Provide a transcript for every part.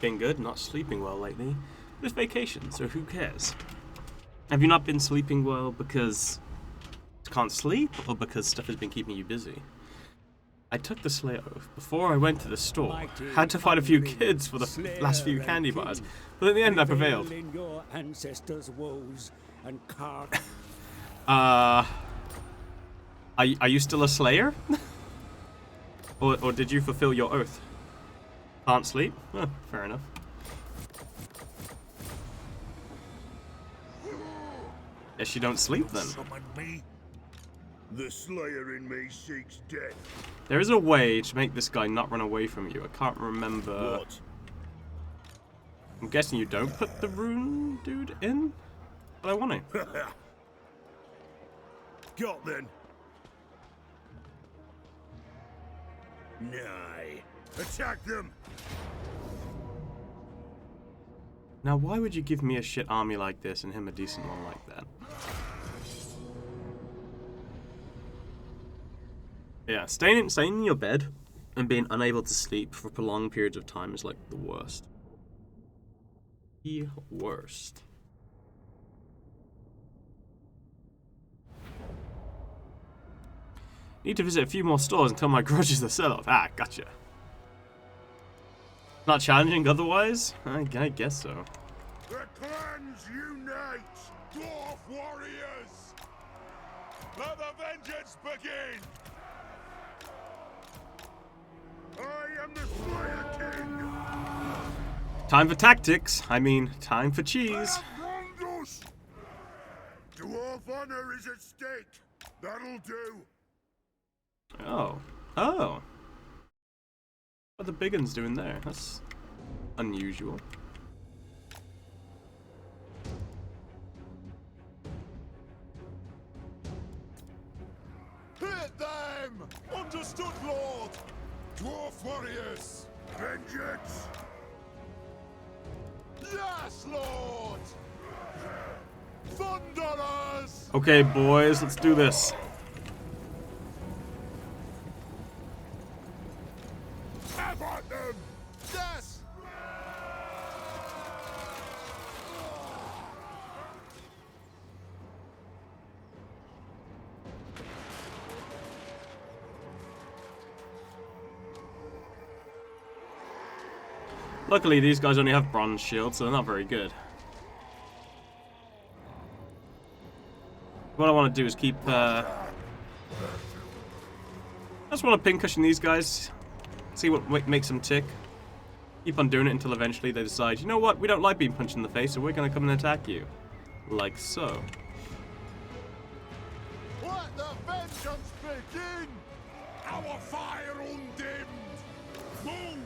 been good, not sleeping well lately. But it's vacation, so who cares? Have you not been sleeping well because you can't sleep, or because stuff has been keeping you busy? I took the Slayer oath before I went to the store. Had to fight a few kids for the last few candy bars, but in the end I prevailed. Your ancestors' woes and are you still a Slayer? or did you fulfill your oath? Can't sleep? Oh, fair enough. Guess you don't sleep then. Me? The Slayer in me seeks death. There is a way to make this guy not run away from you. I can't remember. What? I'm guessing you don't put the rune dude in? But I want to. Got then. Nay. Attack them! Now why would you give me a shit army like this and him a decent one like that? Yeah, staying in your bed and being unable to sleep for prolonged periods of time is like the worst. The worst. Need to visit a few more stores until my grudges are set off. Ah, gotcha. Not challenging otherwise? I guess so. The clans unite! Dwarf warriors! Let the vengeance begin! I am the Slayer King! Time for tactics. I mean, time for cheese. Dwarf honor is at stake. That'll do. Oh. Oh. What are the big uns doing there? That's unusual. Hit them! Understood, Lord! Dwarf warriors! Vengeance! Yes, Lord! Thunderers! Okay, boys, let's do this. Have at them! Yes! Luckily, these guys only have bronze shields, so they're not very good. What I want to do is keep, I just want to pincushion these guys, see what makes them tick. Keep on doing it until eventually they decide, you know what, we don't like being punched in the face, so we're going to come and attack you. Like so. Let the vengeance begin! Our fire undimmed! Move!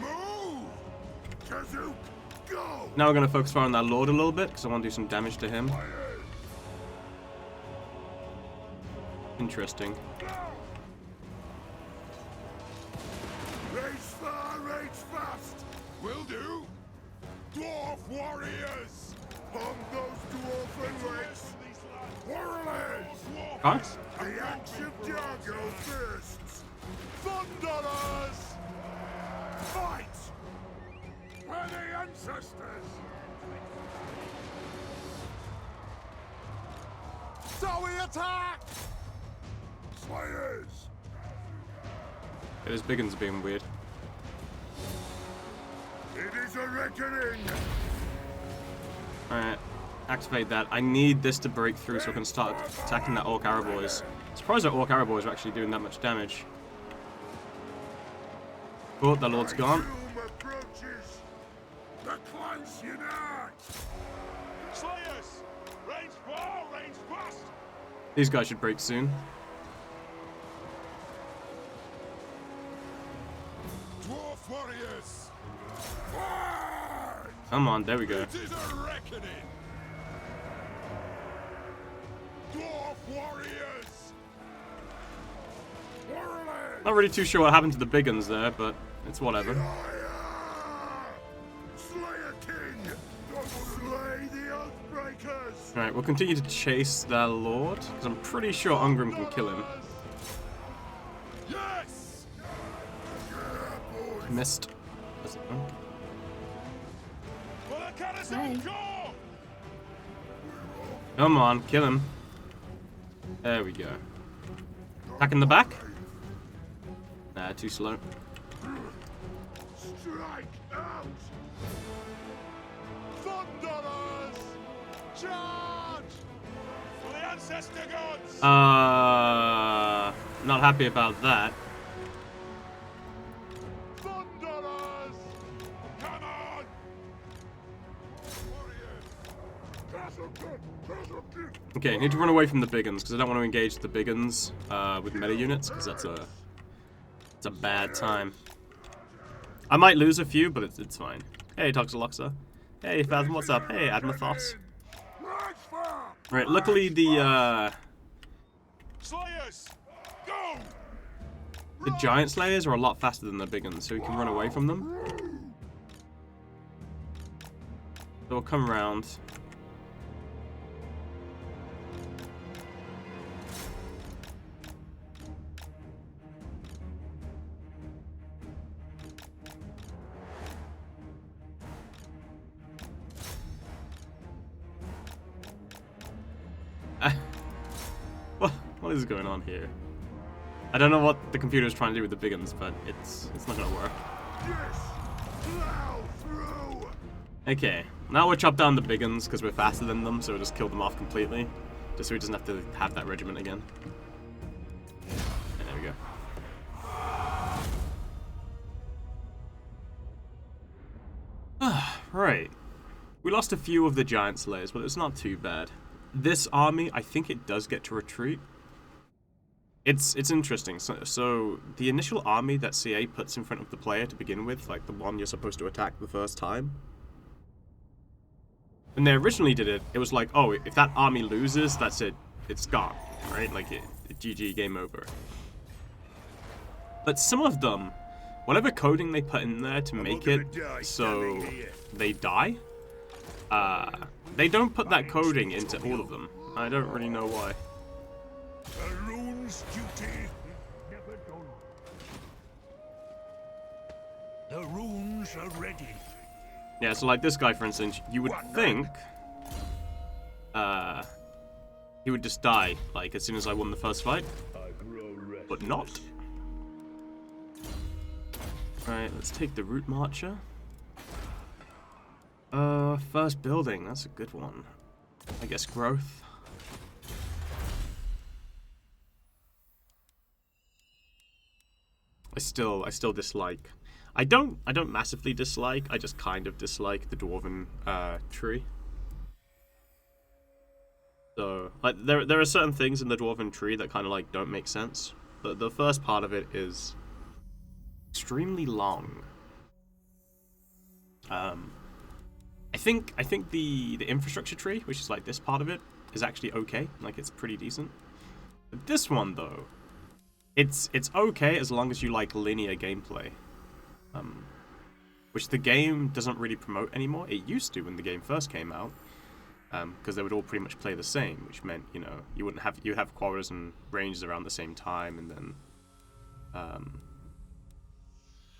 Move! Kazook, go! Now we're going to focus fire on that Lord a little bit, because I want to do some damage to him. Interesting. Race far, race fast! Will do! Dwarf warriors! On those dwarfen legs! Warriors! Huh? The axe of Jargo bursts! Thunderers! Fight! We're the ancestors! So we attack! Slayers! Yeah, this big one's being weird. It is a reckoning! Alright, activate that. I need this to break through so I can start attacking that Orc Arrow boys. Surprised that Orc Arrow boys are actually doing that much damage. Oh, that Lord's gone. Doom approaches! The clans unite! Slayers! Range far, range fast! These guys should break soon. Dwarf warriors! Fight! Come on, there we go. It is a reckoning! Dwarf warriors! Warriors! Not really too sure what happened to the big uns there, but it's whatever. Slayer King! Slay the Oathbreakers! Alright, we'll continue to chase that Lord, because I'm pretty sure Ungrim can kill him. Yes! Missed. That's it. Hi. Come on, kill him. There we go. Attack in the back? Nah, too slow. Strike out! Thunderers! Charge! For the ancestor gods! Not happy about that. Thunderers! Come on! Warriors! Okay, need to run away from the big uns because I don't want to engage the big uns with meta units because it's a bad time. I might lose a few, but it's fine. Hey, Toxaloxa. Hey, Fathom, what's up? Hey, Admathos. Right, luckily the Slayers! Go! giant slayers are a lot faster than the big uns, so we can run away from them. So we'll come around. What is going on here? I don't know what the computer is trying to do with the big uns, but it's not gonna work. Yes! Plow through! Okay, now we'll chop down the big uns because we're faster than them, so we'll just kill them off completely. Just so he doesn't have to have that regiment again. And there we go. Right. We lost a few of the giant slayers, but it's not too bad. This army, I think it does get to retreat. It's interesting. So the initial army that CA puts in front of the player to begin with, like the one you're supposed to attack the first time, when they originally did it, it was like, oh, if that army loses, that's it. It's gone, right? Like, GG, game over. But some of them, whatever coding they put in there to make it so they die, they don't put that coding into all of them. I don't really know why. A rune's duty never done. The runes are ready. Yeah, so like this guy, for instance, you would think he would just die, like, as soon as I won the first fight. But not. Alright, let's take the Root Marcher. First building, that's a good one. I guess growth. I still dislike. I don't massively dislike, I just kind of dislike the Dwarven tree. So, like, there are certain things in the Dwarven tree that kind of, like, don't make sense. The first part of it is extremely long. I think the infrastructure tree, which is like this part of it, is actually okay. Like, it's pretty decent. But this one though, it's okay as long as you like linear gameplay. Which the game doesn't really promote anymore. It used to when the game first came out, because they would all pretty much play the same, which meant, you know, you'd have quarters and ranges around the same time, and then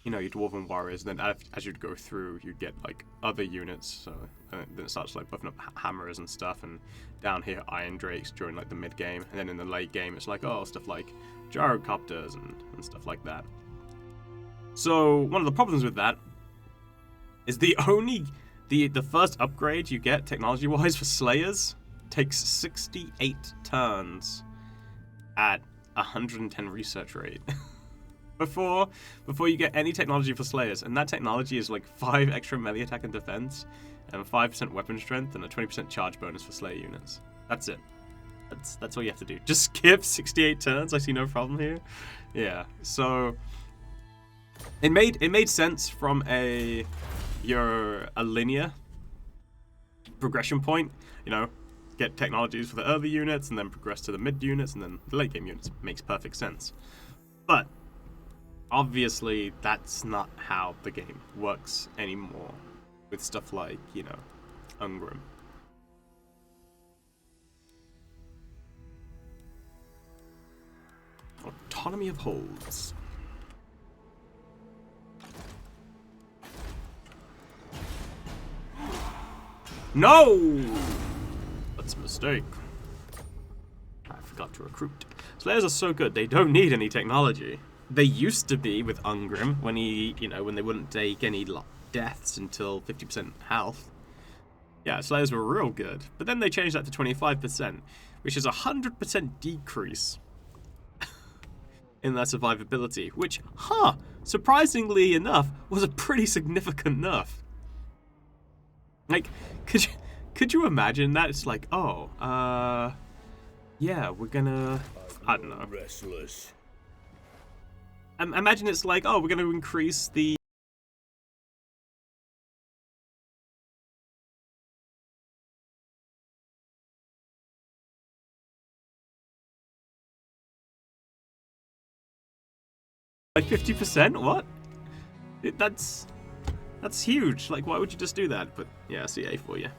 you know, your dwarven warriors, and then as you'd go through, you'd get like other units. So then it starts like buffing up hammers and stuff, and down here iron drakes during like the mid game, and then in the late game it's like, oh, stuff like gyrocopters and stuff like that. So one of the problems with that is the first upgrade you get technology wise for slayers takes 68 turns at 110 research rate. Before you get any technology for slayers, and that technology is like 5 extra melee attack and defense, and 5% weapon strength, and a 20% charge bonus for slayer units. That's it. That's all you have to do. Just skip 68 turns. I see no problem here. Yeah. So it made sense from a linear progression point. You know, get technologies for the early units, and then progress to the mid units, and then the late game units. Makes perfect sense. But obviously, that's not how the game works anymore with stuff like, you know, Ungrim. Autonomy of holds. No! That's a mistake. I forgot to recruit. Slayers are so good, they don't need any technology. They used to be with Ungrim, when when they wouldn't take any deaths until 50% health. Yeah, Slayers were real good. But then they changed that to 25%, which is a 100% decrease in their survivability, which, surprisingly enough, was a pretty significant nerf. Like, could you imagine that? It's like, oh, yeah, we're gonna, I don't know. Restless. Imagine it's like, oh, we're gonna increase the by 50%? What? That's huge. Like, why would you just do that? But yeah, CA for you.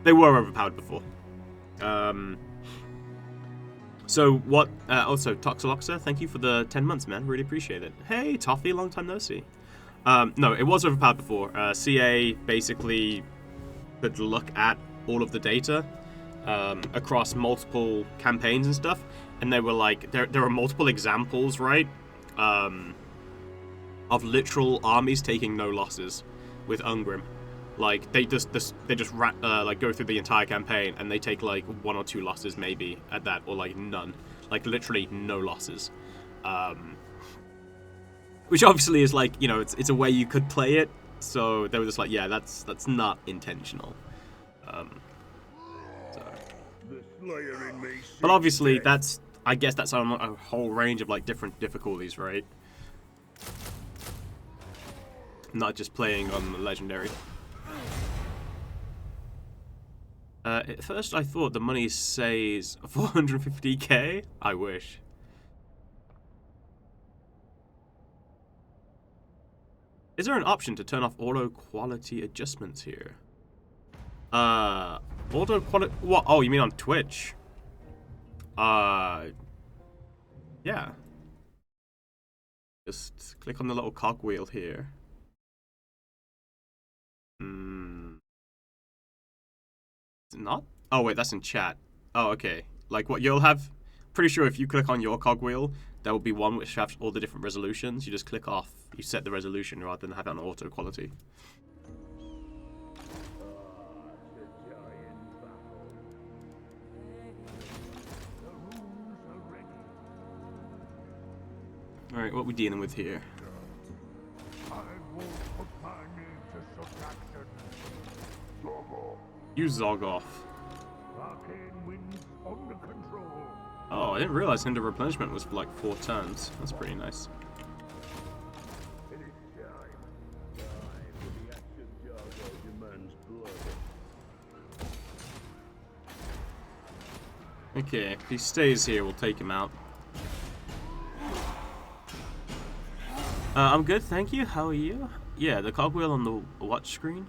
They were overpowered before. So what? Also, Toxaloxa, thank you for the 10 months, man. Really appreciate it. Hey, Toffee, long time no see. No, it was overpowered before. CA basically could look at all of the data across multiple campaigns and stuff, and they were like, there are multiple examples, right? Of literal armies taking no losses with Ungrim. Like they just like go through the entire campaign and they take like 1 or 2 losses maybe at that, or like none, like literally no losses. Which obviously is like, it's a way you could play it. So they were just like, yeah, that's not intentional. But obviously I guess that's on a whole range of like different difficulties, right? Not just playing on the legendary. At first I thought the money says 450k. I wish. Is there an option to turn off auto quality adjustments here? Auto quality. What? Oh, you mean on Twitch? Yeah. Just click on the little cogwheel here. Is it not? Oh wait, that's in chat. Oh, okay. Like what you'll have. Pretty sure if you click on your cogwheel, there will be one which has all the different resolutions. You just click off. You set the resolution rather than have it on auto quality. Alright, what are we dealing with here? Use Zoggoth. Oh, I didn't realize Hinder Replenishment was for like 4 turns. That's pretty nice. Okay, if he stays here, we'll take him out. I'm good, thank you. How are you? Yeah, the cogwheel on the watch screen.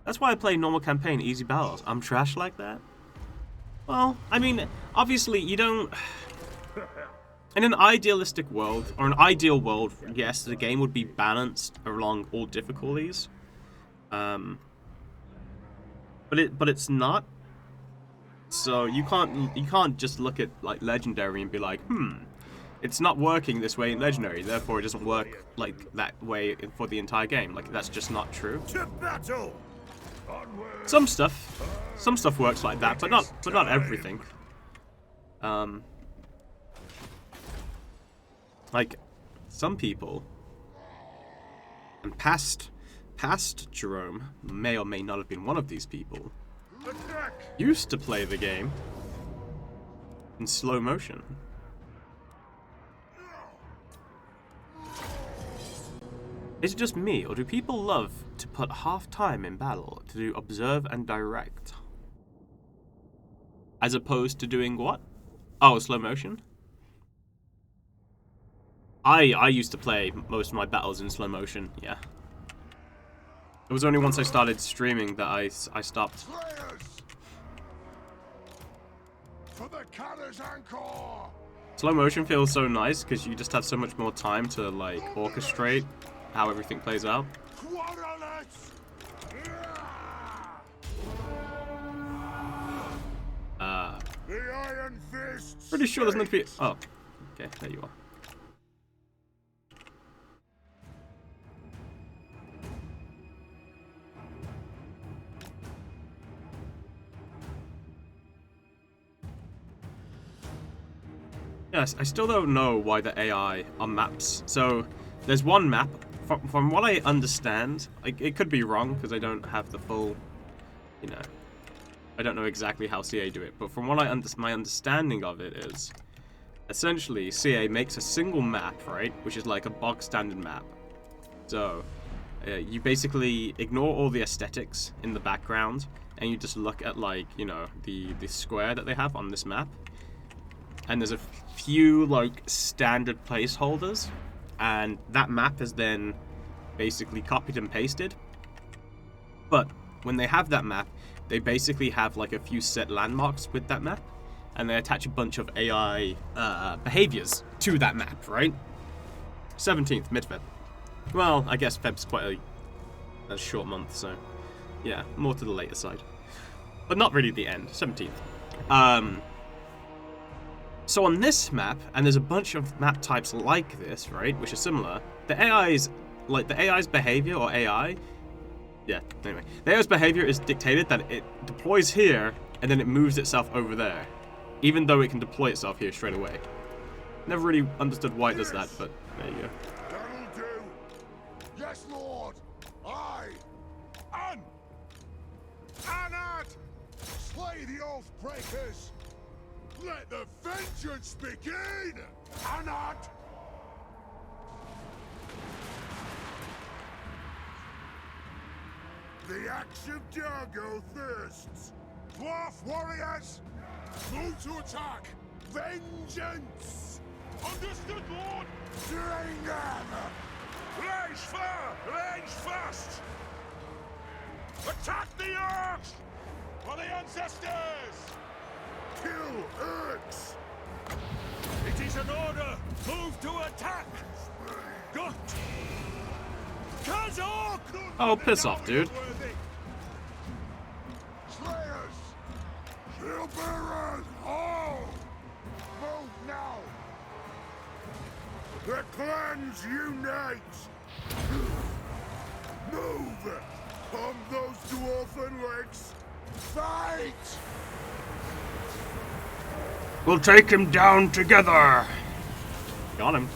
That's why I play normal campaign, easy battles. I'm trash like that? Well, I mean, obviously you don't... In an idealistic world, or an ideal world, yes, the game would be balanced along all difficulties. But it's not. So you can't just look at like legendary and be like, it's not working this way in legendary, therefore it doesn't work like that way for the entire game. Like that's just not true. To battle. Some stuff works like that, but not everything. Like some people, and past Jerome may or may not have been one of these people, used to play the game in slow motion. Is it just me, or do people love to put half time in battle to do observe and direct? As opposed to doing what? Oh, slow motion? I used to play most of my battles in slow motion, yeah. It was only once I started streaming that I stopped. For the Callous Anchor. Slow motion feels so nice because you just have so much more time to like orchestrate how everything plays out. The Iron Fist. Pretty sure there's meant to be. Oh, okay, there you are. Yes, I still don't know why the AI on maps. So there's one map. From what I understand, it could be wrong because I don't have the full, you know, I don't know exactly how CA do it. But from what my understanding of it is, essentially CA makes a single map, right, which is like a bog standard map. So you basically ignore all the aesthetics in the background and you just look at like, you know, the square that they have on this map. And there's a few like standard placeholders, and that map is then basically copied and pasted. But when they have that map, they basically have like a few set landmarks with that map, and they attach a bunch of AI behaviors to that map, right? 17th, mid-Feb. Well, I guess Feb's quite a short month, so yeah, more to the later side. But not really the end, 17th. So on this map, and there's a bunch of map types like this, right, which are similar, the AI's behavior, or AI, yeah, anyway, the AI's behavior is dictated that it deploys here, and then it moves itself over there, even though it can deploy itself here straight away. Never really understood why it does that, but there you go. That'll do. Yes, Lord. Aye. Anad! Slay the oath breakers! Let the vengeance begin! Anad! The axe of Dargo thirsts. Dwarf warriors, move to attack! Vengeance! Understood, Lord! Drain them! Range far! Range fast! Attack the Orcs! For the ancestors! Kill Orcs! It is an order! Move to attack! Gut! Kazork! Oh, piss off, dude. Slayers! Shield bearers! All! Move now! The clans unite! Move! On those dwarven legs! Fight! We'll take him down together. Got him.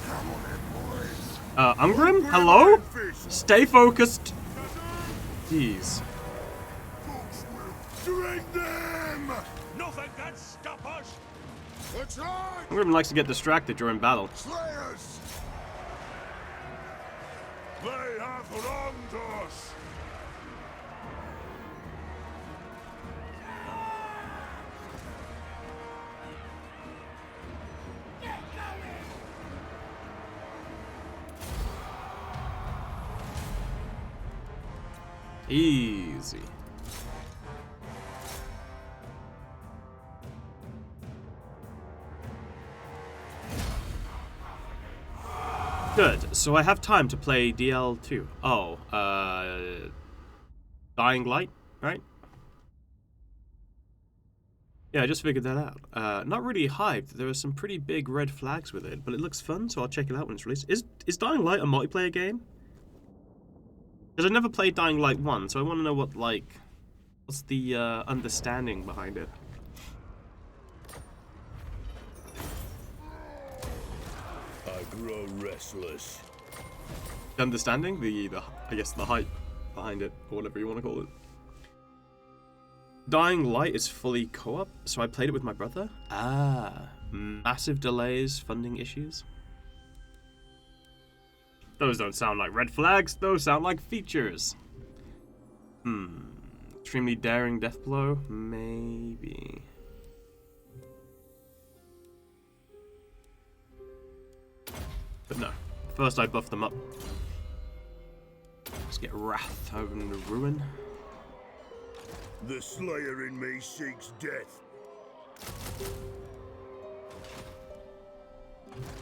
Come on in, boys! Ungrim? Hello? Stay focused. Jeez. Folks will drink them! Nothing can stop us! Attack! Ungrim likes to get distracted during battle. Slayers! They have wronged us! Easy. Good, so I have time to play DL2. Oh, Dying Light, right? Yeah, I just figured that out. Not really hyped. There are some pretty big red flags with it, but it looks fun, so I'll check it out when it's released. Is Dying Light a multiplayer game? Because I never played Dying Light 1, so I want to know what's the understanding behind it. I grow restless. The understanding? I guess the hype behind it, or whatever you want to call it. Dying Light is fully co-op, so I played it with my brother. Ah, massive delays, funding issues. Those don't sound like red flags, those sound like features. Extremely daring death blow? Maybe. But no. First I buff them up. Let's get Wrath over in the ruin. The Slayer in me seeks death.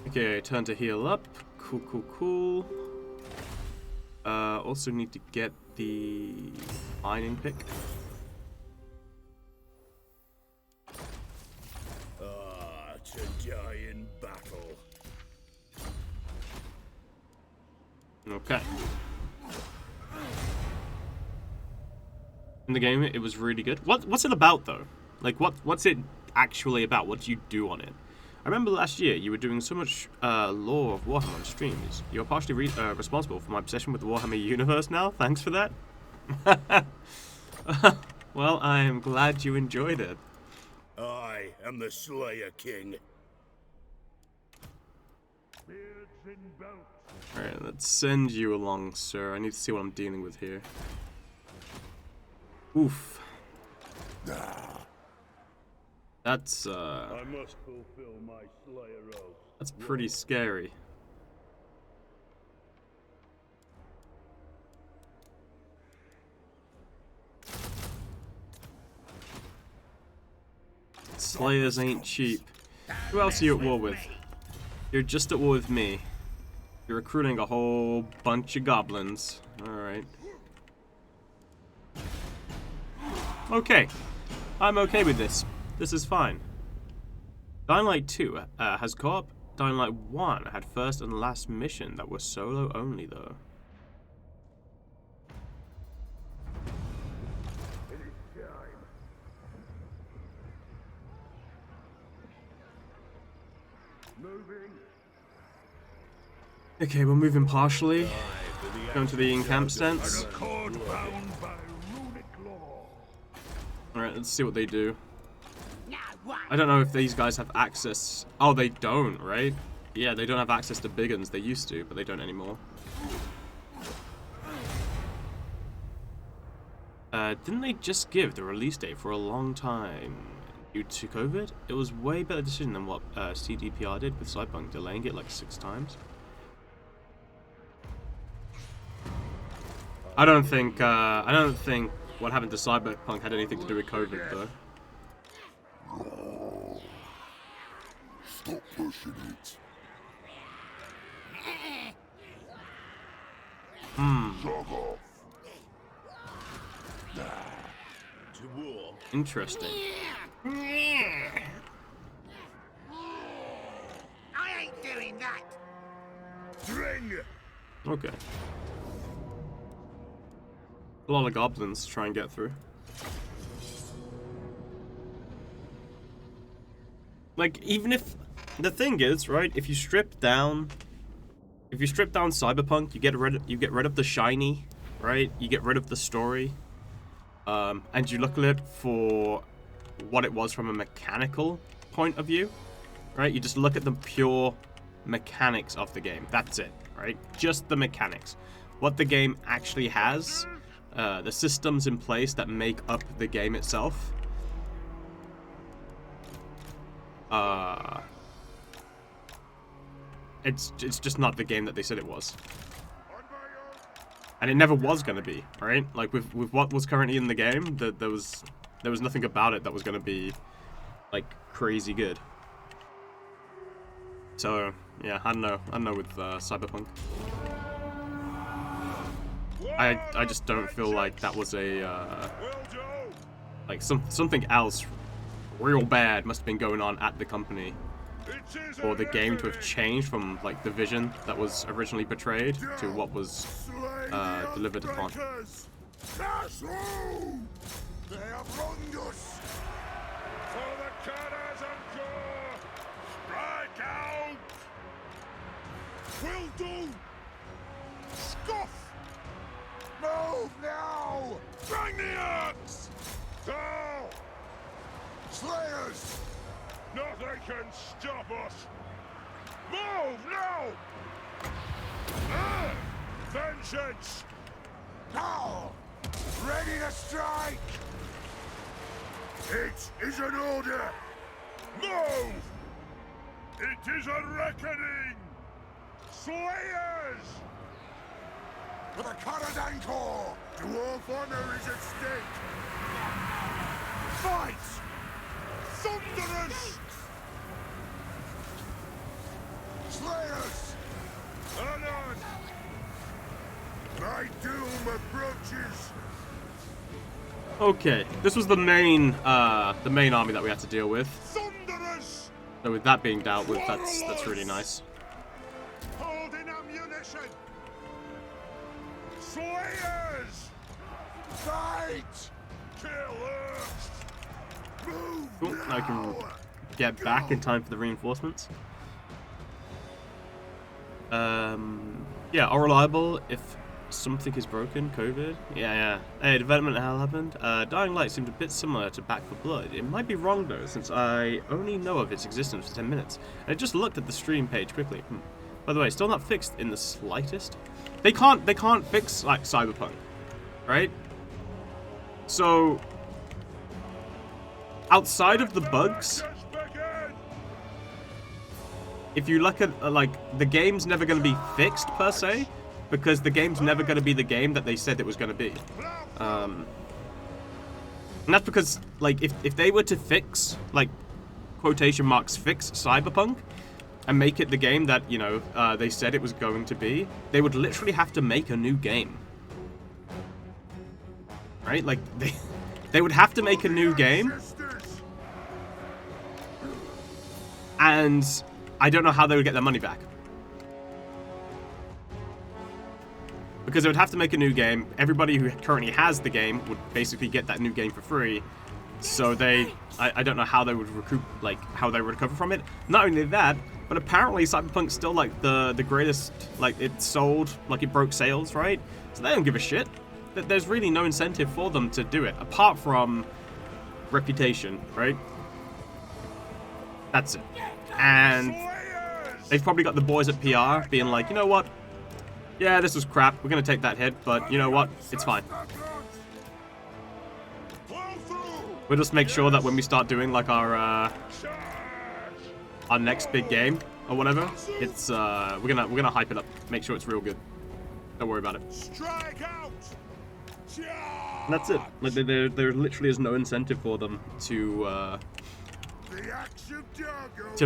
Okay, turn to heal up. Cool. Also need to get the ironing pick. To die in battle. Okay. In the game, it was really good. What's it about though? Like, what's it actually about? What do you do on it? I remember last year you were doing so much lore of Warhammer on streams. You're partially responsible for my obsession with the Warhammer universe now. Thanks for that. Well, I am glad you enjoyed it. I am the Slayer King. Alright, let's send you along, sir. I need to see what I'm dealing with here. Oof. That's, I must fulfill my Slayer oath. that's pretty scary. Slayers ain't cheap. Who else are you at war with? You're just at war with me. You're recruiting a whole bunch of goblins. Alright. Okay. I'm okay with this. This is fine. Dying Light 2 has co-op. Dying Light 1 had first and last mission that was solo only though. Okay, we're moving partially. Going to the in-camp stance. Alright, let's see what they do. I don't know if these guys have access. Oh, they don't, right? Yeah, they don't have access to big uns. They used to, but they don't anymore. Didn't they just give the release date for a long time due to COVID? It was way better decision than what CDPR did with Cyberpunk, delaying it like 6 times. I don't think what happened to Cyberpunk had anything to do with COVID, though. Stop pushing it. To war. Interesting. I ain't doing that. Dring. Okay. A lot of goblins to try and get through. Like, even if the thing is, right, if you strip down Cyberpunk, you get rid of the shiny, right? You get rid of the story. And you look at it for what it was from a mechanical point of view, right? You just look at the pure mechanics of the game. That's it, right? Just the mechanics. What the game actually has, the systems in place that make up the game itself. It's just not the game that they said it was. And it never was going to be, right? Like, with what was currently in the game, there was nothing about it that was going to be, like, crazy good. So, yeah, I don't know with Cyberpunk. I just don't feel like that was a, like, something else real bad must have been going on at the company for the game to have changed from, like, the vision that was originally portrayed to what was delivered upon. They have wronged us. For the Canners and Gore, strike out. Will do. Scoff. Move now. Bring the axe. Go. Slayers. Nothing can stop us. Move now. Vengeance. Now. Ready to strike. It is an order. Move. It is a reckoning. Slayers. For the Caradan Corps. Dwarf honor is at stake. Fight. Thunderous. Slayers. Anon! My doom approaches! Okay, this was the main army that we had to deal with. Thunderous! So with that being dealt with, that's really nice. Holding ammunition! Slayers! Fight! Killers! Move Cool, now I can get back in time for the reinforcements. Yeah, all reliable if something is broken. COVID. Yeah. Hey, development hell happened. Dying Light seemed a bit similar to Back for Blood. It might be wrong though, since I only know of its existence for 10 minutes. I just looked at the stream page quickly. By the way, still not fixed in the slightest. They can't fix like Cyberpunk, right? So outside of the bugs, if you look at like the game's never going to be fixed per se, because the game's never going to be the game that they said it was going to be. And that's because like if they were to fix, like quotation marks, fix Cyberpunk and make it the game that, you know, they said it was going to be, they would literally have to make a new game. Right? Like they would have to make a new game. And I don't know how they would get their money back. Because they would have to make a new game. Everybody who currently has the game would basically get that new game for free. So I don't know how they would recoup, like, how they would recover from it. Not only that, but apparently Cyberpunk's still, like, the greatest, like, it sold, like, it broke sales, right? So they don't give a shit. There's really no incentive for them to do it, apart from reputation, right? That's it. And they've probably got the boys at PR being like, you know what? Yeah, this was crap. We're going to take that hit, but you know what? It's fine. We'll just make sure that when we start doing like our next big game or whatever, it's we're gonna hype it up, make sure it's real good. Don't worry about it. And that's it. Like there literally is no incentive for them to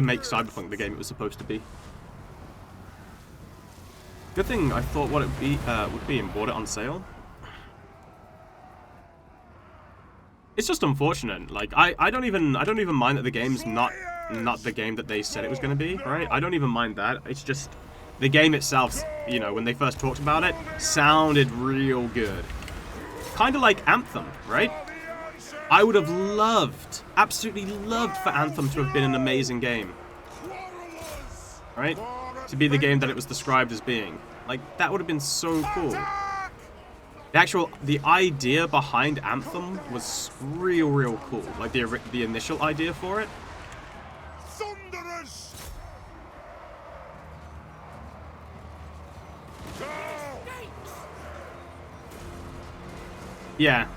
make Cyberpunk the game it was supposed to be. Good thing I thought what it would be and bought it on sale. It's just unfortunate. Like I don't even mind that the game's not the game that they said it was going to be, right? I don't even mind that. It's just the game itself, you know, when they first talked about it, sounded real good. Kind of like Anthem, right? I would have loved, absolutely loved for Anthem to have been an amazing game. Right? To be the game that it was described as being. Like, that would have been so cool. The idea behind Anthem was real cool. Like, the initial idea for it. Thunderous! Yeah,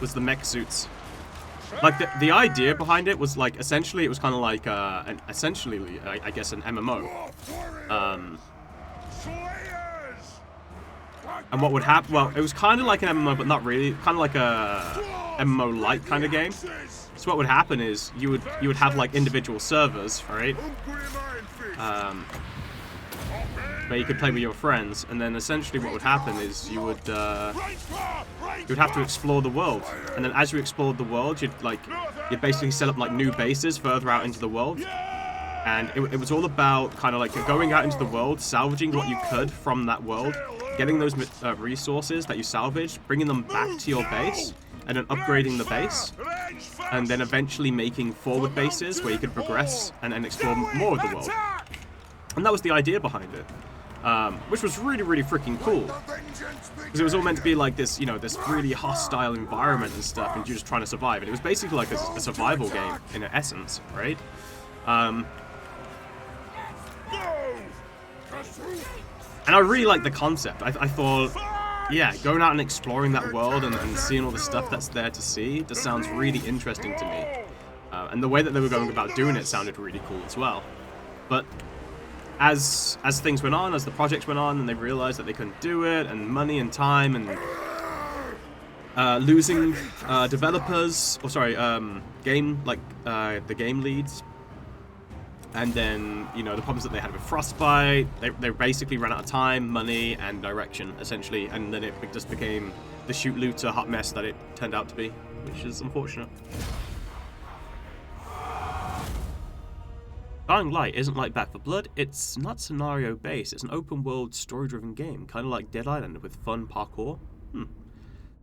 was the mech suits. Like, the idea behind it was, like, essentially, it was kind of like, I guess, an MMO. And what would happen, well, it was kind of like an MMO, but not really, kind of like a MMO-like kind of game. So what would happen is, you would have, like, individual servers, right? Where you could play with your friends, and then essentially what would happen is you would have to explore the world, and then as you explored the world, you'd basically set up like new bases further out into the world, and it was all about kind of like going out into the world, salvaging what you could from that world, getting those resources that you salvaged, bringing them back to your base, and then upgrading the base, and then eventually making forward bases where you could progress and explore more of the world. And that was the idea behind it. Which was really freaking cool. Because it was all meant to be like this, you know, this really hostile environment and stuff, and you're just trying to survive. And it was basically like a survival game, in essence, right? And I really liked the concept. I thought, yeah, going out and exploring that world and seeing all the stuff that's there to see just sounds really interesting to me. And the way that they were going about doing it sounded really cool as well. But as things went on, as the projects went on, and they realized that they couldn't do it, and money and time, and losing developers, or sorry, the game leads, And then, you know, the problems that they had with Frostbite, they basically ran out of time, money, and direction, essentially. And then it just became the shoot looter hot mess that it turned out to be, which is unfortunate. Dying Light isn't like Back 4 Blood, it's not scenario based, it's an open world story driven game, kind of like Dead Island with fun parkour.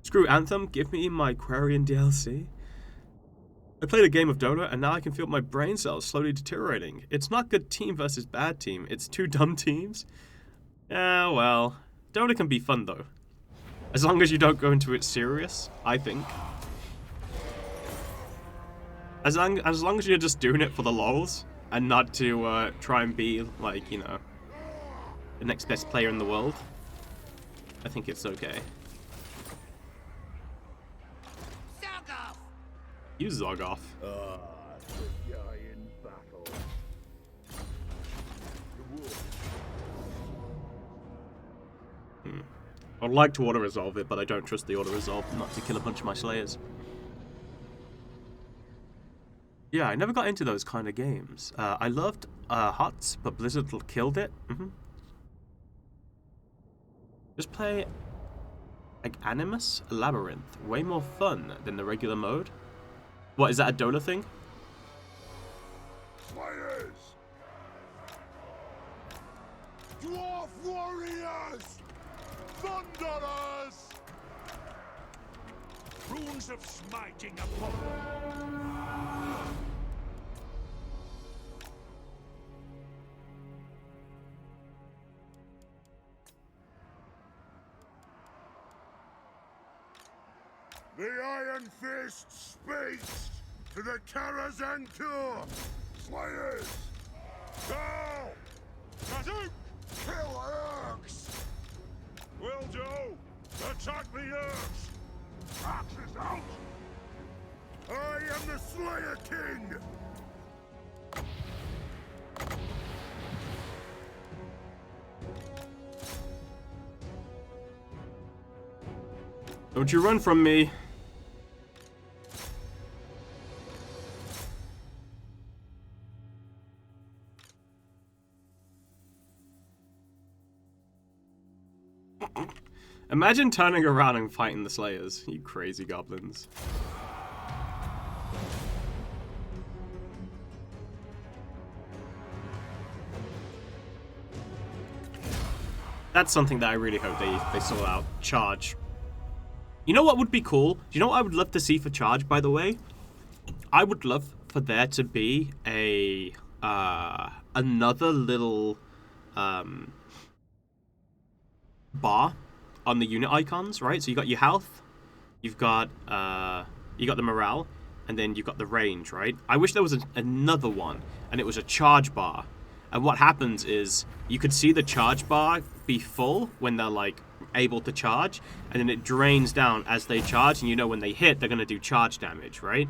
Screw Anthem, give me my Aquarian DLC. I played a game of Dota and now I can feel my brain cells slowly deteriorating. It's not good team versus bad team, it's two dumb teams. Yeah, well, Dota can be fun though. As long as you don't go into it serious, I think. As long as you're just doing it for the lols, and not to try and be, like, you know, the next best player in the world, I think it's okay. Zog off! You zog off. The giant battle. I'd like to auto-resolve it, but I don't trust the auto-resolve not to kill a bunch of my Slayers. Yeah, I never got into those kind of games. I loved HOTS, but Blizzard killed it. Just play like Animus Labyrinth. Way more fun than the regular mode. What, is that a Dota thing? Slayers! Dwarf warriors! Thunderers! Runes of smiting upon them. The Iron Fist speaks to the Karazankur! Slayers! Go! Kazook! Kill Urks! Will do! Attack the Urks! Axes out! I am the Slayer King! Don't you run from me. Imagine turning around and fighting the Slayers, you crazy goblins. That's something that I really hope they sort out. Charge. You know what would be cool? Do you know what I would love to see for Charge, by the way? I would love for there to be a another little bar on the unit icons, right? So you got your health, you got the morale, and then you've got the range, right? I wish there was another one, and it was a charge bar. And what happens is you could see the charge bar be full when they're like able to charge, and then it drains down as they charge, and you know when they hit, they're gonna do charge damage, right?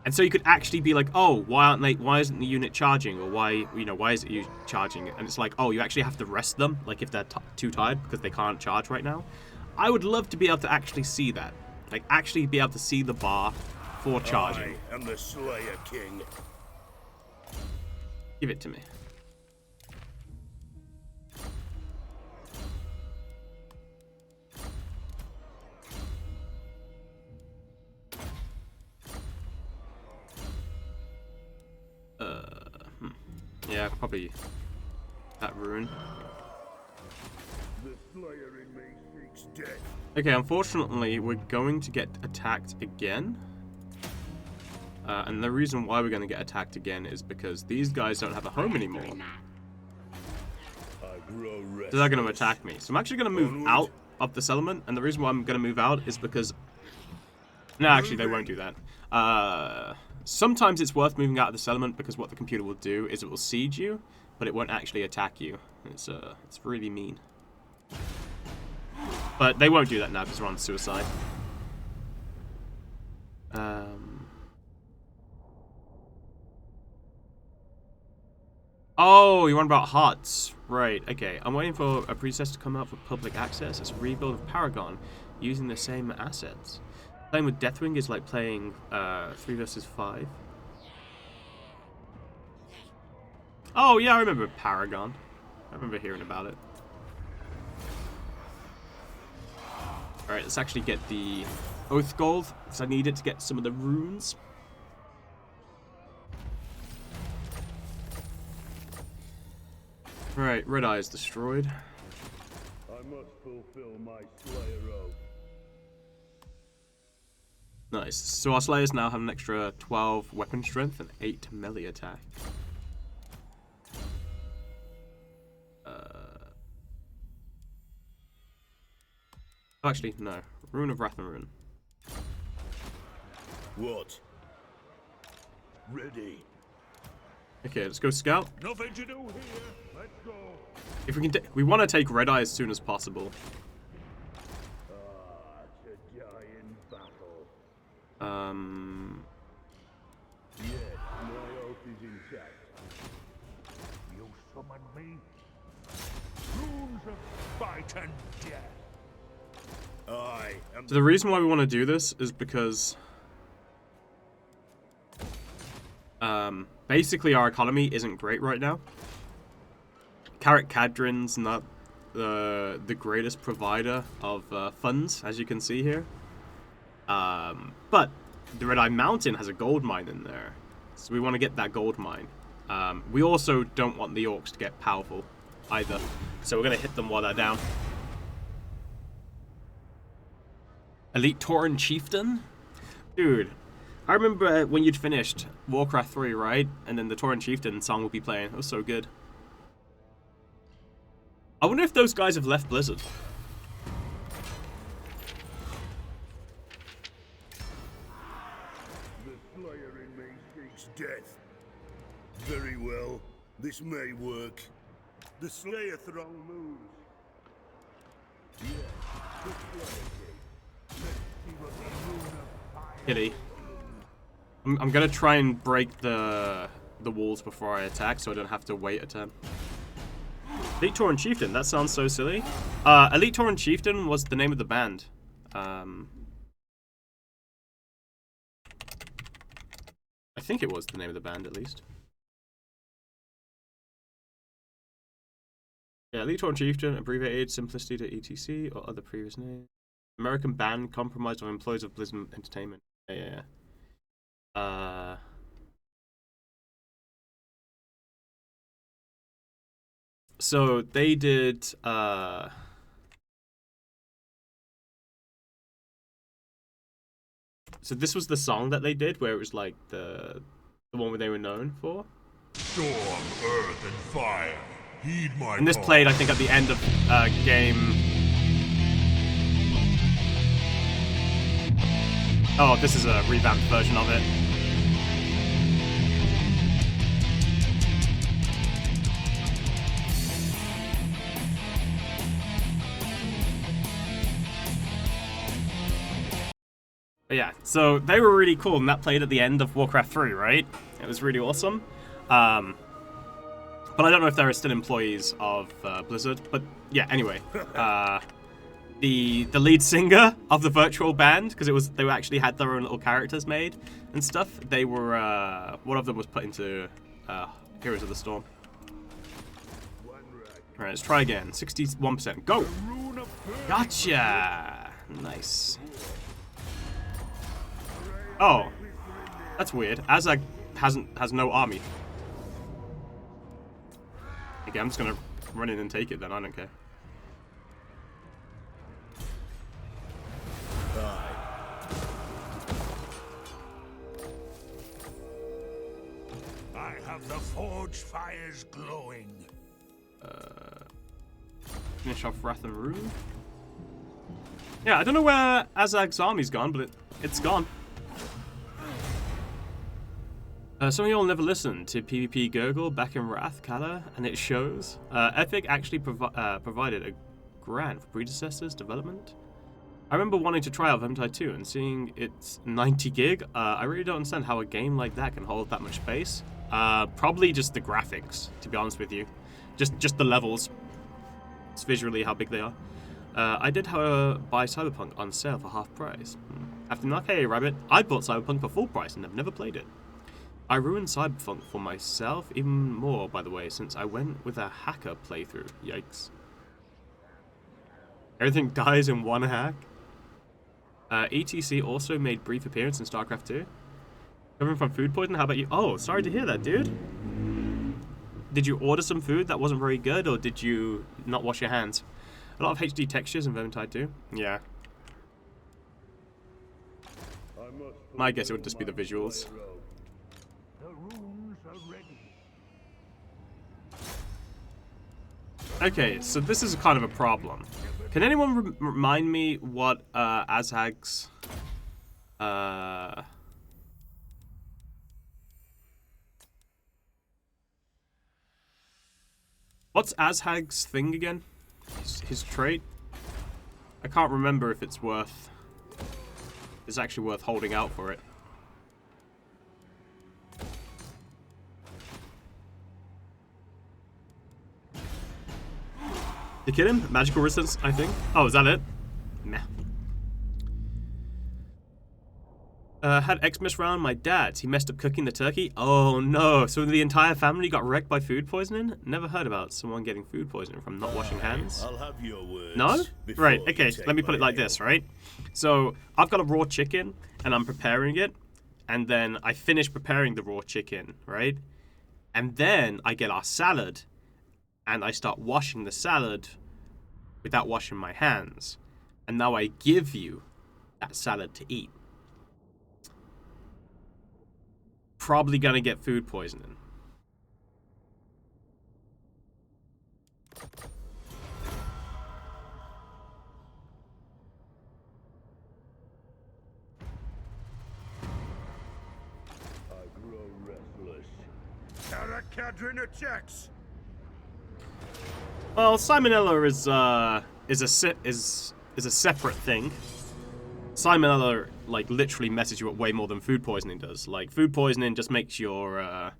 And so you could actually be like, oh, why isn't the unit charging? Or why is it charging? And it's like, oh, you actually have to rest them, like if they're too tired because they can't charge right now. I would love to be able to actually see that. Like, actually be able to see the bar for charging. I am the Slayer King. Give it to me. Yeah, probably that rune. The Slayer in me seeks death. Okay, unfortunately, we're going to get attacked again. And the reason why we're going to get attacked again is because these guys don't have a home anymore. I grow restless. So they're going to attack me. So I'm actually going to move out of the settlement. And the reason why I'm going to move out is because... No, actually, they won't do that. Sometimes it's worth moving out of the settlement because what the computer will do is it will siege you, but it won't actually attack you. It's really mean. But they won't do that now because we're on suicide. Oh, you're on about HOTS. Right, okay. I'm waiting for a preset to come out for public access. It's a rebuild of Paragon using the same assets. Playing with Deathwing is like playing 3 versus 5. Oh, yeah, I remember Paragon. I remember hearing about it. Alright, let's actually get the Oath Gold, because I need it to get some of the runes. Right, Red Eye is destroyed. I must fulfill my Slayer oath. Nice. So our Slayers now have an extra 12 weapon strength and 8 melee attack. Actually, no. Rune of Wrath and Rune. What? Ready. Okay, let's go scout. Nothing to do here. Let's go. If we can, we want to take Red Eye as soon as possible. To die in battle. Yes, my oath is intact. You summon me? Runes of fight and death. I am. So the reason why we want to do this is because basically our economy isn't great right now. Carrot Cadrin's not the greatest provider of funds, as you can see here. But the Red Eye Mountain has a gold mine in there, so we want to get that gold mine. We also don't want the orcs to get powerful either, so we're going to hit them while they're down. Elite Tauren Chieftain? Dude, I remember when you'd finished Warcraft 3, right? And then the Tauren Chieftain song would be playing. It was so good. I wonder if those guys have left Blizzard. The Slayer in me seeks death. Very well. This may work. The Slayer throng moves. Yes, the Slayer gate. Kitty. I'm gonna try and break the walls before I attack, so I don't have to wait a turn. Elite Tauren Chieftain, that sounds so silly. Elite Tauren Chieftain was the name of the band. I think it was the name of the band, at least. Yeah, Elite Tauren Chieftain, abbreviated simplicity to ETC, or other previous names. American band compromised of employees of Blizzard Entertainment. Yeah. So they did so this was the song that they did, where it was like the one where they were known for. Storm, earth, and fire. Heed my And this call. played, I think, at the end of game. Oh, this is a revamped version of it. But yeah, so they were really cool, and that played at the end of Warcraft 3, right? It was really awesome. But I don't know if they're still employees of Blizzard. But yeah, anyway, the lead singer of the virtual band, because they actually had their own little characters made and stuff. They were one of them was put into Heroes of the Storm. All right, let's try again. 61%. Go. Gotcha. Nice. Oh, that's weird. Azag has no army. Okay, I'm just gonna run in and take it then. I don't care. I have the forge fires glowing. Finish off Wrath and Rune. Yeah, I don't know where Azag's army's gone, but it's gone. Some of y'all never listened to PvP Gurgle back in Wrath, Kala, and it shows. Epic actually provided a grant for predecessors development. I remember wanting to try out Vermintide 2 and seeing it's 90 gig. I really don't understand how a game like that can hold that much space. Probably just the graphics, to be honest with you. Just the levels. It's visually how big they are. I did, however, buy Cyberpunk on sale for half price. After not, hey Rabbit, I bought Cyberpunk for full price and have never played it. I ruined Cyberpunk for myself even more, by the way, since I went with a hacker playthrough. Yikes. Everything dies in one hack. ETC also made brief appearance in StarCraft 2. Coming from food poisoning, how about you? Oh, sorry to hear that, dude. Did you order some food that wasn't very good, or did you not wash your hands? A lot of HD textures in Vermintide 2. Yeah. My guess it would just be the visuals. The runes are ready. Okay, so this is kind of a problem. Can anyone remind me what Azhag's what's Azhag's thing again? His trait? I can't remember if it's actually worth holding out for it. You kill him? Magical resistance, I think. Oh, is that it? Meh. Had Xmas round my dad's. He messed up cooking the turkey. Oh no, so the entire family got wrecked by food poisoning? Never heard about someone getting food poisoning from not washing hands. I'll have your words. No? Right, you okay, take let me put it my like this, right? So, I've got a raw chicken, and I'm preparing it, and then I finish preparing the raw chicken, right? And then I get our salad, and I start washing the salad without washing my hands. And now I give you that salad to eat. Probably gonna get food poisoning. I grow restless. Caracadrina checks. Well, Salmonella is a separate thing. Salmonella, like, literally messes you up way more than food poisoning does. Like, food poisoning just makes your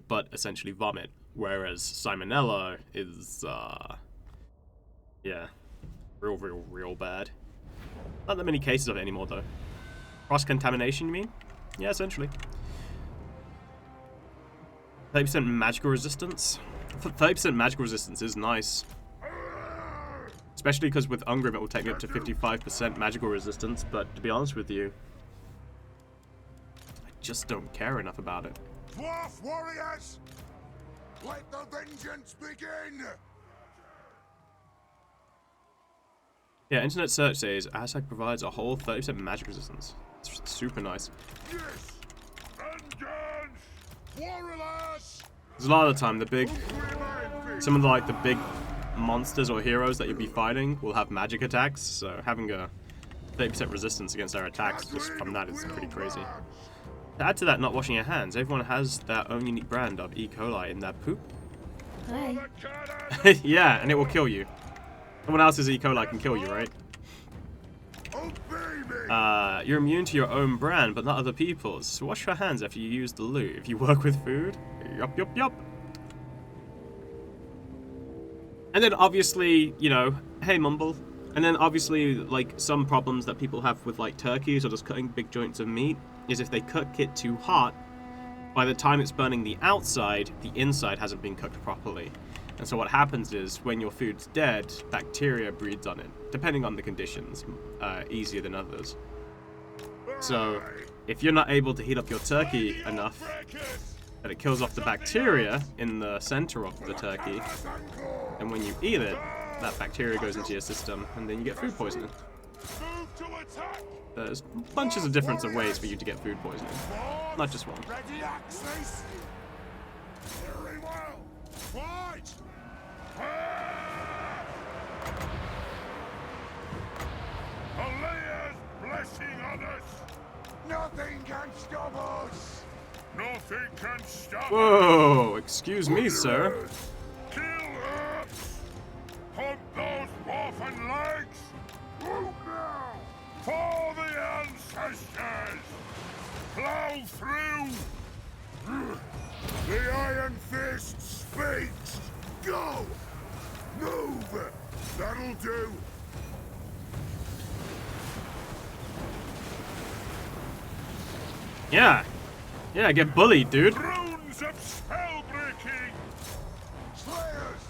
butt essentially vomit, whereas Salmonella is yeah, real bad. Not that many cases of it anymore though. Cross contamination, you mean? Yeah, essentially. 30% magical resistance. 30% magical resistance is nice. Especially because with Ungrim it will take me up to 55% magical resistance, but to be honest with you, I just don't care enough about it. Dwarf warriors, let the vengeance begin! Yeah, internet search says Azhag provides a whole 30% magic resistance. It's super nice. Yes! Vengeance! Warriors! There's a lot of the time some of the big monsters or heroes that you'll be fighting will have magic attacks, so having a 30% resistance against their attacks just from that is pretty crazy. To add to that, not washing your hands, everyone has their own unique brand of E. coli in their poop. Hi. Yeah, and it will kill you. Someone else's E. coli can kill you, right? You're immune to your own brand, but not other people's. So wash your hands after you use the loo. If you work with food, yup. And then obviously, you know, hey Mumble. And then obviously, like, some problems that people have with, like, turkeys or just cutting big joints of meat is if they cook it too hot, by the time it's burning the outside, the inside hasn't been cooked properly. And so what happens is, when your food's dead, bacteria breeds on it, depending on the conditions, easier than others. So, if you're not able to heat up your turkey enough that it kills off the bacteria in the center of the turkey, and when you eat it, that bacteria goes into your system, and then you get food poisoning. There's bunches of different ways for you to get food poisoning, not just one. Ready, Axis? Very well. Fight! Alea's blessing on us! Nothing can stop us! Nothing can stop us! Whoa, excuse me, sir. Kill Earth! Hunt those orphan legs! Move now! For the ancestors! Plow through! The Iron Fist speaks! Go! Move! That'll do! Yeah. Yeah, get bullied, dude. Runes of spellbreaking! Slayers!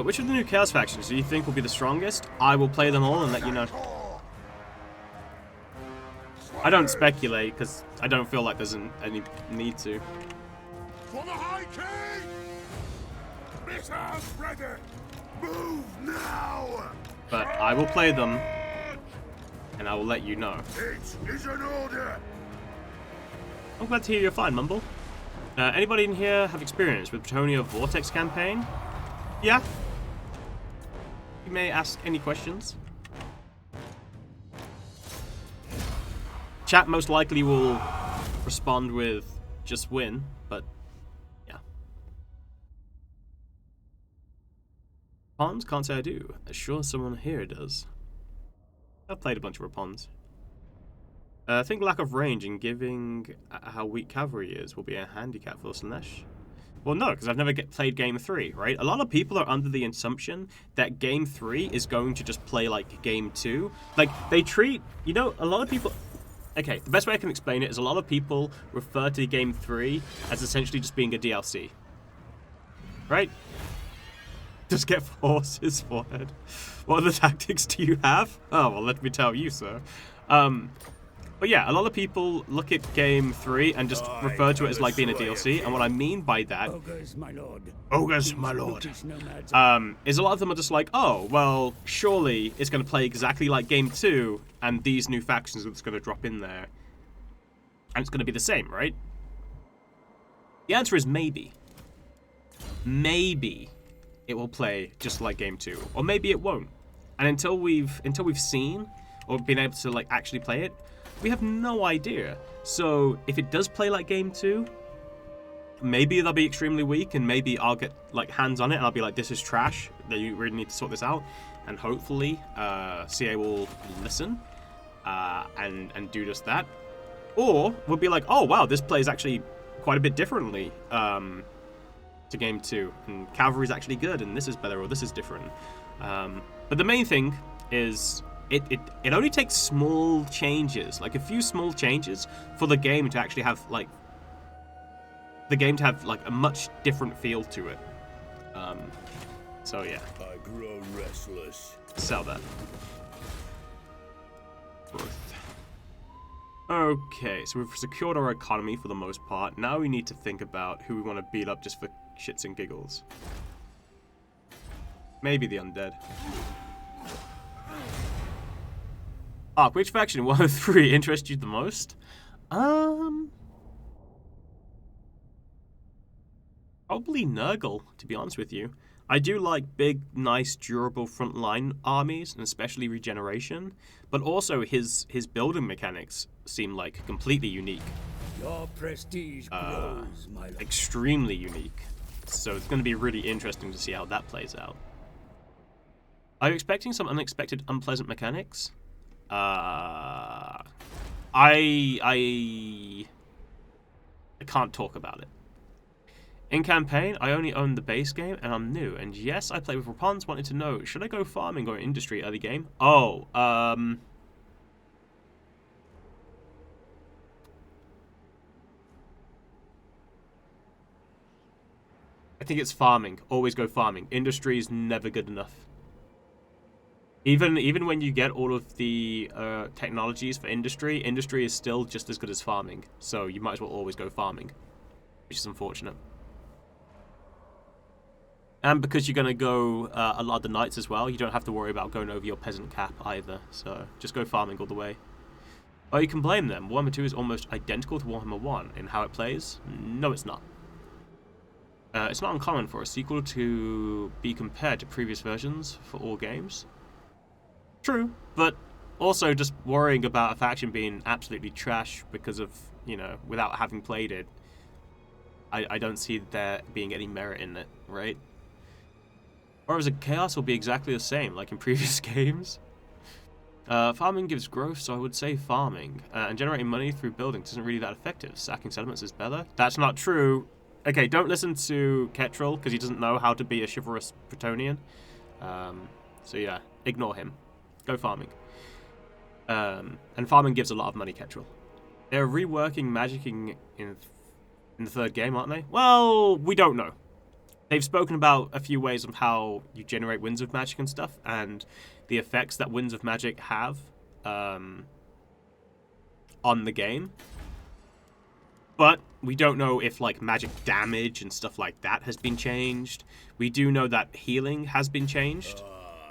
Which of the new Chaos factions do you think will be the strongest? I will play them all and let you know. I don't speculate, because I don't feel like there's any need to. For the High King! Missiles ready! Move now! But I will play them, and I will let you know. It is an order! I'm glad to hear you're fine, Mumble. Anybody in here have experience with Plutonium Vortex campaign? Yeah? You may ask any questions. Chat most likely will respond with just win, but yeah. Pawns? Can't say I do. I'm sure someone here does. I've played a bunch of Rapons. I think lack of range and giving how weak cavalry is will be a handicap for Slanesh. Well, no, because I've never played Game 3, right? A lot of people are under the assumption that Game 3 is going to just play like Game 2. Like, they treat, you know, a lot of people... Okay, the best way I can explain it is a lot of people refer to Game 3 as essentially just being a DLC. Right? Just get forces forehead. What other tactics do you have? Oh, well, let me tell you, sir. But yeah, a lot of people look at Game 3 and just refer to it as like being a DLC, and what I mean by that... Ogres, my lord. Ogres, my lord. Brutish nomads Is a lot of them are just like, oh, well, surely it's going to play exactly like Game 2, and these new factions are just going to drop in there. And it's going to be the same, right? The answer is maybe. Maybe it will play just like Game 2, or maybe it won't. And until we've seen, or been able to like actually play it, we have no idea. So if it does play like Game 2, maybe they'll be extremely weak, and maybe I'll get like hands on it and I'll be like, this is trash, that you really need to sort this out. And hopefully CA will listen and do just that. Or we'll be like, oh wow, this plays actually quite a bit differently to Game 2, and cavalry's actually good, and this is better, or this is different. But the main thing is it only takes small changes, like a few small changes, for the game to actually have like a much different feel to it. So yeah. I grow restless. Sell that. Worth. Okay, so we've secured our economy for the most part. Now we need to think about who we want to beat up just for shits and giggles. Maybe the undead. Ark, which faction in 103 interests you the most? Probably Nurgle, to be honest with you. I do like big, nice, durable frontline armies, and especially regeneration, but also his building mechanics seem like completely unique. Your prestige grows, my lord. Extremely unique. So it's going to be really interesting to see how that plays out. Are you expecting some unexpected, unpleasant mechanics? I can't talk about it. In campaign, I only own the base game, and I'm new. And yes, I play with Rapons. Wanted to know, should I go farming or industry early game? Oh, I think it's farming. Always go farming. Industry is never good enough. Even when you get all of the technologies for industry, industry is still just as good as farming. So you might as well always go farming, which is unfortunate. And because you're going to go a lot of the nights as well, you don't have to worry about going over your peasant cap either. So just go farming all the way. Oh, you can blame them. Warhammer 2 is almost identical to Warhammer 1 in how it plays. No, it's not. It's not uncommon for a sequel to be compared to previous versions for all games. True, but also just worrying about a faction being absolutely trash because of, you know, without having played it, I don't see there being any merit in it, right? Whereas a Chaos will be exactly the same, like in previous games. Farming gives growth, so I would say farming. And generating money through buildings isn't really that effective. Sacking settlements is better. That's not true. Okay, don't listen to Ketrel, because he doesn't know how to be a chivalrous Bretonian. So yeah, ignore him. Go farming. And farming gives a lot of money, Ketrel. They're reworking magicking in the third game, aren't they? Well, we don't know. They've spoken about a few ways of how you generate winds of magic and stuff, and the effects that winds of magic have on the game. But we don't know if like magic damage and stuff like that has been changed. We do know that healing has been changed.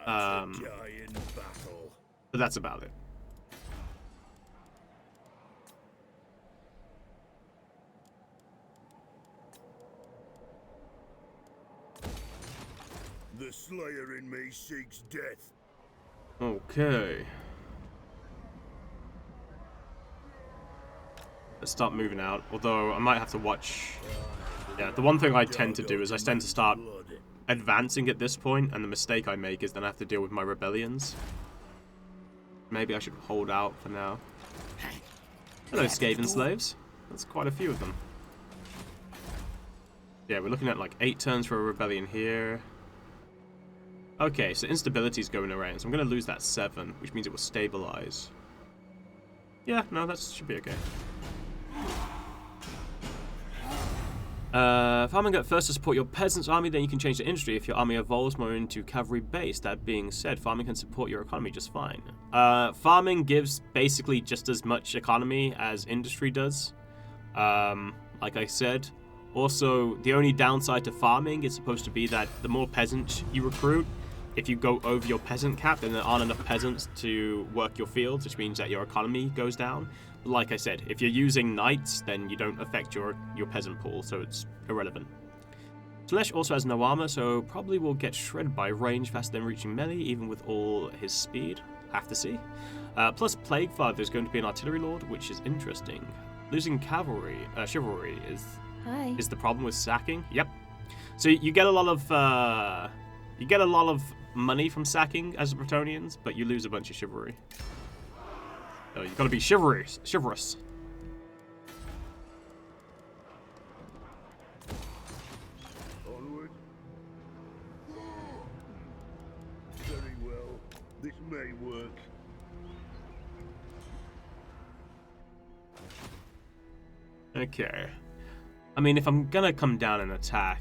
Giant battle. But that's about it. The Slayer in me seeks death. Okay. Let's start moving out. Although I might have to watch. Yeah, the one thing I tend to do is I tend to start advancing at this point, and the mistake I make is then I have to deal with my rebellions. Maybe I should hold out for now. Hello, Skaven slaves. That's quite a few of them. Yeah, we're looking at like 8 turns for a rebellion here. Okay, so instability's going around, so I'm going to lose that 7, which means it will stabilize. Yeah, no, that should be okay. Farming at first to support your peasants' army, then you can change the industry if your army evolves more into cavalry base. That being said, farming can support your economy just fine. Farming gives basically just as much economy as industry does. Like I said. Also, the only downside to farming is supposed to be that the more peasants you recruit, if you go over your peasant cap, then there aren't enough peasants to work your fields, which means that your economy goes down. But like I said, if you're using knights, then you don't affect your peasant pool, so it's irrelevant. Slash also has no armor, so probably will get shredded by range faster than reaching melee, even with all his speed. Have to see. Plus, Plague Father is going to be an artillery lord, which is interesting. Losing chivalry is the problem with sacking. Yep. So you get a lot of money from sacking as Bretonians, but you lose a bunch of chivalry. So you've got to be chivalrous. Onward. Very well. This may work. Okay. I mean, if I'm gonna come down and attack...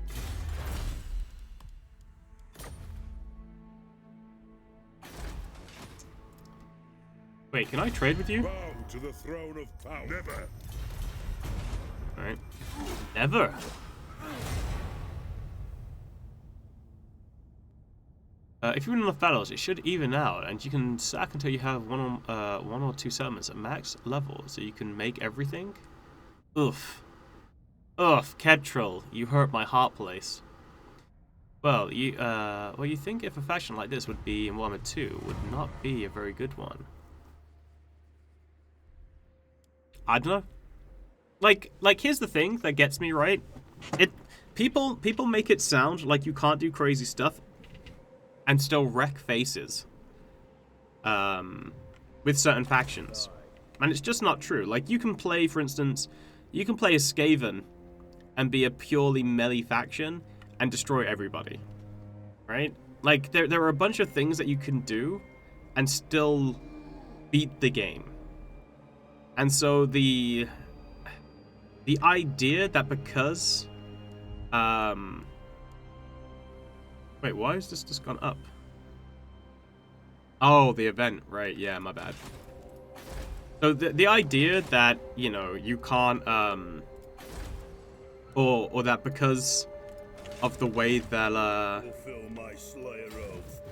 Wait, can I trade with you? Bow to the throne of power. Never. Alright. Never. If you win enough battles, it should even out, and you can sack until you have one or two settlements at max level, so you can make everything. Oof. Oof, Ketrel, you hurt my heart place. Well, you think if a faction like this would be in Warhammer 2 would not be a very good one. I don't know. Like here's the thing that gets me, right? People make it sound like you can't do crazy stuff and still wreck faces with certain factions. And it's just not true. Like, you can play, for instance, you can play a Skaven and be a purely melee faction and destroy everybody, right? Like, there are a bunch of things that you can do and still beat the game. And so the idea that because... Wait, why is this just gone up? Oh, the event, right, yeah, my bad. So the idea that, you know, you can't, or that because of the way that,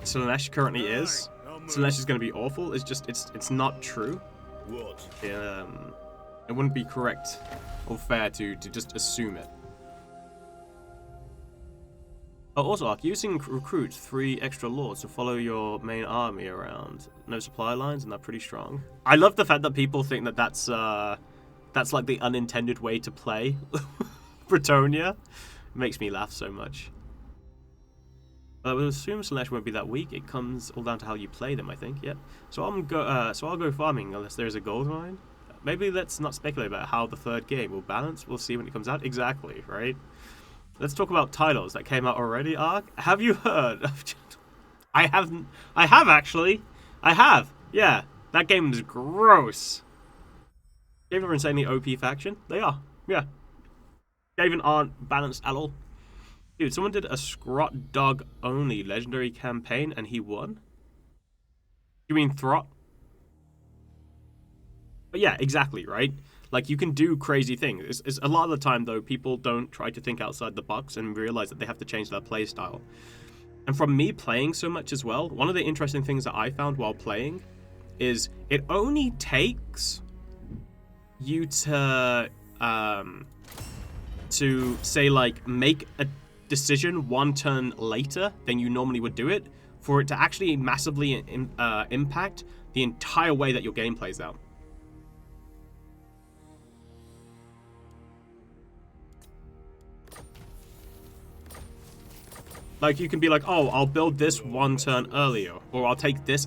Slaanesh currently is, Slaanesh is going to be awful, is just, it's not true. What? It wouldn't be correct or fair to just assume it. Oh, also, Ark, using recruit 3 extra lords to follow your main army around. No supply lines, and they're pretty strong. I love the fact that people think that that's like the unintended way to play Bretonia. It makes me laugh so much. I would assume Slaanesh won't be that weak. It comes all down to how you play them, I think. Yep. So I'll go farming unless there's a gold mine. maybe let's not speculate about how the third game will balance. We'll see when it comes out. Exactly, right? Let's talk about titles that came out already, Ark. Have you heard of... I have, actually. I have. Yeah, that game is gross. Gaven are insanely OP faction. They are. Yeah. Gaven aren't balanced at all. Dude, someone did a Scrot Dog only legendary campaign and he won? You mean Throt? But yeah, exactly, right? Like, you can do crazy things. It's a lot of the time, though, people don't try to think outside the box and realize that they have to change their playstyle. And from me playing so much as well, one of the interesting things that I found while playing is it only takes you to say, like, make a decision one turn later than you normally would do it for it to actually massively impact the entire way that your game plays out. Like, you can be like, oh, I'll build this one turn earlier, or I'll take this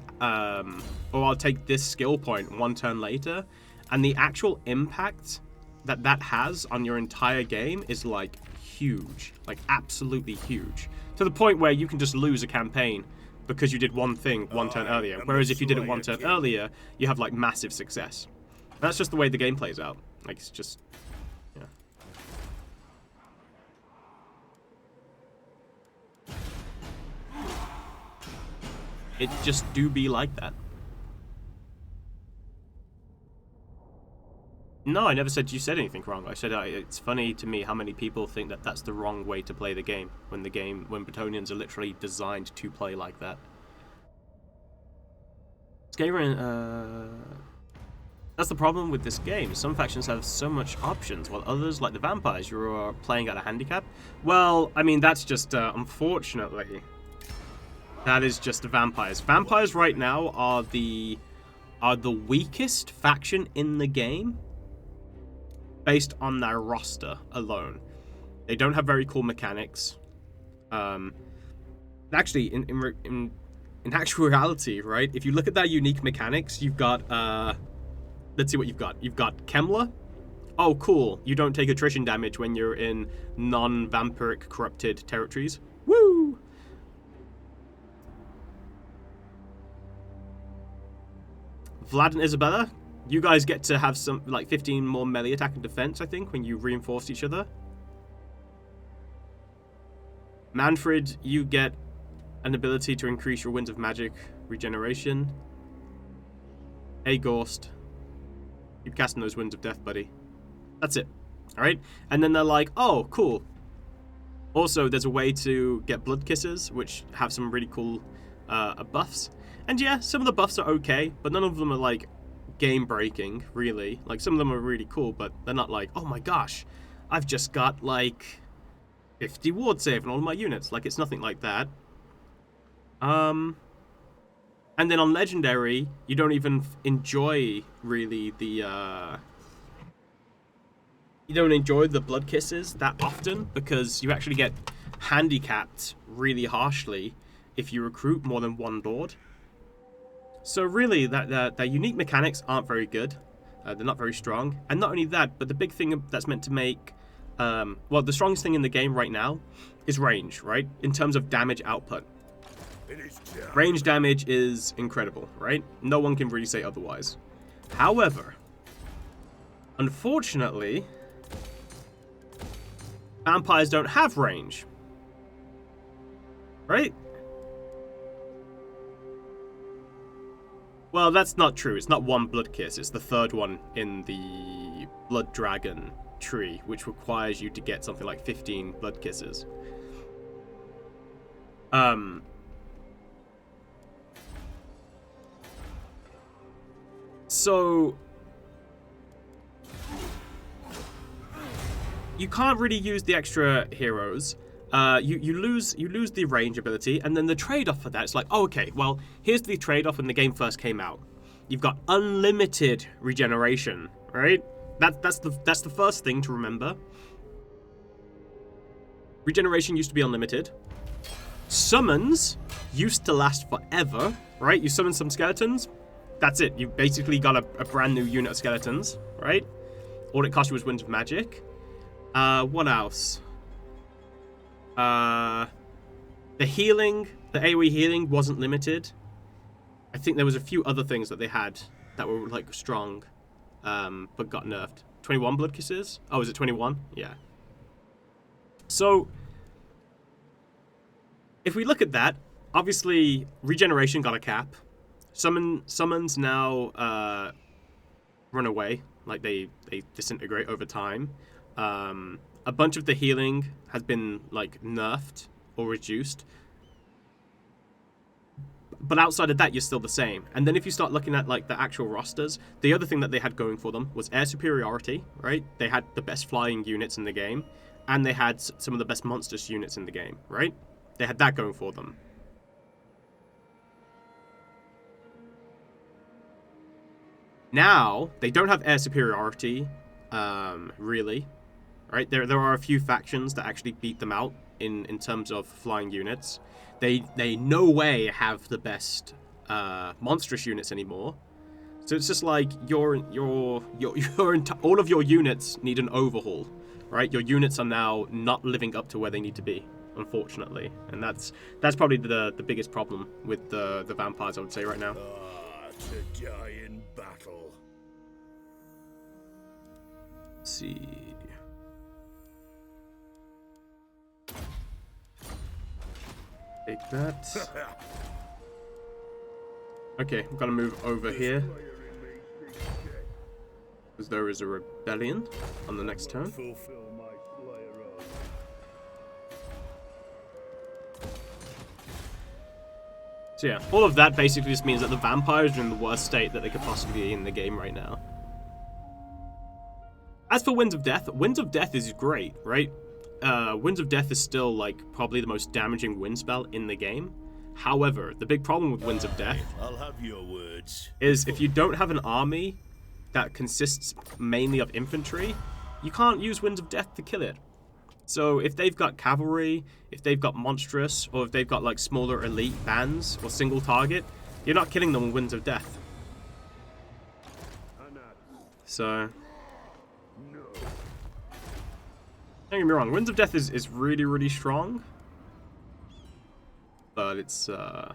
skill point one turn later, and the actual impact that has on your entire game is, like, huge. Like, absolutely huge. To the point where you can just lose a campaign because you did one thing one turn earlier. Whereas if you did it one turn earlier, you have, like, massive success. And that's just the way the game plays out. Like, it's just... yeah. It just do be like that. No, I never said you said anything wrong. I said it's funny to me how many people think that that's the wrong way to play the game when Bretonnians are literally designed to play like that. Skyrim, that's the problem with this game. Some factions have so much options, while others, like the vampires, you're playing at a handicap. Well, I mean, that's just, unfortunately, that is just the vampires. Vampires right now are the weakest faction in the game based on their roster alone. They don't have very cool mechanics. Actually, in actual reality, right, if you look at their unique mechanics, you've got, let's see what you've got. You've got Kemla. Oh, cool. You don't take attrition damage when you're in non-vampiric corrupted territories. Woo! Vlad and Isabella, you guys get to have some, like, 15 more melee attack and defense, I think, when you reinforce each other. Manfred, you get an ability to increase your Winds of Magic regeneration. Hey, Ghost. Keep casting those Winds of Death, buddy. That's it. Alright? And then they're like, oh, cool. Also, there's a way to get Blood Kisses, which have some really cool buffs. And yeah, some of the buffs are okay, but none of them are, like, game-breaking, really. Like, some of them are really cool, but they're not like, oh my gosh, I've just got, like, 50 ward save on all of my units. Like, it's nothing like that. And then on Legendary, you don't even enjoy, really, the, you don't enjoy the Blood Kisses that often, because you actually get handicapped really harshly if you recruit more than one Lord. So really, their unique mechanics aren't very good. They're not very strong. And not only that, but the big thing that's meant to make... well, the strongest thing in the game right now is range, right? In terms of damage output. Range damage is incredible, right? No one can really say otherwise. However, unfortunately, vampires don't have range. Right? Well, that's not true. It's not one Blood Kiss. It's the third one in the Blood Dragon tree, which requires you to get something like 15 Blood Kisses. So you can't really use the extra heroes. You lose the range ability, and then the trade-off for that is like, oh, okay, well, here's the trade-off when the game first came out. You've got unlimited regeneration, right? That's the first thing to remember. Regeneration used to be unlimited. Summons used to last forever, right? You summon some skeletons, That's it. You basically got a brand new unit of skeletons, right? All it cost you was Winds of Magic. What else? The healing, the AoE healing wasn't limited. I think there was a few other things that they had that were like strong, but got nerfed. 21 blood kisses? Oh, is it 21? Yeah. So, if we look at that, obviously regeneration got a cap. Summons now run away, like they disintegrate over time. A bunch of the healing has been like nerfed or reduced. But outside of that, you're still the same. And then if you start looking at like the actual rosters, the other thing that they had going for them was air superiority, right? They had the best flying units in the game, and they had some of the best monstrous units in the game, right? They had that going for them. Now, they don't have air superiority, really, right? There are a few factions that actually beat them out in terms of flying units. They no way have the best monstrous units anymore. So it's just like all of your units need an overhaul, right? Your units are now not living up to where they need to be, unfortunately, and that's probably the biggest problem with the vampires, I would say, right now. To die in battle. Let's see. Take that. Okay, I'm gonna move over here, because there is a rebellion on the next turn. Fulfill my slayer oath. So yeah, all of that basically just means that the vampires are in the worst state that they could possibly be in the game right now. As for Winds of Death is great, right? Winds of Death is still, like, probably the most damaging wind spell in the game. However, the big problem with Winds of Death I'll have your words. is if you don't have an army that consists mainly of infantry, you can't use Winds of Death to kill it. So if they've got cavalry, if they've got monstrous, or if they've got, like, smaller elite bands or single target, you're not killing them with Winds of Death. So... don't get me wrong, Winds of Death is really, really strong. But it's, yeah.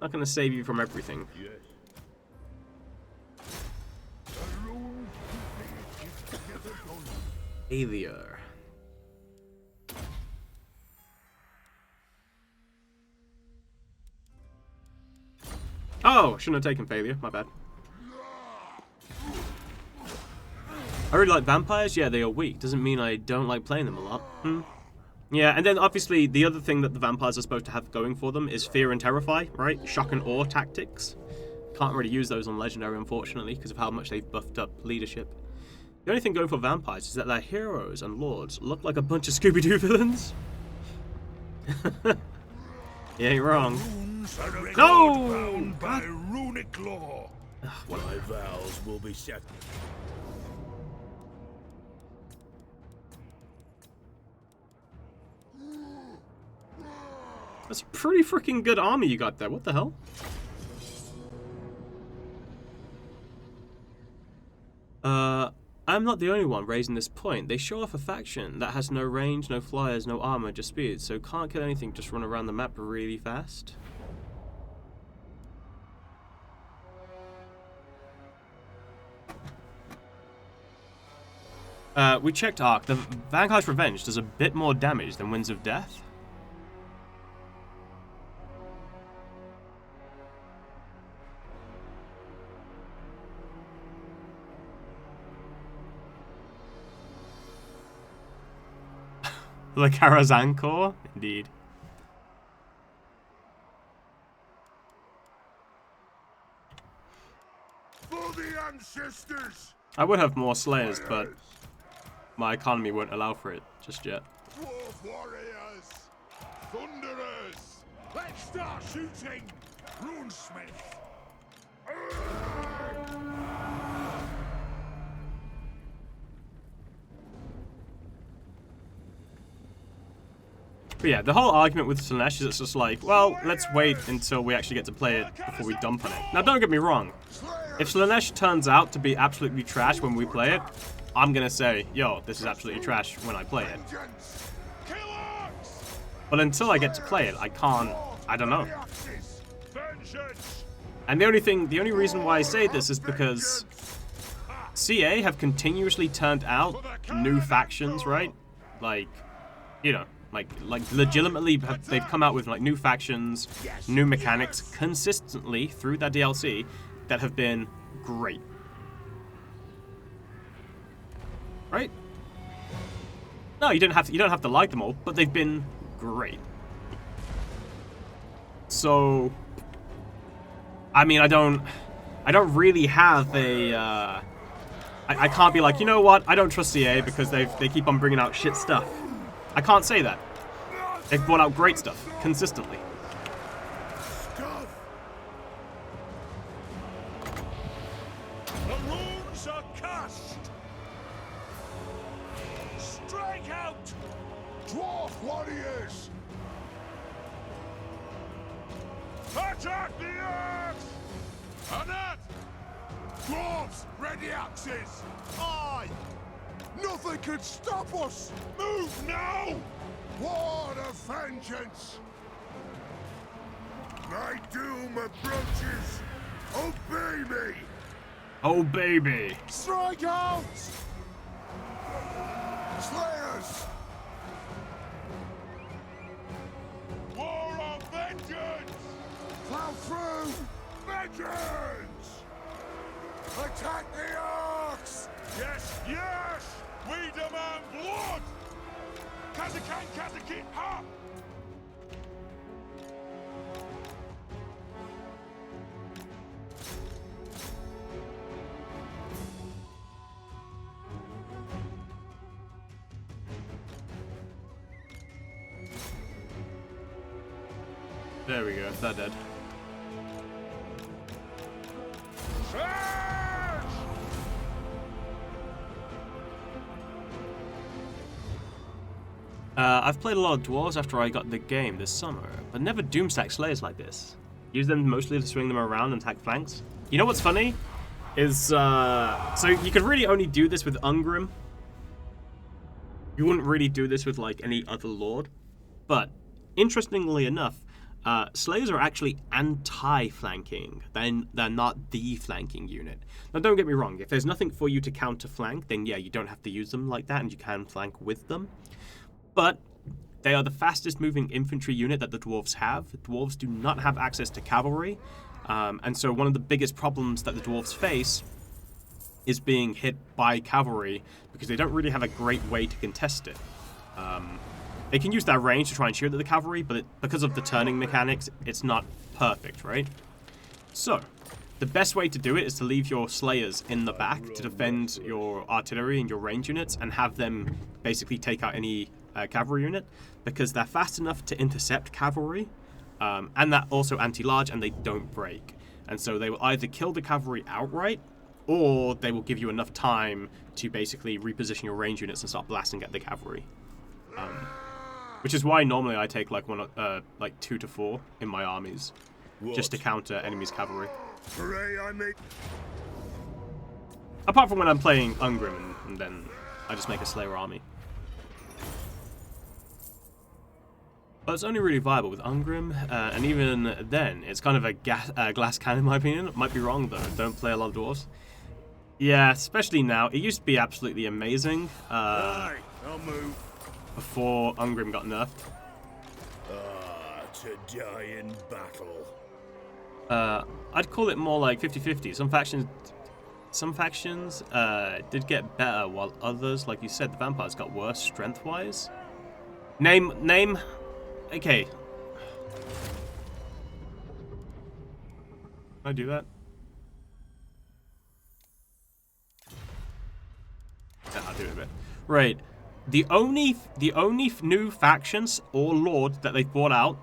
Not gonna save you from everything. Yes. Failure. Oh, shouldn't have taken failure, my bad. I really like vampires. Yeah, they are weak. Doesn't mean I don't like playing them a lot. Yeah, and then obviously the other thing that the vampires are supposed to have going for them is fear and terrify, right? Shock and awe tactics. Can't really use those on legendary, unfortunately, because of how much they've buffed up leadership. The only thing going for vampires is that their heroes and lords look like a bunch of Scooby-Doo villains. You ain't wrong. No! By runic law. My vows will be set. That's a pretty freaking good army you got there. What the hell? I'm not the only one raising this point. They show off a faction that has no range, no flyers, no armor, just speed, so can't kill anything, just run around the map really fast. We checked Arc. The Vanguard's Revenge does a bit more damage than Winds of Death. The Karazhan Corps? Indeed. For the ancestors. I would have more Slayers, but my economy won't allow for it just yet. Dwarf warriors. Thunderers. Let's start shooting. Runesmith. But yeah, the whole argument with Slaanesh is it's just like, well, let's wait until we actually get to play it before we dump on it. Now, don't get me wrong. If Slaanesh turns out to be absolutely trash when we play it, I'm gonna say, yo, this is absolutely trash when I play it. But until I get to play it, I don't know. And the only reason why I say this is because CA have continuously turned out new factions, right? Like, you know, like legitimately they've come out with like new factions, new mechanics consistently through that DLC that have been great. Right? No, you don't have to like them all, but they've been great. So I mean, I don't really have a I can't be like, you know what, I don't trust CA because they keep on bringing out shit stuff. I can't say that. They've brought out great stuff consistently. The runes are cast. Strike out, dwarf warriors. Attack the earth! And that! Dwarves, ready axes! Aye! Nothing can stop us! Move now! War of vengeance! My doom approaches! Obey me! Oh, baby. Strike out! Slayers! War of vengeance! Plow through! Vengeance! Attack the orcs! Yes, yes! We demand blood! Kazakan, Kazakin, ha! There we go, they're dead. I've played a lot of dwarves after I got the game this summer, but never doomstack slayers like this. Use them mostly to swing them around and attack flanks. You know what's funny? Is, so you could really only do this with Ungrim. You wouldn't really do this with, like, any other lord. But, interestingly enough, Slayers are actually anti-flanking. They're not the flanking unit. Now, don't get me wrong. If there's nothing for you to counter-flank, then yeah, you don't have to use them like that, and you can flank with them. But they are the fastest-moving infantry unit that the dwarves have. Dwarves do not have access to cavalry, and so one of the biggest problems that the dwarves face is being hit by cavalry because they don't really have a great way to contest it. They can use their range to try and shoot at the cavalry, but because of the turning mechanics, it's not perfect, right? So, the best way to do it is to leave your slayers in the back to defend your artillery and your range units and have them basically take out any cavalry unit, because they're fast enough to intercept cavalry, and they're also anti-large and they don't break. And so they will either kill the cavalry outright, or they will give you enough time to basically reposition your range units and start blasting at the cavalry. Which is why normally I take like 2 to 4 in my armies, just to counter enemies' cavalry. Apart from when I'm playing Ungrim, and then I just make a Slayer army. But it's only really viable with Ungrim, and even then, it's kind of a glass cannon in my opinion. Might be wrong though, don't play a lot of dwarves. Yeah, especially now. It used to be absolutely amazing. I'll move. Before Ungrim got nerfed. To die in battle. I'd call it more like 50-50. Some factions did get better, while others, like you said, the vampires got worse strength-wise. Name. Okay. Can I do that? Yeah, I'll do it a bit. Right. The only new factions or lord that they've brought out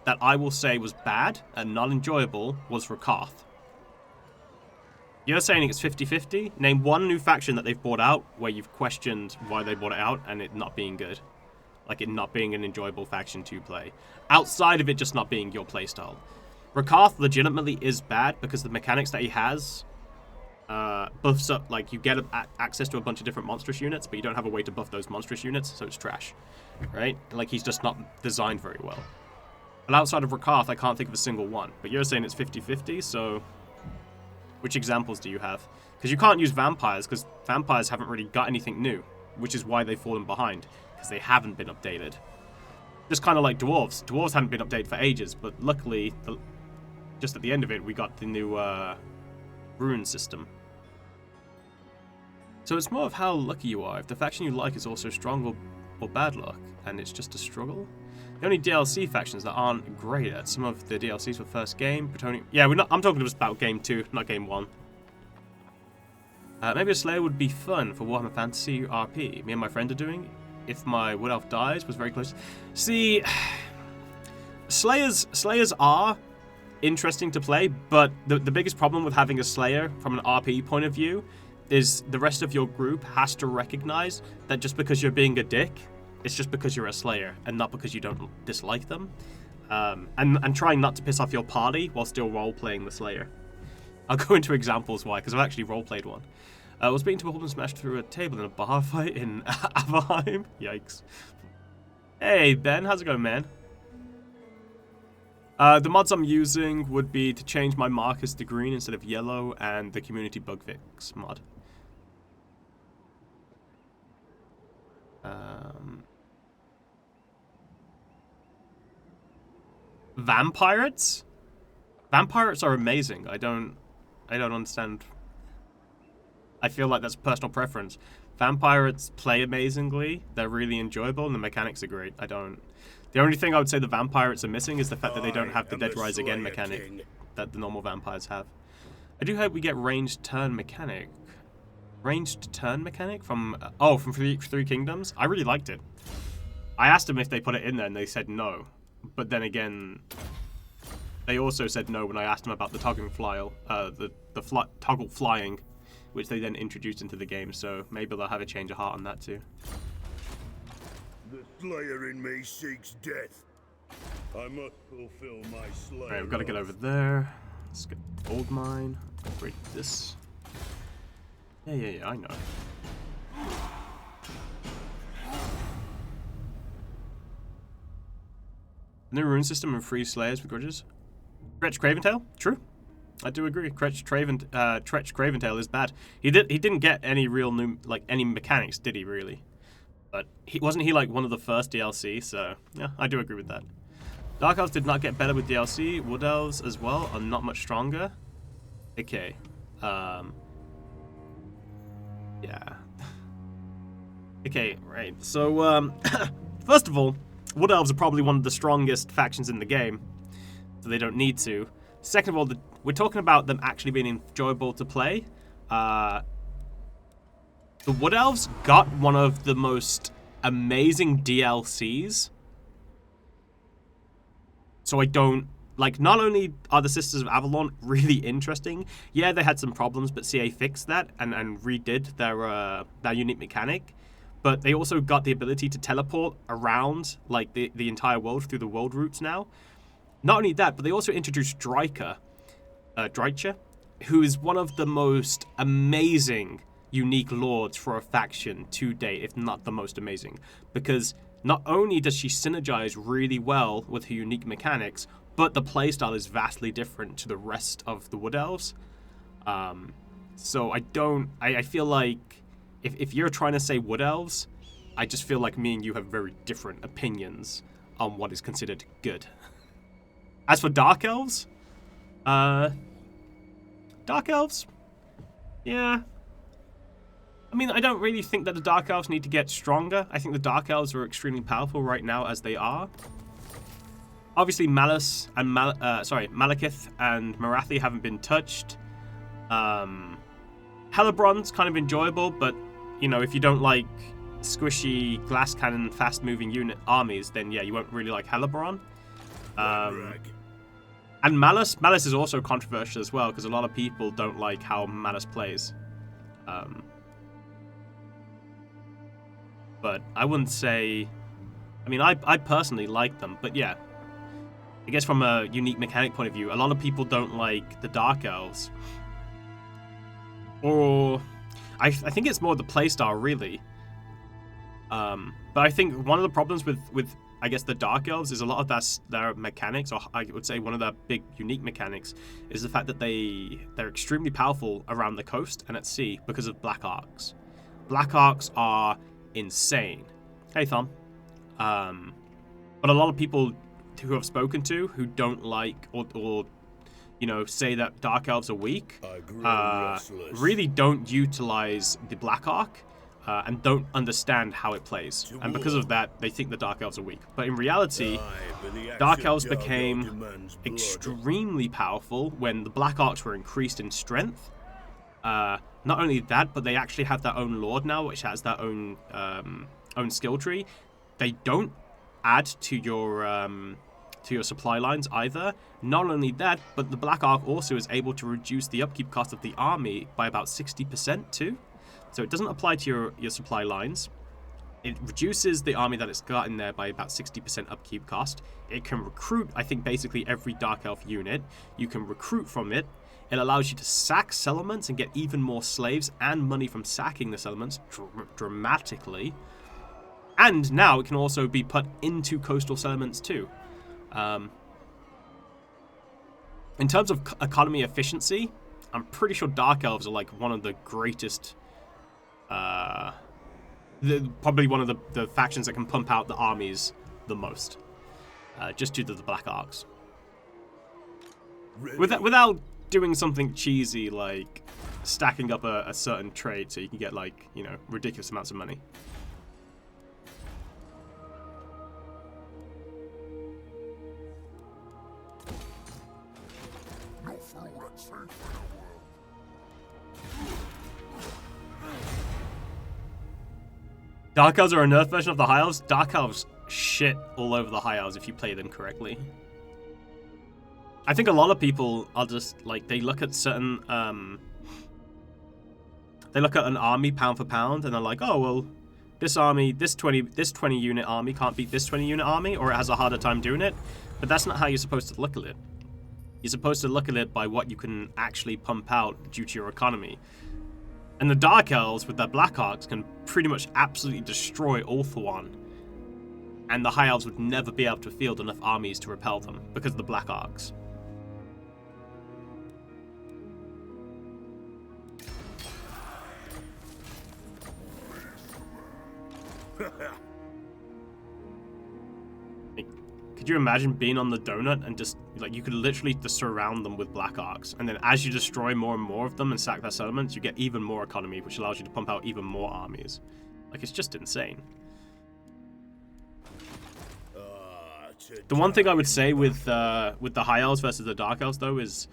that I will say was bad and not enjoyable was Rakarth. You're saying it's 50-50? Name one new faction that they've brought out where you've questioned why they brought it out and it not being good. like it not being an enjoyable faction to play, outside of it just not being your playstyle. Rakarth legitimately is bad because the mechanics that he has buffs up, like you get access to a bunch of different monstrous units, but you don't have a way to buff those monstrous units, so it's trash, right? Like he's just not designed very well. But outside of Rakarth, I can't think of a single one. But you're saying it's 50-50, so which examples do you have? Because you can't use vampires, because vampires haven't really got anything new, which is why they've fallen behind, because they haven't been updated. Just kind of like dwarves. Dwarves hadn't been updated for ages, but luckily, just at the end of it, we got the new rune system. So it's more of how lucky you are. If the faction you like is also strong or bad luck, and it's just a struggle. The only DLC factions that aren't great at some of the DLCs for first game, Plutonium. Yeah, I'm talking just about game 2, not game 1. Maybe a Slayer would be fun for Warhammer Fantasy RP. Me and my friend are doing. If my Wood Elf dies, was very close. See, Slayers are interesting to play, but the biggest problem with having a Slayer from an RP point of view is the rest of your group has to recognize that just because you're being a dick, it's just because you're a Slayer and not because you don't dislike them. And trying not to piss off your party while still role-playing the Slayer. I'll go into examples why, because I've actually role-played one. I was beaten to a pulp and smashed through a table in a bar fight in Avalheim. Yikes. Hey, Ben. How's it going, man? The mods I'm using would be to change my markers to green instead of yellow and the community bug fix mod. Vampirates? Vampirates are amazing. I don't understand. I feel like that's personal preference. Vampirates play amazingly. They're really enjoyable, and the mechanics are great. The only thing I would say the Vampirates are missing is the fact that they don't have the Dead Rise Again mechanic that the normal vampires have. I do hope we get ranged turn mechanic. Ranged turn mechanic from from Three Kingdoms. I really liked it. I asked them if they put it in there, and they said no. But then again, they also said no when I asked them about the toggle flying, which they then introduced into the game. So maybe they'll have a change of heart on that too. The Slayer in me seeks death. I must fulfill my Slayer. Alright, we've got to get over there. Let's get Old Mine. Upgrade this. Yeah, I know. New rune system and free Slayers with grudges. Tretch Craventail? True. I do agree. Tretch Craventail is bad. He didn't get any real new, like, any mechanics, did he, really? But wasn't he like one of the first DLC, so yeah, I do agree with that. Dark Elves did not get better with DLC. Wood Elves as well are not much stronger. Okay. Yeah. Okay, right. So, first of all, Wood Elves are probably one of the strongest factions in the game, so they don't need to. Second of all, we're talking about them actually being enjoyable to play. The Wood Elves got one of the most amazing DLCs. So I don't... Like, not only are the Sisters of Avalon really interesting, yeah, they had some problems, but CA fixed that and redid their unique mechanic. But they also got the ability to teleport around, like, the entire world through the world routes now. Not only that, but they also introduced Dreicher, who is one of the most amazing unique lords for a faction to date, if not the most amazing. Because not only does she synergize really well with her unique mechanics, but the playstyle is vastly different to the rest of the Wood Elves. So I feel like if you're trying to say Wood Elves, I just feel like me and you have very different opinions on what is considered good. As for Dark Elves, yeah. I mean, I don't really think that the Dark Elves need to get stronger. I think the Dark Elves are extremely powerful right now as they are. Obviously, Malekith and Marathi haven't been touched. Hellebron's kind of enjoyable, but, you know, if you don't like squishy, glass cannon, fast-moving unit armies, then, yeah, you won't really like Hellebron. And Malice is also controversial as well, because a lot of people don't like how Malice plays. But I wouldn't say I mean, I personally like them, but yeah. I guess from a unique mechanic point of view, a lot of people don't like the Dark Elves. Or I think it's more the playstyle, really. But I think one of the problems with I guess the Dark Elves is a lot of their mechanics, or I would say one of their big unique mechanics, is the fact that they're extremely powerful around the coast and at sea because of Black Arcs. Black Arcs are insane. Hey, Thom. But a lot of people who I've spoken to who don't like or you know, say that Dark Elves are weak, really don't utilize the Black Arc and don't understand how it plays. And because of that, they think the Dark Elves are weak. But in reality, Dark Elves became extremely powerful when the Black Arcs were increased in strength. Not only that, but they actually have their own Lord now, which has their own skill tree. They don't add to your supply lines either. Not only that, but the Black Arc also is able to reduce the upkeep cost of the army by about 60% too. So it doesn't apply to your supply lines. It reduces the army that it's got in there by about 60% upkeep cost. It can recruit, I think, basically every Dark Elf unit. You can recruit from it. It allows you to sack settlements and get even more slaves and money from sacking the settlements dramatically. And now it can also be put into coastal settlements too. In terms of economy efficiency, I'm pretty sure Dark Elves are like one of the greatest, probably one of the factions that can pump out the armies the most, just due to the Black Arcs. Without doing something cheesy like stacking up a certain trade so you can get, like, you know, ridiculous amounts of money. Dark Elves are a nerf version of the High Elves. Dark Elves shit all over the High Elves if you play them correctly. I think a lot of people are just, like, they look at certain, they look at an army pound for pound, and they're like, oh, well, this army, this 20 unit army can't beat this 20 unit army, or it has a harder time doing it. But that's not how you're supposed to look at it. You're supposed to look at it by what you can actually pump out due to your economy. And the Dark Elves with their Black Arcs can pretty much absolutely destroy Ulthuan. And the High Elves would never be able to field enough armies to repel them because of the Black Arcs. Could you imagine being on the donut and just, like, you could literally just surround them with Black Arcs, and then as you destroy more and more of them and sack their settlements, you get even more economy, which allows you to pump out even more armies. Like, it's just insane. The one thing I would say with the High Elves versus the Dark Elves, though, is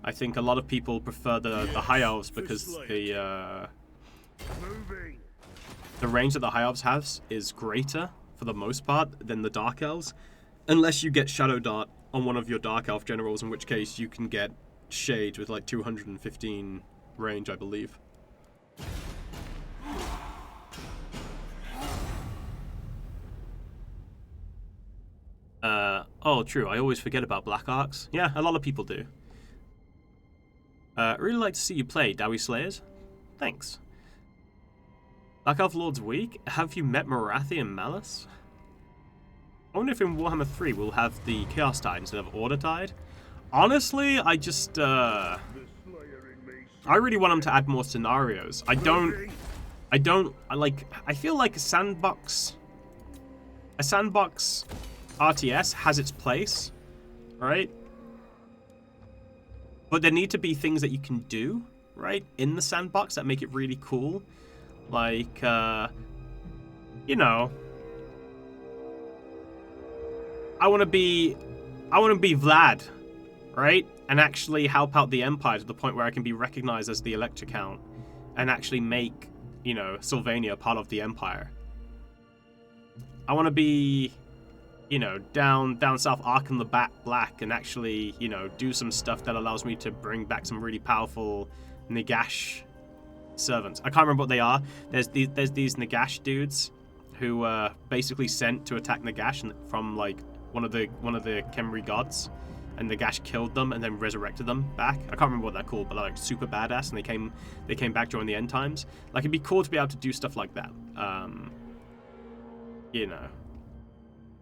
I think a lot of people prefer the High Elves because the range that the High Elves has is greater, for the most part, than the Dark Elves. Unless you get Shadow Dart on one of your Dark Elf generals, in which case you can get Shade with like 215 range, I believe. Oh, true. I always forget about Black Arcs. Yeah, a lot of people do. Really like to see you play, Dowie Slayers. Thanks. Black Elf Lord's weak? Have you met Morathi and Malice? I wonder if in Warhammer 3 we'll have the Chaos Tide instead of Order Tide. Honestly, I really want them to add more scenarios. I feel like a sandbox RTS has its place, right? But there need to be things that you can do, right, in the sandbox that make it really cool. Like, you know, I want to be Vlad, right? And actually help out the Empire to the point where I can be recognized as the Elector Count and actually make, you know, Sylvania part of the Empire. I want to be, you know, down south Arkham the Black and actually, you know, do some stuff that allows me to bring back some really powerful Nagash servants. I can't remember what they are. There's these Nagash dudes who were basically sent to attack Nagash from like one of the Khemri gods, and Nagash killed them and then resurrected them back. I can't remember what they're called, but they're like super badass, and they came back during the end times. Like, it'd be cool to be able to do stuff like that. You know,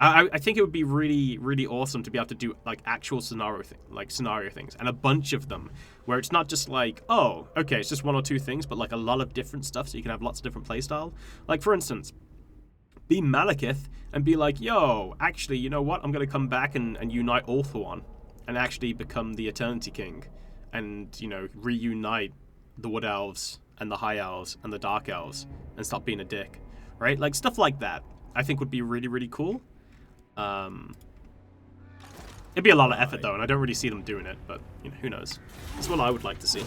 I think it would be really, really awesome to be able to do like actual scenario things, and a bunch of them, where it's not just like, oh, okay, it's just one or two things, but like a lot of different stuff, so you can have lots of different playstyle. Like, for instance, be Malekith and be like, yo, actually, you know what? I'm gonna come back and unite all for one, and actually become the Eternity King, and, you know, reunite the Wood Elves and the High Elves and the Dark Elves, and stop being a dick, right? Like, stuff like that, I think would be really, really cool. It'd be a lot of effort though, and I don't really see them doing it, but, you know, who knows? That's what I would like to see.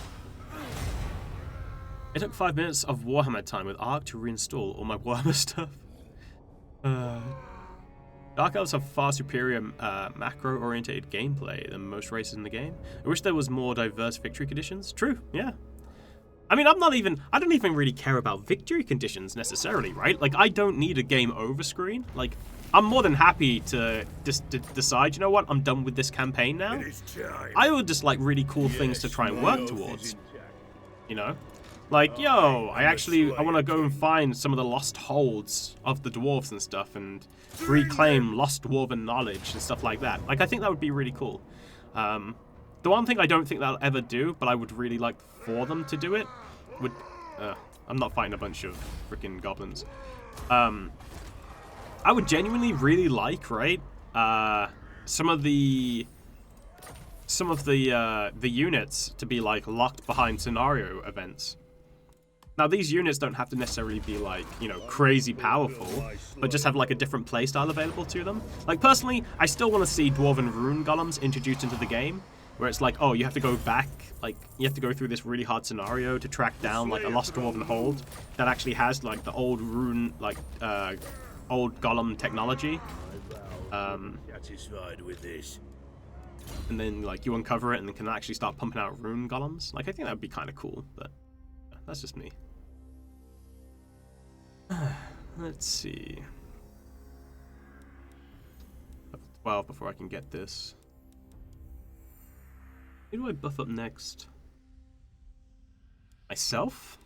It took 5 minutes of Warhammer time with Ark to reinstall all my Warhammer stuff. Dark Elves have far superior macro-orientated gameplay than most races in the game. I wish there was more diverse victory conditions. True, yeah. I mean, I don't even really care about victory conditions necessarily, right? Like, I don't need a game over screen. Like, I'm more than happy to just decide, you know what, I'm done with this campaign now. I would just like really cool things to try and work towards. You know? Like, yo, I want to go and find some of the lost holds of the dwarves and stuff, and reclaim lost dwarven knowledge and stuff like that. Like, I think that would be really cool. The one thing I don't think they'll ever do, but I would really like for them to do it, would... I'm not fighting a bunch of freaking goblins. I would genuinely really like, right, some of the units to be, like, locked behind scenario events. Now, these units don't have to necessarily be, like, you know, crazy powerful, but just have, like, a different playstyle available to them. Like, personally, I still want to see Dwarven Rune Golems introduced into the game, where it's like, oh, you have to go back, like, you have to go through this really hard scenario to track down, like, a lost Dwarven hold that actually has, like, the old rune, like, old golem technology. Satisfied with this. And then, like, you uncover it and then can actually start pumping out rune golems. Like, I think that would be kind of cool, but that's just me. Let's see. 12 before I can get this. Who do I buff up next? Myself?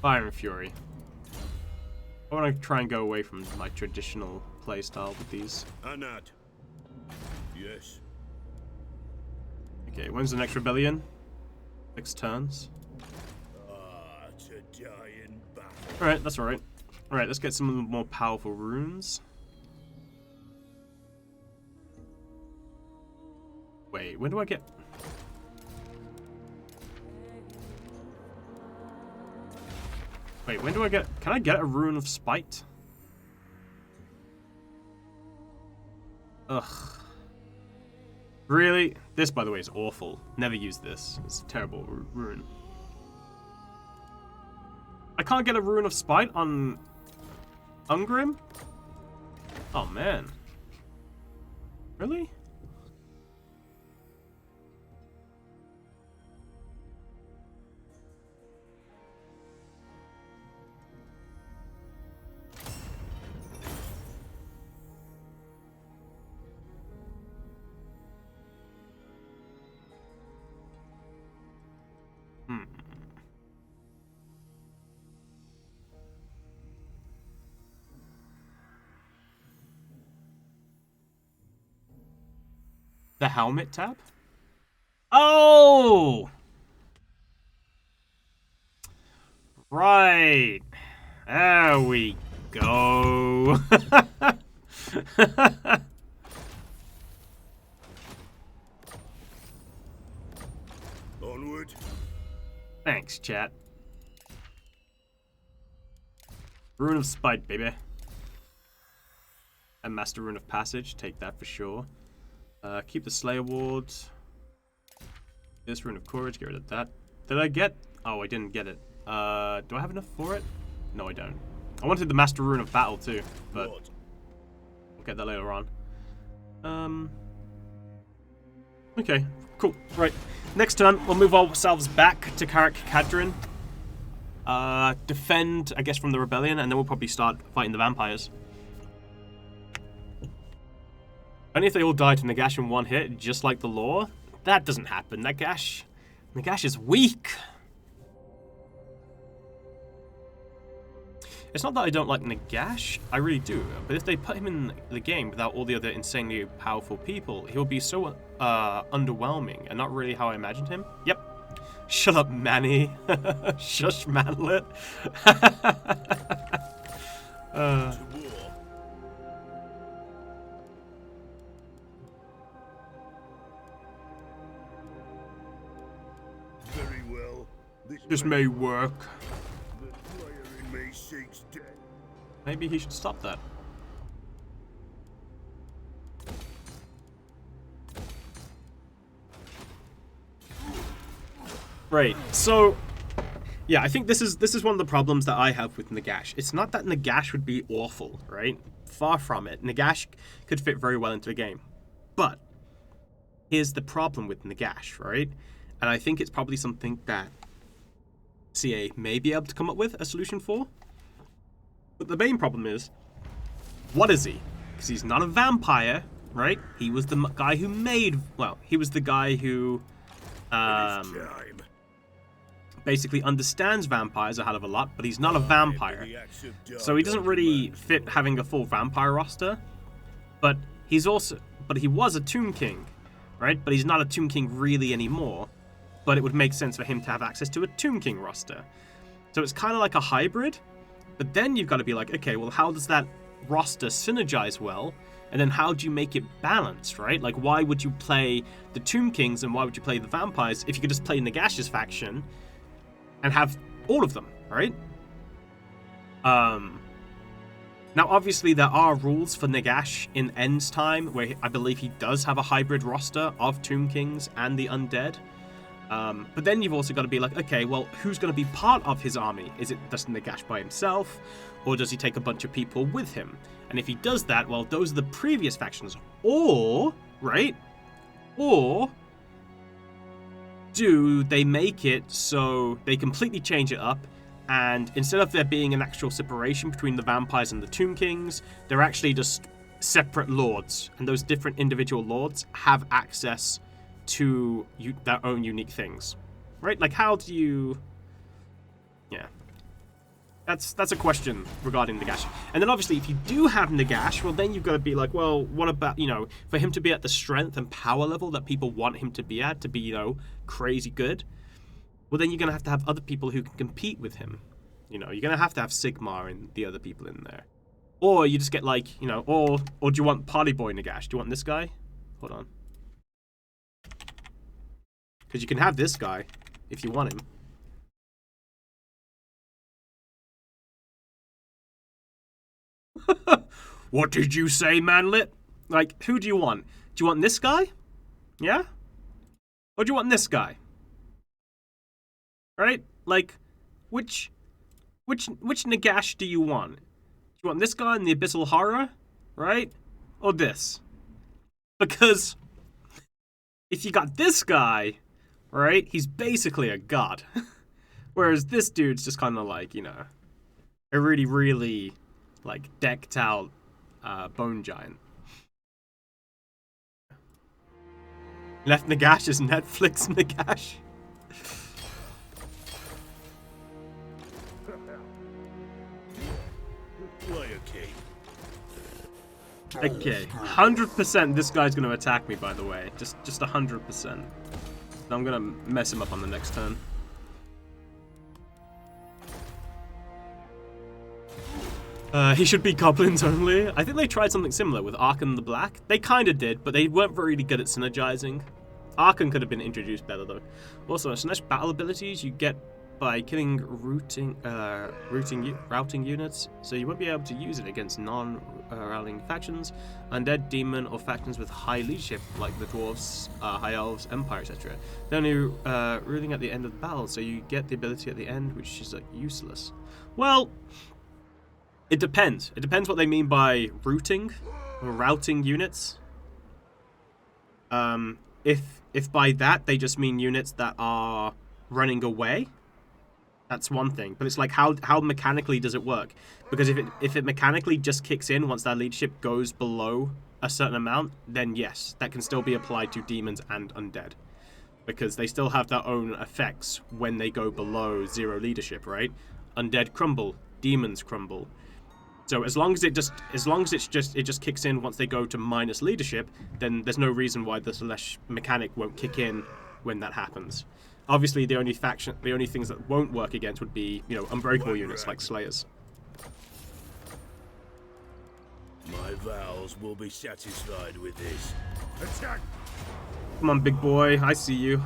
Fire and Fury. I want to try and go away from my traditional playstyle with these. Anat. Yes. Okay, when's the next rebellion? 6 turns. To die in battle. Alright, that's alright. Alright, let's get some of the more powerful runes. Wait, when do I get... Wait, when do I get... Can I get a Rune of Spite? Ugh. Really? This, by the way, is awful. Never use this. It's a terrible rune. I can't get a Rune of Spite on Ungrim? Oh, man. Really? The helmet tab? Oh! Right. There we go. Onward. Thanks, chat. Rune of Spite, baby. And Master Rune of Passage. Take that for sure. Keep the Slayer Ward. This Rune of Courage. Get rid of that. Did I get... Oh, I didn't get it. Do I have enough for it? No, I don't. I wanted the Master Rune of Battle too, but What? we'll get that later on. Okay, cool. Right. Next turn, we'll move ourselves back to Karak Kadrin. Defend, I guess, from the rebellion, and then we'll probably start fighting the vampires. Only if they all die to Nagash in one hit, just like the lore. That doesn't happen. Nagash is weak. It's not that I don't like Nagash, I really do, but if they put him in the game without all the other insanely powerful people, he'll be so underwhelming and not really how I imagined him. Yep. Shut up, Manny. Shush, Manlet. Very well. This may work. The slayer in me seeks death. Maybe he should stop that. Right, so yeah, I think this is one of the problems that I have with Nagash. It's not that Nagash would be awful, right? Far from it. Nagash could fit very well into the game. But here's the problem with Nagash, right? And I think it's probably something that CA may be able to come up with a solution for. But the main problem is, what is he? Because he's not a vampire, right? He was the guy who made... Well, he was the guy who... basically understands vampires a hell of a lot, but he's not a vampire. So he doesn't really fit having a full vampire roster. But he was a Tomb King, right? But he's not a Tomb King really anymore. But it would make sense for him to have access to a Tomb King roster. So it's kind of like a hybrid. But then you've got to be like, okay, well, how does that roster synergize well? And then how do you make it balanced, right? Like, why would you play the Tomb Kings and why would you play the vampires if you could just play Nagash's faction and have all of them, right? Now, obviously, there are rules for Nagash in End's Time, where I believe he does have a hybrid roster of Tomb Kings and the Undead. But then you've also got to be like, okay, well, who's going to be part of his army? Is it just Nagash by himself? Or does he take a bunch of people with him? And if he does that, well, those are the previous factions. Or, right? Or do they make it so they completely change it up, and instead of there being an actual separation between the vampires and the Tomb Kings, they're actually just separate lords, and those different individual lords have access to their own unique things, right? Like, how do you... Yeah. That's a question regarding Nagash. And then obviously, if you do have Nagash, well, then you've got to be like, well, what about, for him to be at the strength and power level that people want him to be at, to be, crazy good, well, then you're going to have other people who can compete with him. You're going to have Sigmar and the other people in there. Or you just get like, or do you want Party Boy Nagash? Do you want this guy? Hold on. Because you can have this guy if you want him. What did you say, Manlet? Like, who do you want? Do you want this guy? Yeah? Or do you want this guy? Right? Like, which Nagash do you want? Do you want this guy in the Abyssal Horror? Right? Or this? Because if you got this guy, right, he's basically a god. Whereas this dude's just kind of like, a really, really, like, decked out bone giant. Left Nagash is Netflix Nagash. Okay, 100% this guy's going to attack me, by the way. Just 100%. I'm going to mess him up on the next turn. He should be goblins only. I think they tried something similar with Arkan the Black. They kind of did, but they weren't really good at synergizing. Arkan could have been introduced better, though. Also, slash battle abilities, you get by killing routing units, so you won't be able to use it against non-rallying factions, undead, demon, or factions with high leadership, like the dwarves, high elves, empire, etc. They're only ruling at the end of the battle, so you get the ability at the end, which is like useless. Well, it depends. It depends what they mean by routing or routing units. If by that they just mean units that are running away, that's one thing. But it's like how mechanically does it work? Because if it mechanically just kicks in once that leadership goes below a certain amount, then yes, that can still be applied to demons and undead, because they still have their own effects when they go below 0 leadership, right? Undead crumble, demons crumble. So as long as it just kicks in once they go to minus leadership, then there's no reason why the Celeste mechanic won't kick in when that happens. Obviously, the only things that won't work against would be, you know, unbreakable units like Slayers. My vows will be satisfied with this. Attack! Come on, big boy, I see you.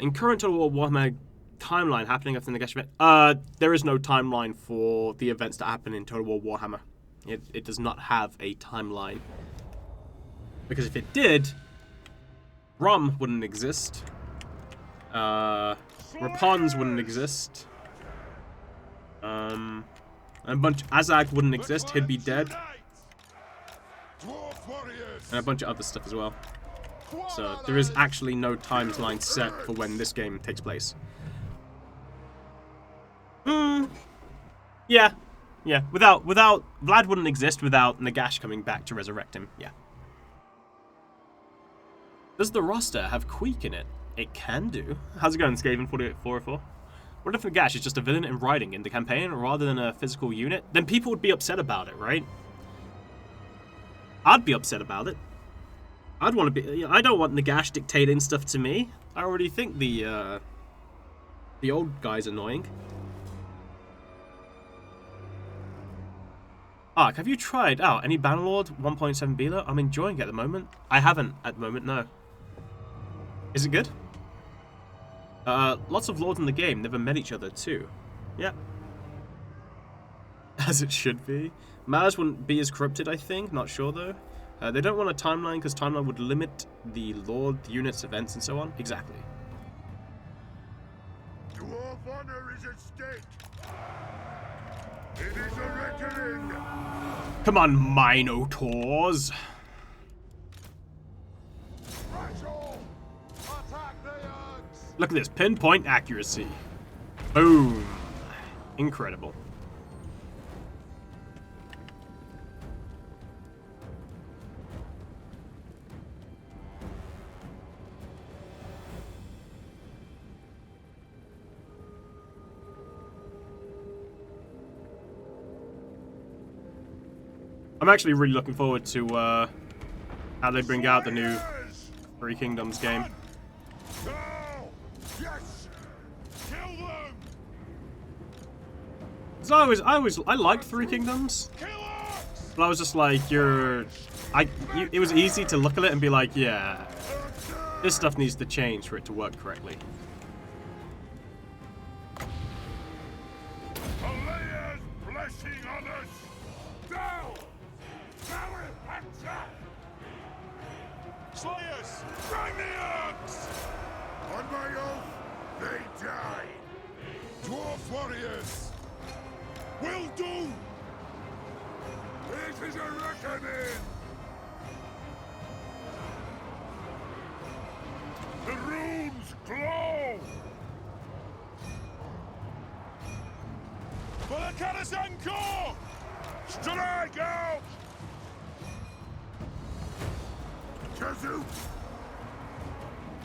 In current Total War Warhammer timeline happening after the Nagash event, there is no timeline for the events that happen in Total War Warhammer. It does not have a timeline. Because if it did, Rum wouldn't exist. Rapons wouldn't exist. And Azag wouldn't exist, he'd be dead. And a bunch of other stuff as well. So there is actually no timeline set for when this game takes place. Yeah. Without Vlad wouldn't exist without Nagash coming back to resurrect him. Yeah. Does the roster have Queek in it? It can do. How's it going, Skaven 404? What if Nagash is just a villain in writing in the campaign rather than a physical unit? Then people would be upset about it, right? I'd be upset about it. I'd want to be. I don't want Nagash dictating stuff to me. I already think the old guy's annoying. Ark, have you tried out any Bannerlord 1.7 beta? I'm enjoying it at the moment. I haven't at the moment, no. Is it good? Lots of lords in the game never met each other too. Yeah. As it should be. Mars wouldn't be as corrupted, I think. Not sure though. They don't want a timeline because timeline would limit the lord units, events, and so on. Exactly. Dwarf honor is at stake. It is a reckoning. Come on, Minotaurs. Look at this pinpoint accuracy. Boom. Incredible. I'm actually really looking forward to how they bring out the new Three Kingdoms game. Yes! Kill them! So I liked Three Kingdoms, but I was just like, it was easy to look at it and be like, yeah, this stuff needs to change for it to work correctly. Alea's blessing on us! Down! Slayers! Bring the axe! On my oath, they die! Dwarf warriors! Will do! It is a reckoning! The runes glow! For the Karazhan Corps! Strike out! Kazook!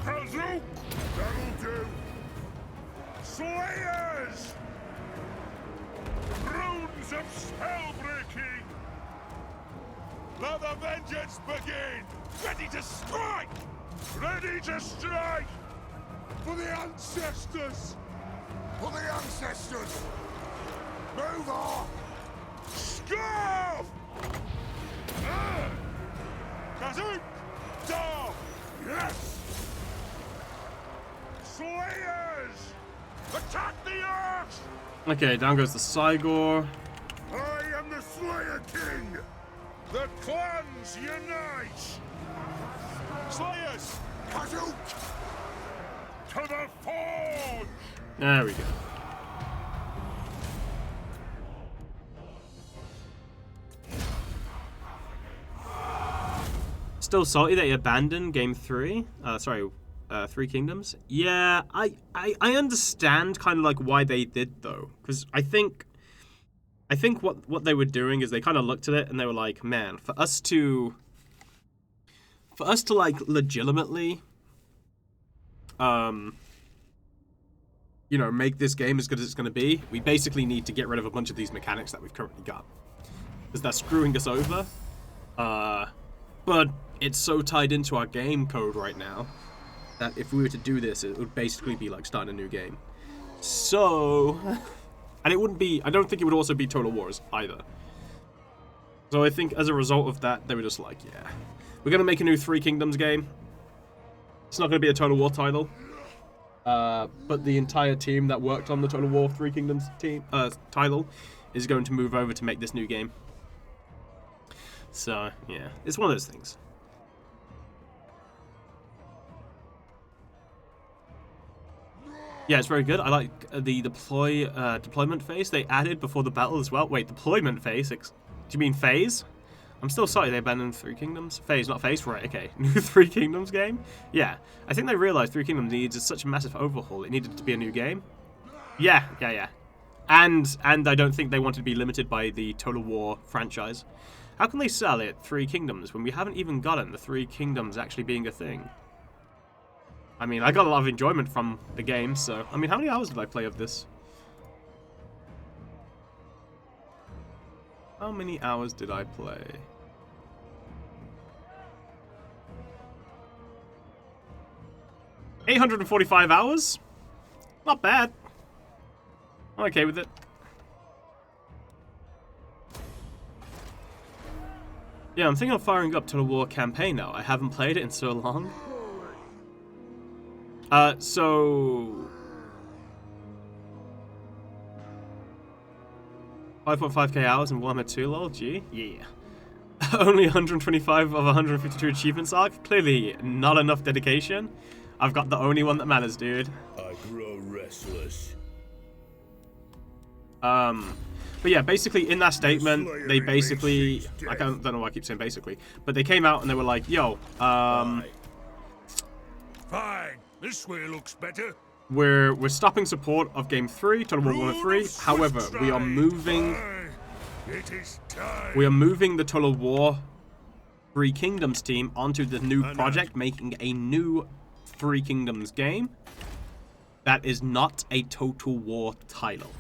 Kazook! That'll do! Slayers! Runes of spell-breaking! Let the vengeance begin! Ready to strike! Ready to strike! For the ancestors! For the ancestors! Move on! Scarf! Kazoo! Dog! Yes! Slayers! Attack the earth! Okay, down goes the Cygor. I am the Slayer King! The clans unite! Slayers! Kazoo! To the forge! There we go. Still salty that you abandoned game 3. Three Kingdoms. Yeah, I understand kind of like why they did though, because I think what they were doing is they kind of looked at it and they were like, man, for us to like legitimately, make this game as good as it's going to be, we basically need to get rid of a bunch of these mechanics that we've currently got, because they're screwing us over. But it's so tied into our game code right now that if we were to do this, it would basically be like starting a new game. So, and it wouldn't be, I don't think it would also be Total Wars either. So I think as a result of that, they were just like, yeah, we're going to make a new Three Kingdoms game. It's not going to be a Total War title. But the entire team that worked on the Total War Three Kingdoms title is going to move over to make this new game. So, yeah, it's one of those things. Yeah, it's very good. I like the deployment phase they added before the battle as well. Wait, deployment phase? Do you mean phase? I'm still sorry they abandoned Three Kingdoms. Phase, not phase. Right, okay. New Three Kingdoms game? Yeah. I think they realized Three Kingdoms needs such a massive overhaul. It needed to be a new game. Yeah. And I don't think they wanted to be limited by the Total War franchise. How can they sell it Three Kingdoms when we haven't even gotten the Three Kingdoms actually being a thing? I mean, I got a lot of enjoyment from the game, so... I mean, how many hours did I play of this? How many hours did I play? $845 hours? Not bad. I'm okay with it. Yeah, I'm thinking of firing up Total War campaign now. I haven't played it in so long. So... 5.5k hours in Warhammer 2, lol, gee. Yeah. Only 125 of 152 achievements arc? Clearly not enough dedication. I've got the only one that matters, dude. I grow restless. But yeah, basically in that statement, they basically, I don't know why I keep saying basically, but they came out and they were like, yo, Fine. This way looks better. we're stopping support of Game 3, Total War Warhammer 3. However, we are moving the Total War Three Kingdoms team onto the new project, making a new Three Kingdoms game that is not a Total War title.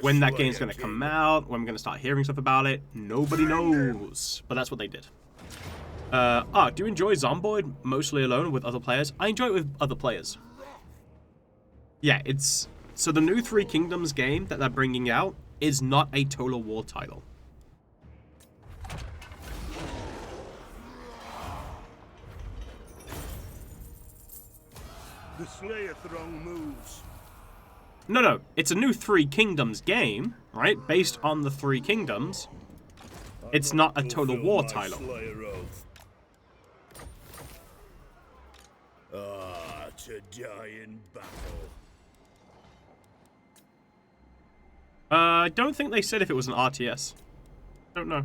When that game's going to come out, when we're going to start hearing stuff about it, nobody knows. But that's what they did. Do you enjoy Zomboid mostly alone or with other players? I enjoy it with other players. Yeah, it's... So the new Three Kingdoms game that they're bringing out is not a Total War title. The Slayer throng moves. No, it's a new Three Kingdoms game, right? Based on the Three Kingdoms. It's not a Total War title. To die in battle. I don't think they said if it was an RTS. Don't know.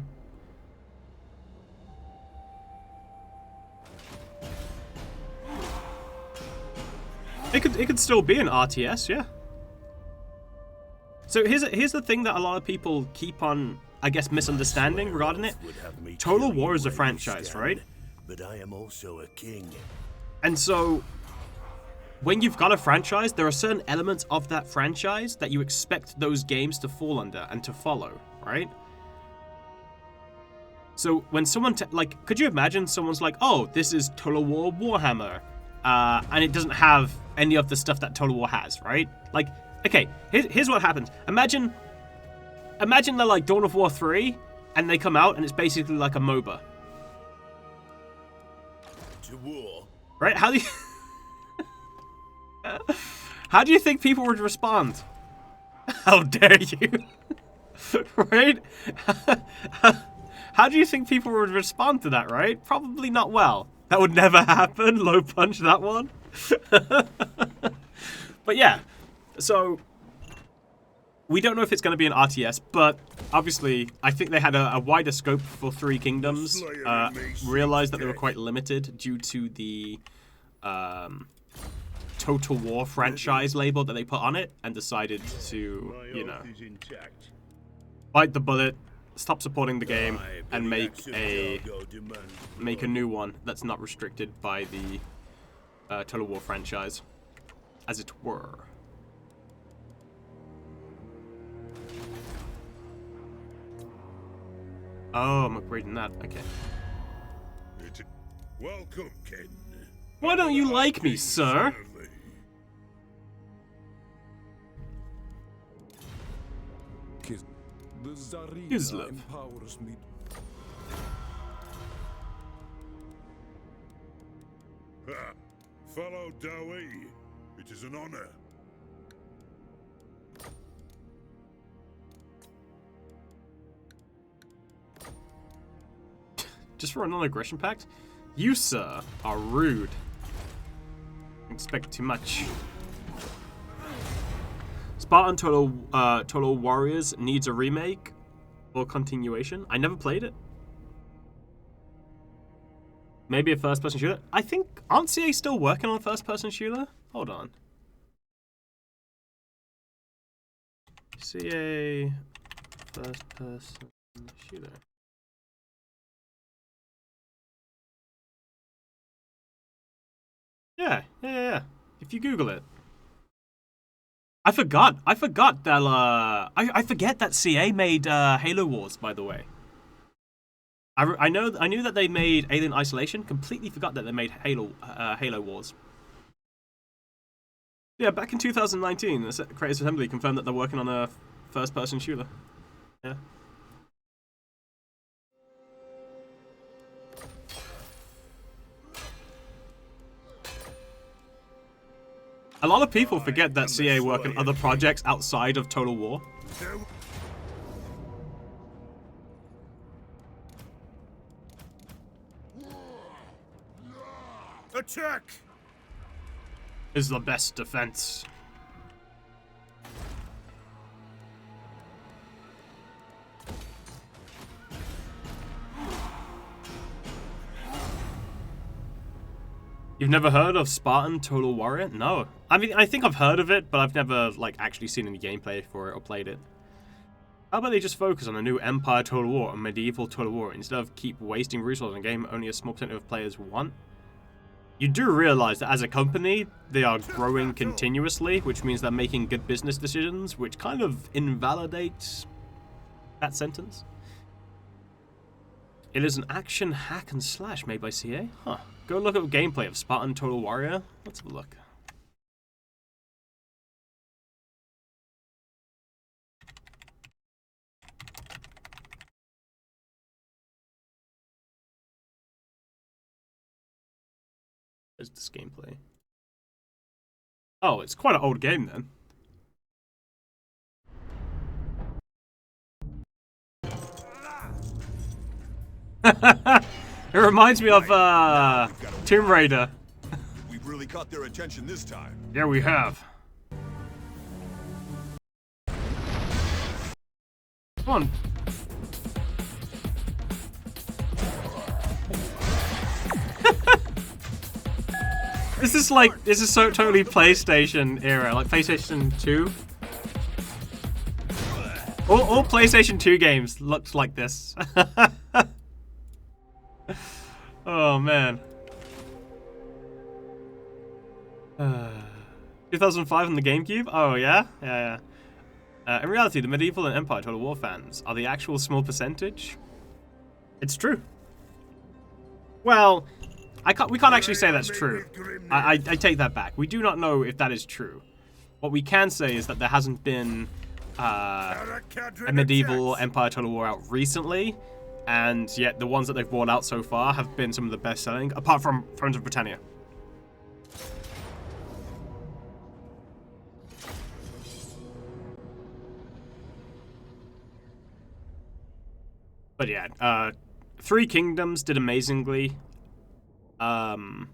It could still be an RTS, yeah. So here's the thing that a lot of people keep on, I guess, misunderstanding regarding it. Total War is a franchise, right? But I am also a king. And so, when you've got a franchise, there are certain elements of that franchise that you expect those games to fall under and to follow, right? So when someone, could you imagine someone's like, oh, this is Total War Warhammer. and it doesn't have any of the stuff that Total War has, right? Like, okay, here's what happens. Imagine they're like Dawn of War 3, and they come out, and it's basically like a MOBA. To war. Right? How do you think people would respond? How dare you? Right? How do you think people would respond to that, right? Probably not well. That would never happen. Low punch that one. But yeah, so we don't know if it's going to be an RTS, but obviously I think they had a wider scope for Three Kingdoms. Realized that they were quite limited due to the Total War franchise label that they put on it, and decided to, you know, bite the bullet, stop supporting the game, and make a new one that's not restricted by the Total War franchise, as it were. Oh, I'm upgrading that. Okay. Welcome, Ken. Why don't you like me, sir? Kislev. Empowers me. Fellow Dowie, it is an honor. Just for a non-aggression pact? You, sir, are rude. Expect too much. Spartan Total Warriors needs a remake or continuation. I never played it. Maybe a first-person shooter. I think, aren't CA still working on a first-person shooter? Hold on. CA first-person shooter. Yeah. If you Google it. I forgot that, I forget that CA made, Halo Wars, by the way. I knew that they made Alien Isolation, completely forgot that they made Halo Wars. Yeah, back in 2019, the Creators Assembly confirmed that they're working on a first-person shooter. Yeah. A lot of people forget that CA work on other projects outside of Total War. Attack! Is the best defense. You've never heard of Spartan Total Warrior? No. I mean, I think I've heard of it, but I've never, like, actually seen any gameplay for it or played it. How about they just focus on a new Empire Total War or Medieval Total War instead of keep wasting resources on a game only a small percentage of players want? You do realize that as a company, they are growing continuously, which means they're making good business decisions, which kind of invalidates that sentence. It is an action hack and slash made by CA? Huh. Go look at gameplay of Spartan Total Warrior. Let's have a look. There's this gameplay. Oh, it's quite an old game then. It reminds me of Tomb Raider. We've really caught their attention this time. Yeah, we have. Come on. This is so totally PlayStation era, like PlayStation 2. All PlayStation 2 games looked like this. Oh man. 2005 on the GameCube? Oh yeah? Yeah. In reality, the Medieval and Empire Total War fans are the actual small percentage. It's true. Well, We can't actually say that's true. I take that back. We do not know if that is true. What we can say is that there hasn't been a medieval or Empire Total War out recently, and yet the ones that they've brought out so far have been some of the best-selling, apart from Thrones of Britannia. But yeah, Three Kingdoms did amazingly. Obviously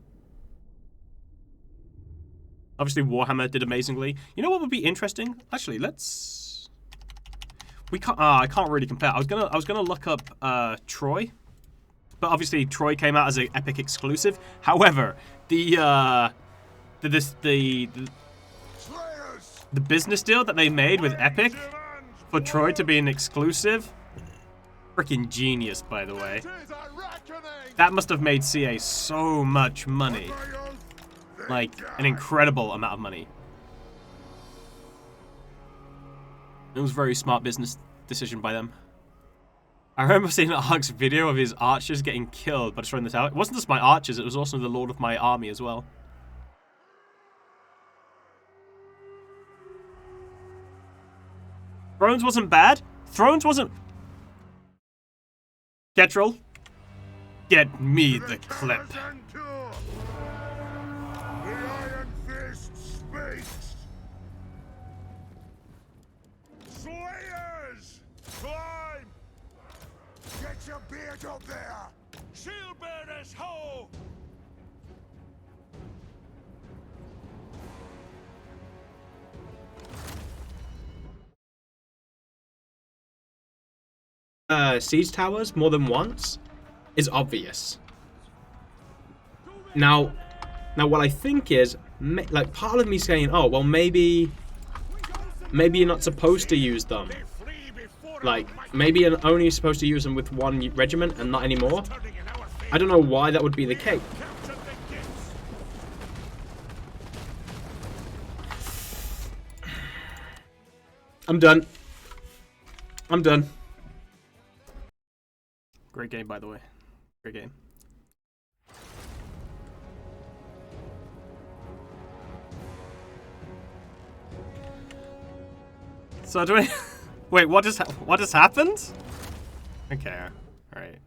Warhammer did amazingly. You know what would be interesting? Actually, let's... We can't... I can't really compare. I was gonna look up Troy, but obviously Troy came out as an Epic exclusive. However, the business deal that they made with Epic for Troy to be an exclusive, freaking genius, by the way. That must have made CA so much money. Like, an incredible amount of money. It was a very smart business decision by them. I remember seeing Ark's video of his archers getting killed by destroying the tower. It wasn't just my archers, it was also the lord of my army as well. Thrones wasn't bad. Thrones wasn't... Ketrel, get me the clip. The Iron Fist speaks. Slayers, climb. Get your beard up there. Shield bearers, ho. Siege towers more than once is obvious. Now what I think is, like, part of me saying, oh, well, maybe you're not supposed to use them. Like, maybe you're only supposed to use them with one regiment and not anymore. I don't know why that would be the case. I'm done. Great game, by the way. Great game. So do I... Wait, what just happened? Okay, alright.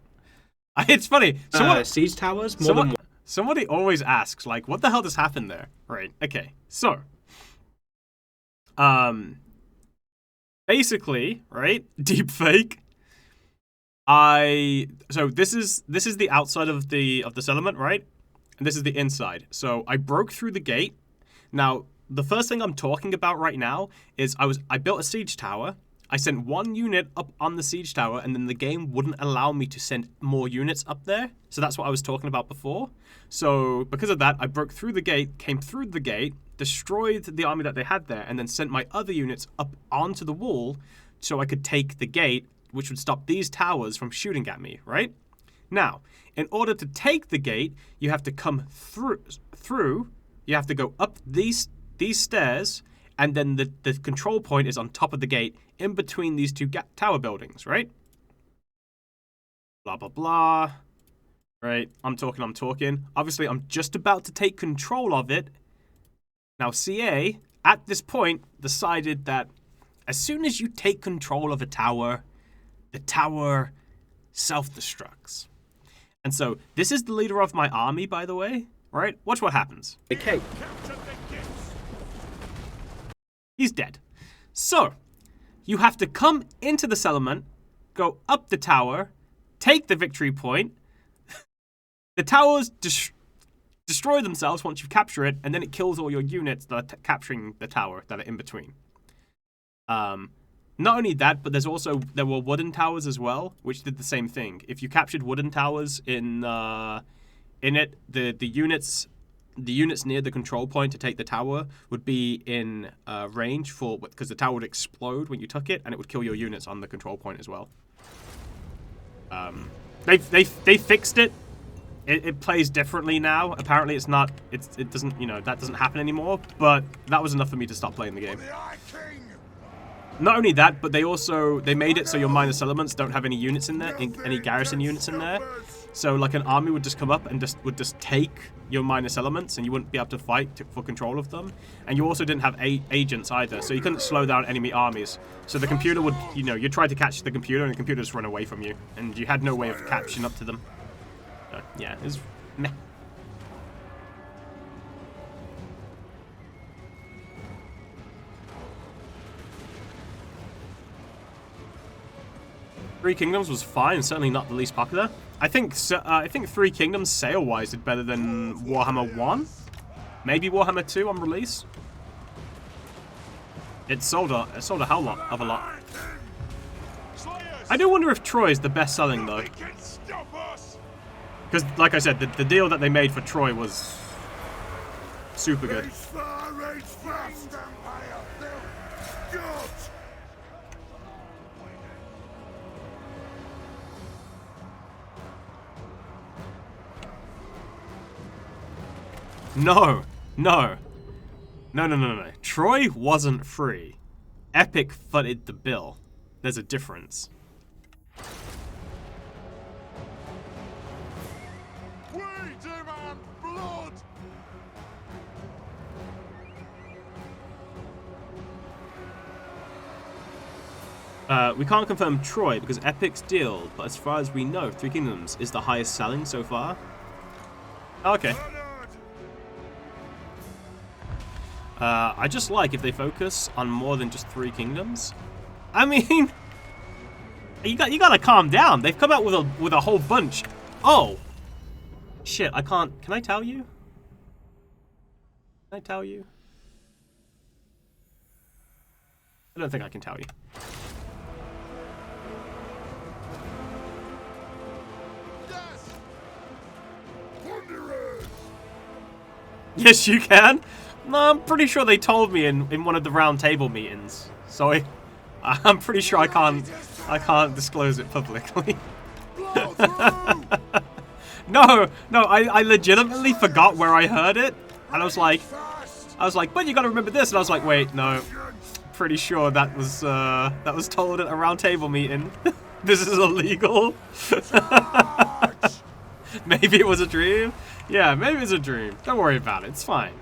It's funny. Siege towers more than one. Somebody always asks, like, what the hell just happened there? Right, okay. So, basically, right, deepfake. So this is the outside of the settlement, right? And this is the inside. So I broke through the gate. Now, the first thing I'm talking about right now is I built a siege tower. I sent one unit up on the siege tower, and then the game wouldn't allow me to send more units up there. So that's what I was talking about before. So because of that, I broke through the gate, came through the gate, destroyed the army that they had there, and then sent my other units up onto the wall so I could take the gate, which would stop these towers from shooting at me, right? Now, in order to take the gate, you have to come through, you have to go up these stairs, and then the control point is on top of the gate, in between these two tower buildings, right? Blah, blah, blah. Right, I'm talking. Obviously, I'm just about to take control of it. Now, CA, at this point, decided that as soon as you take control of a tower, the tower self-destructs. And so, this is the leader of my army, by the way, right? Watch what happens. Okay. He's dead. So, you have to come into the settlement, go up the tower, take the victory point. The towers destroy themselves once you capture it, and then it kills all your units that are capturing the tower that are in between. Not only that, but there were wooden towers as well, which did the same thing. If you captured wooden towers in it, the units near the control point to take the tower would be in range because the tower would explode when you took it, and it would kill your units on the control point as well. They fixed it. It plays differently now. Apparently, it doesn't, that doesn't happen anymore. But that was enough for me to stop playing the game. Not only that, but they made it so your minor settlements don't have any units in there, any garrison units in there. So like an army would just come up and would just take your minus elements, and you wouldn't be able to fight for control of them. And you also didn't have agents either, so you couldn't slow down enemy armies. So the computer would, you know, you'd try to catch the computer, and the computer just run away from you, and you had no way of catching up to them. So, yeah, it was meh. Three Kingdoms was fine, certainly not the least popular. I think Three Kingdoms sale-wise did better than Warhammer 1, maybe Warhammer 2 on release. It sold a hell of a lot. I do wonder if Troy is the best-selling though, because like I said, the deal that they made for Troy was super good. No. Troy wasn't free. Epic footed the bill. There's a difference. We demand blood! We can't confirm Troy because Epic's deal, but as far as we know, Three Kingdoms is the highest selling so far. Okay. I just like if they focus on more than just Three Kingdoms. I mean, you gotta calm down. They've come out with a whole bunch. Oh, shit! I can't. Can I tell you? Can I tell you? I don't think I can tell you. Yes, you can. No, I'm pretty sure they told me in one of the round table meetings. So I'm pretty sure I can't disclose it publicly. No, I legitimately forgot where I heard it, and I was like, but you gotta remember this, and I was like, wait, no, pretty sure that was told at a round table meeting. This is illegal. Maybe it was a dream. Yeah, maybe it was a dream. Don't worry about it. It's fine.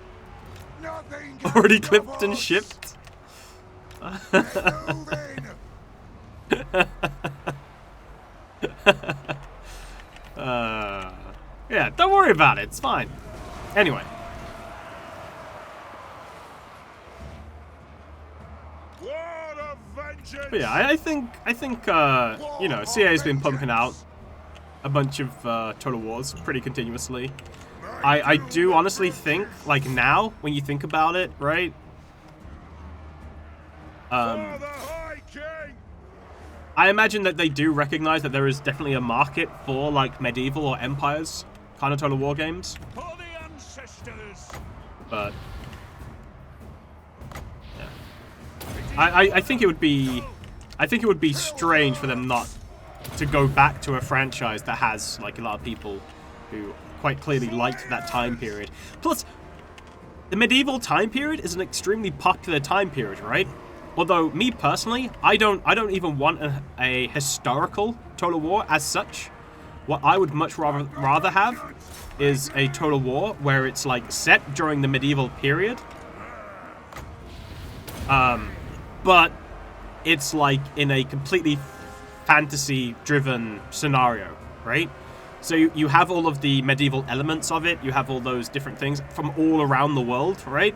Already clipped and shipped. Yeah, don't worry about it. It's fine. Anyway. But yeah, I think you know, CA's been pumping out a bunch of Total Wars pretty continuously. I do honestly think, like now, when you think about it, right? I imagine that they do recognize that there is definitely a market for like medieval or Empires kind of Total War games. But yeah. I think it would be strange for them not to go back to a franchise that has like a lot of people who quite clearly liked that time period. Plus, the medieval time period is an extremely popular time period, right? Although me personally, I don't even want a historical Total War as such. What I would much rather have is a Total War where it's like set during the medieval period, but it's like in a completely fantasy-driven scenario, right? So you have all of the medieval elements of it, you have all those different things from all around the world, right?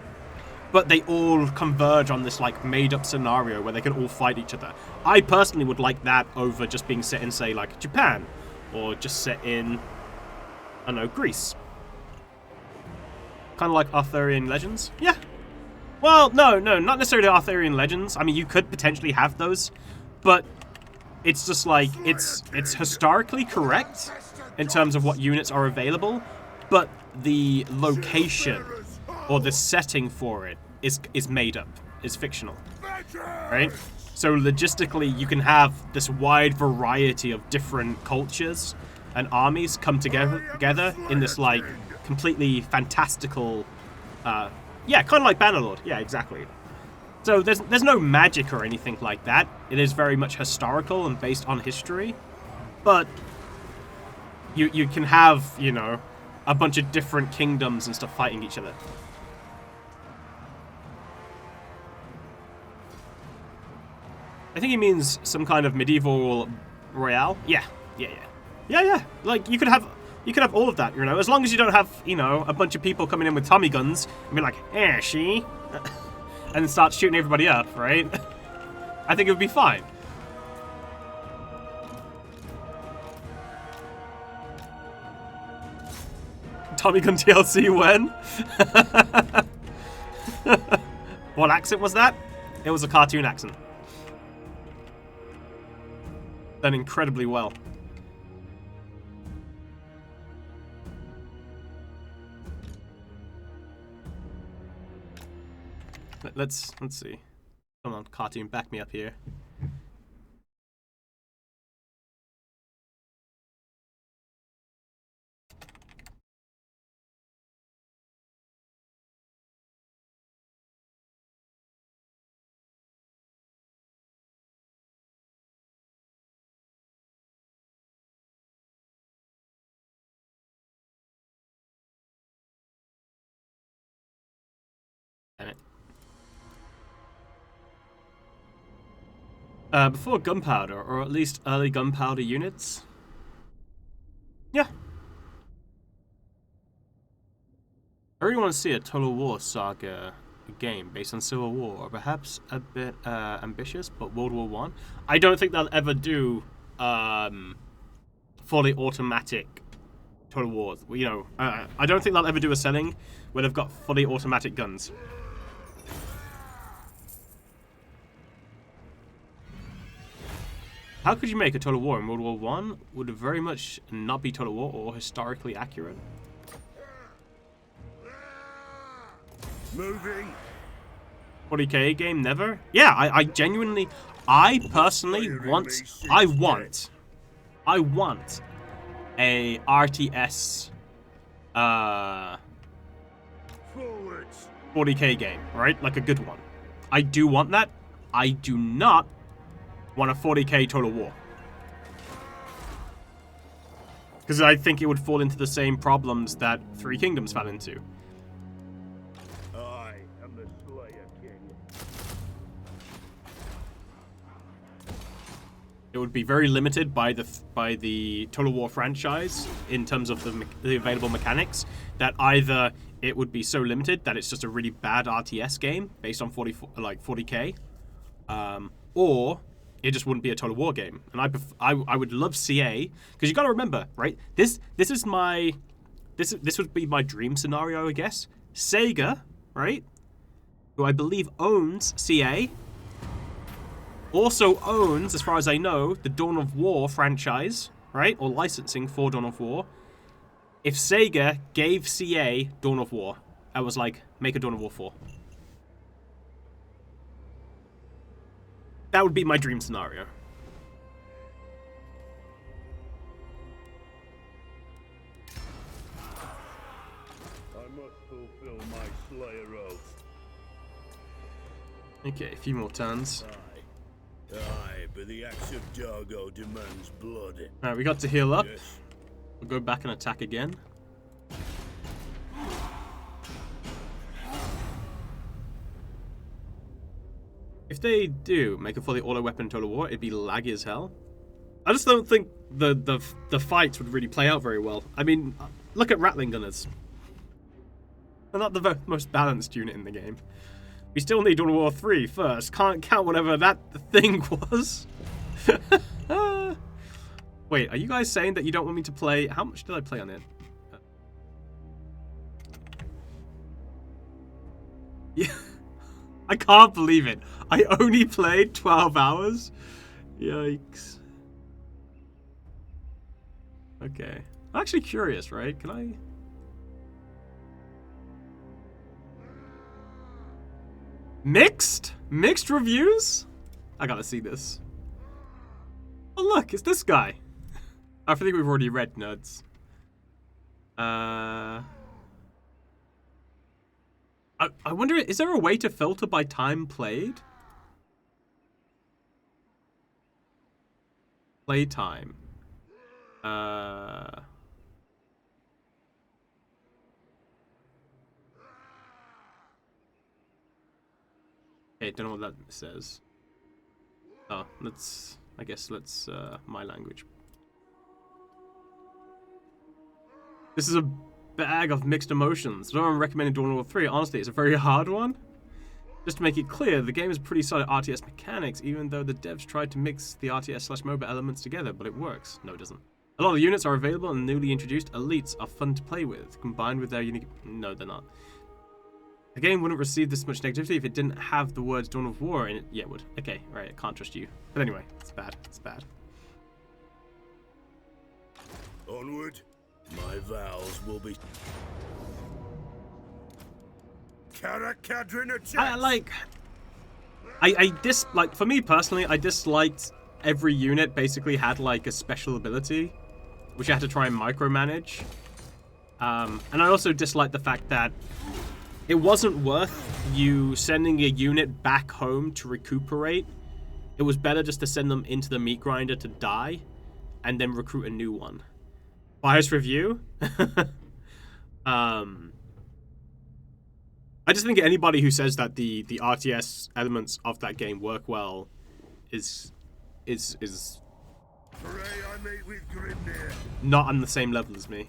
But they all converge on this like made-up scenario where they can all fight each other. I personally would like that over just being set in, say, like Japan, or just set in, I don't know, Greece. Kind of like Arthurian legends. Yeah. Well, no, not necessarily Arthurian legends. I mean, you could potentially have those, but it's just like it's historically correct in terms of what units are available, but the location or the setting for it is made up, is fictional, right? So logistically, you can have this wide variety of different cultures and armies come together in this like completely fantastical, yeah, kind of like Bannerlord. Yeah, exactly. So there's no magic or anything like that. It is very much historical and based on history, but you can have, you know, a bunch of different kingdoms and stuff fighting each other. I think he means some kind of medieval royale. Yeah. Like you could have all of that, you know, as long as you don't have, you know, a bunch of people coming in with Tommy guns and be like, she, and start shooting everybody up, right? I think it would be fine. Tommy gun TLC when? What accent was that? It was a cartoon accent. Done incredibly well. Let's see. Come on, cartoon, back me up here. Damn it. Before gunpowder, or at least early gunpowder units. Yeah. I really want to see a Total War Saga game based on Civil War, or perhaps a bit ambitious, but World War One. I don't think they'll ever do fully automatic Total War. You know, I don't think they'll ever do a setting where they've got fully automatic guns. How could you make a Total War in World War One? Would very much not be Total War or historically accurate. Moving. 40k game, never? Yeah, I genuinely, I personally want a RTS 40k game, right? Like a good one. I do want that. I do not want a 40k Total War. Because I think it would fall into the same problems that Three Kingdoms fell into. I am the Slayer King. It would be very limited by the Total War franchise in terms of the available mechanics. That either it would be so limited that it's just a really bad RTS game based on 40k, or it just wouldn't be a Total War game. And I would love CA, because you got to remember, right? This would be my dream scenario, I guess. Sega, right? Who I believe owns CA, also owns, as far as I know, the Dawn of War franchise, right? Or licensing for Dawn of War. If Sega gave CA Dawn of War, I was like, make a Dawn of War 4. That would be my dream scenario. I must fulfill my Slayer oath. Okay, a few more turns. Aye, but the axe of Dargo demands blood. Alright, we got to heal up. Yes. We'll go back and attack again. If they do make a fully auto weapon Total War, it'd be laggy as hell. I just don't think the fights would really play out very well. I mean, look at Rattling Gunners. They're not the most balanced unit in the game. We still need Dawn of War 3 first. Can't count whatever that thing was. Wait, are you guys saying that you don't want me to play? How much did I play on it? Yeah. I can't believe it. I only played 12 hours? Yikes. Okay. I'm actually curious, right? Can I... Mixed? Mixed reviews? I gotta see this. Oh look, it's this guy. I think we've already read Nerds. I wonder, is there a way to filter by time played? Playtime. Okay, don't know what that says. Oh, I guess let's my language. This is a bag of mixed emotions. Though I'm recommending Dawn of War 3, honestly, it's a very hard one. Just to make it clear, the game is pretty solid RTS mechanics, even though the devs tried to mix the RTS/MOBA elements together, but it works. No, it doesn't. A lot of the units are available, and newly introduced elites are fun to play with, combined with their unique... No, they're not. The game wouldn't receive this much negativity if it didn't have the words Dawn of War in it. Yeah, it would. Okay, right, I can't trust you. But anyway, it's bad. It's bad. Onward. My vows will be... Karakadrin attack! For me personally, I disliked every unit basically had like a special ability, which I had to try and micromanage. And I also disliked the fact that it wasn't worth you sending a unit back home to recuperate. It was better just to send them into the meat grinder to die, and then recruit a new one. Bias review? I just think anybody who says that the RTS elements of that game work well is Pray I meet with Grimnir. not on the same level as me.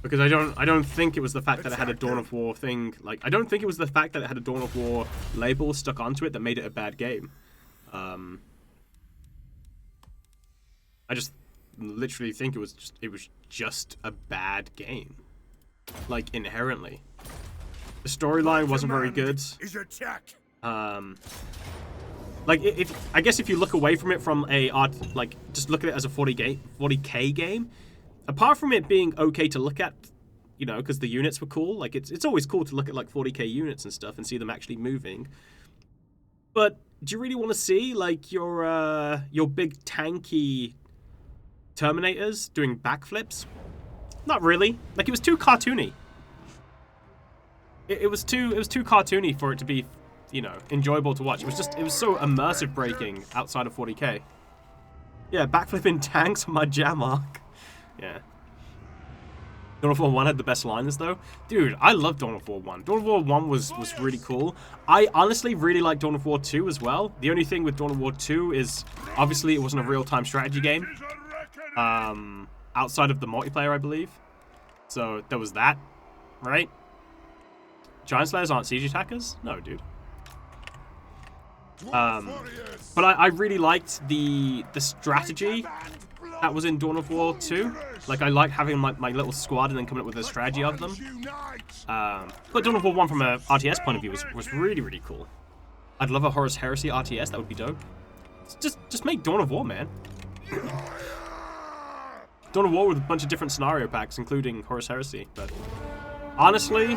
Because I don't think it was the fact that it had a Dawn of War thing. Like, I don't think it was the fact that it had a Dawn of War label stuck onto it that made it a bad game. I just literally think it was just a bad game. Like, inherently. The storyline wasn't very good. Is attack. Like, I guess if you look away from it from just look at it as a 40k game, apart from it being okay to look at, you know, because the units were cool. Like, it's always cool to look at like 40k units and stuff and see them actually moving. But do you really want to see like your big tanky Terminators doing backflips? Not really. Like, it was too cartoony. It was too cartoony for it to be, you know, enjoyable to watch. It was so immersive breaking outside of 40k. Yeah, backflipping tanks on my jam arc. Yeah. Dawn of War 1 had the best liners though. Dude, I love Dawn of War 1. Dawn of War 1 was really cool. I honestly really like Dawn of War 2 as well. The only thing with Dawn of War 2 is obviously it wasn't a real-time strategy game. Outside of the multiplayer, I believe. So there was that, right? Giant Slayers aren't siege attackers? No, dude. But I really liked the strategy that was in Dawn of War 2. Like, I like having my little squad and then coming up with a strategy of them. But Dawn of War 1 from a RTS point of view was really, really cool. I'd love a Horus Heresy RTS, that would be dope. Just make Dawn of War, man. Dawn of War with a bunch of different scenario packs, including Horus Heresy, but honestly...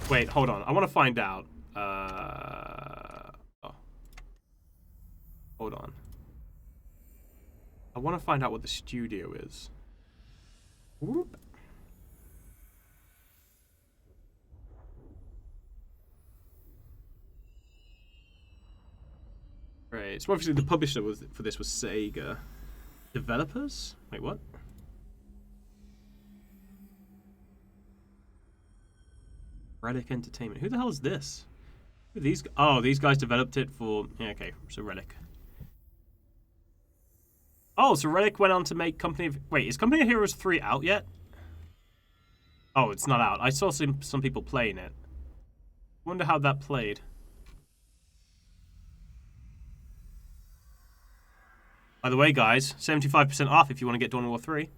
Wait, hold on. I want to find out. Oh. Hold on. I want to find out what the studio is. Whoop. Right, so obviously the publisher for this was Sega. Developers? Wait, what? Relic Entertainment. Who the hell is this? Who are these? Oh, these guys developed it for... Yeah, okay, so Relic. Oh, so Relic went on to make Company of... Wait, is Company of Heroes 3 out yet? Oh, it's not out. I saw some people playing it. Wonder how that played. By the way, guys, 75% off if you want to get Dawn of War 3.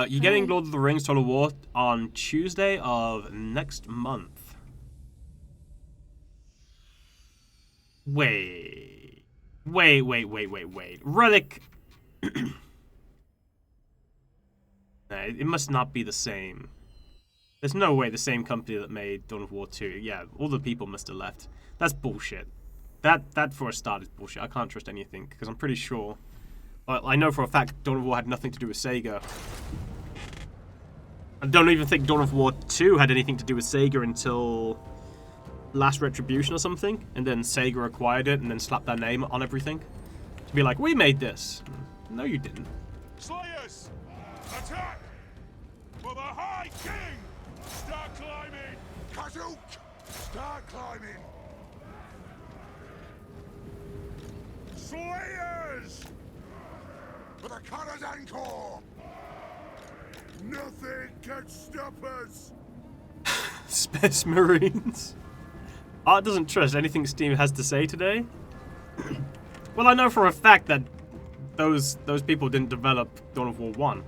You're getting Lord of the Rings Total War on Tuesday of next month. Wait. Relic... It must not be the same. There's no way the same company that made Dawn of War 2. Yeah, all the people must have left. That's bullshit. That for a start is bullshit. I can't trust anything, because I'm pretty sure... Well, I know for a fact Dawn of War had nothing to do with Sega. I don't even think Dawn of War 2 had anything to do with Sega until Last Retribution or something, and then Sega acquired it and then slapped their name on everything. To be like, we made this. No, you didn't. Slayers! Attack! For the High King! Start climbing! Kazook! Start climbing! Slayers! For the Karazhan Corps! Nothing can stop us! Space Marines. Art doesn't trust anything Steam has to say today. Well, I know for a fact that those people didn't develop Dawn of War 1.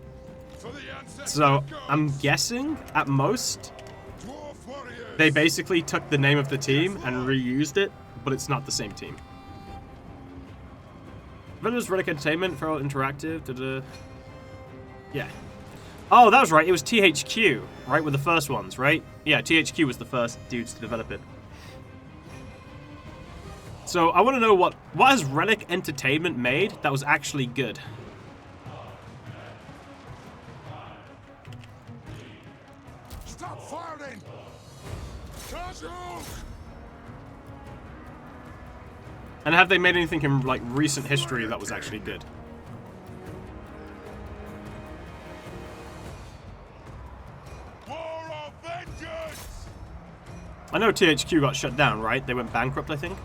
For the ancestral So, I'm gods! guessing, at most, Dwarf warriors! they basically took the name of the team and reused it, but it's not the same team. Village Relic Entertainment, Feral Interactive, yeah. Oh, that was right, it was THQ, right, with the first ones, right? Yeah, THQ was the first dudes to develop it. So, I want to know what has Relic Entertainment made that was actually good? Stop firing! Kazook! And have they made anything in, like, recent history that was actually good? War of vengeance! I know THQ got shut down, right? They went bankrupt, I think.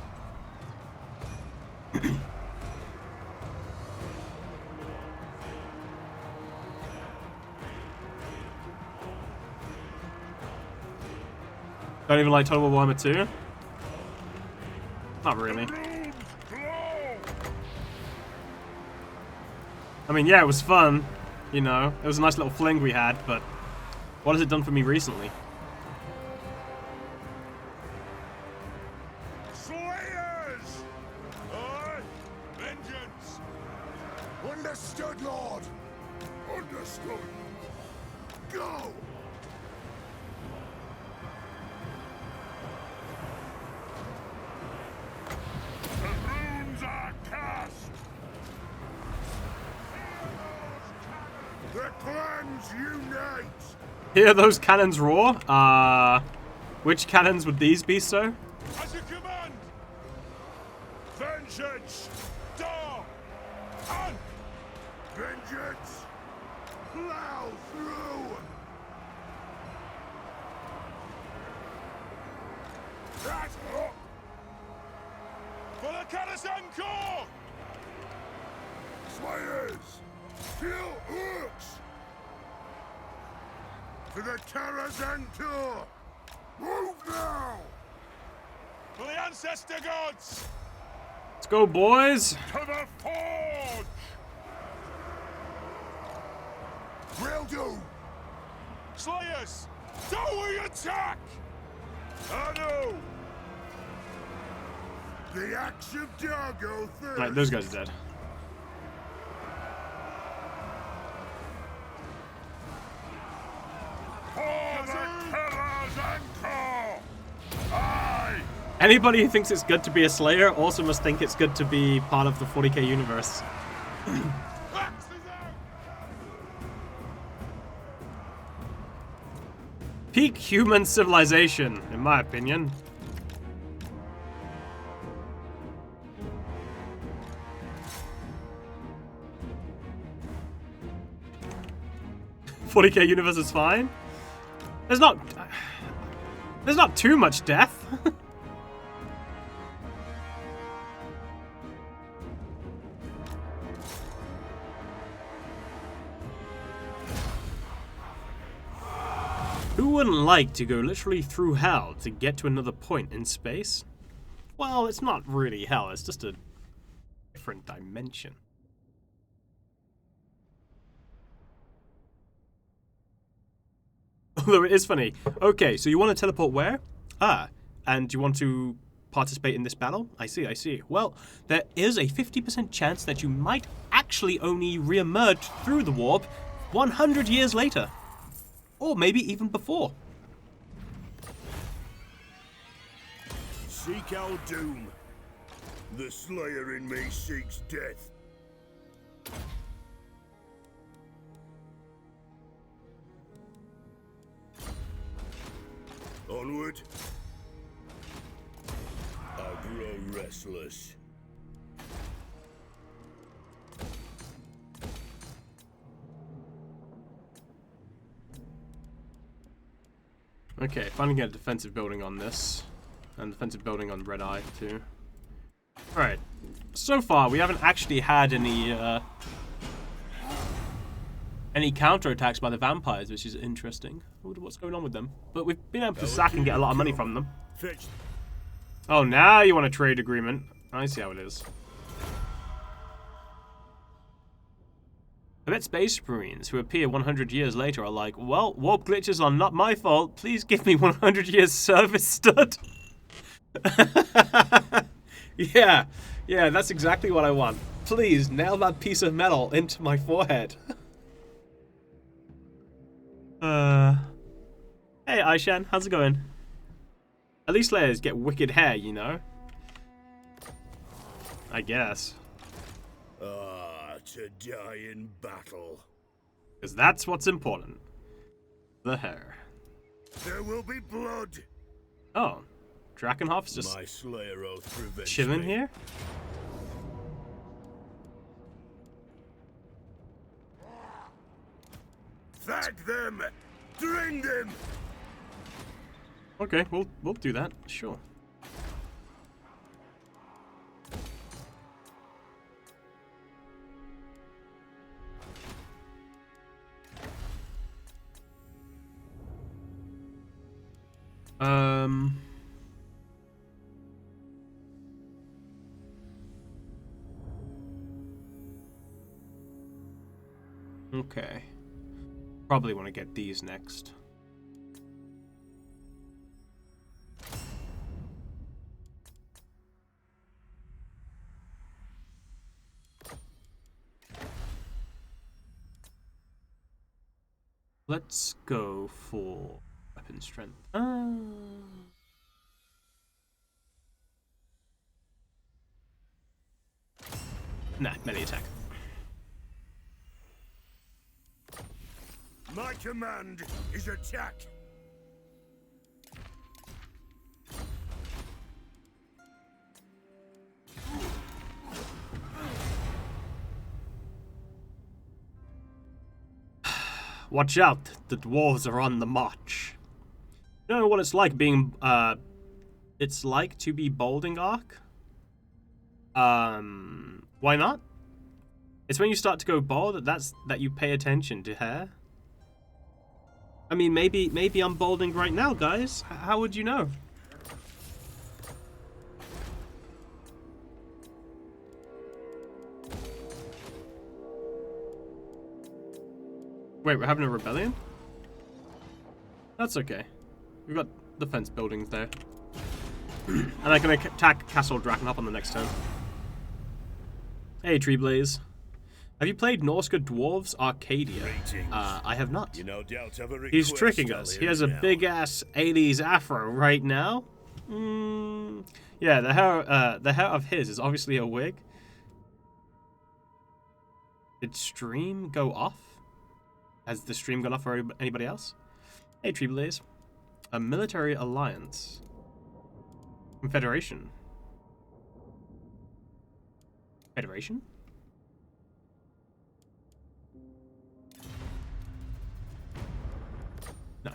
Don't even like Total War Warhammer 2? Not really. I mean, yeah, it was fun. You know, it was a nice little fling we had, but what has it done for me recently? Slayers! Aye! Vengeance! Understood, Lord! Understood. Go! The runes are cast! The clans unite! Hear those cannons roar? Which cannons would these be, sir? As you command! Vengeance! Dawn! And Vengeance! Plow through! that! For the Karazhan Corps! Slayers! Kill orcs! For the Karazhan Corps! Move now! For the ancestor gods! Let's go, boys! To the forge! Will do! Slayers! Do we attack? Anu! The axe of Dargo thirst! Right, those guys are dead. For the Karazhan Corps! Aye! Anybody who thinks it's good to be a Slayer also must think it's good to be part of the 40k universe. Axes out! Peak human civilization, in my opinion. "40k universe is fine." There's not too much death. Who wouldn't like to go literally through hell to get to another point in space? Well, it's not really hell, it's just a different dimension. Although it is funny. Okay, so you want to teleport where? And you want to participate in this battle? I see, I see. Well, there is a 50% chance that you might actually only re-emerge through the warp 100 years later. Or maybe even before. Seek our doom. The Slayer in me seeks death. Onward. I grow restless. Okay, finally get a defensive building on this. And defensive building on Red Eye, too. Alright. So far, we haven't actually had any counterattacks by the vampires, which is interesting. I wonder what's going on with them. But we've been able to sack and get a lot of money from them. Fetch. Oh, now you want a trade agreement. I see how it is. I bet Space Marines who appear 100 years later are like, well, warp glitches are not my fault. Please give me 100 years service stud. Yeah, that's exactly what I want. Please, nail that piece of metal into my forehead. Hey, Aishan, how's it going? At least Slayers get wicked hair, you know? I guess. To die in battle. Because that's what's important. The hair. There will be blood. Oh. Drakenhoff's just My Slayer oath prevents chilling me. here? Thag them! Drain them! Okay, we'll do that. Sure. Okay. Probably want to get these next. Let's go for weapon strength. Nah, melee attack. My command is attack. Watch out, the dwarves are on the march. You know what it's like being, it's like to be Balding Arc? Why not? It's when you start to go bald that you pay attention to hair. I mean, maybe I'm balding right now, guys. How would you know? Wait, we're having a rebellion? That's okay. We've got defense buildings there. And I can attack Castle Drakenhof on the next turn. Hey, Treeblaze. Have you played Norska Dwarves Arcadia? I have not. You no doubt have a request. He's tricking us. He has a big-ass 80s afro right now. Yeah, the hair of his is obviously a wig. Did stream go off? Has the stream gone off for anybody else? Hey, Treeblaze. A military alliance. Confederation. Federation? No.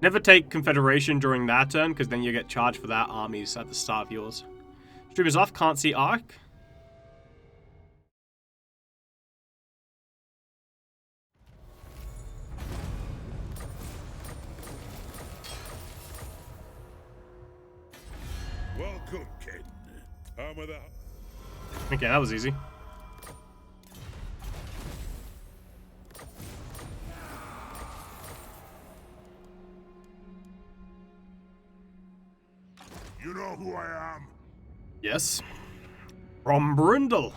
Never take Confederation during that turn, because then you get charged for that armies at the start of yours. Stream is off, can't see Arc. Welcome, Ken. Armor the... Okay, that was easy. You know who I am? Yes. From Brindle.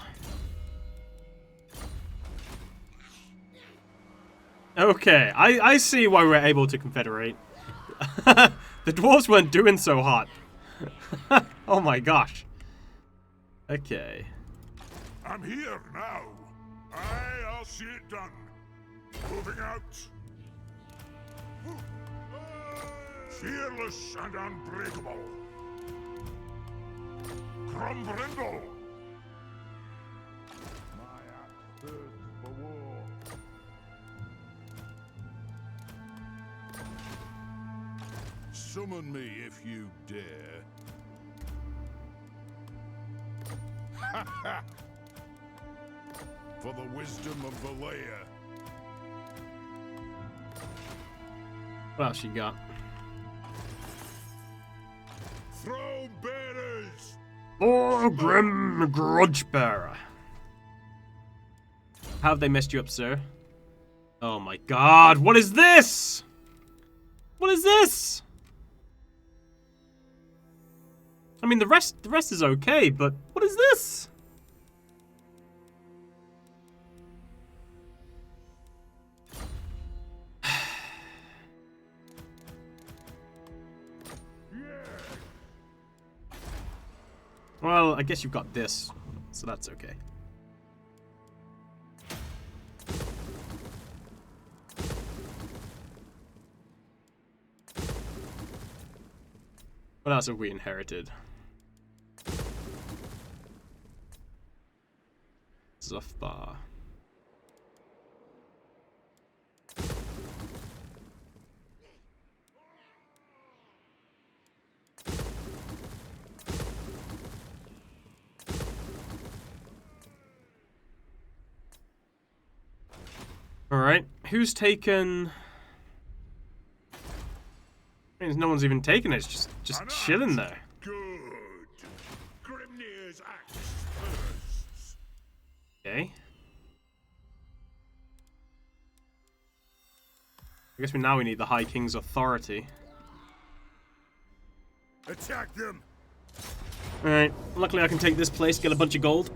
Okay, I see why we're able to confederate. The dwarves weren't doing so hot. Oh my gosh. Okay. I'm here now. I'll see it done. Moving out. Fearless and unbreakable. Crumbrindle. My axe thirsts for war. Summon me if you dare. For the wisdom of Valea. What else you got? Throne bearers! Ungrim grudge bearer. How have they messed you up, sir? Oh my god, what is this? What is this? I mean, the rest is okay, but what is this? Well, I guess you've got this, so that's okay. What else have we inherited? Zuffbar. Alright, who's taken... Means no one's even taken it, it's just chilling there. Good. Grimnir's axe first. Okay. I guess now we need the High King's authority. Attack them! Alright, luckily I can take this place, get a bunch of gold.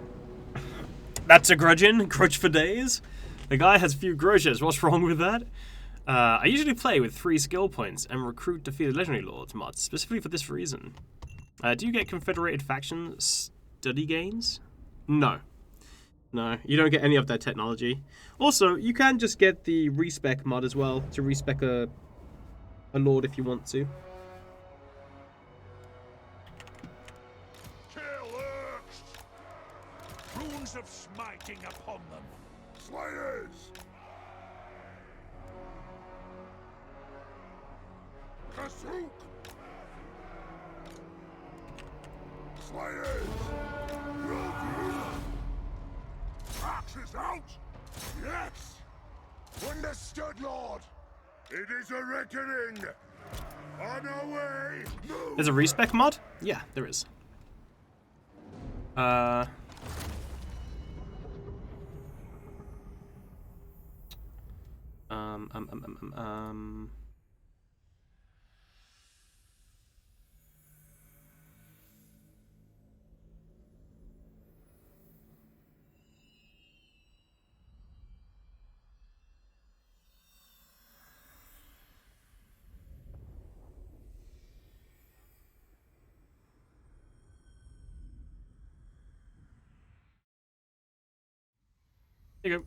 That's a grudging, grudge for days. The guy has few grudges, what's wrong with that? I usually play with 3 skill points and recruit defeated legendary lords mods, specifically for this reason. Do you get confederated faction study gains? No. No, you don't get any of that technology. Also, you can just get the respec mod as well, to respec a lord if you want to. Kill Urks! Runes of smiting upon them. Slayers! Kasuk! Slayers! Axes out! Yes! Understood, Lord! It is a reckoning! On our way! Move! There's a respec mod? Yeah, there is. Here you go.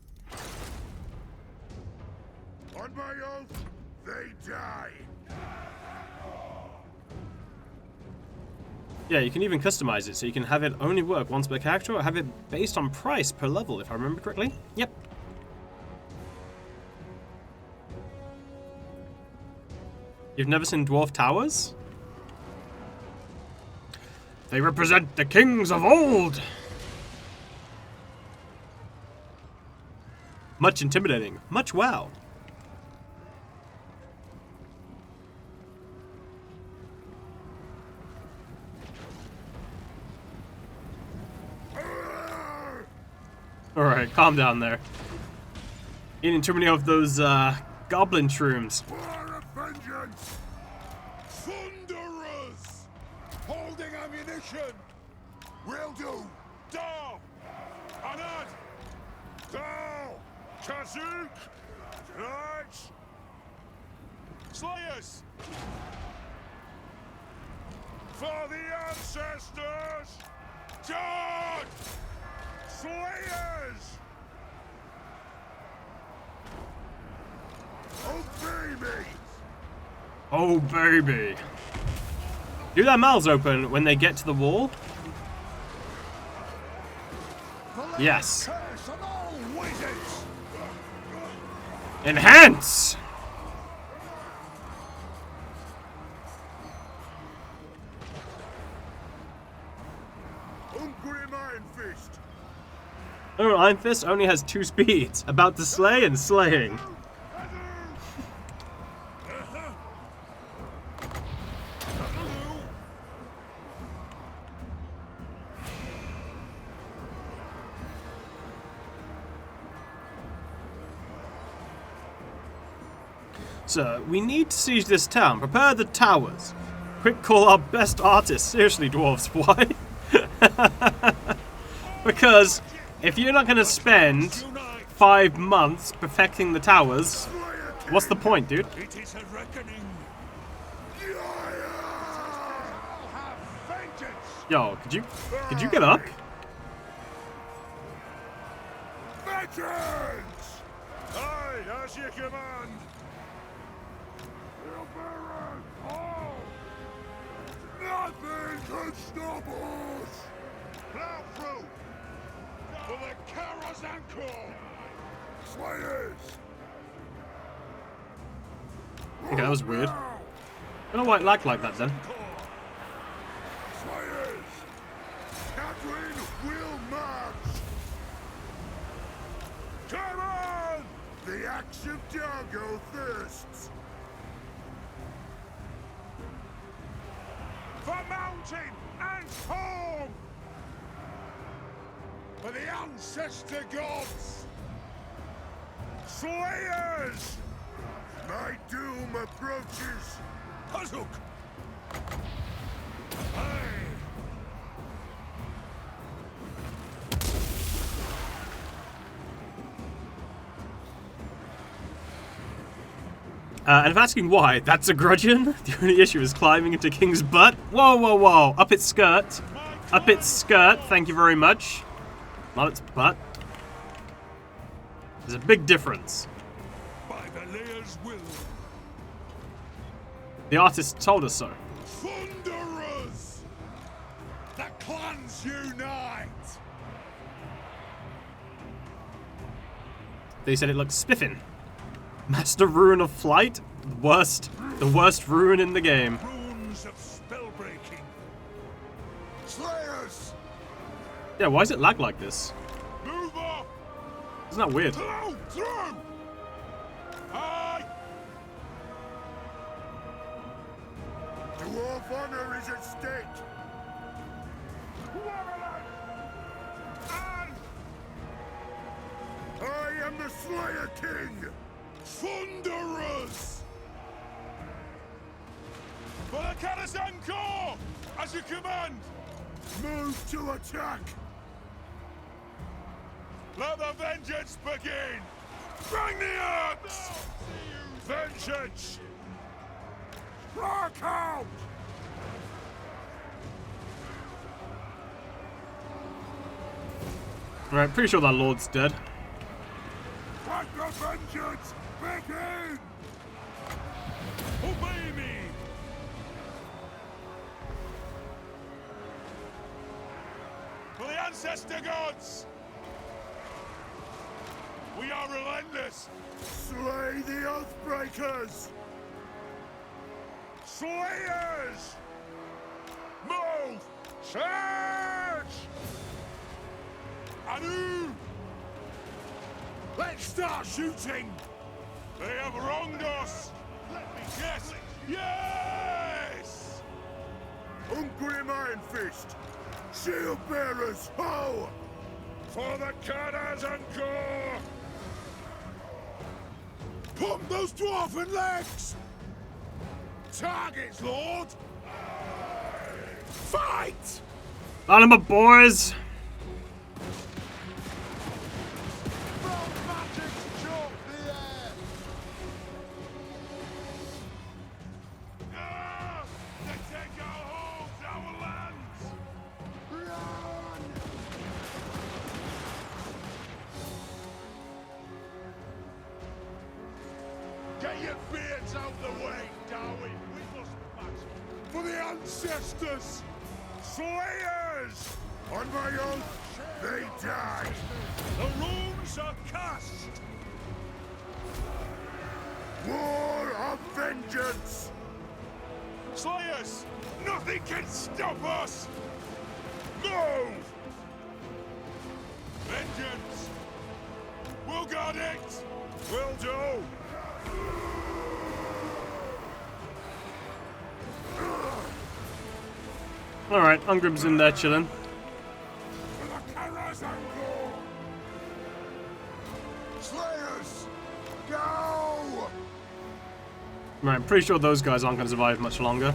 On my oath, they die! Yeah, you can even customize it, so you can have it only work once per character, or have it based on price per level, if I remember correctly. Yep. You've never seen Dwarf Towers? They represent the kings of old! Much intimidating. Much wow. Alright, calm down there. Eating too many of those, goblin shrooms. War of vengeance! Thunderers! Holding ammunition! Will do! Down! Anad! Down! Kazuk! Right! Slayers! For the ancestors! Down! Slayers! Obey me! Oh, baby. Do their mouths open when they get to the wall? Yes. Curse on all wizards! Enhance! Ungrim Iron Fist. Oh, Iron Fist only has 2 speeds. About to slay and slaying. Sir, we need to siege this town. Prepare the towers. Quick, call our best artists. Seriously, dwarves, why? Because if you're not going to spend 5 months perfecting the towers, what's the point, dude? It is a reckoning. Yo, could you get up? Vengeance! Aye, as you command. Nothing can stop us! Plow through. For the Karazanko. Slayers! Okay, that was weird. I don't know why it lagged like that then. Slayers! Catherine will march! Come on! The axe of Dargo thirsts! For mountain and home! For the ancestor gods! Slayers! My doom approaches! Hazuk! Aye! And if asking why, that's a grudgeon. The only issue is climbing into King's butt. Whoa, whoa, whoa. Up its skirt. Up its skirt, thank you very much. Not its butt. There's a big difference. By the Lear's will. The artist told us so. Thunderers! The clans unite! They said it looks spiffin'. Master Rune of Flight? The worst rune in the game. Runes of spellbreaking. Slayers! Yeah, why is it lag like this? Move up! Isn't that weird? Through! Through! Aye! Dwarf honor is at stake! And I am the Slayer King! Thunderers! For the Karazanko! As you command! Move to attack! Let the vengeance begin! Bring the axe! Vengeance! Rock out! Alright, pretty sure that lord's dead. Let the vengeance begin! Obey me! For the ancestor gods! We are relentless! Slay the Oathbreakers! Slayers! Move! Charge! Anu! Let's start shooting! They have wronged us! Yes! Yes! Ungrim Iron Fist! Shield bearers, ho! For the Karazanko! Pump those dwarven legs! Targets, Lord! Fight! On 'em up, boys! They take our homes, our lands! Get your beards out the way, Darwin! We must match for the ancestors! Slayers! On my oath, they die! The runes are cast! War of vengeance! Slayers! Nothing can stop us! Move! Will do. Alright, Ungrim's in there chilling. Slayers, go! Right, I'm pretty sure those guys aren't going to survive much longer.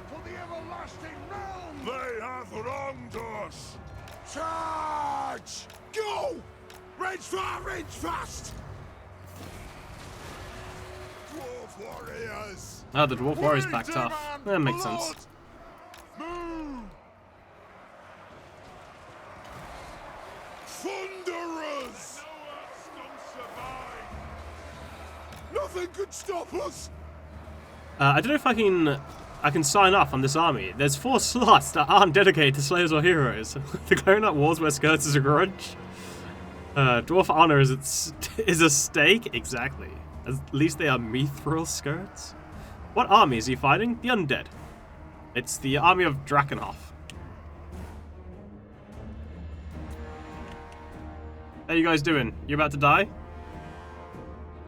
For the everlasting realm! They have wronged us! Charge! Go! Rage fast! Rage fast! Dwarf warriors! Oh, the Dwarf Warriors backed off. That makes sense. Move! Thunderers! Nothing could stop us! I don't know if I can sign off on this army. There's 4 slots that aren't dedicated to Slayers or Heroes. Declaring that wars wear skirts is a grudge. Dwarf honor is a stake? Exactly. At least they are mithril skirts. What army is he fighting? The undead. It's the army of Drakenhof. How you guys doing? You about to die?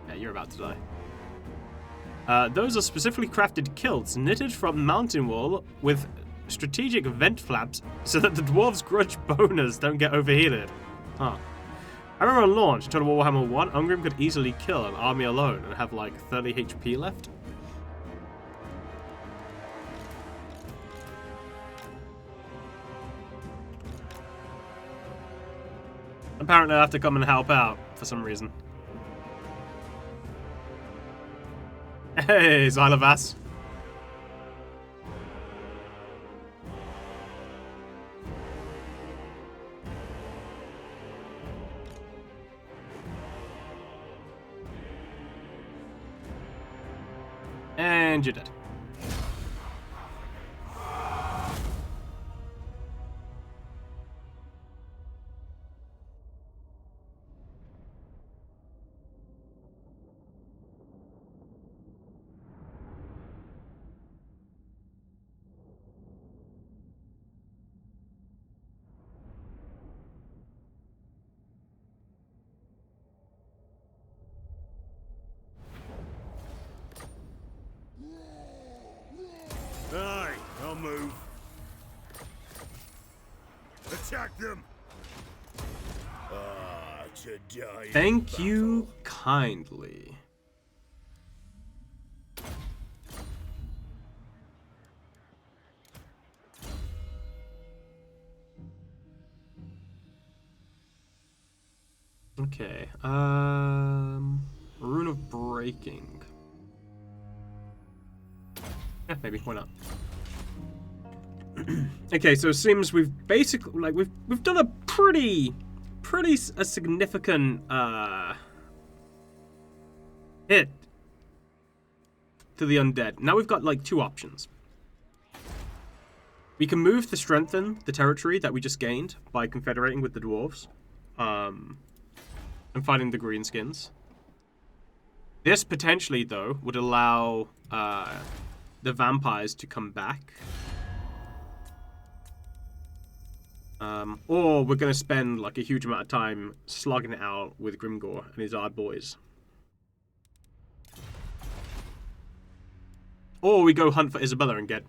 Yeah, you're about to die. Those are specifically crafted kilts knitted from mountain wool with strategic vent flaps so that the dwarves' grudge boners don't get overheated. Huh. I remember on launch, Total War Warhammer 1, Ungrim could easily kill an army alone and have like 30 HP left. Apparently I have to come and help out for some reason. Hey, Xylovas. And you're dead. Aye, I'll move. Attack them! Ah, to die. Thank you kindly. Okay, Rune of Breaking. Yeah, maybe, why not? Okay, so it seems we've basically, like, we've done a pretty significant, hit to the undead. Now we've got, like, 2 options. We can move to strengthen the territory that we just gained by confederating with the dwarves, and fighting the greenskins. This potentially, though, would allow, the vampires to come back. Or we're gonna spend like a huge amount of time slogging it out with Grimgor and his odd boys. Or we go hunt for Isabella and get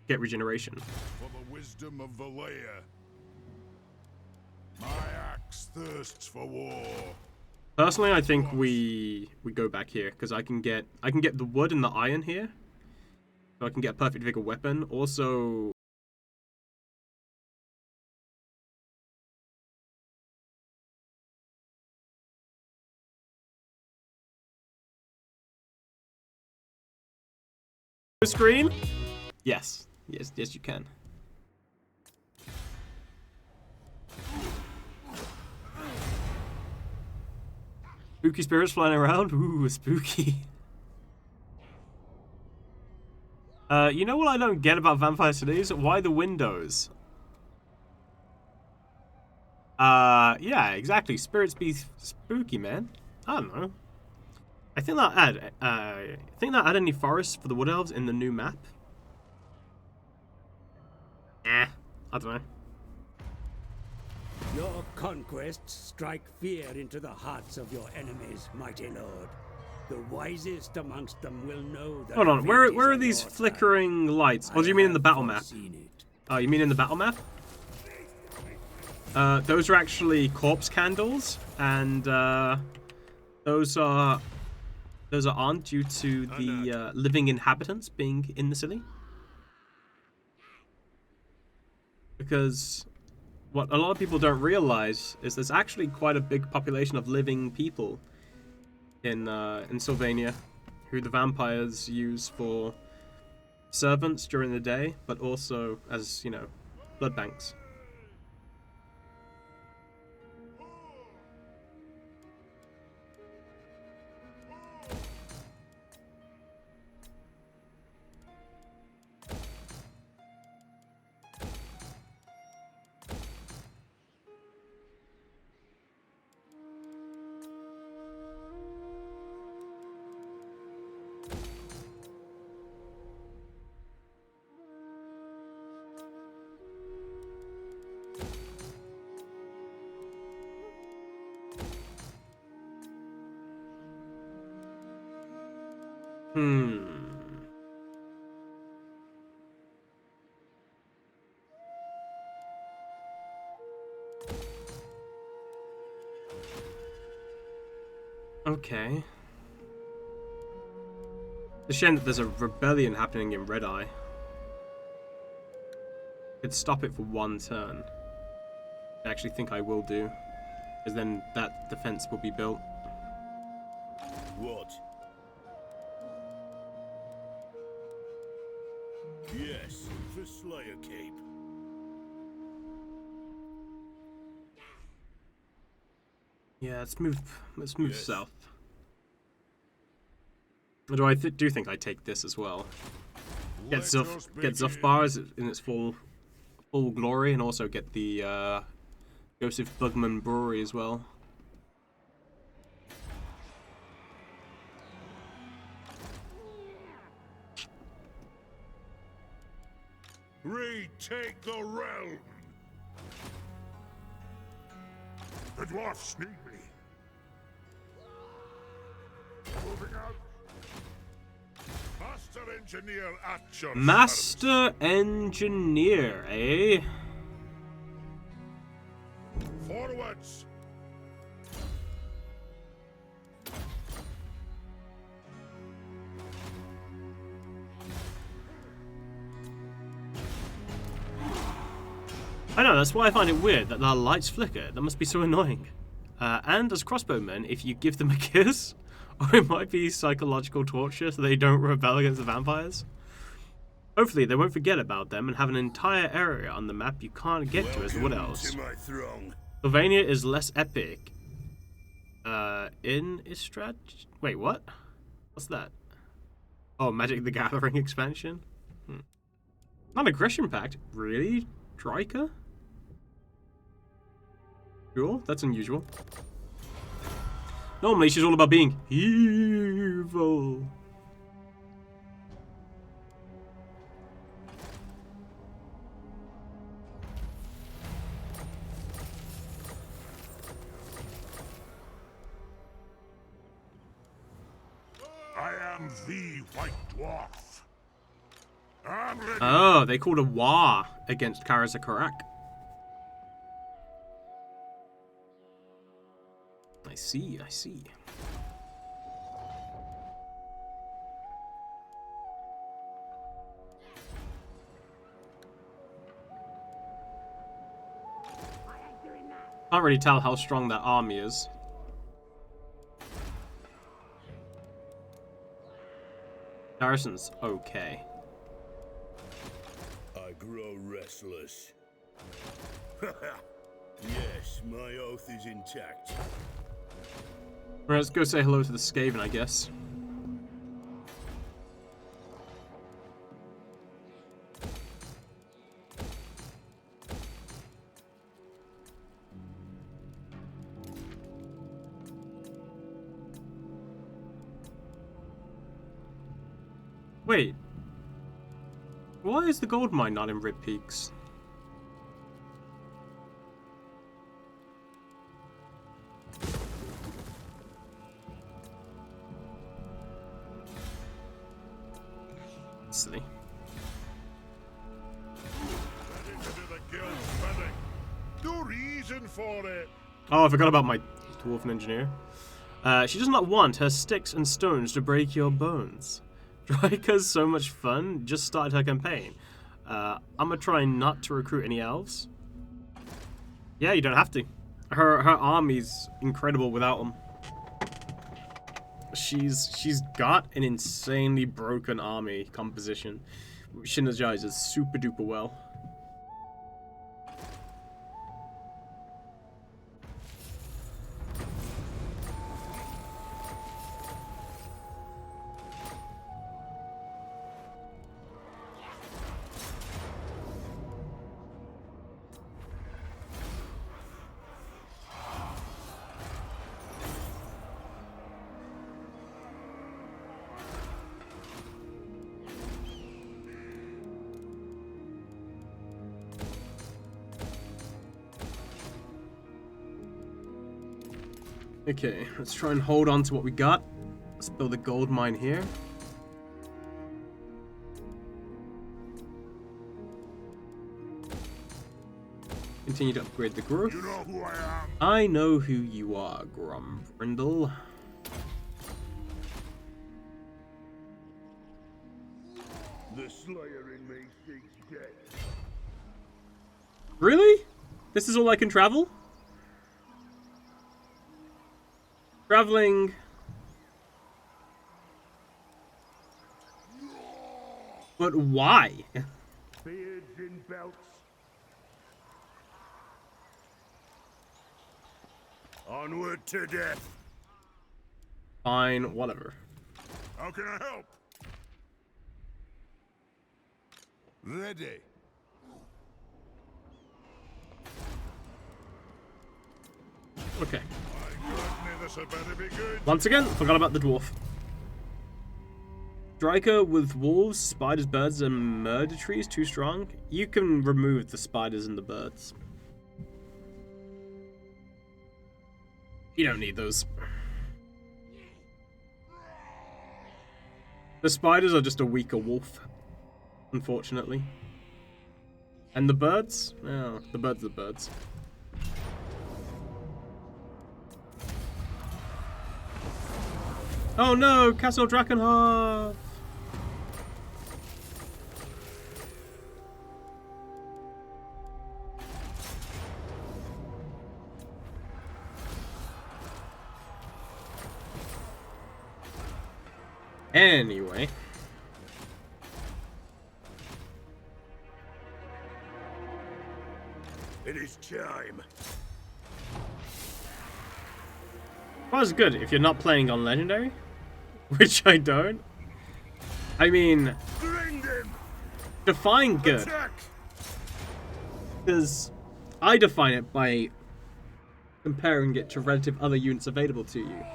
regeneration. For the wisdom of Valea, my axe thirsts for war. Personally, I think we go back here because I can get the wood and the iron here, so I can get a perfect vigor weapon. Also, screen. Yes, you can. Spooky spirits flying around? Ooh, spooky. You know what I don't get about Vampire Cities? Why the windows? Yeah, exactly. Spirits be spooky, man. I don't know. I think they'll add any forests for the Wood Elves in the new map. I don't know. Your conquests strike fear into the hearts of your enemies, mighty lord. The wisest amongst them will know that. Hold on, where fate is are on these your side. flickering lights? Or do you I mean in the have battle map? foreseen it. Oh, you mean in the battle map? Those are actually corpse candles, and those aren't due to the living inhabitants being in the city. Because what a lot of people don't realize is there's actually quite a big population of living people in Sylvania, who the vampires use for servants during the day, but also as, you know, blood banks. Okay. It's a shame that there's a rebellion happening in Red Eye. Could stop it for one turn. I actually think I will do, because then that defense will be built. What? Yes, the Slayer Cape. Yeah, let's move Yes. south. Although I do think I take this as well. Get Let us begin. Zufbar in its full glory, and also get the Joseph Bugman Brewery as well. Retake the realm. The dwarfs need me. Moving out. Master engineer at your service. Master Engineer, eh? Forwards. I know, that's why I find it weird that the lights flicker. That must be so annoying. And as crossbowmen, if you give them a kiss, or it might be psychological torture so they don't rebel against the vampires. Hopefully they won't forget about them and have an entire area on the map you can't get to as Wood Welcome Elves. to my throng. Sylvania is less epic. In Istrad? Wait, what? What's that? Oh, Magic the Gathering expansion? Non-aggression pact? Really? Dryka? Cool, that's unusual. Normally she's all about being evil. I am the White Dwarf. I'm ready. Oh, they called a war against Karazakarak. I see, I see. Can't really tell how strong that army is. Garrison's okay. I grow restless. Yes, my oath is intact. Alright, let's go say hello to the Skaven, I guess. Wait. Why is the gold mine not in Rib Peaks? nicely. Ready to do the guild's bidding. No reason for it. Oh, I forgot about my dwarven engineer. She does not want her sticks and stones to break your bones. Dryka's so much fun, just started her campaign. I'm gonna try not to recruit any elves. Yeah, you don't have to. Her army's incredible without them. She's got an insanely broken army composition, which synergizes super duper well. Okay, let's try and hold on to what we got. Let's build a gold mine here. Continue to upgrade the growth. You know who I am. I know who you are, Grumbrindle. The Slayer in me seeks death. Really? This is all I can travel? Traveling. But why? Beards in belts. Onward to death. Fine, whatever. How can I help? Ready. Okay. My goodness, this had better be good. Once again, forgot about the dwarf. Striker with wolves, spiders, birds, and murder trees too strong? You can remove the spiders and the birds. You don't need those. The spiders are just a weaker wolf, unfortunately. And the birds? Oh, the birds are the birds. Oh no, Castle Drakenhof! Anyway. It is time. Well, it's good if you're not playing on Legendary, which I don't. I mean, Grind him. define good, Attack. because I define it by comparing it to relative other units available to you.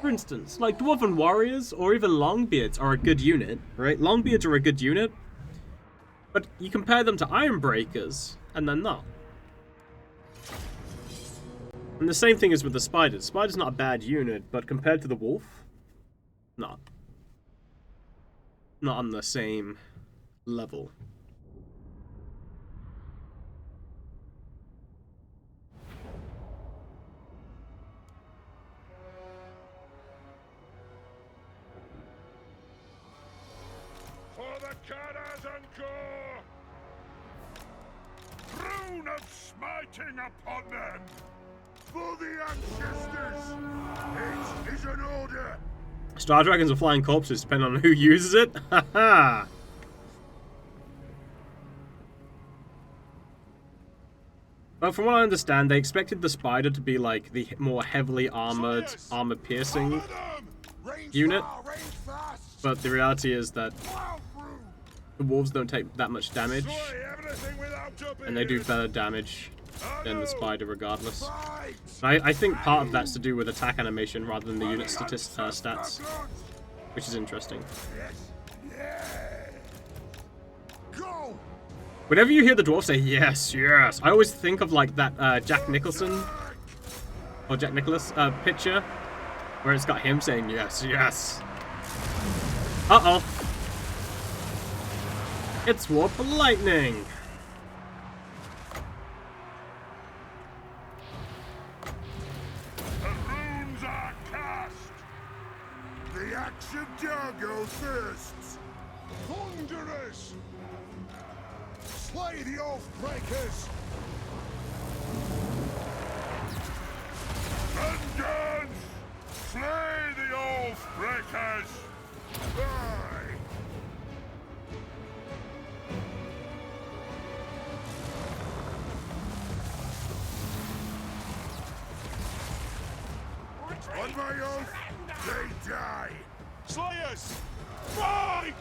For instance, like Dwarven Warriors or even Longbeards are a good unit, right? Longbeards are a good unit, but you compare them to Ironbreakers, and they're not. And the same thing is with the Spiders. Spider's not a bad unit, but compared to the Wolf, not. Not on the same level. For the Cana's encore! Throne of smiting upon them! For the ancestors. It is an order. Star Dragons are flying corpses, depending on who uses it. Haha! Well, from what I understand, they expected the Spider to be like the more heavily armored, armor-piercing unit. But the reality is that the wolves don't take that much damage, and they do better damage than the spider regardless. I think part of that's to do with attack animation rather than the unit stats, which is interesting. Whenever you hear the dwarf say yes, yes, I always think of like that Jack Nicholson or Jack Nicholas picture where it's got him saying yes, yes. Uh-oh. It's Warp Lightning! The runes are cast. The axe of Jargo thirsts. Thunderers! Slay the oath breakers! Vengeance! Slay the oath breakers! Aye! On my oath, they die! Slayers! Fight!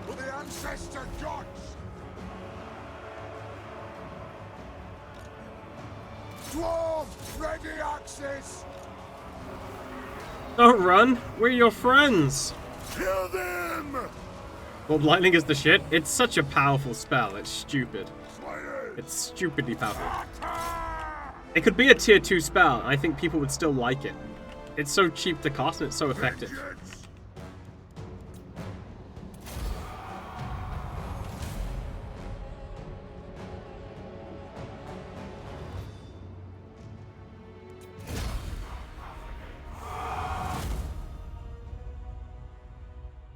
For the ancestor gods! Dwarf, ready axes! Don't run! We're your friends! Kill them! Warp Lightning is the shit. It's such a powerful spell, it's stupid. Slayers! It's stupidly powerful. It could be a tier 2 spell, and I think people would still like it. It's so cheap to cost and it's so effective. Vengeance!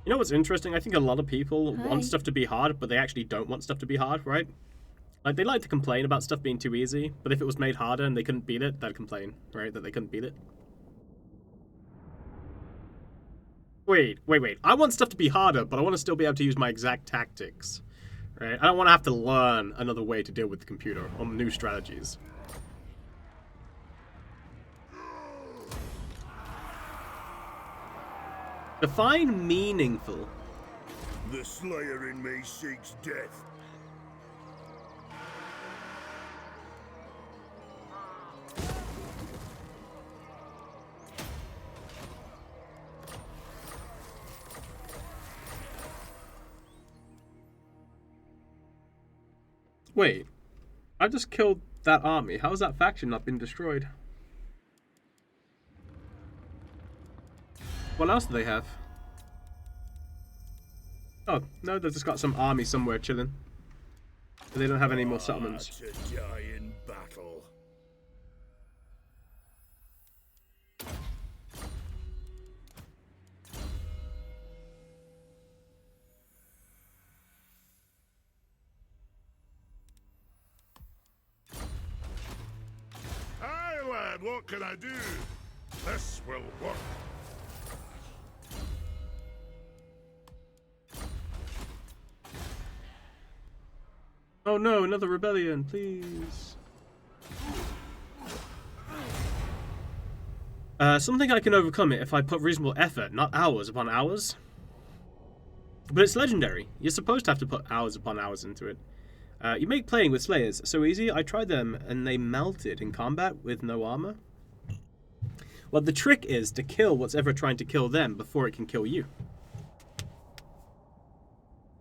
You know what's interesting? I think a lot of people want stuff to be hard, but they actually don't want stuff to be hard, right? Like, they like to complain about stuff being too easy, but if it was made harder and they couldn't beat it, they'd complain, right? That they couldn't beat it. Wait. I want stuff to be harder, but I want to still be able to use my exact tactics, right? I don't want to have to learn another way to deal with the computer or new strategies. Define meaningful. The Slayer in me seeks death. Wait, I just killed that army. How has that faction not been destroyed? What else do they have? Oh, no, they've just got some army somewhere chilling. But they don't have any more settlements. To die in battle. Aye, lad, what can I do? This will work. Oh no, another rebellion, please. Something I can overcome it if I put reasonable effort, not hours upon hours. But it's legendary. You're supposed to have to put hours upon hours into it. You make playing with Slayers so easy. I tried them and they melted in combat with no armor. Well, the trick is to kill what's ever trying to kill them before it can kill you.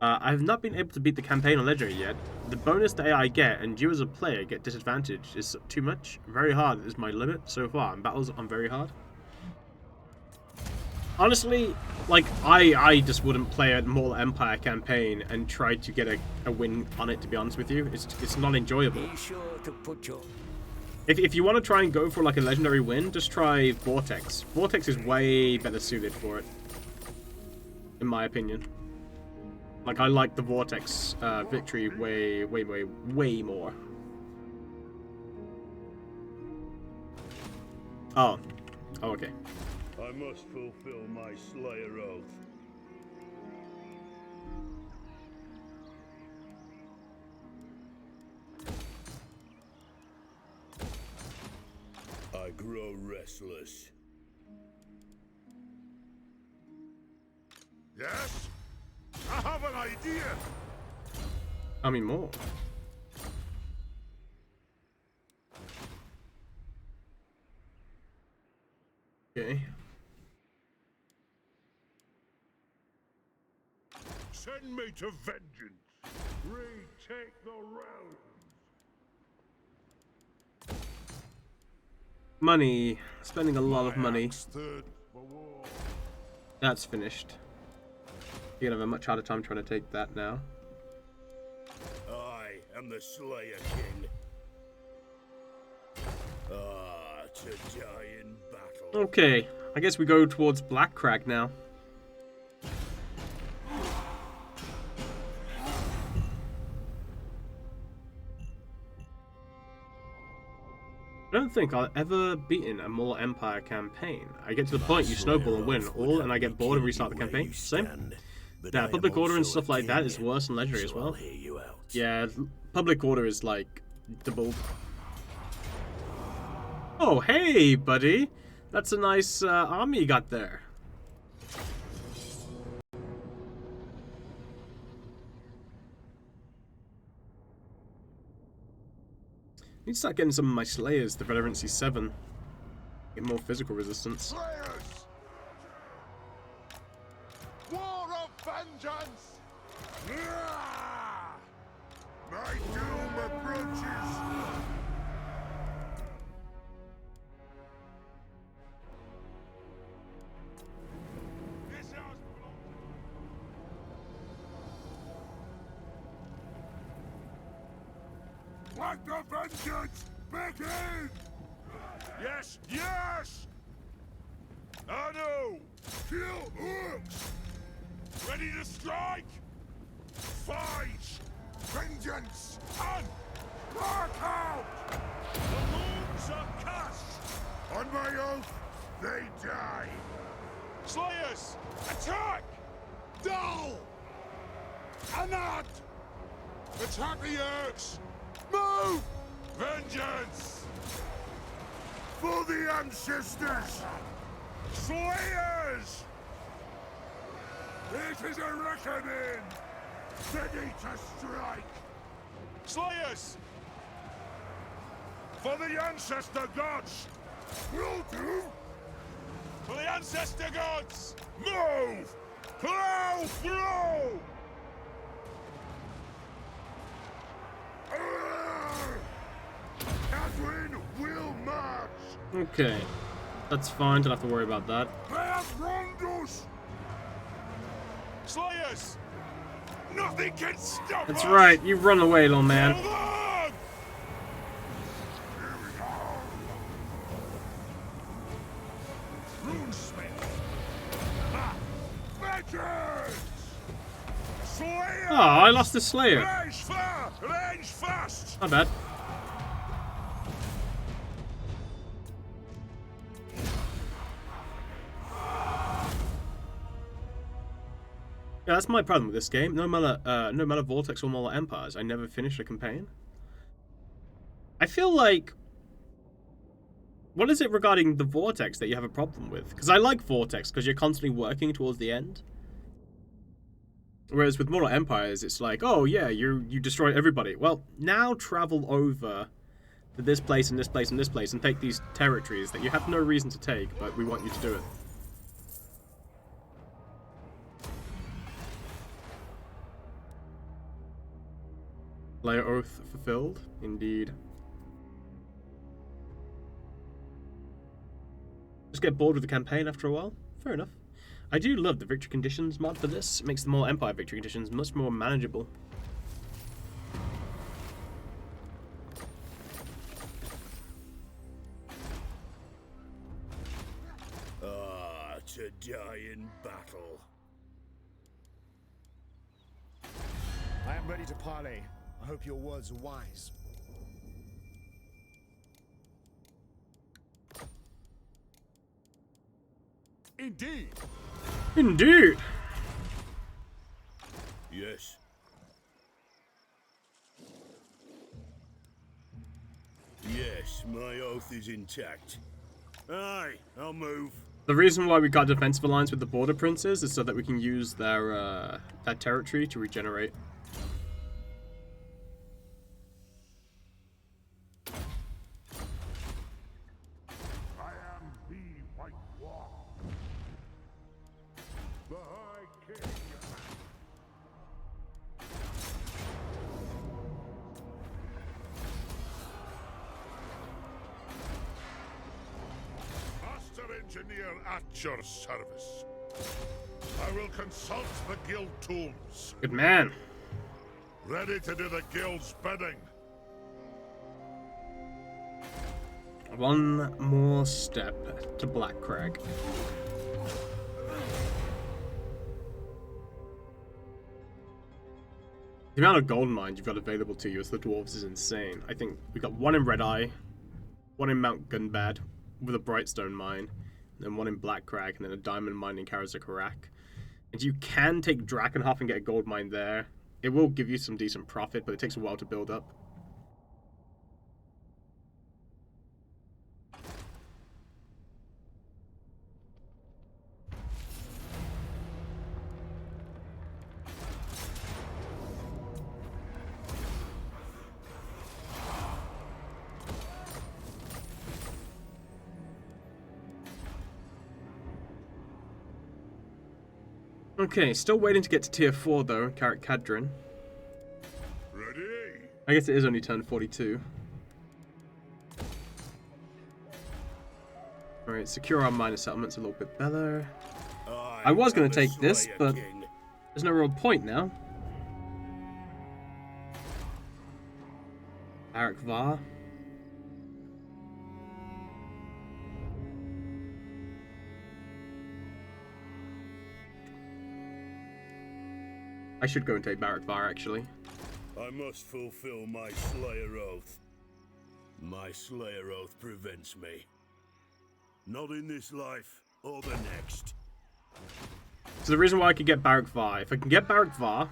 I have not been able to beat the campaign on Legendary yet. The bonus that I get and you as a player get disadvantaged is too much. Very hard is my limit so far. In battles, I'm very hard. Honestly, like, I just wouldn't play a Mortal Empire campaign and try to get a win on it, to be honest with you. It's not enjoyable. Be sure to put your... If you want to try and go for like a legendary win, just try Vortex. Vortex is way better suited for it, in my opinion. Like, I like the Vortex victory way more. Oh, okay. I must fulfill my Slayer oath. I grow restless. Yes? I have an idea. I mean, more. Okay. Send me to vengeance. Retake the realms. Money. Spending a lot of money. Axe third for war. That's finished. You're gonna have a much harder time trying to take that now. I am the Slayer King. To die in battle. Okay, I guess we go towards Black Crag now. I don't think I've ever beaten a Muller Empire campaign. I get to the point you snowball and win all, and I get bored and restart the campaign. Same. Yeah, Public Order and stuff like that is worse than Legendary as well. Yeah, Public Order is like double. Oh, hey, buddy! That's a nice army you got there. Need to start getting some of my Slayers to Relevancy 7. Get more physical resistance. Slayers! War of vengeance! My doom approaches! This house belongs. Let the vengeance begin! Yes, yes! Anu! Kill hooks! Ready to strike? Fight! Vengeance! And mark out! The moons are cast! On my oath, they die! Slayers! Attack! Dull! Anad! Attack the Urks! Move! Vengeance! For the ancestors! Slayers! It is a reckoning! Ready to strike! Slayers! For the ancestor gods! Will do! For the ancestor gods! Move! Plow through! Catherine will march! Okay, that's fine. Don't have to worry about that. Slayers! Nothing can stop That's us! right. You run away, little man. Hold on! Runesmith! Ha! Vengeance! Slayers! Oh, I lost the Slayer. Range far! Range fast! Not bad. Yeah, that's my problem with this game. No matter Vortex or Muller Empires, I never finish a campaign. I feel like... What is it regarding the Vortex that you have a problem with? Because I like Vortex, because you're constantly working towards the end. Whereas with Muller Empires, it's like, oh yeah, you destroy everybody. Well, now travel over to this place and this place and this place and take these territories that you have no reason to take, but we want you to do it. Slayer Oath fulfilled? Indeed. Just get bored with the campaign after a while? Fair enough. I do love the victory conditions mod for this. It makes the Muller Empire victory conditions much more manageable. To die in battle. I am ready to parley. I hope your words are wise. Indeed! Indeed! Yes. Yes, my oath is intact. Aye, I'll move. The reason why we got a defensive alliance with the Border Princes is so that we can use their that territory to regenerate. I am the White Walk. The High King. Master Engineer at your service. I will consult the guild tombs. Good man. Ready to do the guild's bidding. One more step to Black Crag. The amount of gold mines you've got available to you as the dwarves is insane. I think we got one in Red Eye, one in Mount Gunbad with a Brightstone mine, then one in Black Crag, and then a diamond mine in Karazakarak. And you can take Drakenhof and get a gold mine there. It will give you some decent profit, but it takes a while to build up. Okay, still waiting to get to tier 4 though, Karak Kadrin. Ready? I guess it is only turn 42. Alright, secure our minor settlements a little bit better. I was going to take this, but there's no real point now. Barak Var. I should go and take Barak Var, actually. I must fulfill my Slayer Oath. My Slayer Oath prevents me. Not in this life or the next. So the reason why I could get Barak Var, if I can get Barak Var,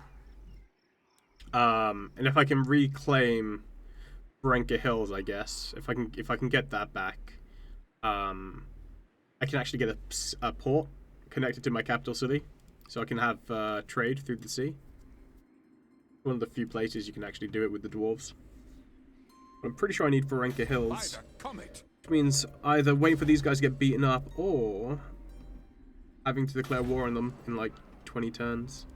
and if I can reclaim Brenka Hills, I guess, if I can get that back, I can actually get a port connected to my capital city, so I can have trade through the sea. One of the few places you can actually do it with the dwarves. But I'm pretty sure I need Varenka Hills, which means either waiting for these guys to get beaten up or having to declare war on them in like 20 turns.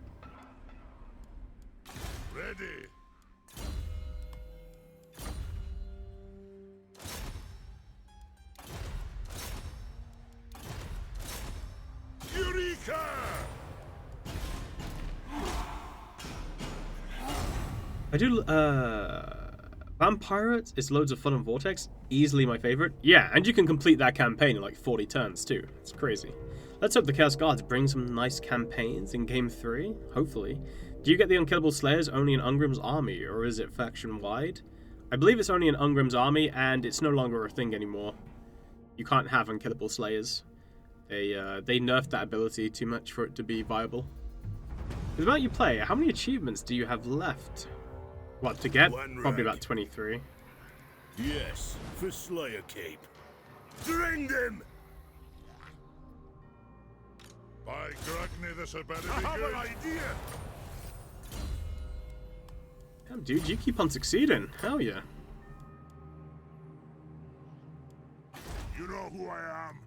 Ready. Eureka! I do, Vampirates is loads of fun on Vortex. Easily my favorite. Yeah, and you can complete that campaign in like 40 turns too. It's crazy. Let's hope the Chaos Guards bring some nice campaigns in Game 3. Hopefully. Do you get the Unkillable Slayers only in Ungrim's army, or is it faction-wide? I believe it's only in Ungrim's army, and it's no longer a thing anymore. You can't have Unkillable Slayers. They nerfed that ability too much for it to be viable. It's about you play. How many achievements do you have left? What to get? Probably about 23. Yes, for Slayer Cape. Drain them! By Grogny, this had better be I have good. an idea! Damn, dude, you keep on succeeding. Hell yeah. You know who I am.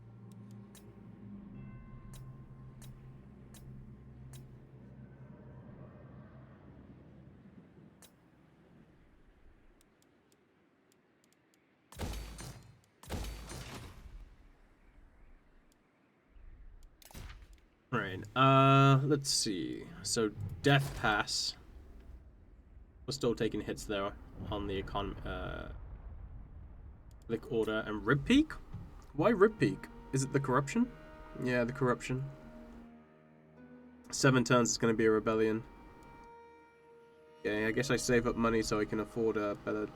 Right, let's see. So, Death Pass. We're still taking hits there on the Lick Order and Rib Peak? Why Rib Peak? Is it the corruption? Yeah, the corruption. 7 turns is going to be a rebellion. Okay, I guess I save up money so I can afford a better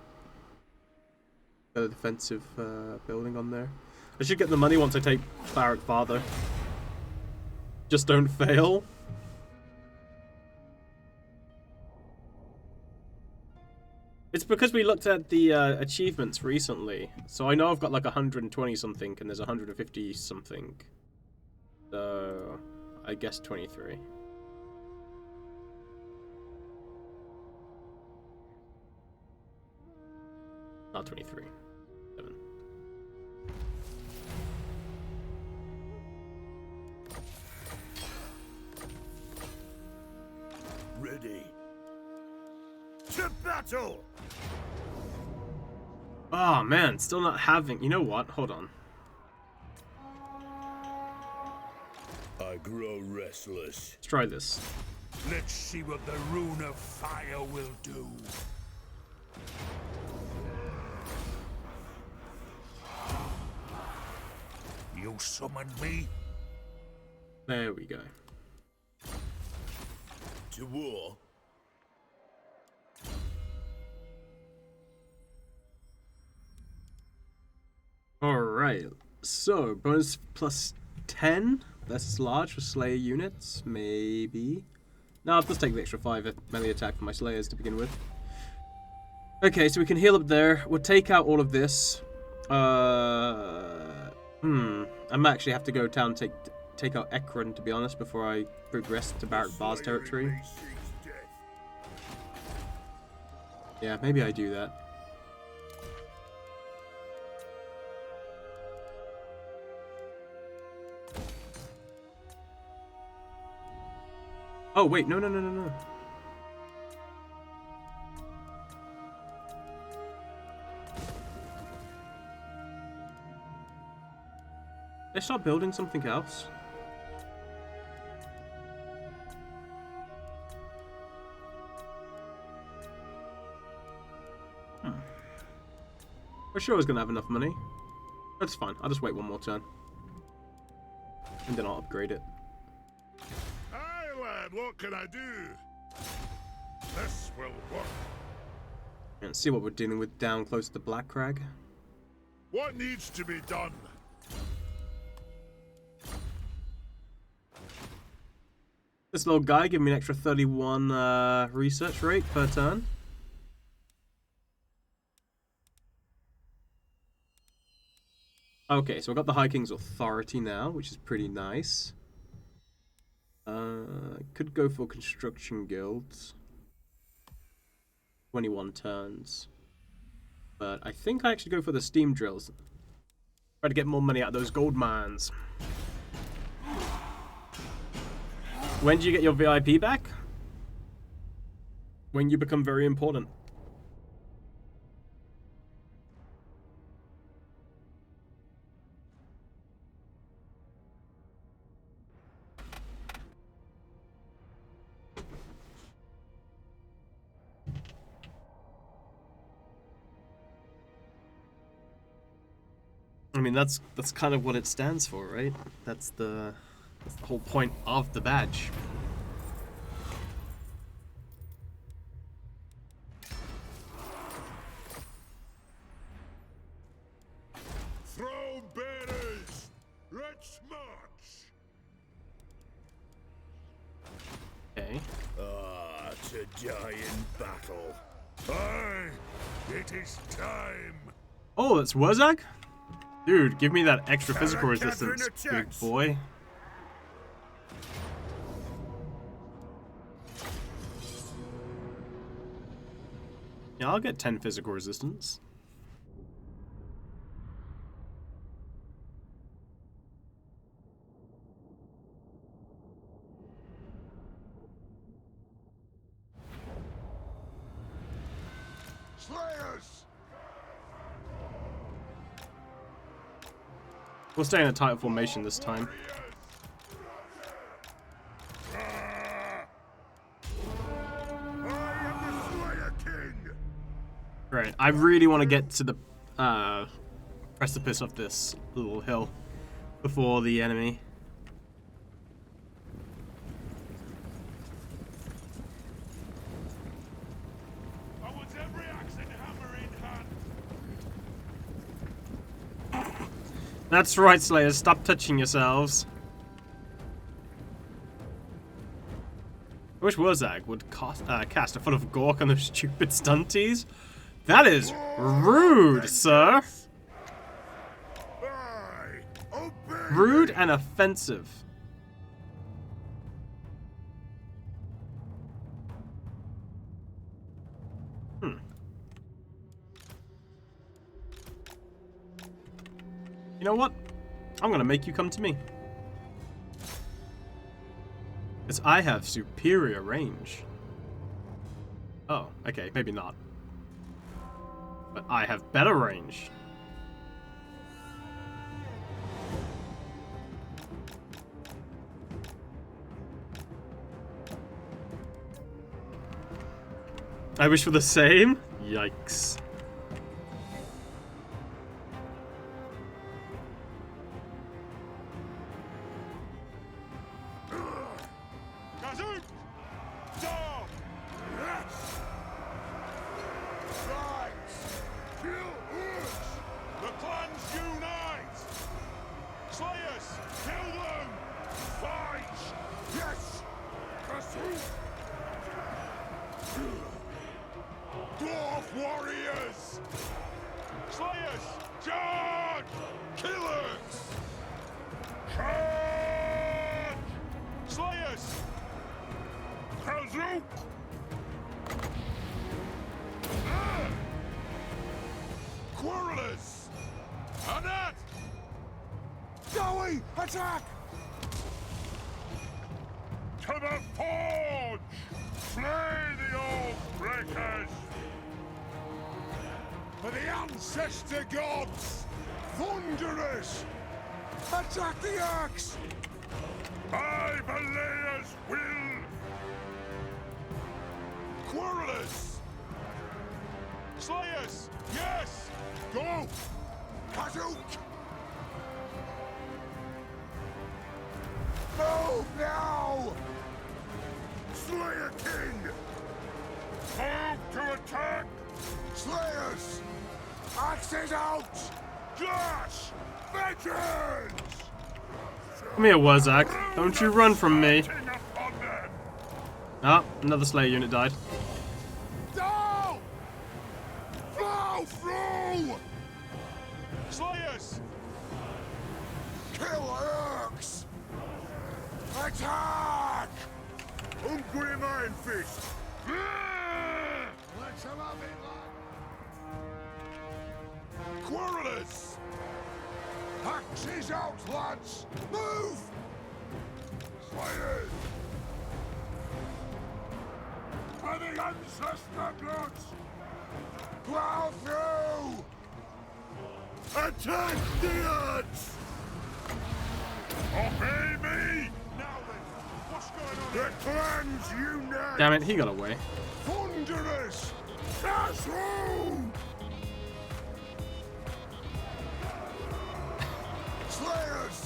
defensive building on there. I should get the money once I take Barak Father. Just don't fail. It's because we looked at the achievements recently. So I know I've got like 120 something and there's 150 something. So I guess 23. Not 23. 7. Ready. To battle! Oh man, still not having. You know what? Hold on. I grow restless. Let's try this. Let's see what the rune of fire will do. You summoned me? There we go. To war? Alright, so bonus plus 10 versus large for Slayer units, maybe. No, I'll just take the extra 5 melee attack for my Slayers to begin with. Okay, so we can heal up there. We'll take out all of this. I might actually have to go down and take out Ekron, to be honest, before I progress to Barrack Bar's territory. Yeah, maybe I do that. Oh, wait, no. They start building something else. I'm sure I was gonna have enough money. That's fine. I'll just wait one more turn. And then I'll upgrade it. Aye, lad, what can I do? This will work. And see what we're dealing with down close to Black Crag. What needs to be done? This little guy giving me an extra 31 research rate per turn. Okay, so I've got the High King's Authority now, which is pretty nice. Could go for Construction Guilds. 21 turns. But I think I actually go for the Steam Drills. Try to get more money out of those gold mines. When do you get your VIP back? When you become very important. I mean, that's kind of what it stands for, right? That's the whole point of the badge. Throne bearers, let's march. Okay. Ah, to die in battle. Aye, it is time. Oh, that's Wurzag? Dude, give me that extra physical Catherine resistance, big attacks. boy. Yeah, I'll get 10 physical resistance. Slayers! We'll stay in a tight formation this time. I am the Slayer King! Right, I really want to get to the precipice of this little hill before the enemy. I want every axe and hammer in hand. That's right, Slayers, stop touching yourselves. I wish Wurzag would cast a foot of Gork on those stupid stunties. That is rude, sir. Aye, obey Rude me. and offensive. You know what? I'm gonna make you come to me. Because I have superior range. Oh, okay, maybe not. But I have better range. I wish for the same? Yikes. Kazook! Dog! Right! Kill Urks! The clans unite! Slayers! Kill them! Fight! Yes! Kazook! Dwarf warriors! Slayers! Charge! Killers! Charge! Slayers! Kazook! Quarrelers! Anat! Dowie, attack! To the forge! Slay the old breakers! For the ancestor gods! Thunderers! Attack the axe! By Valea's will! Quarrelers! Slayers! Yes! Go! Kazook! Move now! Slayer King! Move to attack! Slayers! Axes out! Dash! Vengeance! Come here, Wurzak. Don't you run from me. Marching upon them! Ah, another Slayer unit died. Down! Flow through! Slayers! Kill Urks! Attack! Ungrim Iron Fist! Let's have it, lad! Quarrelers! Axes out, lads! Move! Slayers! For the ancestor gods! Plow through! Attack the odds! Obey me! Now then, what's going on? The clans unite! Damn it, he got away. Thunderers! Kazook! Slayers!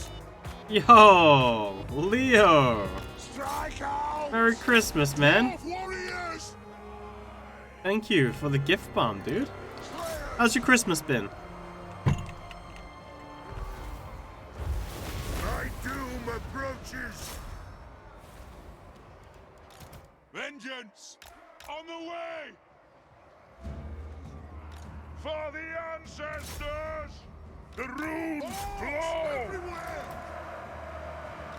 Yo, Leo. Strike out! Merry Christmas, man. Dwarf warriors! Thank you for the gift bomb, dude. Slayers! How's your Christmas been? My doom approaches! Vengeance! On the way! For the ancestors! The runes glow! Everywhere!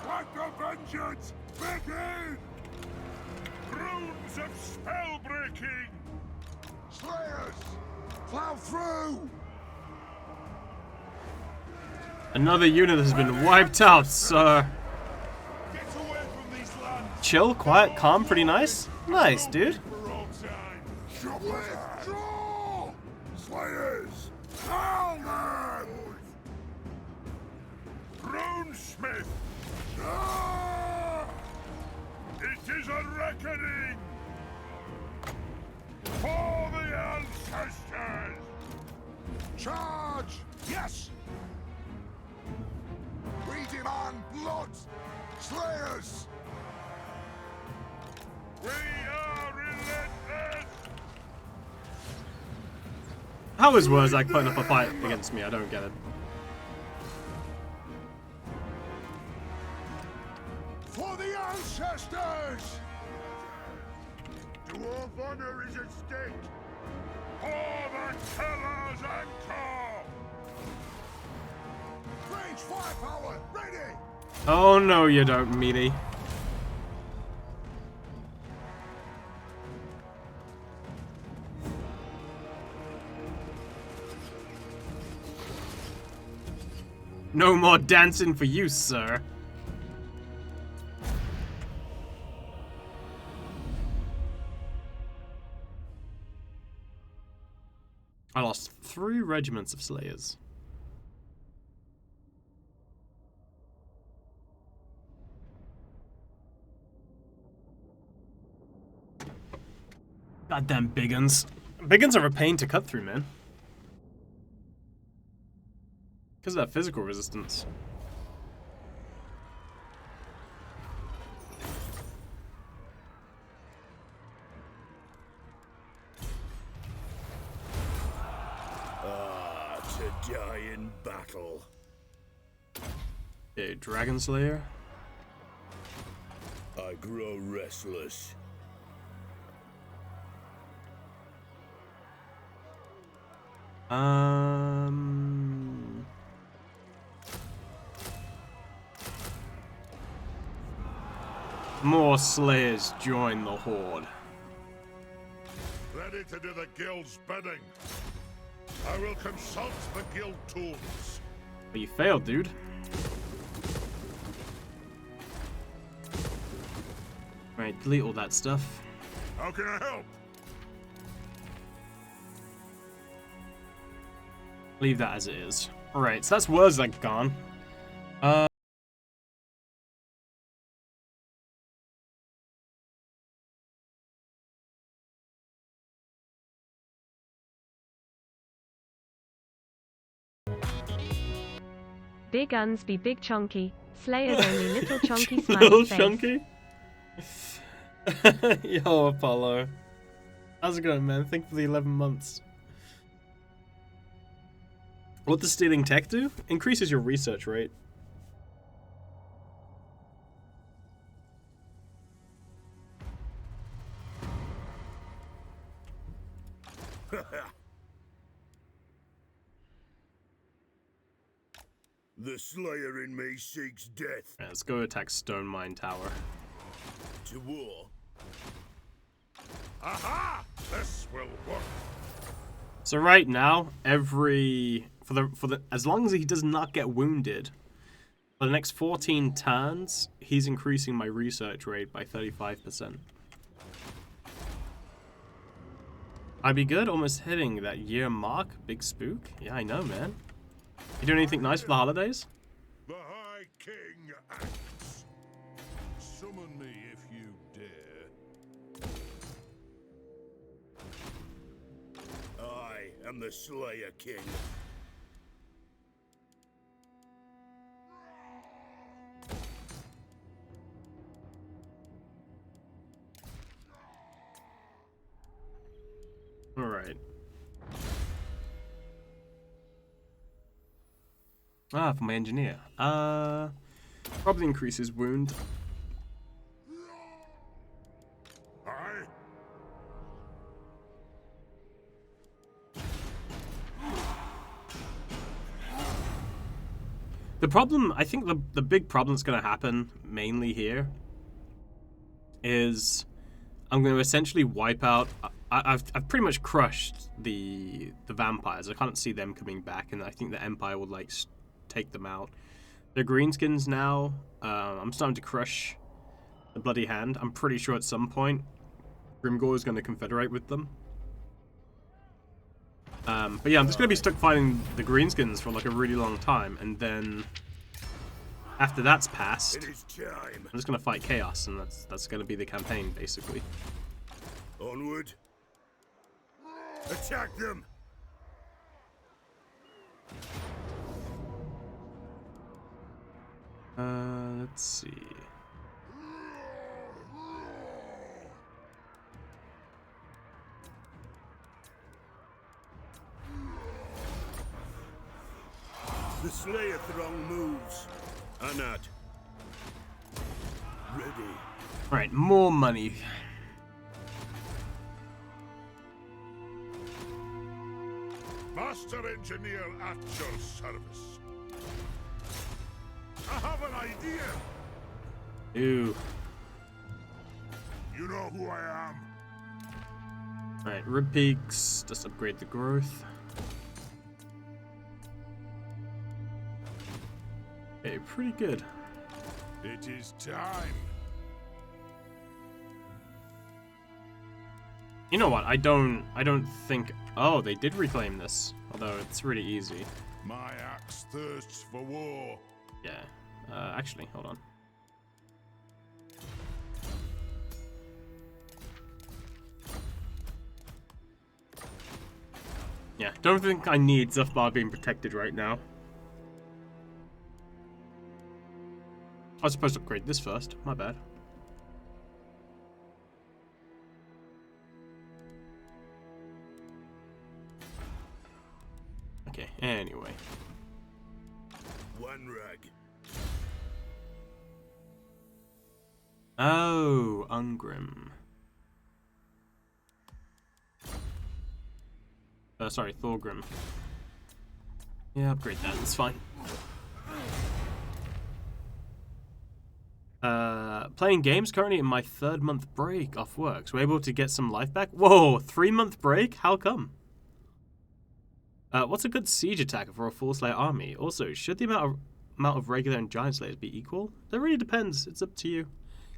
Let the vengeance begin! Runes of spell breaking! Slayers! Plow through! Another unit has been wiped out, sir. Get away from these lands! Chill, quiet, calm, pretty nice. Nice, dude. For all time! Withdraw! Slayers! Kill them! Runesmith! Ah! It is a reckoning! For the ancestors! Charge! Yes! We demand blood! Slayers! We are relentless! How is Wurzak putting up a fight against me? I don't get it. For the ancestors! Dwarf honor is at stake! For the Teller's anchor! Range firepower! Ready! Oh no, you don't, meaty. No more dancing for you, sir. I lost 3 regiments of Slayers. Goddamn big uns. Big uns are a pain to cut through, man. Because of that physical resistance. To die in battle. Okay, Dragon Slayer. I grow restless. More Slayers join the Horde. Ready to do the guild's bidding. I will consult the guild tools. But you failed, dude. Right, delete all that stuff. How can I help? Leave that as it is. Alright, so that's Wurzag gone. Big uns be big chunky, Slayers only little chunky smiley Little face. chunky? Yo, Apollo. How's it going, man? Thank you for the 11 months. What does stealing tech do? Increases your research rate. The Slayer in me seeks death. Yeah, let's go attack Stone Mine Tower. To war. Aha! This will work. So right now, as long as he does not get wounded, for the next 14 turns, he's increasing my research rate by 35%. I'd be good almost hitting that year mark, big spook. Yeah, I know, man. You doing anything nice for the holidays? The High King acts. Summon me if you dare. I am the Slayer King. Alright. Ah, for my engineer. Probably increase his wound. Aye. The problem, I think the big problem that's going to happen mainly here is I'm going to essentially wipe out. I've pretty much crushed the vampires. I can't see them coming back, and I think the Empire will like take them out. The greenskins now. I'm starting to crush the Bloody Hand. I'm pretty sure at some point Grimgore is going to confederate with them. But yeah, I'm just going to be stuck fighting the greenskins for like a really long time, and then after that's passed, It is time. I'm just going to fight Chaos, and that's going to be the campaign basically. Onward. Attack them. Let's see. The Slayer throng moves. Anat. Ready. Alright, more money. Master Engineer at your service. I have an idea. Ew. You know who I am. Alright, Rib Peaks. Just upgrade the growth. Okay, pretty good. It is time. You know what? I don't think. Oh, they did reclaim this. Although it's really easy. My axe thirsts for war. Yeah. Actually, hold on. Yeah, don't think I need Zuthbar being protected right now. I was supposed to upgrade this first. My bad. Okay, anyway. One rag. Oh, Ungrim. Sorry, Thorgrim. Yeah, upgrade that. It's fine. Playing games currently in my 3rd month break off work. So we're able to get some life back. Whoa, 3-month break? How come? What's a good siege attacker for a full Slayer army? Also, should the amount of regular and giant slayers be equal? That really depends. It's up to you.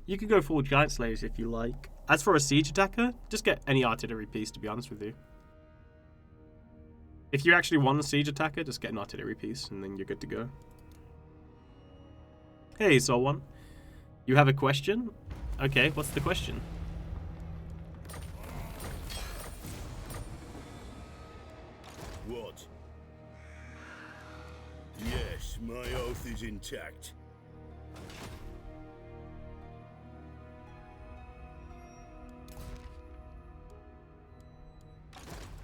You can go full giant slayers if you like. As for a siege attacker, just get any artillery piece, to be honest with you. If you actually want a siege attacker, just get an artillery piece, and then you're good to go. Hey, Solwan. You have a question? Okay, what's the question? What? Yes, my oath is intact.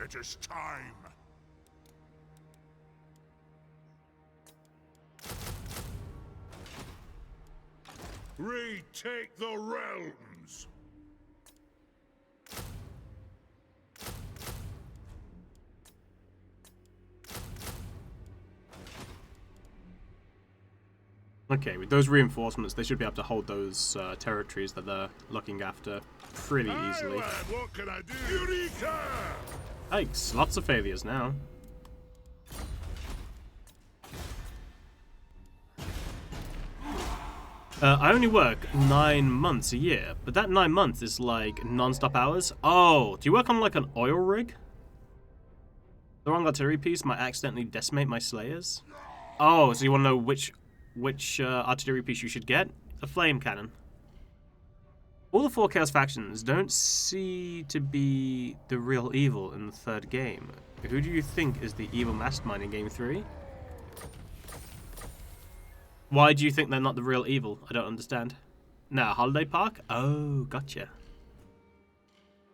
It is time. Retake the realms. Okay, with those reinforcements, they should be able to hold those territories that they're looking after pretty easily. What can I do? Eureka! Thanks, lots of failures now. I only work 9 months a year, but that 9 months is like non-stop hours. Oh, do you work on like an oil rig? The wrong artillery piece might accidentally decimate my slayers. Oh, so you want to know which artillery piece you should get? A flame cannon. All the 4 Chaos factions don't seem to be the real evil in the 3rd game. Who do you think is the evil mastermind in Game 3? Why do you think they're not the real evil? I don't understand. Now, Holiday Park? Oh, gotcha.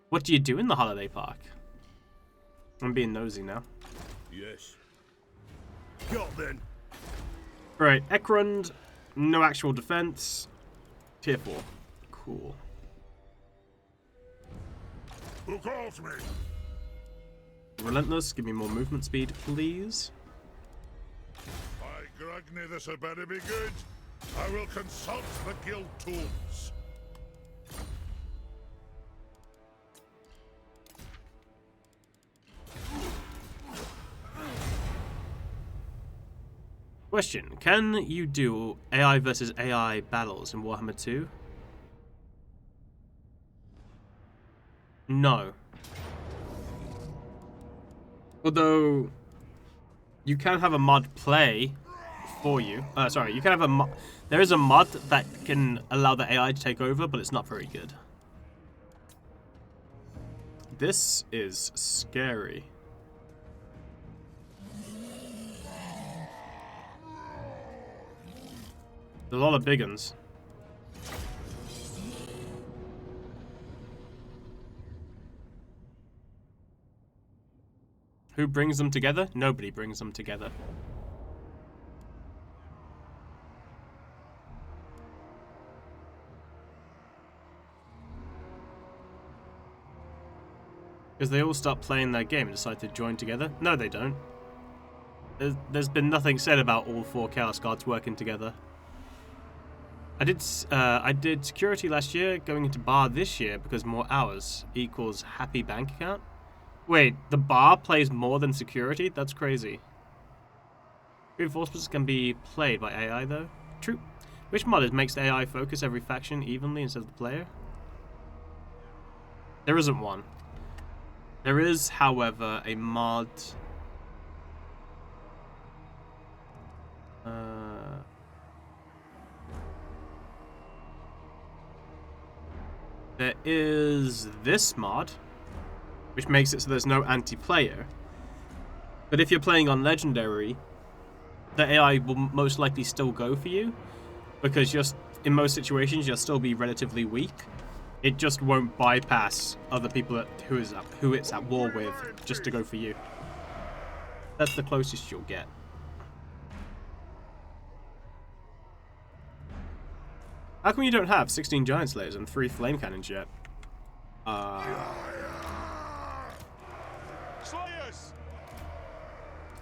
What do you do in the Holiday Park? I'm being nosy now. Yes. Got then. Right, Ekrund, no actual defense. Tier 4. Cool. Who calls me? Relentless, give me more movement speed, please. By Grugny, this had better be good. I will consult the guild tools. Question, can you do AI versus AI battles in Warhammer 2? No. Although, you can have a mod play for you. Sorry, you can have a mod. There is a mod that can allow the AI to take over, but it's not very good. This is scary. There's a lot of big uns. Who brings them together? Nobody brings them together. Because they all start playing their game and decide to join together? No, they don't. There's been nothing said about all 4 Chaos Guards working together. I did security last year, going into bar this year because more hours equals happy bank account. Wait, the bar plays more than security? That's crazy. Reinforcements can be played by AI though. True. Which mod makes the AI focus every faction evenly instead of the player? There isn't one. There is, however, a mod. There is this mod, which makes it so there's no anti-player. But if you're playing on Legendary, the AI will most likely still go for you, because in most situations you'll still be relatively weak. It just won't bypass other people who it's at war with just to go for you. That's the closest you'll get. How come you don't have 16 Giant Slayers and 3 Flame Cannons yet? Slayers!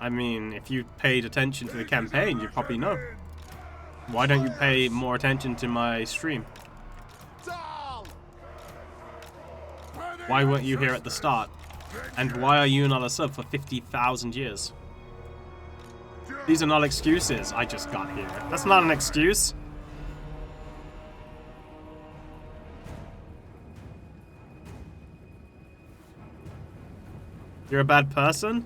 I mean, if you paid attention to the campaign, you'd probably know. Why don't you pay more attention to my stream? Why weren't you here at the start? And why are you not a sub for 50,000 years? These are not excuses. I just got here. That's not an excuse. You're a bad person?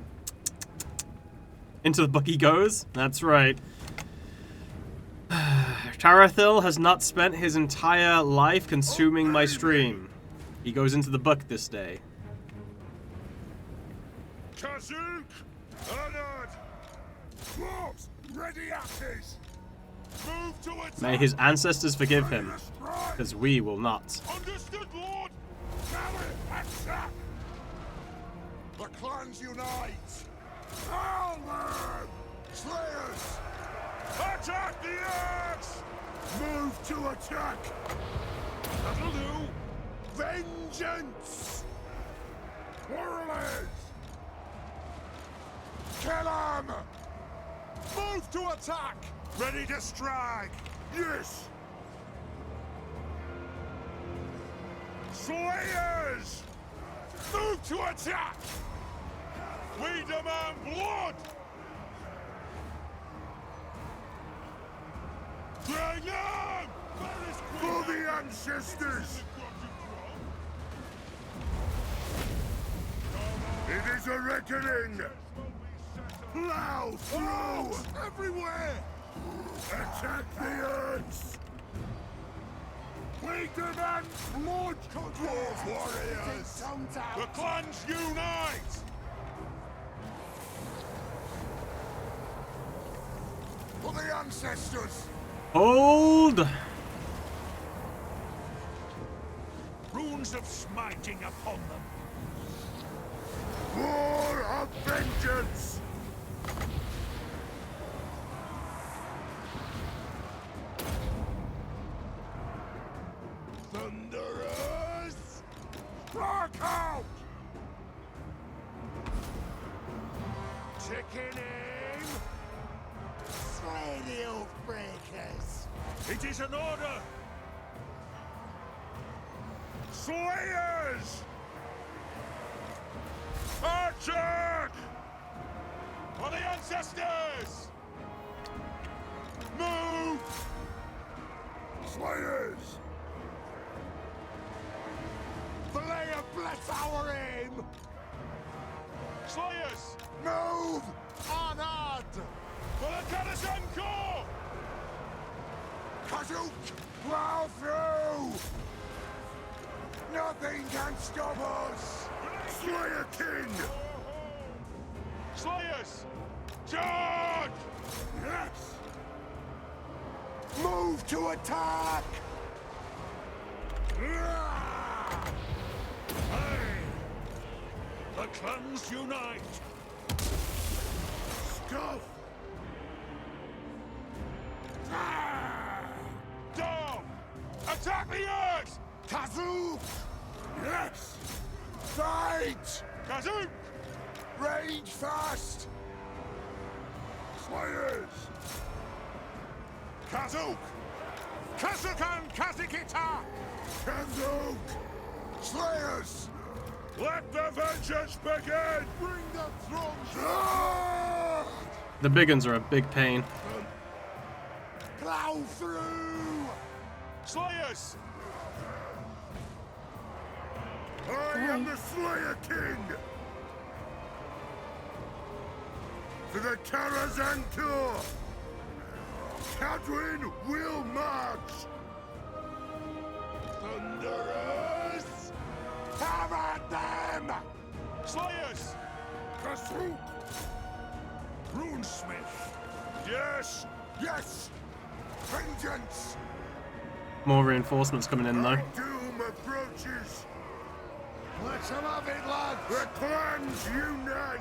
Into the book he goes? That's right. Tarathil has not spent his entire life consuming my stream. He goes into the book this day. Kazook! Honored! Dwarves, ready axes! Move to attack! May his ancestors forgive him, because we will not. Understood, Lord! Now attack! The clans unite! Hail them! Slayers! Attack the axe! Move to attack! That'll do! Vengeance! Warriors! Kill him! Move to attack! Ready to strike! Yes! Slayers! Move to attack! We demand blood! Dragon! For the ancestors! It is a reckoning! Plow through! Everywhere! Attack the Earths! We demand blood! Dwarf warriors! The clans unite! For the ancestors! Hold! Runes of smiting upon them! War of vengeance! Thunderers! Rock out! Chicken aim! Slay the oath breakers! It is an order! Slayers! Attack! For the ancestors! Move! Slayers! Valea bless our aim! Slayers! Move! Honored! For the Kadazan Corps! Kazook! Plow through! Nothing can stop us! Slayer King! Slayers! Charge! Yes! Move to attack! Hey! The clans unite! Scuff! Down! Attack the Earth! Kazook! Yes! Fight! Kazook! Rage fast! Slayers! Kazook! Kazukan Kazikita! Kazook! Slayers! Let the vengeance begin! Bring the thrones! The big ones are a big pain. Plow through! Slayers! I am the Slayer King! For the Karazhan Tour! Cadwin will march! Thunderers! Have at them! Slayers! Kazook! Yes! Yes! Vengeance! More reinforcements coming in though. Doom approaches. Let's have it, lads! The clans unite.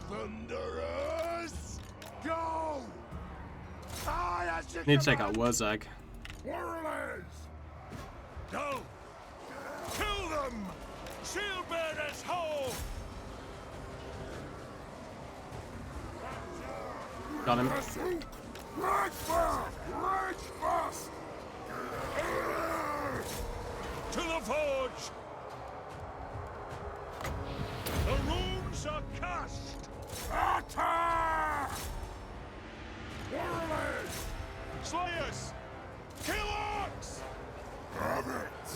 Thunderers! Go! I as you Need to take command. out Wurzag. Warriors! Go! Kill them! Shield bearers, ho! Got him. Pursuit. Right fast. Right fast. To the forge! The runes are cast! Attack! Warriors. Slayers! Kill orcs! Have it.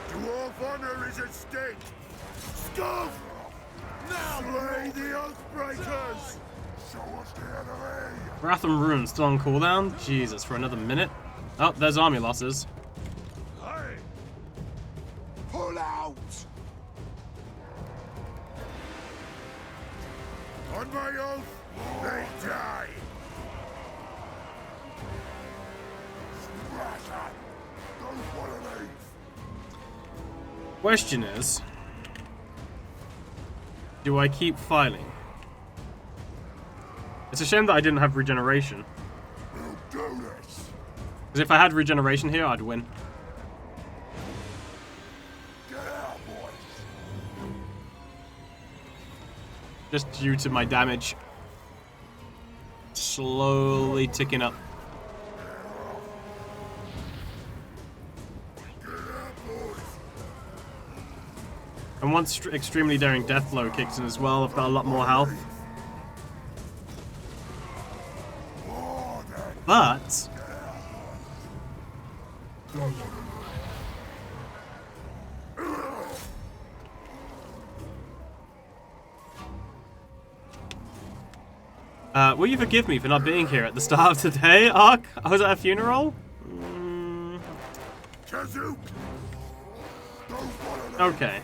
Dwarf honor is at stake. Scuff! Now, Slay the Oathbreakers! Show us the enemy! Wrath and Ruin still on cooldown. Jesus, for another minute. Oh, there's army losses. hey! Pull out! On my oath, they die! Smash it! Don't want to leave! Question is, do I keep filing? It's a shame that I didn't have regeneration. We'll do this! Because if I had regeneration here, I'd win. Get out, boys! Just due to my damage slowly ticking up. Get out, boys! And once Extremely Daring Deathblow kicks in as well, I've got a lot more health. But will you forgive me for not being here at the start of today, Ark? I was at a funeral? Kazook! Don't want to leave! Okay.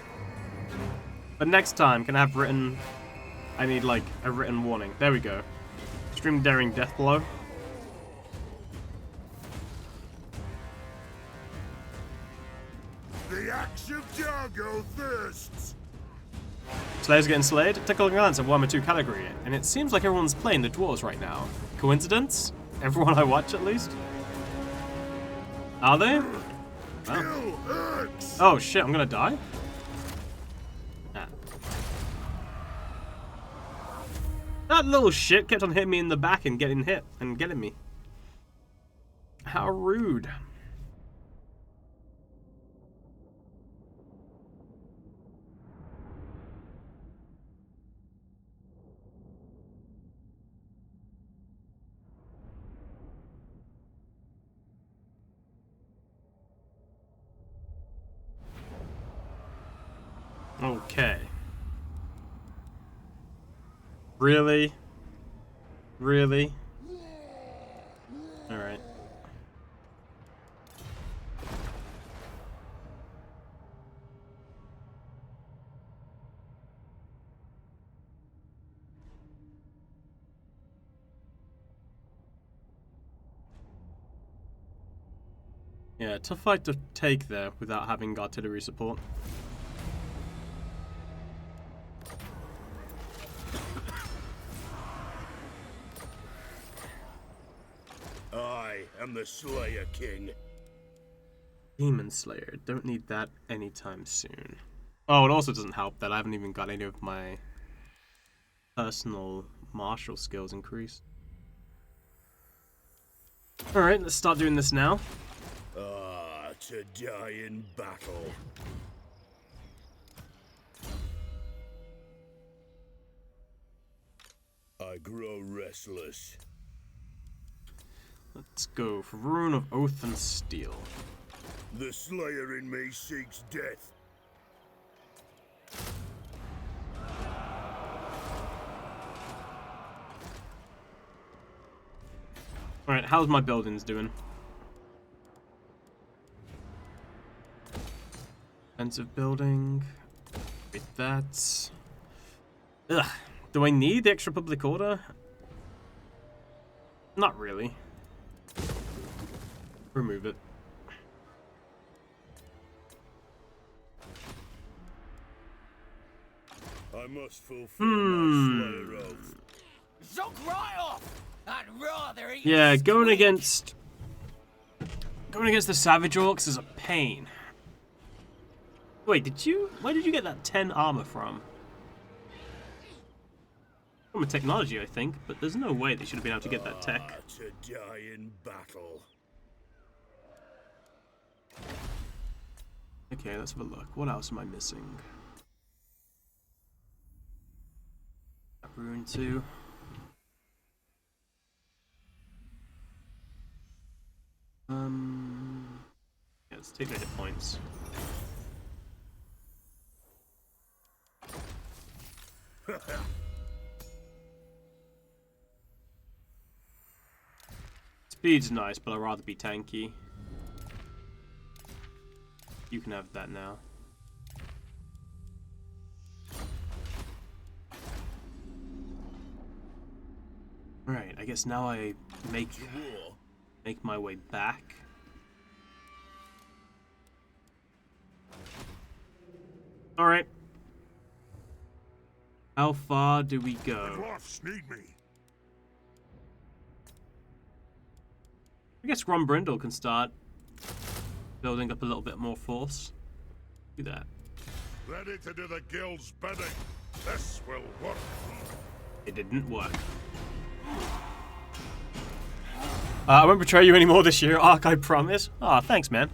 But next time, can I have written... I need, like, a written warning. There we go. Extreme Daring Deathblow. The axe of Jargo thirsts! Slayer's getting slayed. Take a glance at 1 or 2 category, and it seems like everyone's playing the dwarves right now. Coincidence? Everyone I watch, at least? Are they? Oh, Kill Urks! oh shit, I'm gonna die? Ah. That little shit kept on hitting me in the back and getting hit and getting me. How rude. Okay. Really? Really? Alright. Yeah, tough fight to take there without having artillery support. I am the Slayer King. Demon Slayer. Don't need that anytime soon. Oh, it also doesn't help that I haven't even got any of my personal martial skills increased. Alright, let's start doing this now. Ah, to die in battle. I grow restless. Let's go for Rune of Oath and Steel. The Slayer in me seeks death. Alright, how's my buildings doing? Defensive building. With that. Ugh. Do I need the extra public order? Not really. Remove it. I must fulfill my Slayer oath. Zook right off! I'd rather eat Yeah, a going squid. against the Savage Orcs is a pain. Wait, where did you get that 10 armor from? From a technology, I think, but there's no way they should have been able to get that tech. To die in battle. Okay, let's have a look. What else am I missing? Rune 2. Yeah, let's take the hit points. Speed's nice, but I'd rather be tanky. You can have that now. Alright, I guess now I make my way back. Alright. How far do we go? Dwarfs need me. I guess Ron Brindle can start building up a little bit more force. Do that. Ready to do the guild's bidding. This will work. It didn't work. I won't betray you anymore this year, Ark, I promise. Aw, thanks, man.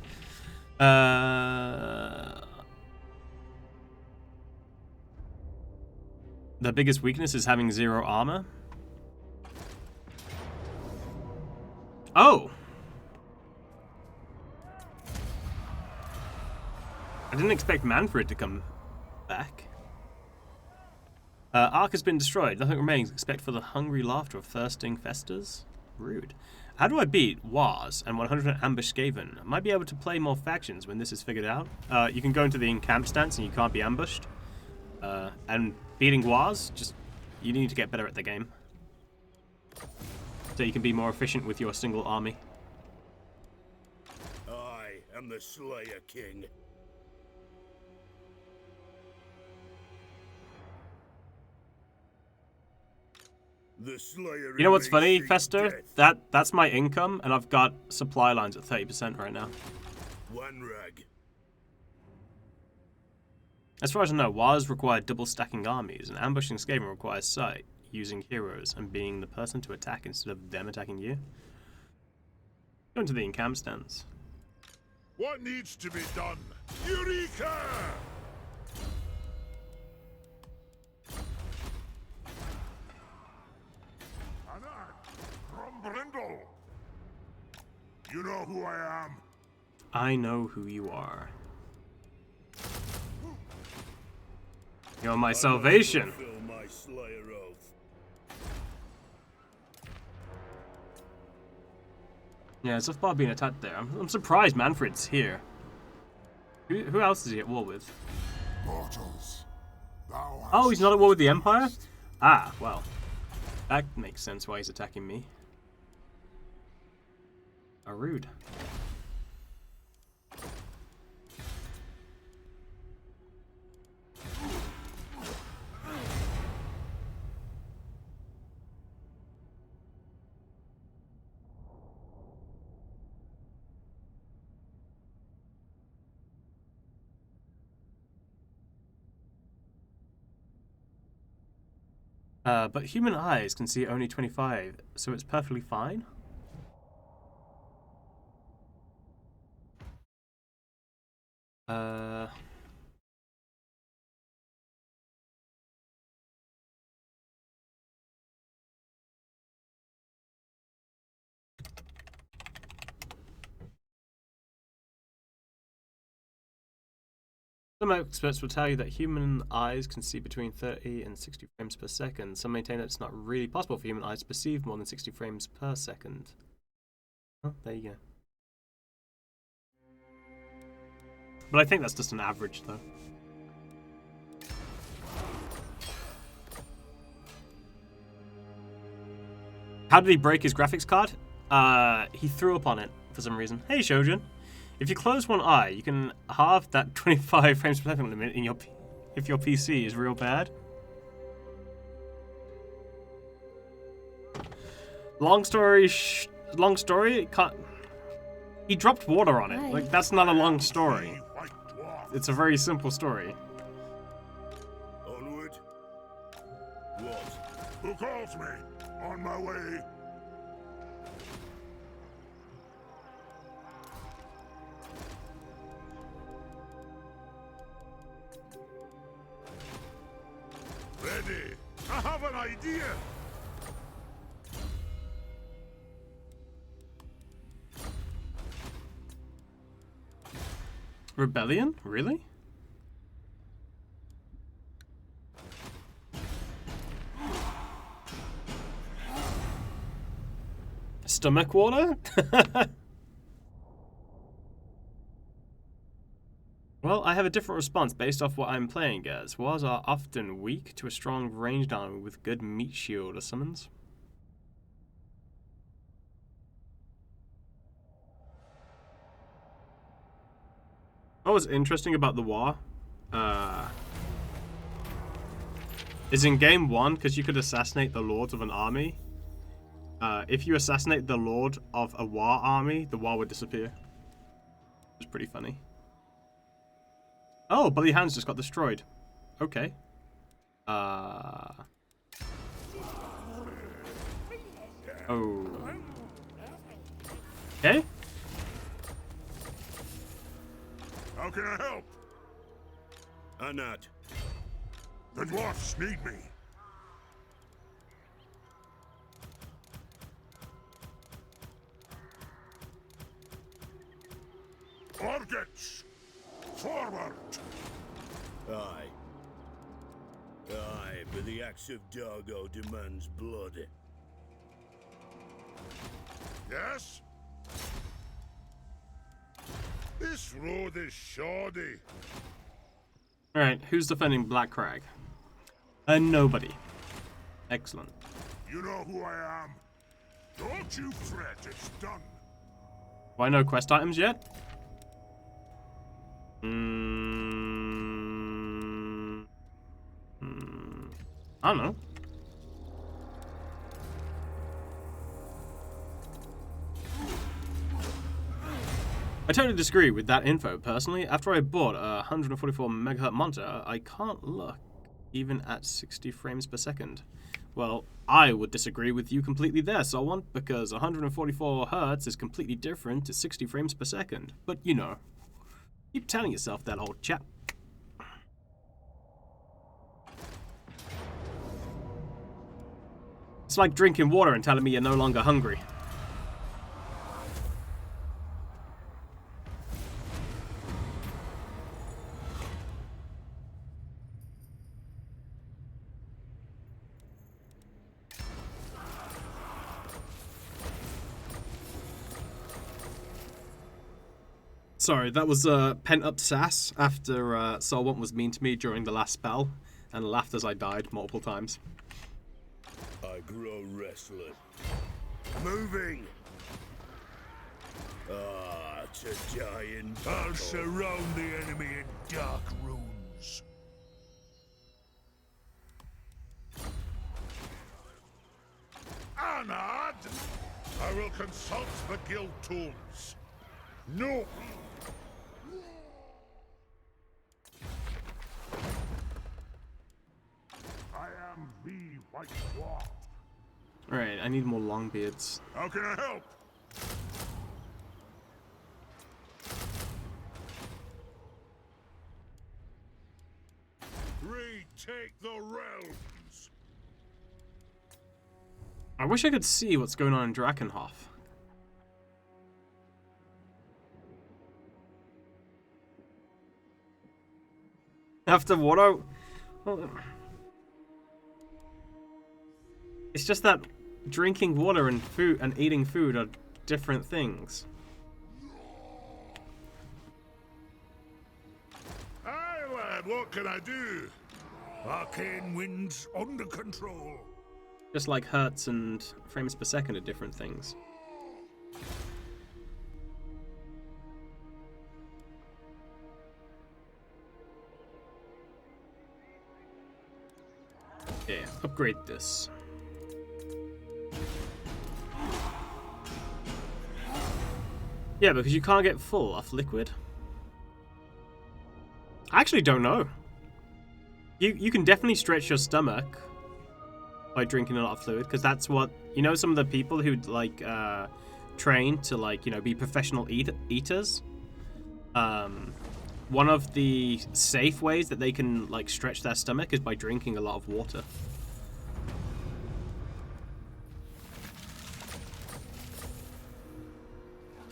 The biggest weakness is having 0 armor. Oh! I didn't expect Manfred to come back. Ark has been destroyed. Nothing remains except for the hungry laughter of thirsting festers. Rude. How do I beat Wars and 100 Ambush Skaven? I might be able to play more factions when this is figured out. You can go into the encamp stance and you can't be ambushed. And beating Wars, you need to get better at the game. So you can be more efficient with your single army. I am the Slayer King. The Slayer. You know what's in me funny, seeks Fester? death. That's my income, and I've got supply lines at 30% right now. One rag. As far as I know, Wars require double stacking armies, and ambushing Skaven requires sight, using heroes, and being the person to attack instead of them attacking you. Go into the encamp stance. What needs to be done? Eureka! Anna, from Brindle. You know who I am. I know who you are. You're my salvation. Fulfill my Slayer oath. Yeah, so far being attacked there. I'm surprised Manfred's here. Who else is he at war with? Mortals, thou Oh, he's not at war with the Empire? Ah, well. That makes sense why he's attacking me. How rude. But human eyes can see only 25, so it's perfectly fine? Some experts will tell you that human eyes can see between 30 and 60 frames per second. Some maintain that it's not really possible for human eyes to perceive more than 60 frames per second. Oh, there you go. But I think that's just an average, though. How did he break his graphics card? He threw up on it for some reason. Hey, Shojin. If you close one eye, you can halve that 25 frames per second limit in your if your PC is real bad. Long story. Can't. He dropped water on it. Hi. Like, that's not a long story. It's a very simple story. Onward. What? Who calls me? On my way. Ready. I have an idea. Rebellion? Really? Stomach water? Well, I have a different response based off what I'm playing as. Wars are often weak to a strong ranged army with good meat shield or summons. What was interesting about the war is in game 1, because you could assassinate the lords of an army. If you assassinate the lord of a war army, the war would disappear. It's pretty funny. Oh, Bloody Hands just got destroyed. Okay. Oh. Okay. How can I help? Anat. The dwarfs need me. Targets! Forward! Aye. Aye, but the axe of Dargo demands blood. Yes? This road is shoddy. Alright, who's defending Black Crag? Nobody. Excellent. You know who I am. Don't you fret, it's done. Why no quest items yet? I don't know. I totally disagree with that info, personally. After I bought a 144 megahertz monitor, I can't look even at 60 frames per second. Well, I would disagree with you completely there, Solwan, because 144 hertz is completely different to 60 frames per second. But, you know, keep telling yourself that, old chap. It's like drinking water and telling me you're no longer hungry. Sorry, that was pent-up sass after Solwant was mean to me during the last spell, and laughed as I died multiple times. I grow restless. Moving! Ah, to die in battle. I'll surround the enemy in dark runes. Anad! I will consult the guild tools. No! I am the White Dwarf. Alright, I need more longbeards. How can I help? Retake the realms. I wish I could see what's going on in Drakenhof. After what I... Well, it's just that drinking water and food and eating food are different things. Aye, lad, what can I do? Arcane winds under control. Just like hertz and frames per second are different things. Yeah, upgrade this. Yeah, because you can't get full off liquid. I actually don't know. You can definitely stretch your stomach by drinking a lot of fluid, because that's what, you know, some of the people who like train to, like, you know, be professional eaters. One of the safe ways that they can like stretch their stomach is by drinking a lot of water.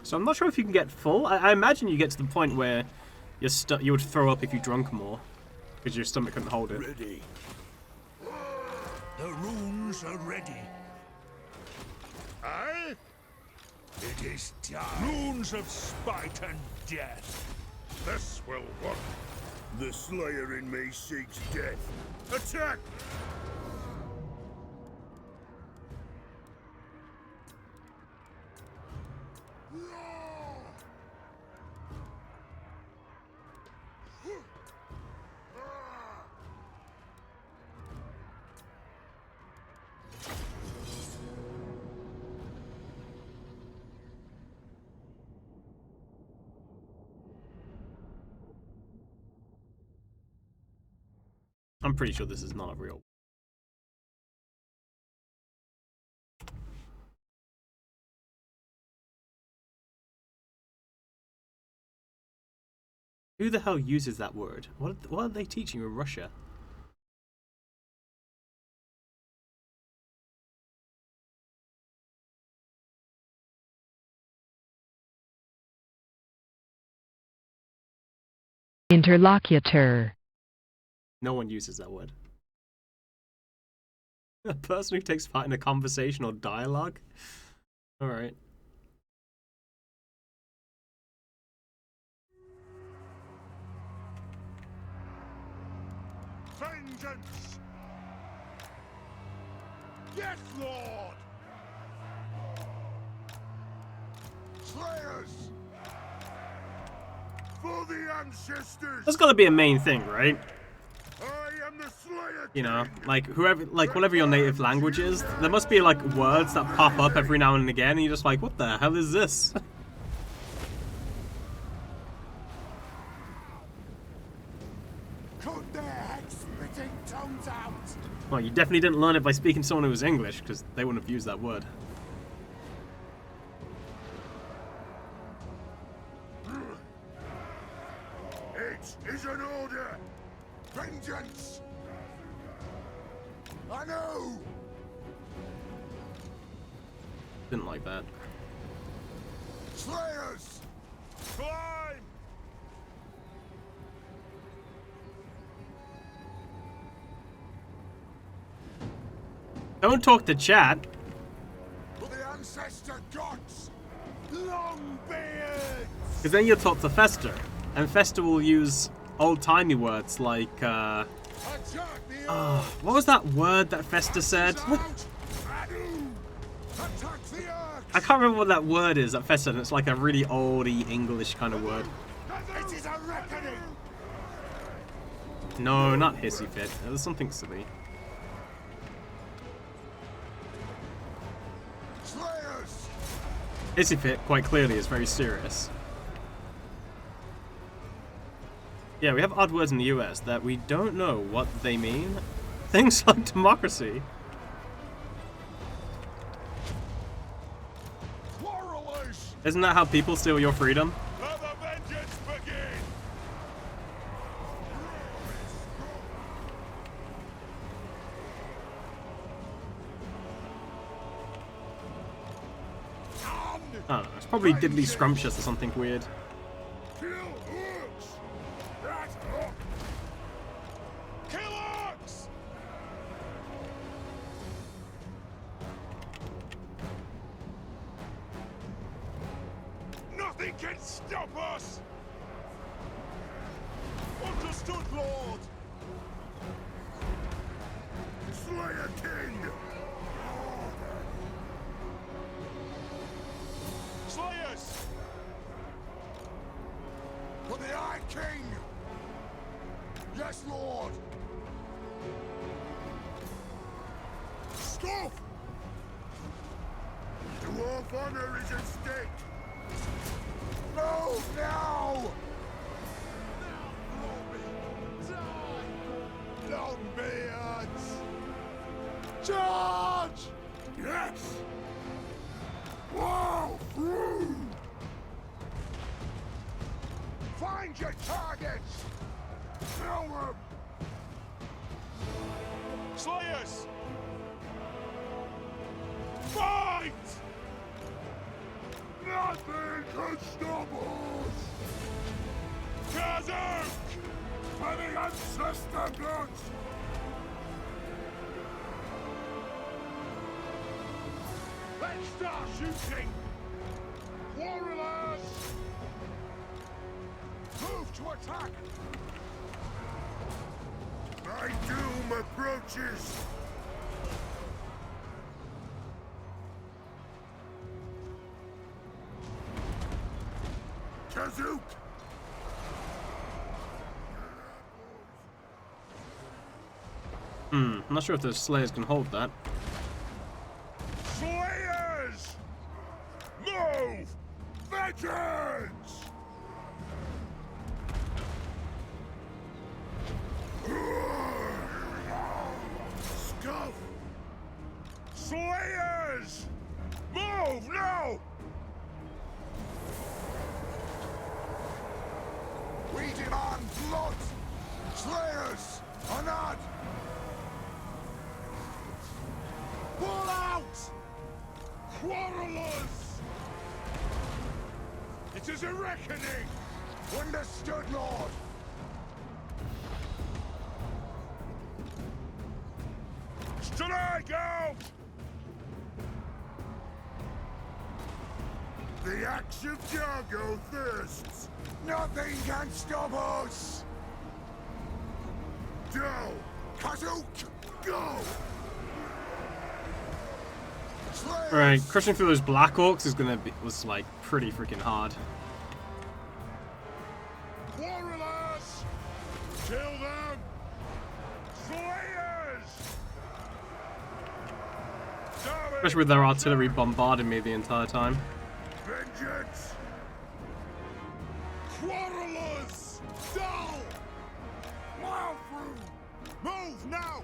So I'm not sure if you can get full. I imagine you get to the point where you would throw up if you drunk more, because your stomach couldn't hold it. Ready. The runes are ready. Aye? It is time. Runes of spite and death. This will work. The Slayer in me seeks death. Attack! I'm pretty sure this is not a real. Who the hell uses that word? What are they teaching in Russia? Interlocutor. No one uses that word. A person who takes part in a conversation or dialogue? Alright. Vengeance! Yes, Lord! Slayers! For the ancestors! That's gotta be a main thing, right? I am the Slayer You know, King. like whoever, like whatever your native language is, there must be like words that pop up every now and again, and you're just like, what the hell is this? Cut their heads spitting tongues out! Well, you definitely didn't learn it by speaking to someone who was English, because they wouldn't have used that word. It is an order! Vengeance! I know! Didn't like that. Slayers! Climb! Don't talk to chat. For the ancestor gods! Longbeards! Because then you'll talk to Fester, and Fester will use old-timey words like, Attack the what was that word that Fester said? out! Adu! Attack the earth! I can't remember what that word is that Fester said, and it's like a really oldie English kind of word. It is a reckoning! No, not hissy fit. It was something silly. Slayers! Hissy fit, quite clearly, is very serious. Yeah, we have odd words in the US that we don't know what they mean. Things like democracy. Quarrelers! Isn't that how people steal your freedom? Let the vengeance begin! I don't know, it's probably diddly scrumptious or something weird. Kill orcs! That's hook! Kill orcs! Nothing can stop us! Understood, Lord! Slayer King! king! Yes, lord! Stop! Dwarf honor is at stake. Move now! Longbeards! Charge! Yes! Wow! Through! Find your targets! Kill them! Slayers! Fight! Nothing can stop us! Kazuk! For the ancestor gods! Let's start shooting! Warriors! Move to attack! My doom approaches! Kazook! I'm not sure if those Slayers can hold that. Slayers! Move! Vengeance! Scuff! Slayers! Move now! We demand blood! Slayers! Anad! Pull out! Quarrelers! It is a reckoning! Understood, Lord! Strike out! The axe of Jargo thirsts! Nothing can stop us! Go! Kazook! Go! Slayers! Right, crushing through those Black Orcs was like pretty freaking hard. Quarrelers! Kill them! Slayers! Especially with their artillery bombarding me the entire time. Vengeance! Quarrelers! Down! Wow through! Move now!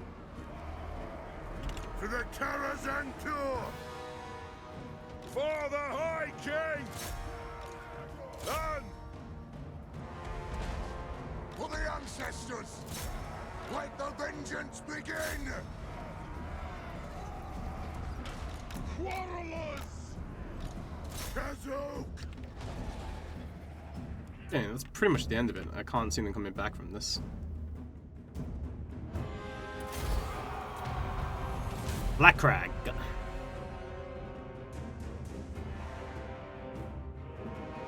For the Karazhan Tour! For the High King! And for the ancestors! Let the vengeance begin! Quarrelers! Kazook! Yeah, that's pretty much the end of it. I can't see them coming back from this. Black Crag.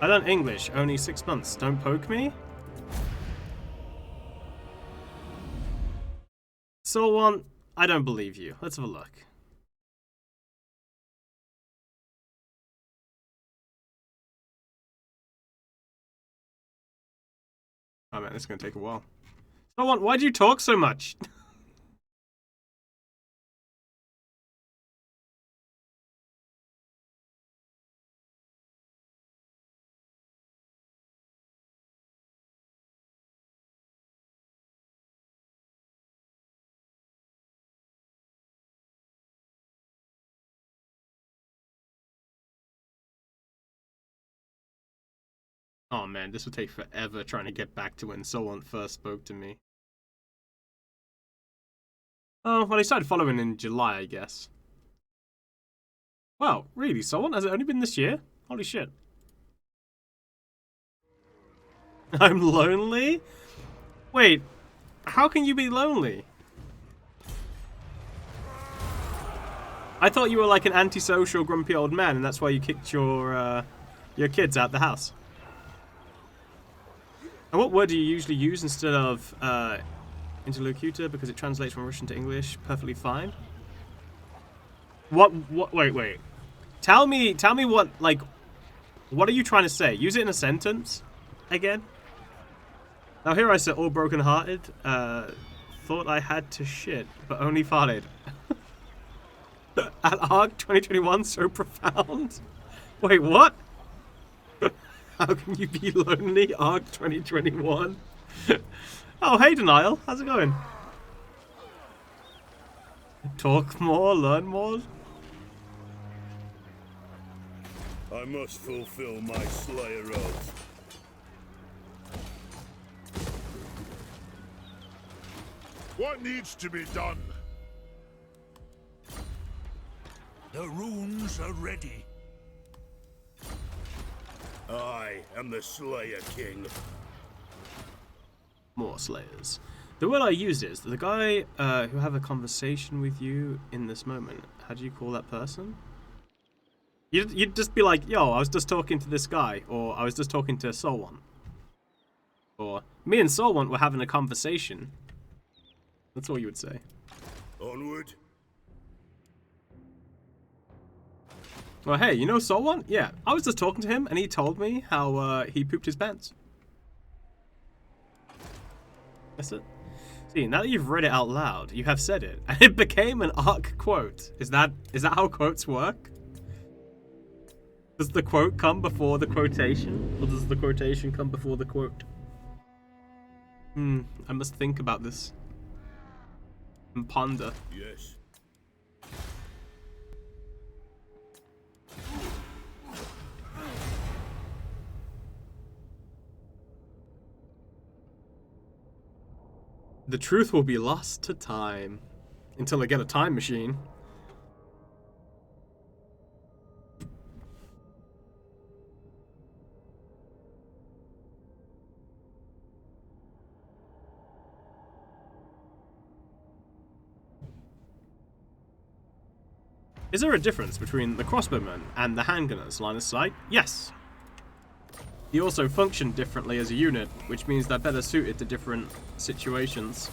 I learned English, only 6 months. Don't poke me? So one, I don't believe you. Let's have a look. Oh man, this is gonna take a while. So one, why do you talk so much? Oh man, this would take forever trying to get back to when someone first spoke to me. Oh, well, he started following in July, I guess. Wow, really, someone? Has it only been this year? Holy shit. I'm lonely? Wait, how can you be lonely? I thought you were like an antisocial, grumpy old man, and that's why you kicked your kids out the house. And what word do you usually use instead of interlocutor? Because it translates from Russian to English perfectly fine. What? Wait. Tell me what, like, what are you trying to say? Use it in a sentence again. Now here I sit all broken-hearted, thought I had to shit, but only farted. At ARC 2021, so profound. Wait, what? How can you be lonely, ARC 2021? Oh, hey, Denial. How's it going? Talk more, learn more. I must fulfill my Slayer oath. What needs to be done? The runes are ready. I am the Slayer King. More Slayers. The word I used is the guy who have a conversation with you in this moment. How do you call that person? You'd just be like, yo, I was just talking to this guy, or I was just talking to Solwant. Or, me and Solwant were having a conversation. That's all you would say. Onward. Well, hey, you know Solwant? Yeah, I was just talking to him, and he told me how he pooped his pants. That's it. See, now that you've read it out loud, you have said it, and it became an ARC quote. Is that how quotes work? Does the quote come before the quotation, or does the quotation come before the quote? I must think about this. And ponder. Yes. The truth will be lost to time. Until I get a time machine. Is there a difference between the crossbowmen and the handgunners line of sight? Yes. You also function differently as a unit, which means they're better suited to different situations.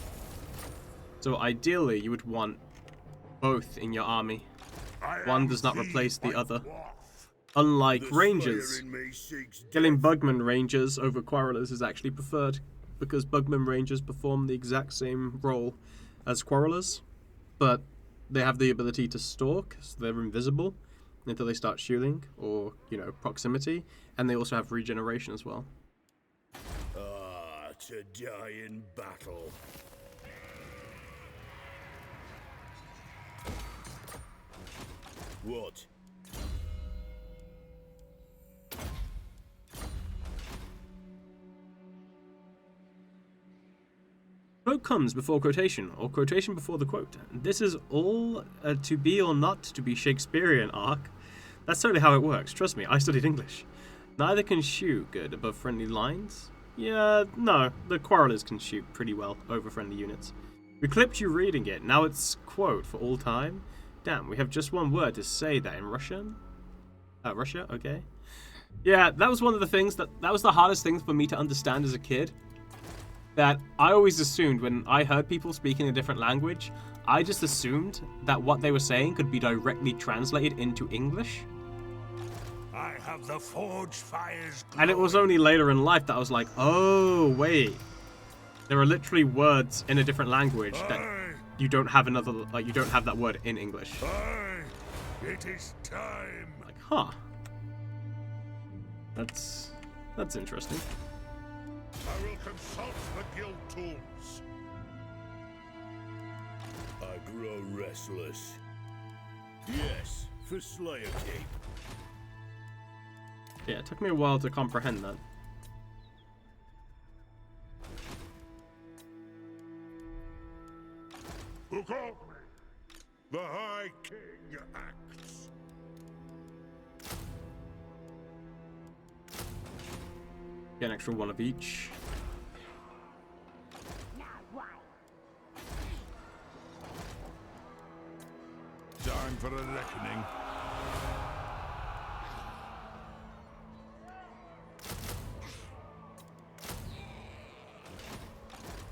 So ideally, you would want both in your army. One does not replace the other. Unlike rangers, killing bugman rangers over quarrelers is actually preferred, because bugman rangers perform the exact same role as quarrelers, but they have the ability to stalk, so they're invisible until they start shooting, or, you know, proximity, and they also have regeneration as well. Ah, to die in battle. What? Quote comes before quotation, or quotation before the quote. This is all to be or not to be Shakespearean arc. That's totally how it works. Trust me, I studied English. Neither can shoot good above friendly lines. Yeah, no, the quarrelers can shoot pretty well over friendly units. We clipped you reading it, now it's quote for all time. Damn, we have just one word to say that in Russian? Russia? Okay. Yeah, that was one of the things that was the hardest thing for me to understand as a kid. That I always assumed when I heard people speaking a different language, I just assumed that what they were saying could be directly translated into English. I have the forge fire's glory. And it was only later in life that I was like, oh, wait. There are literally words in a different language that you don't have another, like, you don't have that word in English. It is time. Like, huh. That's interesting. I will consult the guild tools. I grow restless. Yes, for Slayer King. Yeah, it took me a while to comprehend that. Who called me? The High King acts. Get an extra one of each. Time for a reckoning.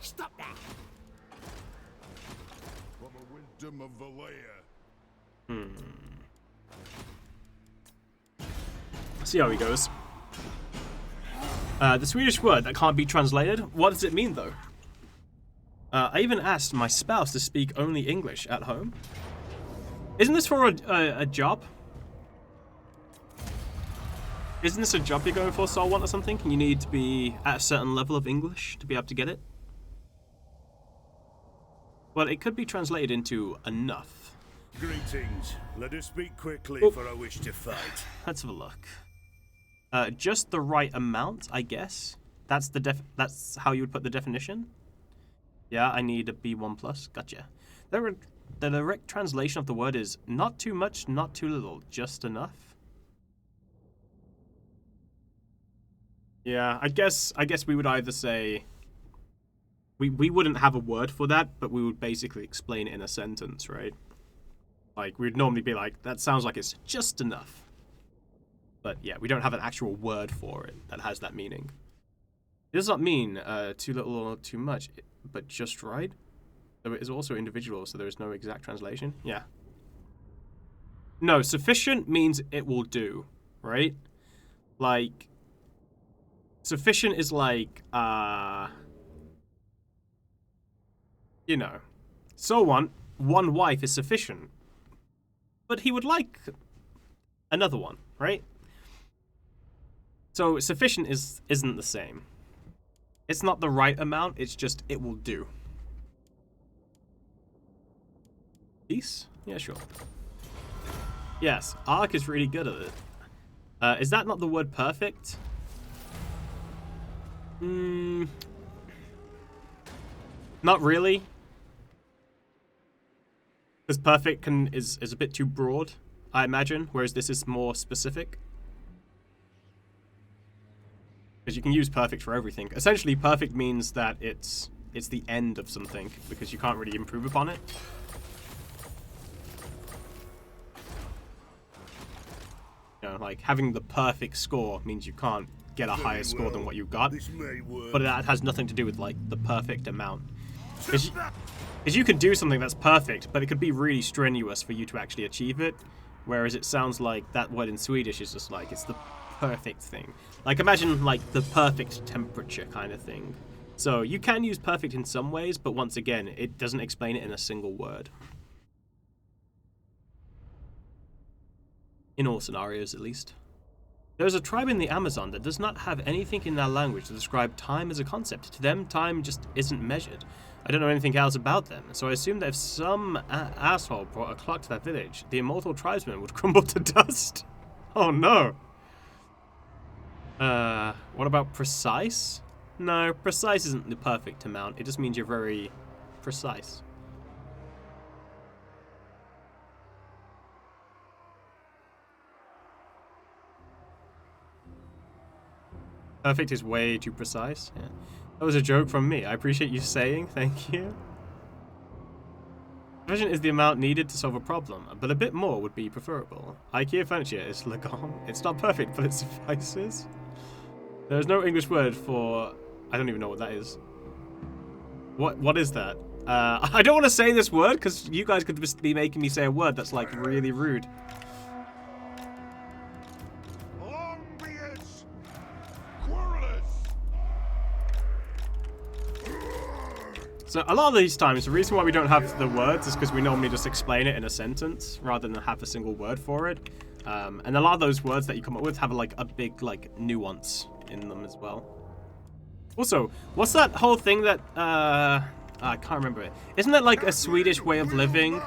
Stop that! From the wisdom of the layer. See how he goes. The Swedish word that can't be translated. What does it mean, though? I even asked my spouse to speak only English at home. Isn't this for a job? Isn't this a job you're going for, Soul One, or something? And you need to be at a certain level of English to be able to get it? Well, it could be translated into enough. Greetings. Let us speak quickly, Oh. for I wish to fight. Let's have a look. Just the right amount, I guess. That's that's how you would put the definition. Yeah, I need a B1+. Gotcha. The direct translation of the word is not too much, not too little, just enough. Yeah, I guess we would either say we wouldn't have a word for that, but we would basically explain it in a sentence, right? Like we'd normally be like, that sounds like it's just enough. But yeah, we don't have an actual word for it that has that meaning. It does not mean too little or too much, but just right. Though it is also individual, so there is no exact translation. Yeah. No, sufficient means it will do, right? Like, sufficient is like, you know, so one wife is sufficient, but he would like another one, right? So sufficient isn't the same. It's not the right amount, it's just it will do. Peace? Yeah, sure. Yes, Ark is really good at it. Is that not the word perfect? Not really. Because perfect is a bit too broad, I imagine, whereas this is more specific. Because you can use perfect for everything. Essentially, perfect means that it's the end of something, because you can't really improve upon it. You know, like, having the perfect score means you can't get a higher score than what you got. But that has nothing to do with, like, the perfect amount. Because you could do something that's perfect, but it could be really strenuous for you to actually achieve it. Whereas it sounds like that word in Swedish is just like, it's the perfect thing. Like, imagine, like, the perfect temperature kind of thing. So, you can use perfect in some ways, but once again, it doesn't explain it in a single word. In all scenarios, at least. There is a tribe in the Amazon that does not have anything in their language to describe time as a concept. To them, time just isn't measured. I don't know anything else about them, so I assume that if some asshole brought a clock to that village, the immortal tribesmen would crumble to dust. Oh no. What about precise? No, precise isn't the perfect amount. It just means you're very precise. Perfect is way too precise. Yeah. That was a joke from me. I appreciate you saying. Thank you. Sufficient is the amount needed to solve a problem, but a bit more would be preferable. IKEA furniture is legal. It's not perfect, but it suffices. There is no English word for... I don't even know what that is. What is that? I don't want to say this word, because you guys could just be making me say a word that's, like, really rude. Longbeards! Quarrelers! So a lot of these times, the reason why we don't have the words is because we normally just explain it in a sentence rather than have a single word for it. And a lot of those words that you come up with have like a big like nuance in them as well. Also, what's that whole thing that I can't remember it. Isn't that like a Swedish way of living,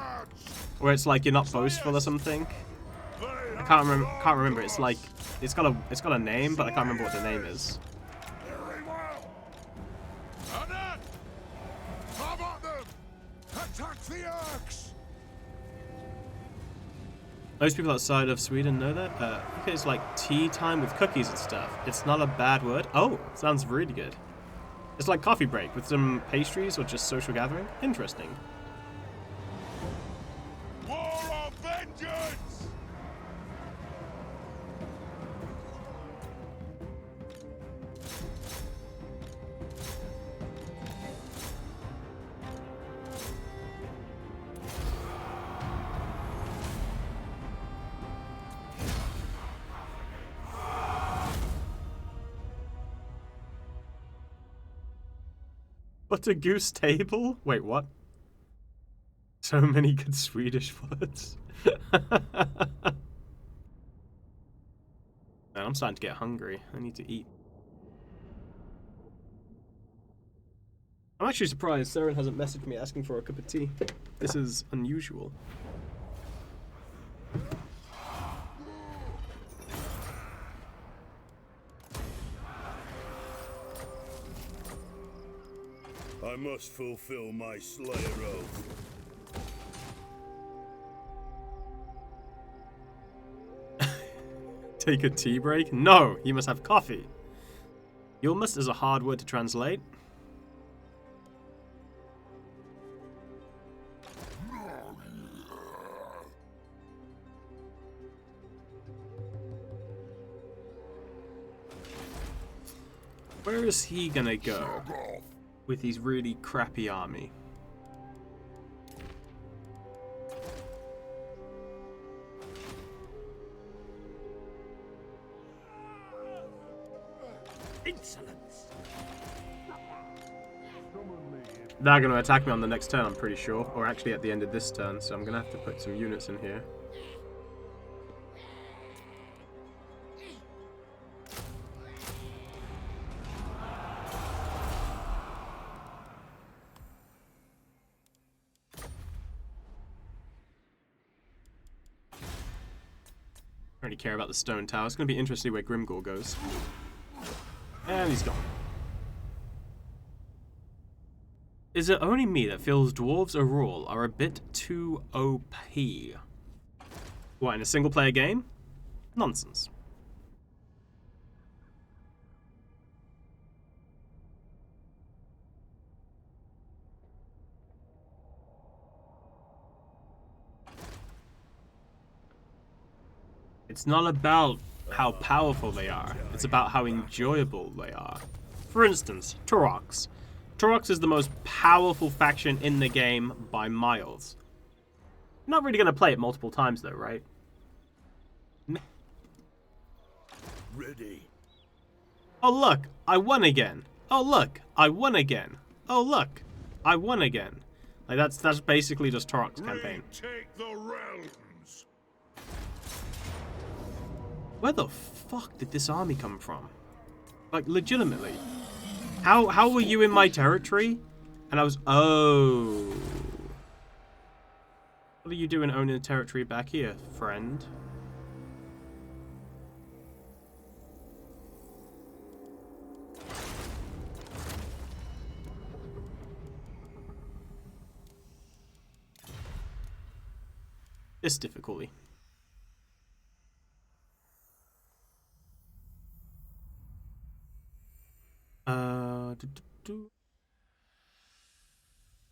where it's like you're not boastful or something? I can't remember. It's like it's got a name, but I can't remember what the name is. Very well! Anna! Come at them! Attack the Orcs! Most people outside of Sweden know that. Okay, it's like tea time with cookies and stuff. It's not a bad word. Oh, sounds really good. It's like coffee break with some pastries or just social gathering. Interesting. War of vengeance! But a goose table? Wait, what? So many good Swedish words. Man, I'm starting to get hungry. I need to eat. I'm actually surprised Saren hasn't messaged me asking for a cup of tea. This is unusual. I must fulfill my Slayer oath. Take a tea break? No, you must have coffee. You must is a hard word to translate. Where is he gonna go with his really crappy army? Insolence! They're gonna attack me on the next turn, I'm pretty sure. Or actually at the end of this turn, so I'm gonna have to put some units in here. I don't really care about the stone tower. It's going to be interesting where Grimgor goes. And he's gone. Is it only me that feels dwarves overall are a bit too OP? What, in a single player game? Nonsense. It's not about how powerful they are, it's about how enjoyable they are. For instance, Turox. Turox is the most powerful faction in the game by miles. I'm not really going to play it multiple times though, right? Ready. Oh look, I won again. Oh look, I won again. Oh look, I won again. Like that's basically just Turox's campaign. Retake the realms. Where the fuck did this army come from? Like, legitimately. How were you in my territory? And I was... Oh. What are you doing owning a territory back here, friend? This difficulty.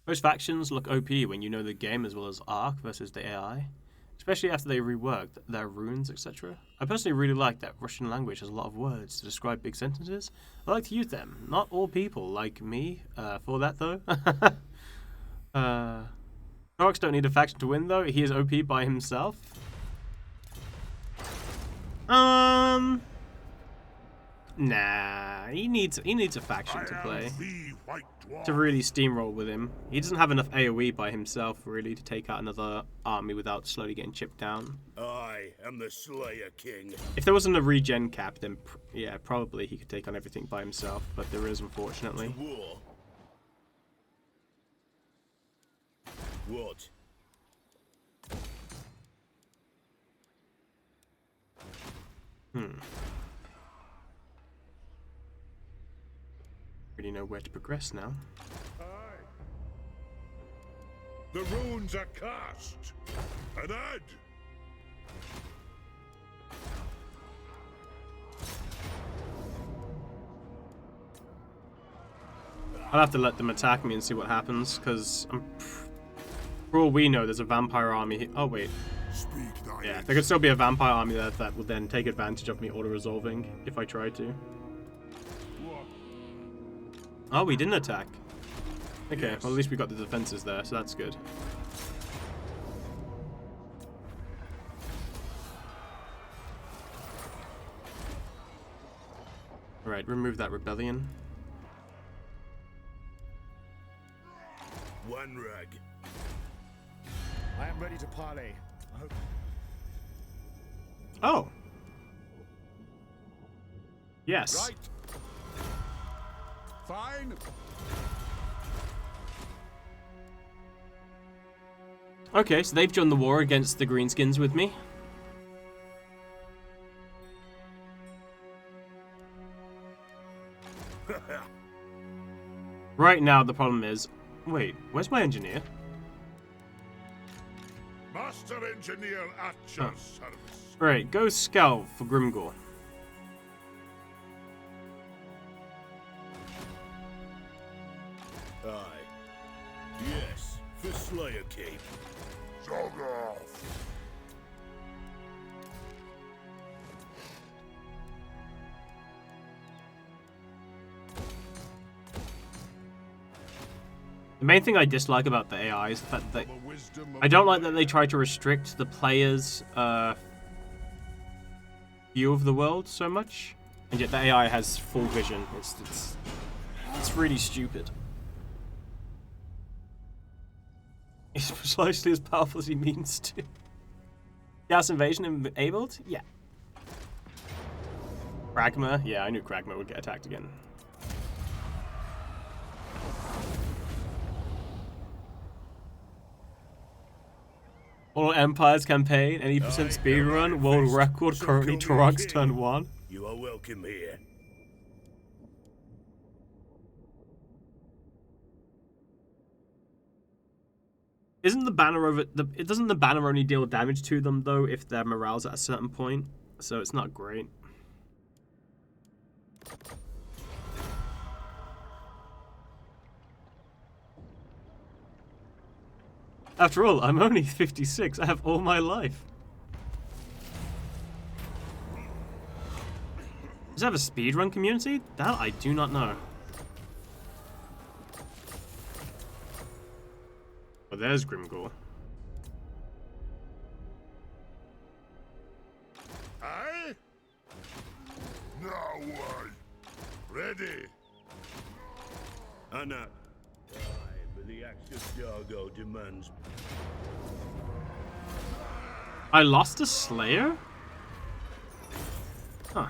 Most factions look OP when you know the game as well as Arc versus the AI, especially after they reworked their runes, etc. I personally really like that Russian language has a lot of words to describe big sentences. I like to use them. Not all people like me for that though. Norix don't need a faction to win though. He is OP by himself. Nah, he needs a faction to play to really steamroll with him. He doesn't have enough AoE by himself really to take out another army without slowly getting chipped down. I am the Slayer King. If there wasn't a regen cap, then yeah, probably he could take on everything by himself. But there is, unfortunately. War. What? Really know where to progress now. Aye. The runes are cast. And add. I'll have to let them attack me and see what happens, because for all we know, there's a vampire army. Oh wait, Speak thy yeah, there could still be a vampire army there that would then take advantage of me auto-resolving if I tried to. Oh, we didn't attack. Okay, Yes. well at least we got the defenses there, so that's good. Alright, remove that rebellion. one rag. I am ready to parley. I hope. Oh. Yes. Right. Fine. Okay, so they've joined the war against the Greenskins with me. Right now, the problem is... Wait, where's my engineer? Master Engineer at your service. Right, go scout for Grimgor. Aye. Yes, for Slayer Cape. Jog off. The main thing I dislike about the AI is the fact that The wisdom of I don't like that they try to restrict the player's view of the world so much, and yet the AI has full vision. It's really stupid. It's precisely as powerful as he means to. Chaos Invasion enabled? Yeah. Kragma? Yeah, I knew Kragma would get attacked again. All Empires campaign, any percent speedrun, world record currently Turok's turn 1. You are welcome here. Isn't the banner over it doesn't the banner only deal damage to them though if their morale's at a certain point? So it's not great. After all, I'm only 56. I have all my life. Does it have a speedrun community? That I do not know. Oh, there's Grimgor. Aye? Now I. Ready. Anna. Aye, but the axe of Dargo demands. I lost a Slayer? Huh.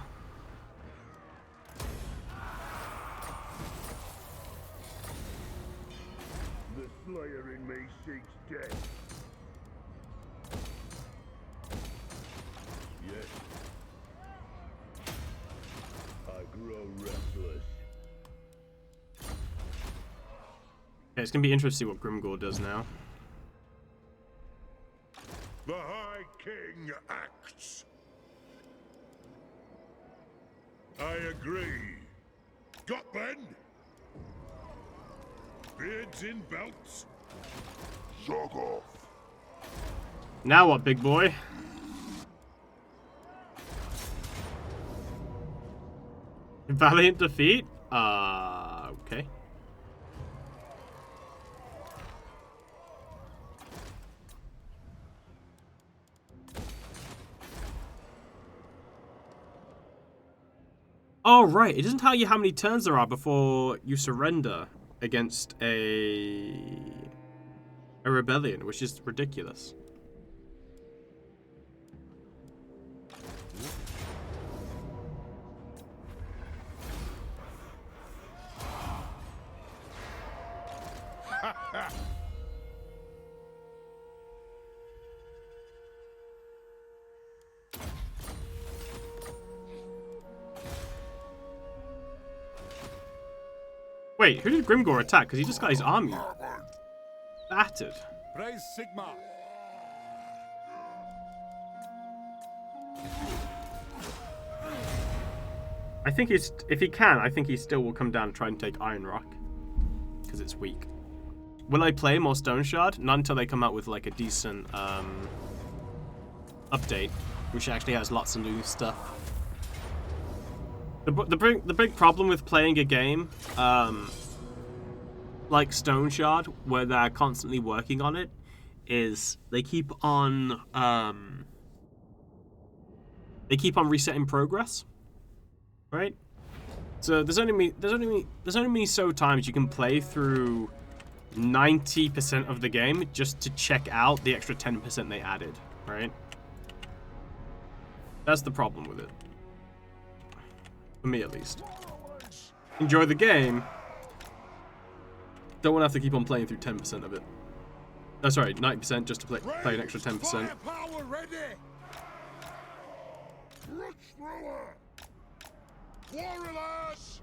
The Slayer in me seeks death. Yes. I grow restless. Okay, it's gonna be interesting to see what Grimgor does now. The High King acts. I agree. Got then? Beards in belts. Jog off. Now what, big boy? Valiant defeat? Okay. Oh, right. It doesn't tell you how many turns there are before you surrender against a rebellion, which is ridiculous. Wait, who did Grimgor attack? Because he just got his army battered. Praise Sigma. I think he's, if he can, I think he still will come down and try and take Iron Rock. Because it's weak. Will I play more Stone Shard? Not until they come out with like a decent update, which actually has lots of new stuff. The big problem with playing a game like Stone Shard, where they're constantly working on it, is they keep on resetting progress, right? So there's only so times you can play through 90% of the game just to check out the extra 10% they added, right? That's the problem with it. For me, at least. Enjoy the game. Don't want to have to keep on playing through 10% of it. Oh, sorry, 90% just to play an extra 10%. Firepower ready! Rush thrower! Warriors!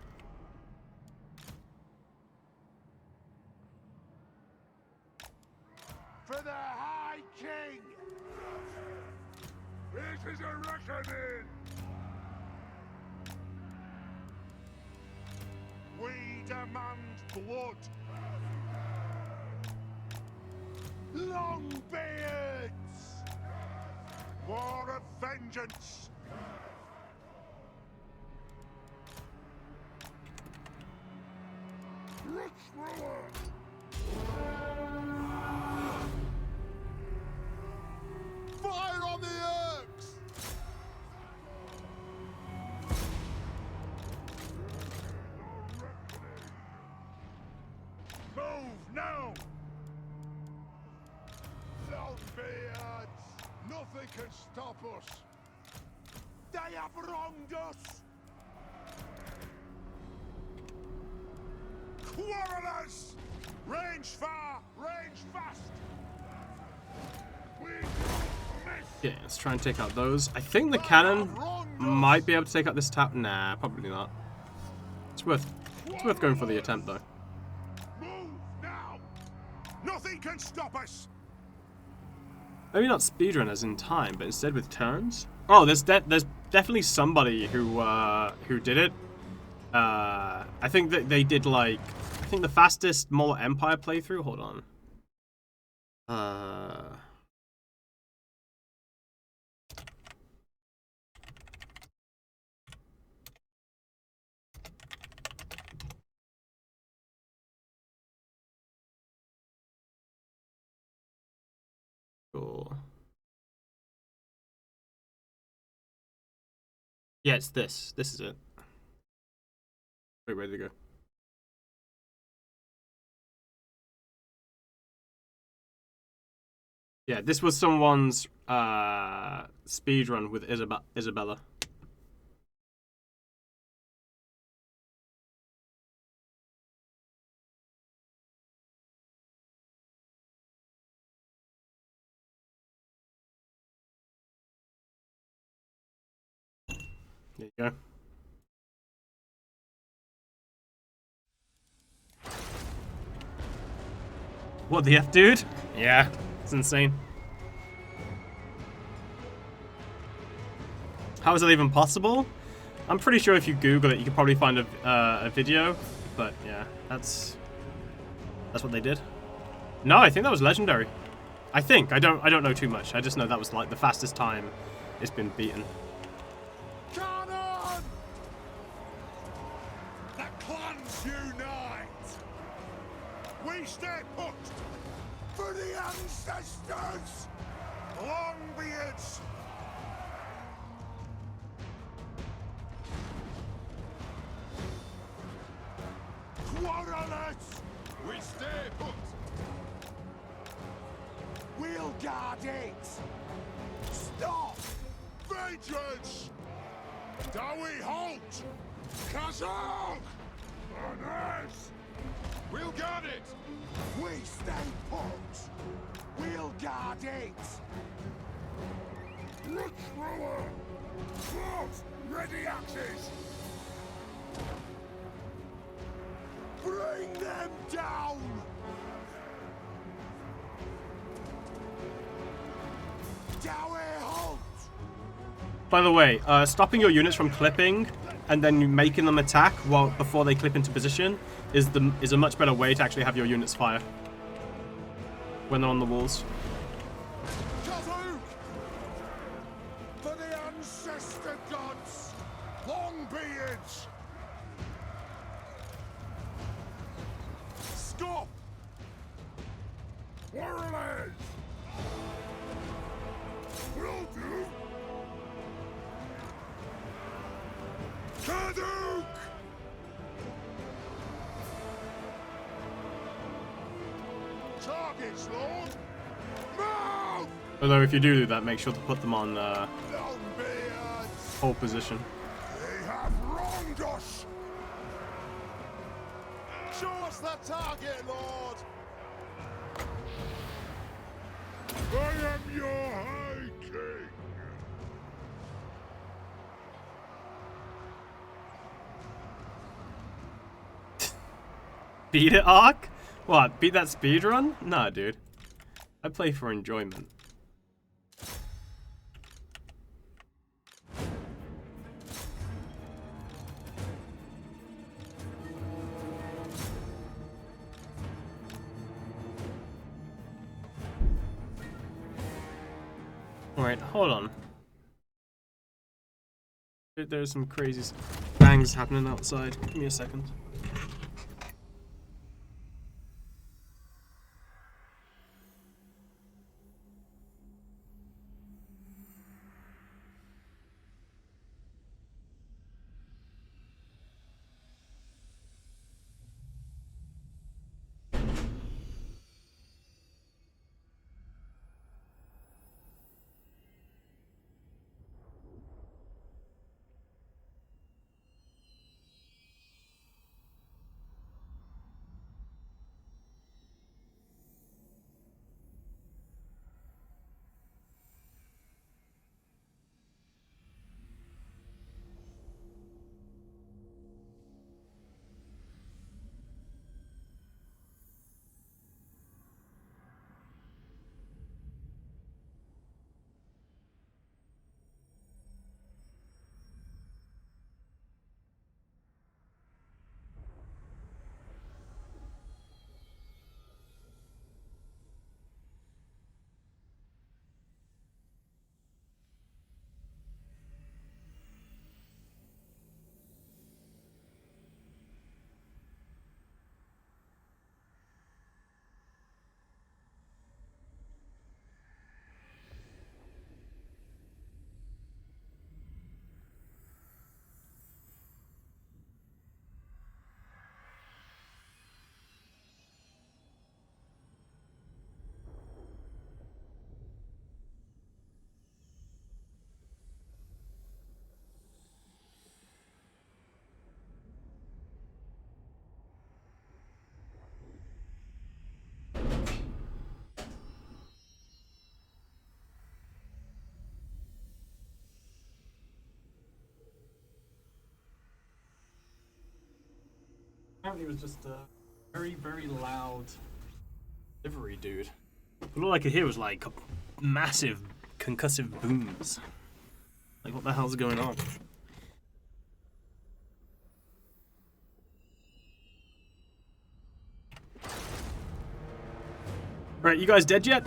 For the High King! This is a reckoning! We demand blood! Longbeards! War of vengeance! Rush thrower! Fire on the Urks! Move now! Longbeards! Nothing can stop us! They have wronged us! Quarrelers! Range far, range fast! We miss! Yeah, let's try and take out those. I think the cannon might be able to take out this tower. Nah, probably not. It's worth going for the attempt, though. Move now! Nothing can stop us! Maybe not speedrun as in time, but instead with turns. Oh, there's definitely somebody who did it. I think that they did like, I think the fastest Mole Empire playthrough. Hold on. Cool. Yeah, it's this. This is it. Wait, where did it go? Yeah, this was someone's speedrun with Isabella. There you go. What the F, dude? Yeah, it's insane. How is that even possible? I'm pretty sure if you Google it, you could probably find a video. But yeah, that's what they did. No, I think that was legendary. I think I don't know too much. I just know that was like the fastest time it's been beaten. Cannon! The clans unite! We stay put for the ancestors! Longbeards! Quarrelers! We stay put! We'll guard it! Stop! Vengeance! Do we halt? Kazakh! Honors! We'll guard it! We stay put! We'll guard it! Root thrower! Close! Ready axes! Bring them down! Dowie halt! By the way, stopping your units from clipping and then making them attack before they clip into position is a much better way to actually have your units fire when they're on the walls. Kazuk! For the ancestor gods! Longbeards! Stop! Warriors! Will do! Kazuk! Yes, Lord. Move! Although if you do that, make sure to put them on Longbeards! hold position. They have wronged us! Show us the target, Lord! I am your High King! Beat it, Ark? What, beat that speedrun? Nah, dude. I play for enjoyment. Alright, hold on. There's some crazy bangs happening outside. Give me a second. Apparently it was just a very, very loud livery dude. But all I could hear was like massive concussive booms. Like, what the hell's going on? Right, you guys dead yet?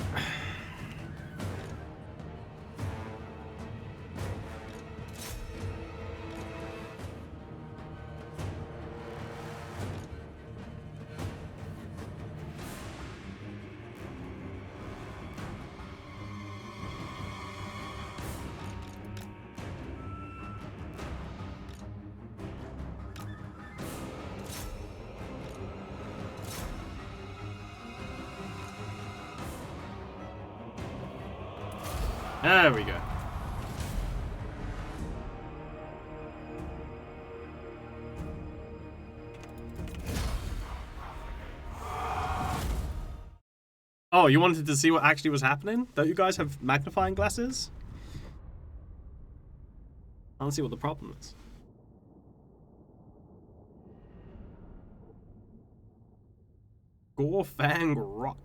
There we go. Oh, you wanted to see what actually was happening? Don't you guys have magnifying glasses? I don't see what the problem is. Gorfang Rock.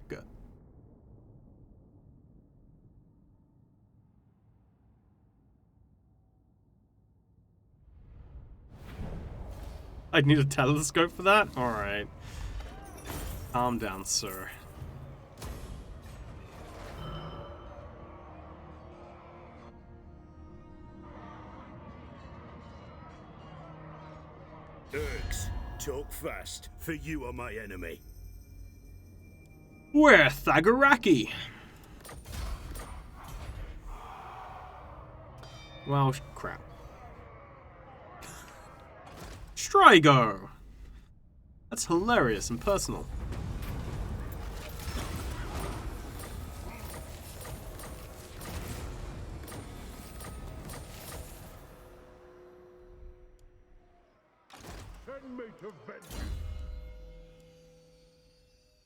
I'd need a telescope for that? Alright. Calm down, sir. Urks, talk fast, for you are my enemy. We're Thagaraki! Well, crap. Strigo! That's hilarious and personal. to vengeance.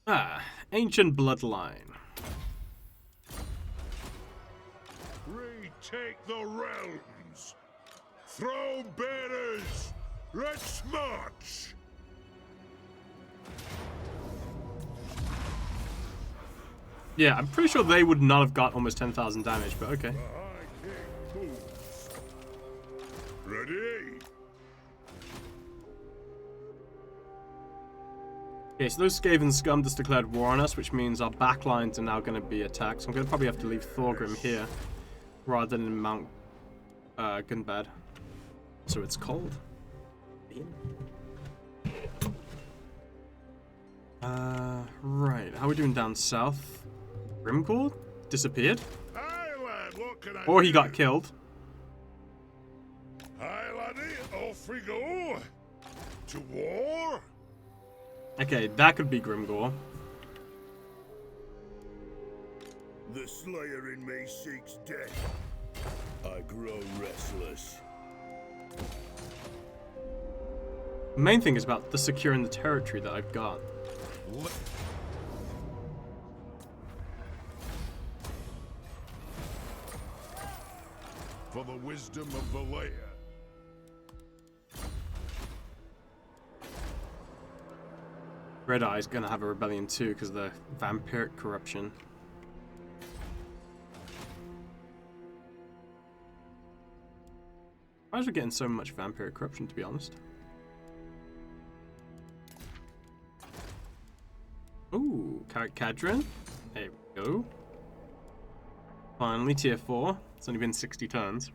Ah, ancient bloodline. Retake the realms. Throne bearers, let's march. Yeah, I'm pretty sure they would not have got almost 10,000 damage, but okay. The High King moves. Ready? Okay, so those Skaven scum just declared war on us, which means our backlines are now going to be attacked. So I'm going to probably have to leave Thorgrim here rather than Mount Gunbad. So it's cold. Right. How are we doing down south? Grimgor disappeared, Aye, lad, what can I or he do? got killed. Aye, laddie, off we go. To war? Okay, that could be Grimgor. The Slayer in me seeks death. I grow restless. The main thing is about the securing the territory that I've got. For the wisdom of the layer. Red Eye's gonna have a rebellion too because of the vampiric corruption. Why is we getting so much vampiric corruption, to be honest? Ooh, Carrot Cadron. There we go. Finally, tier 4. It's only been 60 turns.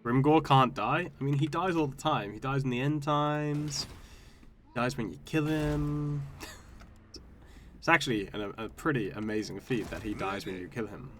Grimgor can't die. I mean, he dies all the time. He dies in the end times. He dies when you kill him. It's actually a pretty amazing feat that he dies when you kill him.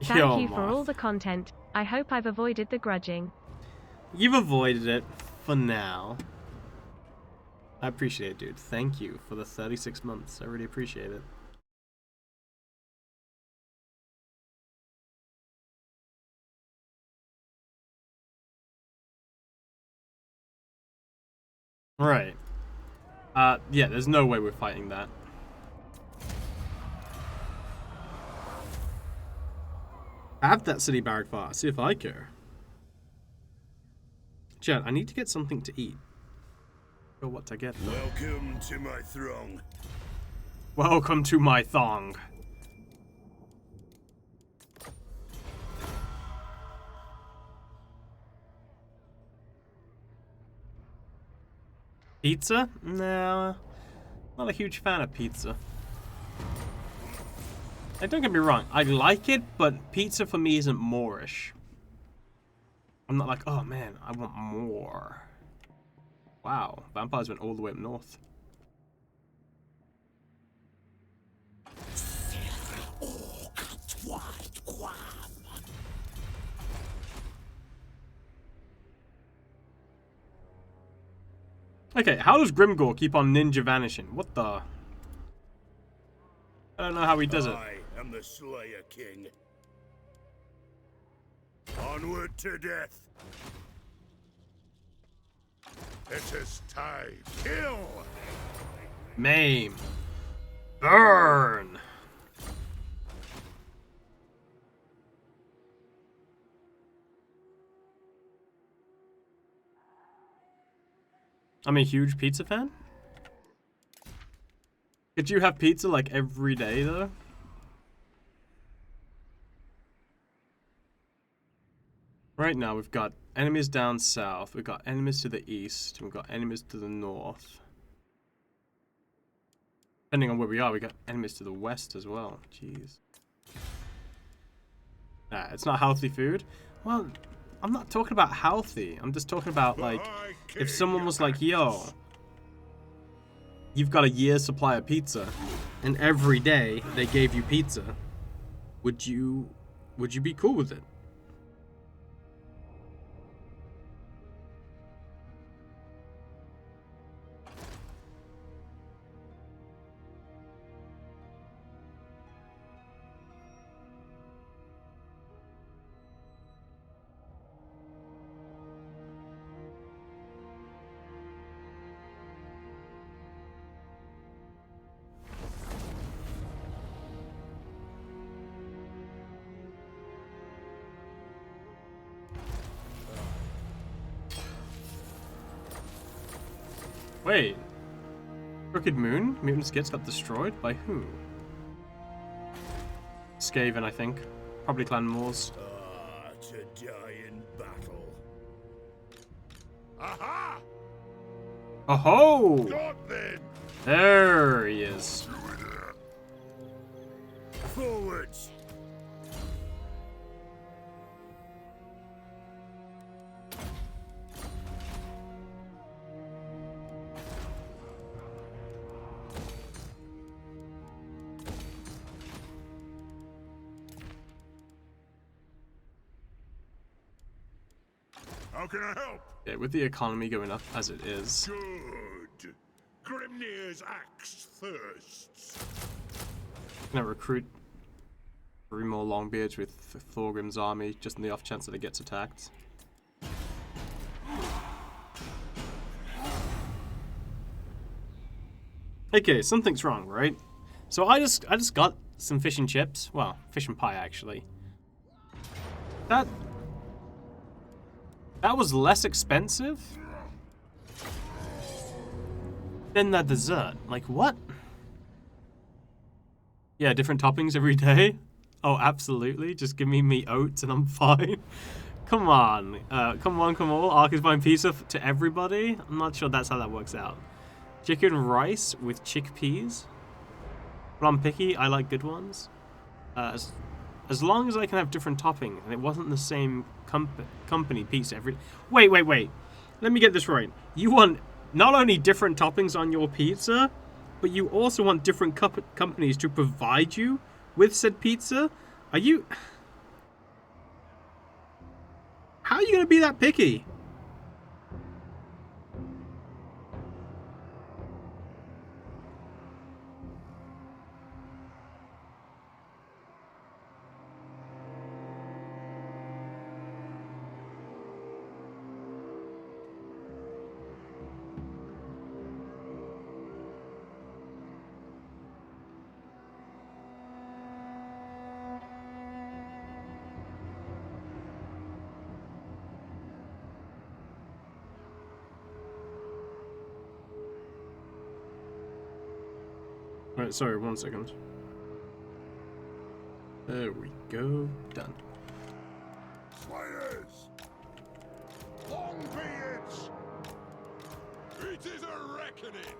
Thank you for all the content. I hope I've avoided the grudging. You've avoided it for now. I appreciate it, dude. Thank you for the 36 months. I really appreciate it. Right. Yeah, there's no way we're fighting that. Have that city barrack fire. See if I care. Chat, I need to get something to eat. Or what to get. Welcome to my throng. Welcome to my thong. Pizza? No. Not a huge fan of pizza. And don't get me wrong, I like it, but pizza for me isn't Moorish. I'm not like, oh man, I want more. Wow, vampires went all the way up north. Okay, how does Grimgor keep on ninja vanishing? What the? I don't know how he does it. I am the Slayer King. Onward to death. It is time. Kill! Maim. Burn. I'm a huge pizza fan. Could you have pizza like every day though? Right now we've got enemies down south, we've got enemies to the east, and we've got enemies to the north. Depending on where we are, we got enemies to the west as well. Jeez. Nah, it's not healthy food. Well, I'm not talking about healthy. I'm just talking about like, if someone was like, yo, you've got a year's supply of pizza, and every day they gave you pizza, would you would you be cool with it? Wait. Crooked Moon? Mutant Skits got destroyed? By who? Skaven, I think. Probably Clan Moors. Ah, to die in battle. Aha! Oh-ho! Got then! There he is. Forwards! How can I help? Yeah, with the economy going up as it is. Good. Grimnir's axe thirsts. Gonna recruit 3 more Longbeards with Thorgrim's army, just in the off chance that it gets attacked. Okay, something's wrong, right? So I just got some fish and chips. Well, fish and pie actually. That was less expensive than that dessert. Like what? Yeah, different toppings every day. Oh, absolutely. Just give me oats and I'm fine. Come on. Come on. Ark is buying pizza to everybody? I'm not sure that's how that works out. Chicken rice with chickpeas. But I'm picky. I like good ones. As long as I can have different toppings and it wasn't the same company pizza every... Wait. Let me get this right. You want not only different toppings on your pizza, but you also want different companies to provide you with said pizza? Are you... How are you going to be that picky? Right, sorry, 1 second. There we go. Done. Slayers! Longbeards! It is a reckoning!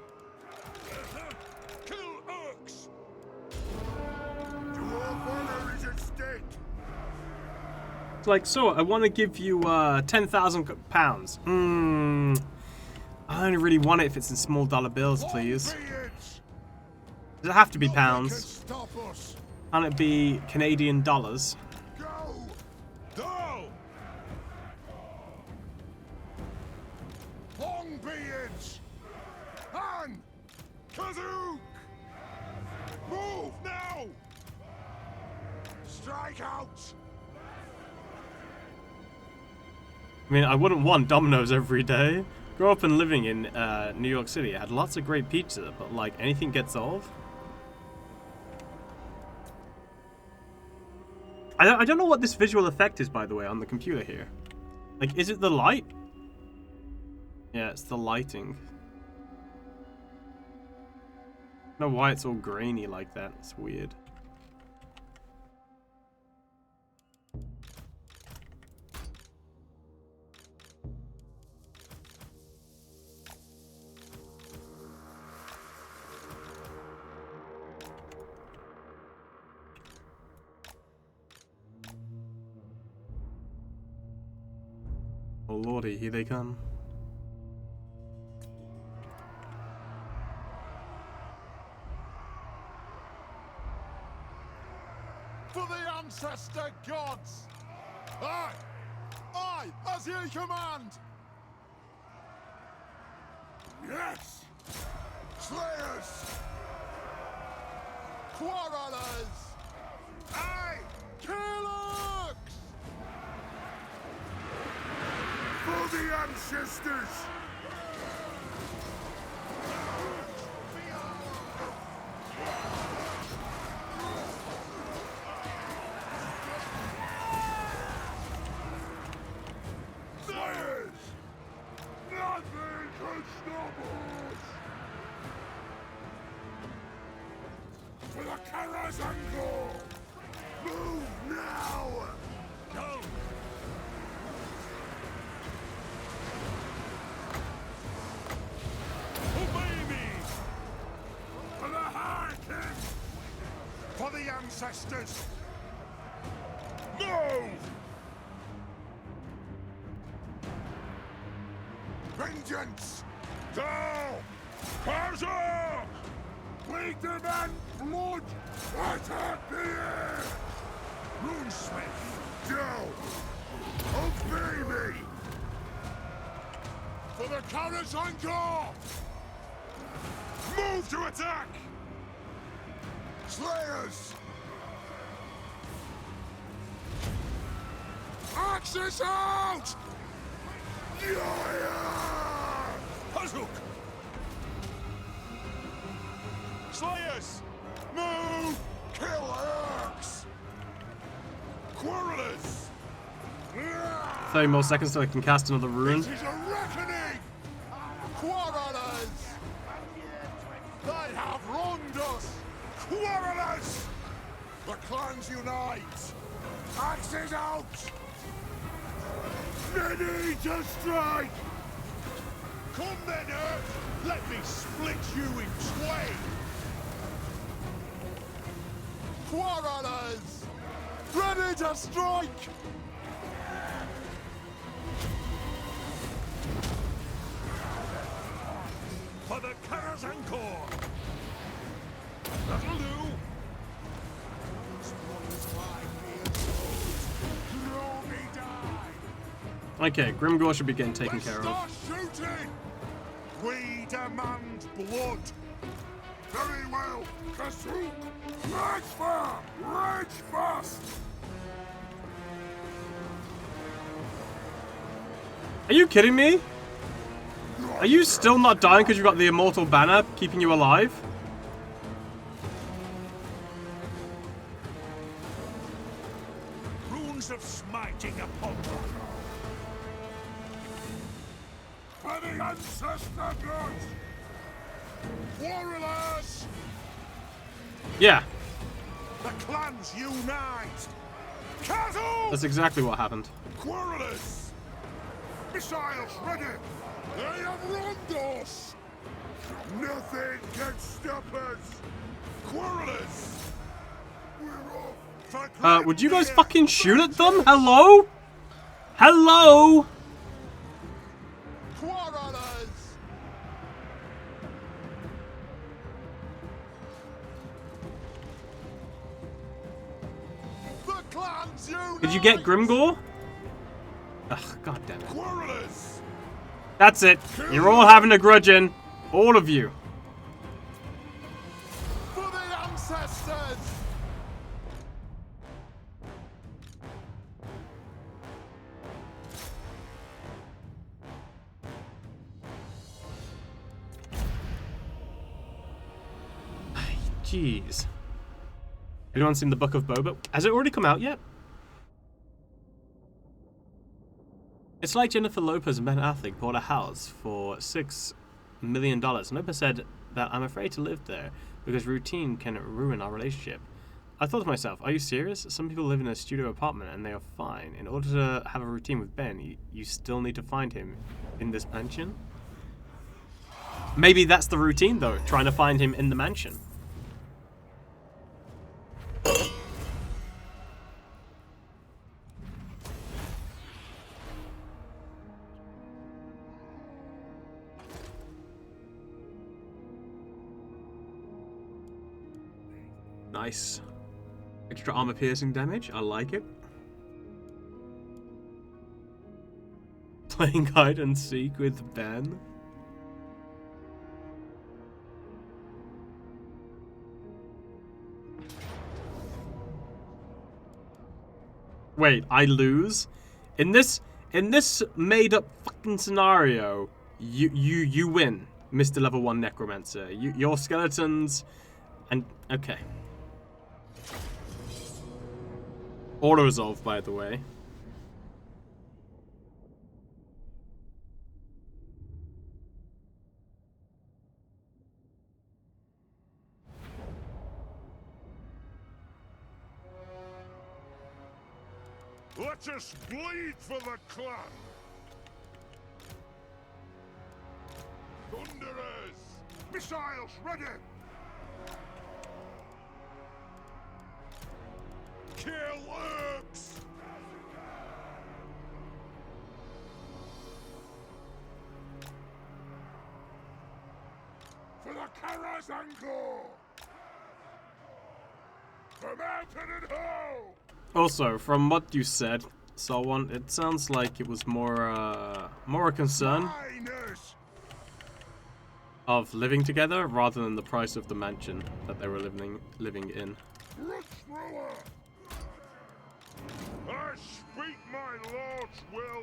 Kill orcs! Dwarf honor is at stake! It's like, so, I want to give you, 10,000 pounds. I only really want it if it's in small dollar bills, please. Longbeards! Does it have to be Nothing can pounds? stop us! Can it be Canadian dollars? Go! Go! Longbeards! Han! Kazook! Move now! Strike out! I mean, I wouldn't want Domino's every day. Grew up and living in New York City. I had lots of great pizza, but like anything gets old. I don't know what this visual effect is, by the way, on the computer here. Like, is it the light? Yeah, it's the lighting. I don't know why it's all grainy like that. It's weird. Oh lordy, here they come. For the ancestor gods! Aye! Aye! As ye command! Yes! Slayers! Quarrelers! Aye! Killers! For the ancestors! Slayers! Nothing can stop us! For the Karazanko! Move now! Go! Obey me! For the Harkin! For the ancestors! Move! Vengeance! Thou! Berserk! We demand blood! Attack the air! Runesmith! Joe! Obey me! For the Karazanko! Move to attack! Slayers! Axis out! Yeah! Hazuk! Slayers! Move! Kill Axe! Quarrelers! 30 more seconds till I can cast another rune. It is a reckoning! Quarrelers! They have wronged us! Quarrelers! The clans unite! Axes out! Ready to strike! Come then, Earth! Let me split you in twain! Quarrelers! Ready to strike! For the Karazanko! That'll do! Okay, Grimgore should be getting taken care of. Start shooting! We demand blood! Very well, Kasuk! Rage fire! Rage fast! Are you kidding me? Are you still not dying because you've got the immortal banner keeping you alive? Runes of smiting upon them! For the ancestor gods! Quarrelers! Yeah, The clans unite! Cattle! that's exactly what happened. Quarrelers! Missiles ready! They have wronged us! Nothing can stop us! Quarrelers! We're off! For Would you guys fucking shoot at them? Hello? Hello? Quarrelers! The clans unite! Did you get Grimgore? Ugh, god damn it. Quarrelers! That's it. You're all having a grudge in. All of you. For the ancestors! Jeez. Anyone seen the Book of Boba? Has it already come out yet? It's like Jennifer Lopez and Ben Affleck bought a house for $6 million. And Lopez said that I'm afraid to live there because routine can ruin our relationship. I thought to myself, are you serious? Some people live in a studio apartment and they are fine. In order to have a routine with Ben, you still need to find him in this mansion? Maybe that's the routine though, trying to find him in the mansion. Nice. Extra armor piercing damage. I like it. Playing hide and seek with Ben. Wait, I lose? In this made up fucking scenario, you win, Mr. Level 1 Necromancer. Your skeletons and okay. Auto resolve, by the way. Let us bleed for the clan! Thunderers! Missiles ready! Kill Elves! For the Karazango! For Mountain and Ho! Also, from what you said, Solwan, it sounds like it was more a concern of living together rather than the price of the mansion that they were living in. I speak my lord's will.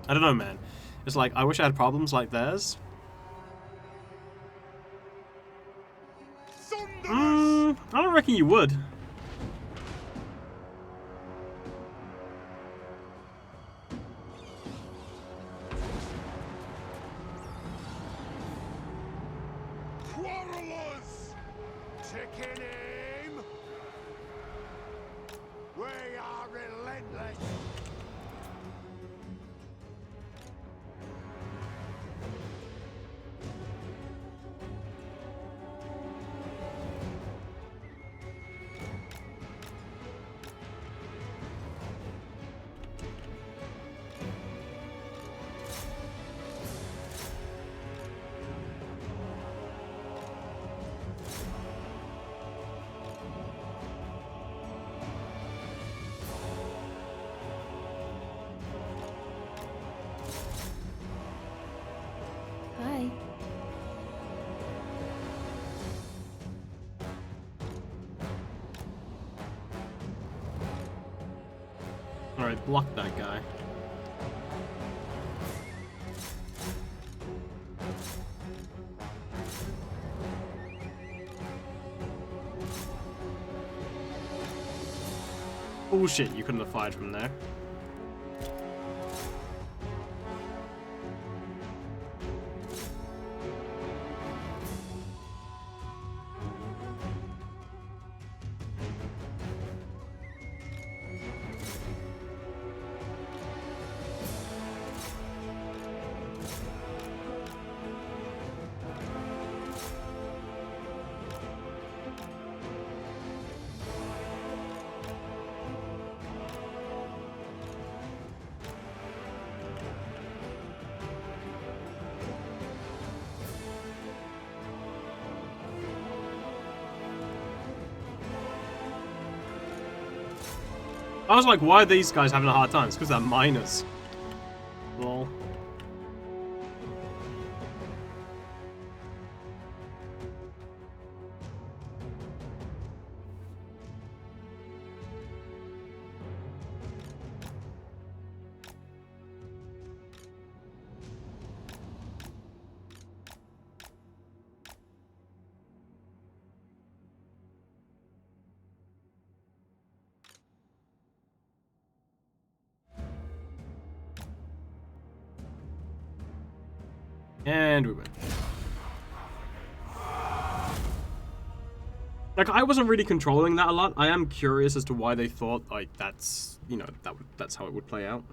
I don't know, man. It's like, I wish I had problems like theirs. I don't reckon you would. Quarrelers! Taking aim! We are relentless! Hi. Alright, block that guy. Bullshit, you couldn't have fired from there. I was like, why are these guys having a hard time? It's because they're miners. Lol. And we win. Like, I wasn't really controlling that a lot. I am curious as to why they thought, like, that's, you know, that's how it would play out.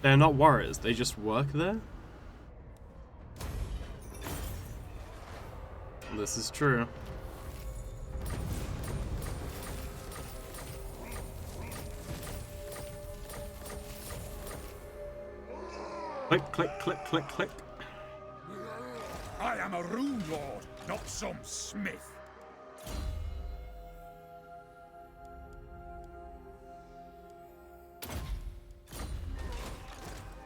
They're not warriors, they just work there? This is true. Click, click, click, click, click. I am a rune lord, not some smith.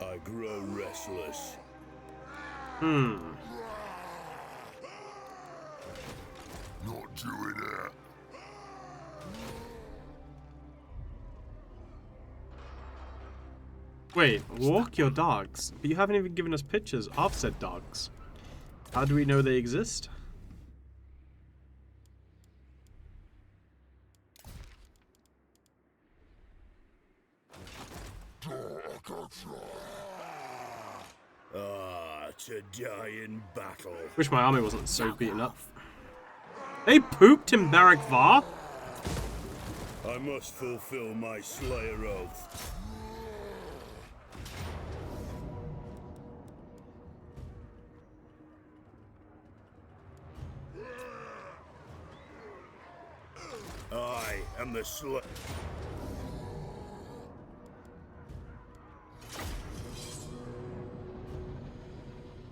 I grow restless. Hmm. Not doing it. Wait, walk your dogs? But you haven't even given us pictures of said dogs. How do we know they exist? Ah, to die in battle. Wish my army wasn't so beaten up. They pooped in Barak Var? I must fulfill my Slayer oath. I am the Slayer.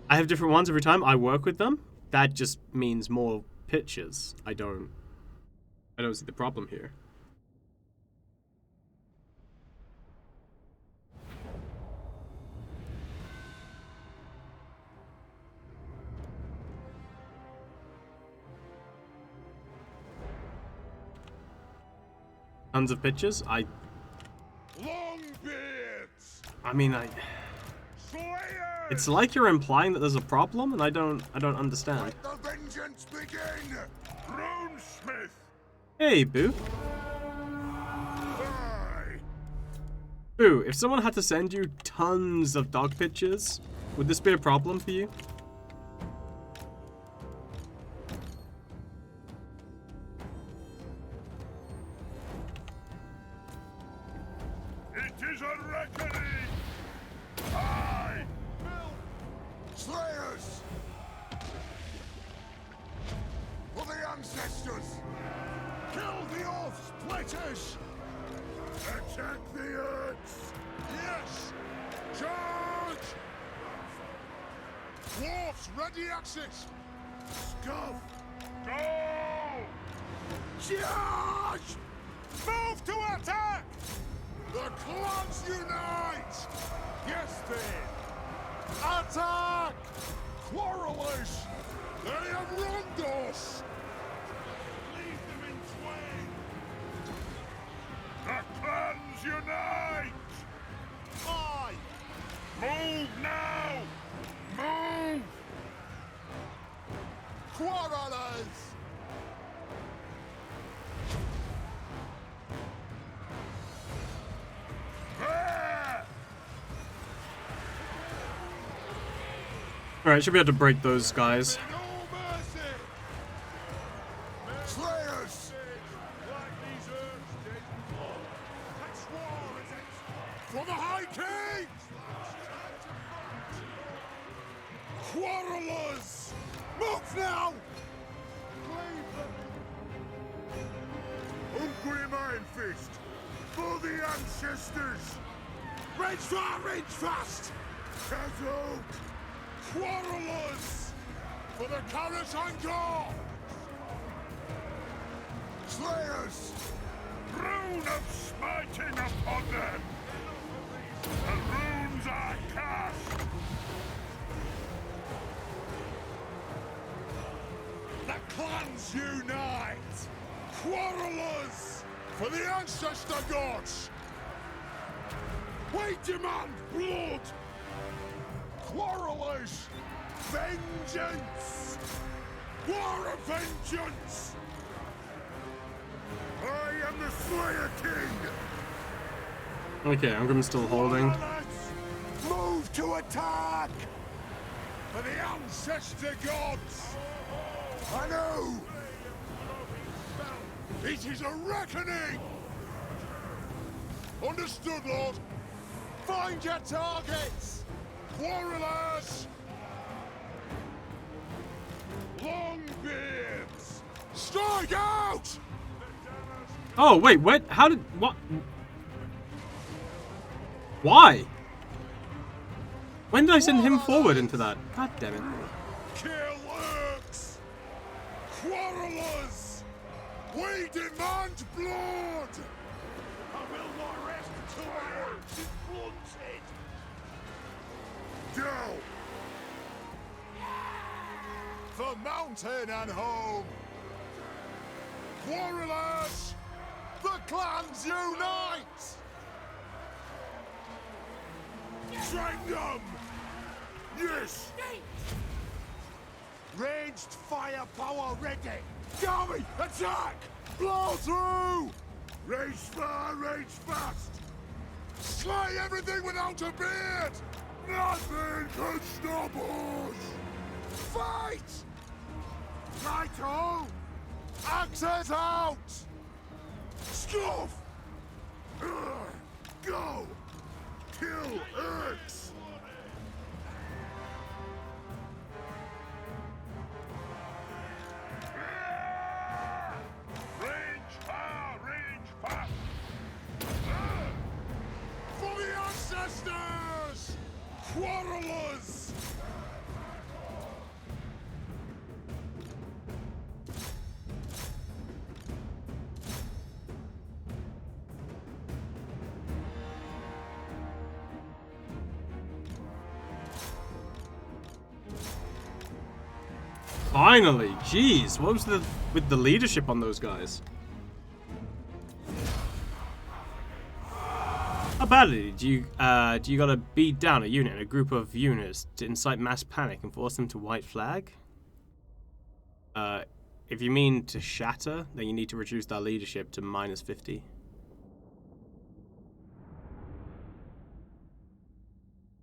I have different ones every time I work with them. That just means more pictures. I don't see the problem here. Tons of pictures. I mean, it's like you're implying that there's a problem, and I don't understand. Let the vengeance begin! Runesmith! Hey, Boo. Aye. Boo, if someone had to send you tons of dog pictures, would this be a problem for you? It is a reckoning! Aye! Slayers! For the ancestors! Kill the oath splitters! Attack the earths! Yes! Charge! Dwarfs, ready access! Scuff! Go! Charge! Move to attack! The clans unite! Yes, then! Attack! Quarrelers! They have wronged us! Leave them in twain! The clans unite! Aye! Move now! Move! Quarrelers! Alright, should be able to break those guys. No mercy! Slayers! For the High King! Quarrelers! Move now! Ungrim Iron Fist! For the ancestors! Rage fast! Kazok! Quarrelers! For the Carrot and God! Slayers! Rune of smiting upon them! The runes are cast! The clans unite! Quarrelers! For the ancestor gods! We demand blood! Quarrelers! Vengeance! War of vengeance! I am the Slayer King! Okay, Ungrim's still holding. Move to attack! For the ancestor gods! I know! It is a reckoning! Understood, Lord! Find your targets! Quarrelers! Longbeards! Strike out! Oh, wait, what? How did... What? Why? When did I send him forward into that? God damn it. Kill orcs! Quarrelers! We demand blood! I will not rest until my orcs is blunted! Go! For mountain and home! Quarrelers! The clans unite! Train them! Yes! Ranged firepower ready! Army, attack! Blow through! Rage far, rage fast! Slay everything without a beard! Nothing can stop us! Fight! Right on! Axes out! Scuff! Go! Kill Urks! Range far, range fast! For the ancestors! Quarrelers! Finally, jeez, what was with the leadership on those guys? How badly do you gotta beat down a unit, a group of units, to incite mass panic and force them to white flag? If you mean to shatter, then you need to reduce their leadership to -50.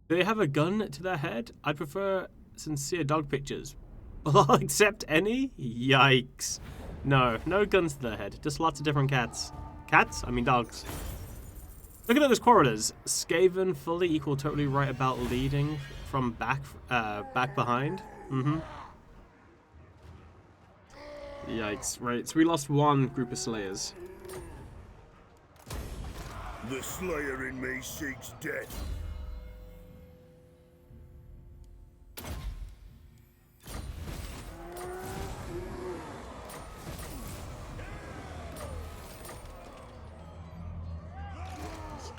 Do they have a gun to their head? I'd prefer sincere dog pictures. Well, I'll accept any? Yikes. No, no guns to their head. Just lots of different cats. Cats? I mean dogs. Look at those quarrelers. Skaven, fully equal, totally right about leading from back behind. Yikes. Right, so we lost one group of slayers. The slayer in me seeks death.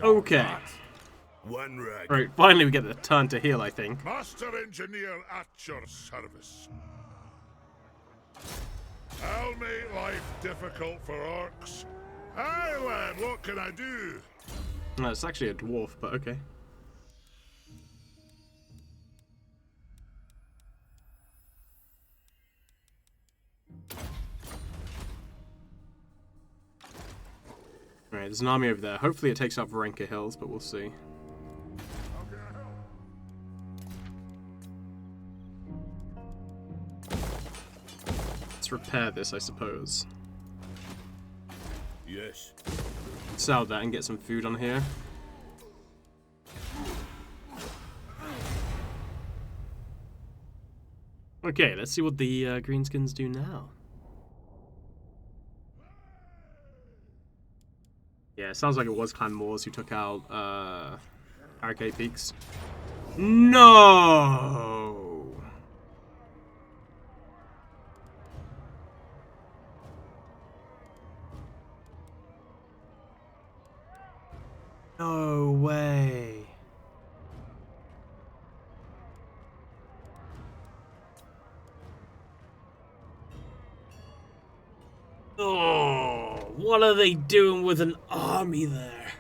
Okay. One rag. Right, finally we get the turn to heal, I think. Master Engineer at your service. I'll make life difficult for orcs. Aye, lad, what can I do? No, it's actually a dwarf, but okay. Alright, there's an army over there. Hopefully it takes out Varenka Hills, but we'll see. Let's repair this, I suppose. Yes. Sell that and get some food on here. Okay, let's see what the greenskins do now. Yeah, it sounds like it was Clan Moors who took out Arcade Peaks. No! No way. Oh, what are they doing with an army there?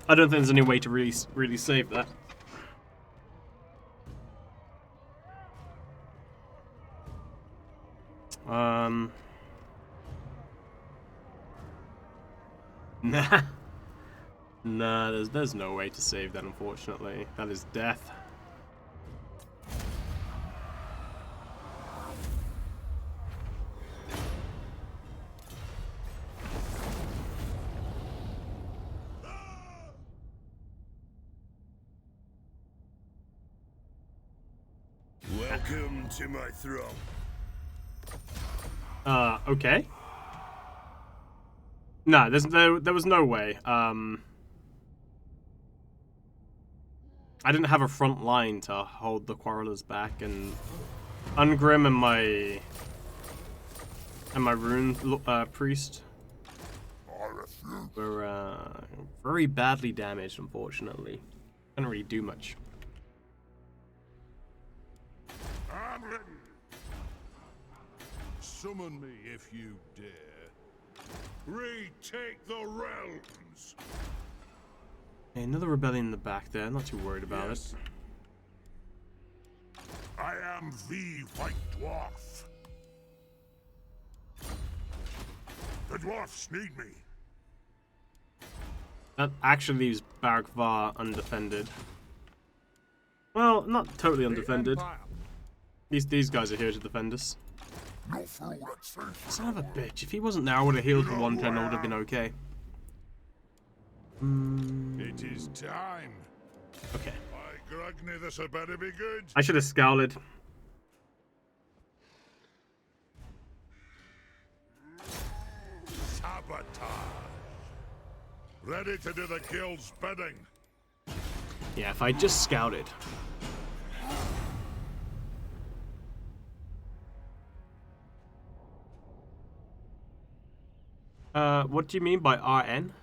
I don't think there's any way to really save that. Nah. Nah, there's no way to save that, unfortunately. That is death. Welcome to my throne. Okay. No, there was no way. I didn't have a front line to hold the quarrelers back, and Ungrim and my rune priest were very badly damaged, unfortunately. Couldn't really do much. I'm ready. Summon me if you dare. Retake the realms. Okay, another rebellion in the back there. Not too worried about it. I am the White Dwarf. The dwarfs need me. That actually leaves Barrack Var undefended. Well, not totally undefended. These guys are here to defend us. No fool at safe. Son of a bitch. If he wasn't there, I would have healed for 110. I would have been okay. It is time. Okay. By Grugny, this had better be good. I should have scowled. Sabotage. Ready to do the guild's bidding. Yeah, if I just scouted. What do you mean by RN?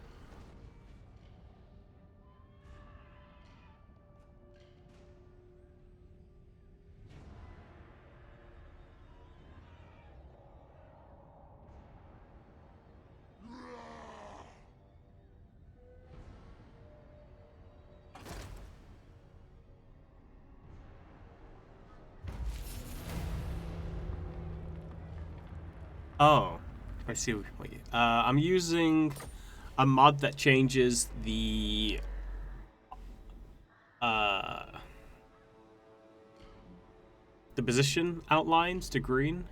Oh, I see. Wait, I'm using a mod that changes the position outlines to green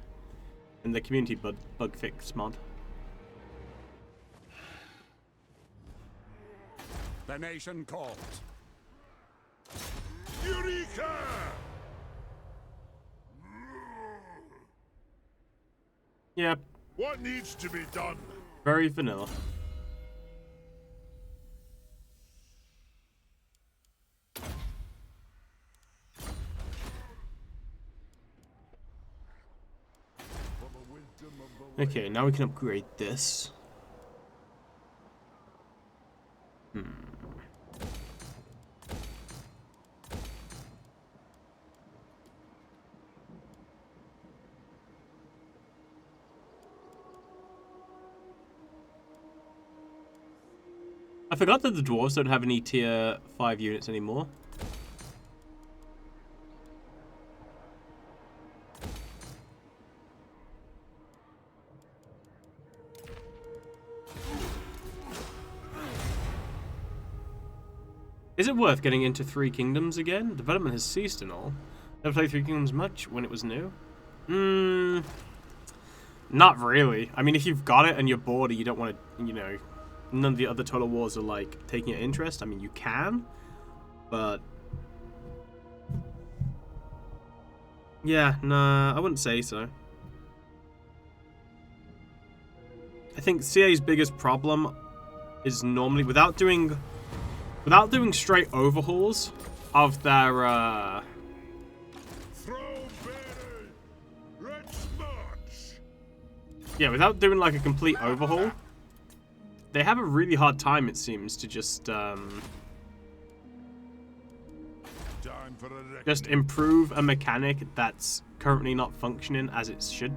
in the community bug fix mod. The nation calls. Eureka! Yep. What needs to be done? Very vanilla. Okay, now we can upgrade this. I forgot that the dwarves don't have any tier 5 units anymore. Is it worth getting into Three Kingdoms again? Development has ceased and all. Never played Three Kingdoms much when it was new? Not really. I mean, if you've got it and you're bored and you don't want to, you know, none of the other Total Wars are like taking your interest. I mean, you can, but yeah, nah, I wouldn't say so. I think CA's biggest problem is normally without doing straight overhauls of their yeah, without doing like a complete overhaul, they have a really hard time, it seems, to just improve a mechanic that's currently not functioning as it should.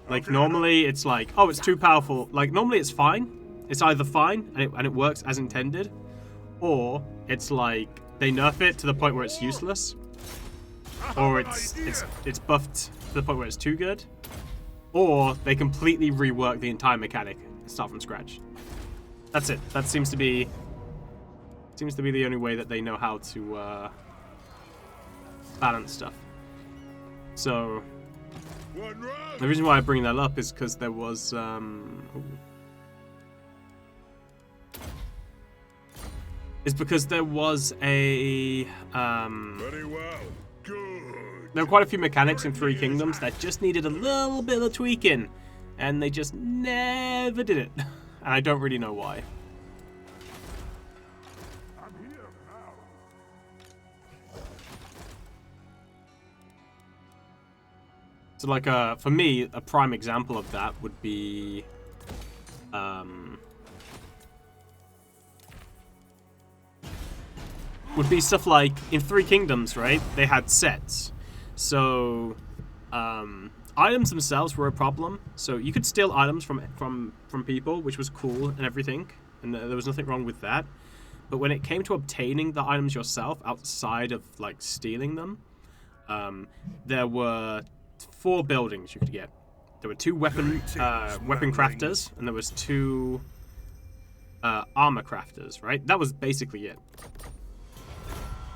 Like, normally it's like, oh, it's too powerful. Like, normally it's fine. It's either fine and it works as intended, or it's like they nerf it to the point where it's useless, or it's buffed to the point where it's too good, or they completely rework the entire mechanic and start from scratch. That's it. That seems to be the only way that they know how to balance stuff. So the reason why I bring that up is because there was a Very well. Good. There were quite a few mechanics in Three Kingdoms that just needed a little bit of tweaking, and they just never did it. And I don't really know why. I'm here now. So, like, for me, a prime example of that would be, stuff like in Three Kingdoms, right? They had sets, so items themselves were a problem. So you could steal items from people, which was cool and everything, and there was nothing wrong with that. But when it came to obtaining the items yourself outside of like stealing them, there were 4 buildings you could get. There were 2 weapon crafters, and there was 2 armor crafters, right? That was basically it.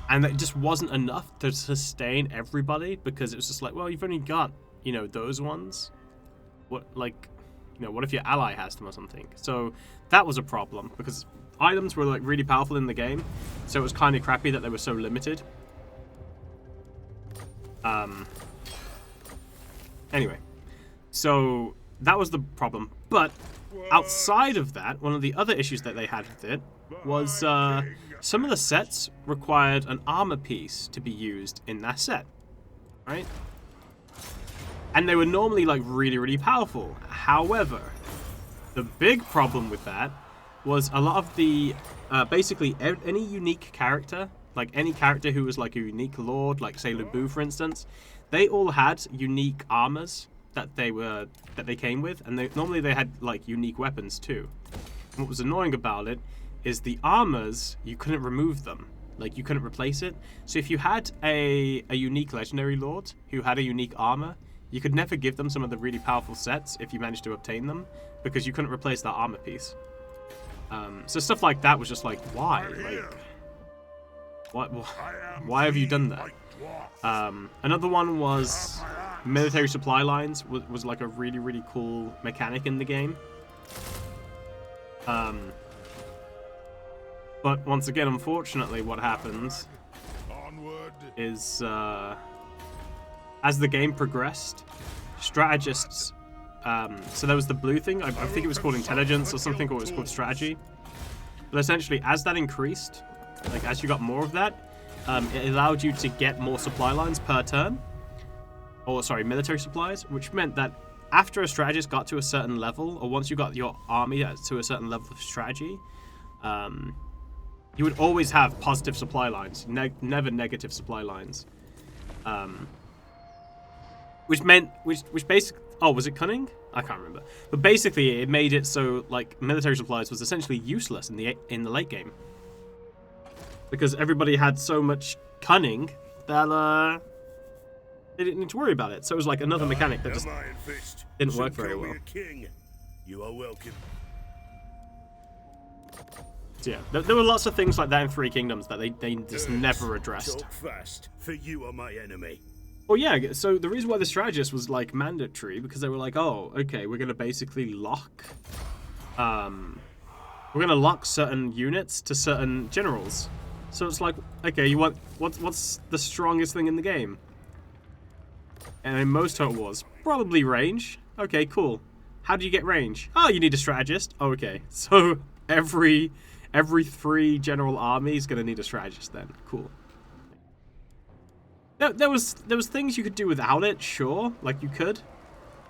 And it just wasn't enough to sustain everybody, because it was just like, well, you've only got, you know, those ones. What, like, you know, what if your ally has them or something? So that was a problem, because items were like really powerful in the game, so it was kind of crappy that they were so limited. Anyway, so that was the problem. But outside of that, one of the other issues that they had with it was some of the sets required an armor piece to be used in that set, right? And they were normally like really, really powerful. However, the big problem with that was a lot of the basically any unique character, like any character who was like a unique lord, like say Lubu for instance, they all had unique armors that they came with, and normally they had like unique weapons too. And what was annoying about it is the armors, you couldn't remove them, like you couldn't replace it. So if you had a unique legendary lord who had a unique armor, you could never give them some of the really powerful sets if you managed to obtain them, because you couldn't replace that armor piece. So stuff like that was just like, why? Like, why have you done that? Another one was military supply lines was like a really, really cool mechanic in the game. But once again, unfortunately, what happens is as the game progressed, strategists. So there was the blue thing. I think it was called intelligence or something, or it was called strategy. But essentially, as that increased, like as you got more of that, it allowed you to get more supply lines per turn. Or sorry, military supplies, which meant that after a strategist got to a certain level, or once you got your army to a certain level of strategy, you would always have positive supply lines, never negative supply lines. Which basically, oh, was it cunning? I can't remember. But basically, it made it so like military supplies was essentially useless in the late game, because everybody had so much cunning that they didn't need to worry about it. So it was like another mechanic that just didn't work very well. You are welcome. So yeah, there were lots of things like that in Three Kingdoms that they just never addressed. Talk fast, for you are my enemy. Well, yeah, so the reason why the strategist was, like, mandatory, because they were like, oh, okay, we're going to basically lock... we're going to lock certain units to certain generals. So it's like, okay, you want... What's the strongest thing in the game? And in most total wars, probably range. Okay, cool. How do you get range? Oh, you need a strategist. Oh, okay. So every 3 general army is going to need a strategist then. Cool. There was things you could do without it, sure, like you could,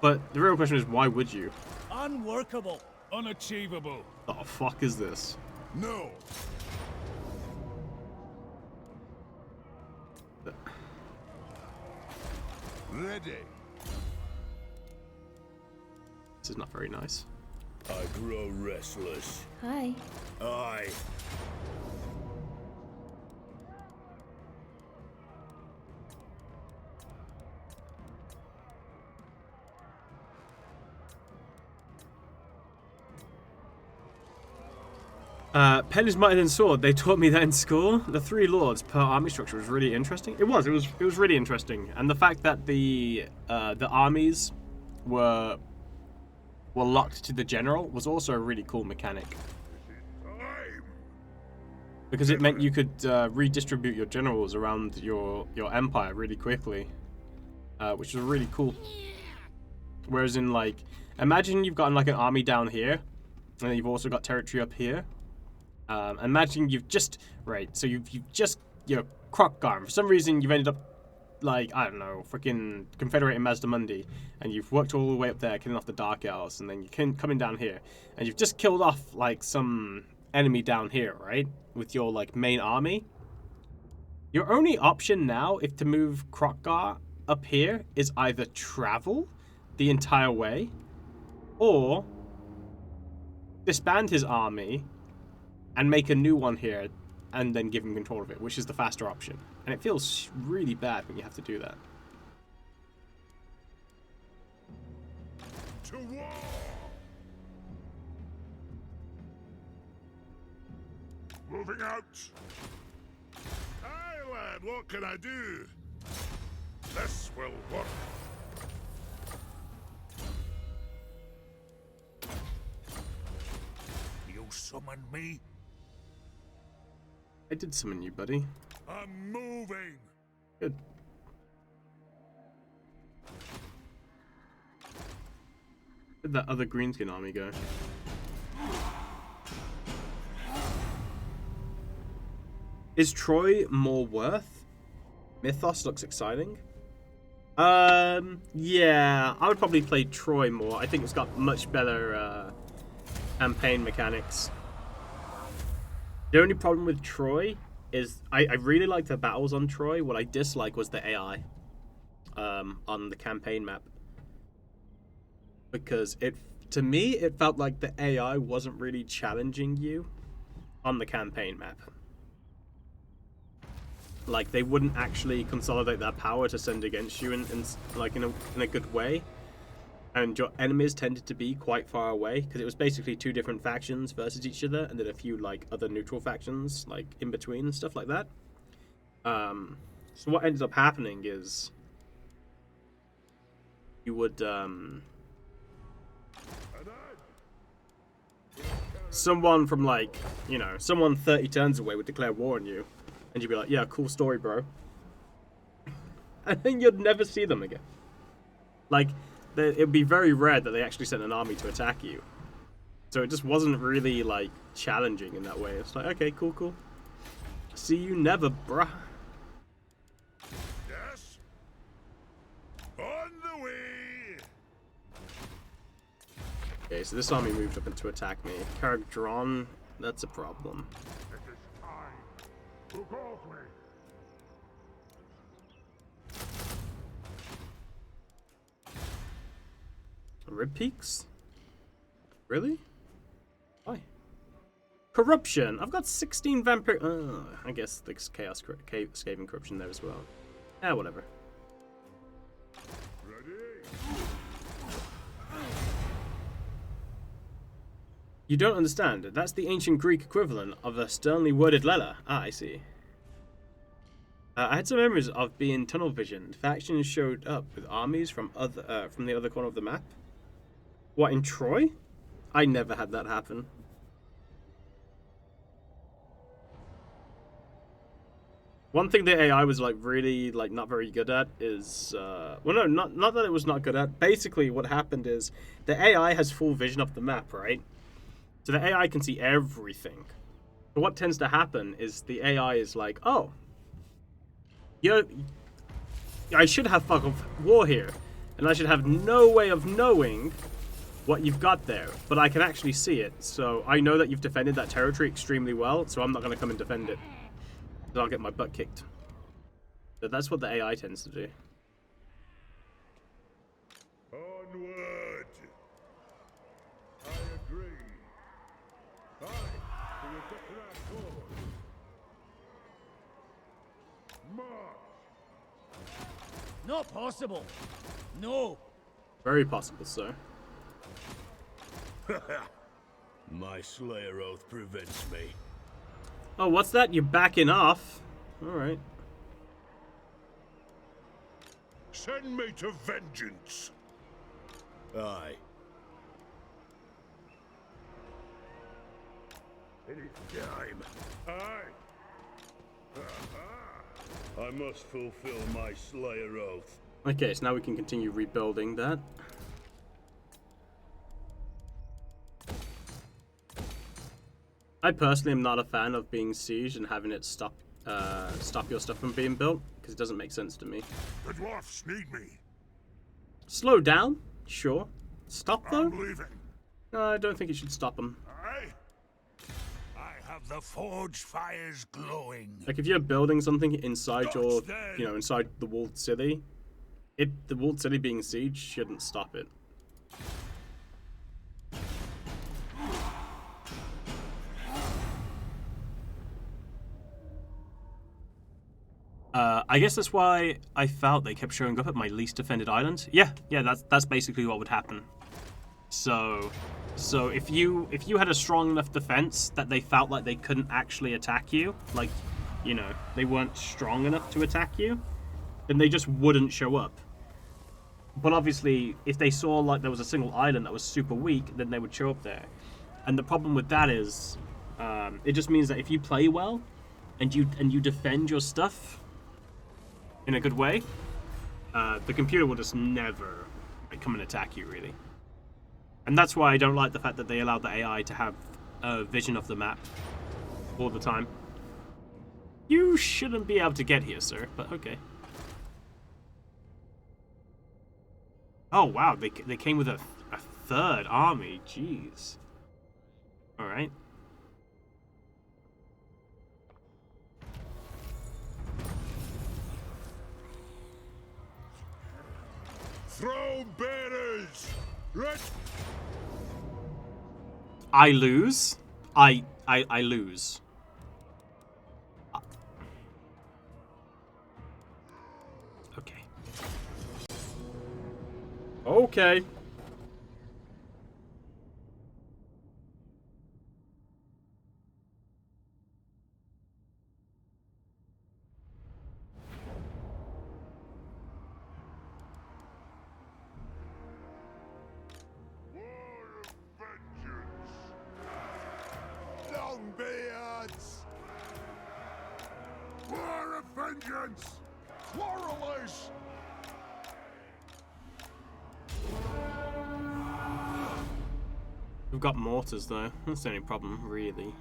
but the real question is, why would you? Unworkable. Unachievable. The fuck is this? No. Ready. This is not very nice. I grow restless. Hi. Aye. Pen is mightier than sword. They taught me that in school. The 3 lords per army structure was really interesting. It was really interesting, and the fact that the armies were locked to the general was also a really cool mechanic. because it meant you could redistribute your generals around your empire really quickly, which was really cool. Whereas in like, imagine you've gotten like an army down here, and then you've also got territory up here. Imagine you've just so you've just Crockgarm. For some reason, you've ended up like, I don't know, freaking Confederating Mazdamundi, and you've worked all the way up there, killing off the Dark Elves, and then you come in down here, and you've just killed off like some enemy down here, right? With your like main army. Your only option now, if to move Crockgar up here, is either travel the entire way, or disband his army and make a new one here, and then give him control of it, which is the faster option. And it feels really bad when you have to do that. To war! Moving out! Aye, lad, what can I do? This will work. You summoned me? I did summon you, buddy. I'm moving! Good. Where'd that other greenskin army go? Is Troy more worth? Mythos looks exciting. Yeah, I would probably play Troy more. I think it's got much better campaign mechanics. The only problem with Troy is I really like the battles on Troy. What I dislike was the AI on the campaign map. Because to me, it felt like the AI wasn't really challenging you on the campaign map. Like, they wouldn't actually consolidate their power to send against you in a good way. And your enemies tended to be quite far away, because it was basically two different factions versus each other, and then a few like other neutral factions like in between and stuff like that. So what ended up happening is you would someone from like, someone 30 turns away would declare war on you, and you'd be like, yeah, cool story, bro. And then you'd never see them again. Like, it would be very rare that they actually sent an army to attack you. So it just wasn't really, like, challenging in that way. It's like, okay, cool. See you never, bruh. Yes? On the way! Okay, so this army moved up to attack me. Carrick drawn, that's a problem. It is time. Who calls me? Rib peaks? Really? Why? Corruption! I've got 16 vampire... I guess there's chaos, scathing corruption there as well. Whatever. Ready? You don't understand. That's the ancient Greek equivalent of a sternly worded letter. I see. I had some memories of being tunnel visioned. Factions showed up with armies from the other corner of the map. What, in Troy? I never had that happen. One thing the AI was like really not very good at is well, no, not that it was not good at. Basically what happened is the AI has full vision of the map, right? So the AI can see everything. But what tends to happen is the AI is like, oh, I should have fog of war here, and I should have no way of knowing what you've got there, but I can actually see it, so I know that you've defended that territory extremely well, so I'm not going to come and defend it. So I'll get my butt kicked. But that's what the AI tends to do. Onward! I agree. Aye, to your declared cause. March! Not possible. No. Very possible, sir. My Slayer oath prevents me. Oh, what's that? You're backing off? Alright. Send me to vengeance. Aye. It is time. Aye. I must fulfill my Slayer oath. Okay, so now we can continue rebuilding that. I personally am not a fan of being sieged and having it stop your stuff from being built, because it doesn't make sense to me. The dwarfs need me. Slow down, sure. Stop though? I'm leaving. No, I don't think you should stop them. I have the forge fires glowing. Like if you're building something inside your, inside the walled city, the walled city being sieged shouldn't stop it. I guess that's why I felt they kept showing up at my least defended island. Yeah, that's basically what would happen. So if you had a strong enough defense that they felt like they couldn't actually attack you, like, they weren't strong enough to attack you, then they just wouldn't show up. But obviously, if they saw like there was a single island that was super weak, then they would show up there. And the problem with that is, it just means that if you play well, and you defend your stuff in a good way, the computer will just never come and attack you, really. And that's why I don't like the fact that they allowed the AI to have a vision of the map all the time. You shouldn't be able to get here, sir, but okay. Oh, wow, they came with a third army, jeez. Alright. Throne bearers! I lose. I lose. Okay. Okay. Longbeards! War of vengeance! Quarrelers! We've got mortars, though. That's the only problem, really.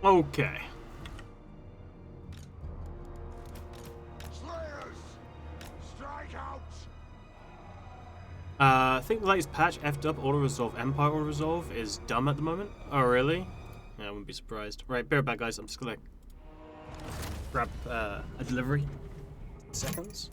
Okay. Slayers! Strike out! I think the latest patch effed up auto-resolve. Empire auto-resolve is dumb at the moment. Oh, really? Yeah, I wouldn't be surprised. Right, bear back, guys. I'm just gonna grab a delivery. Seconds.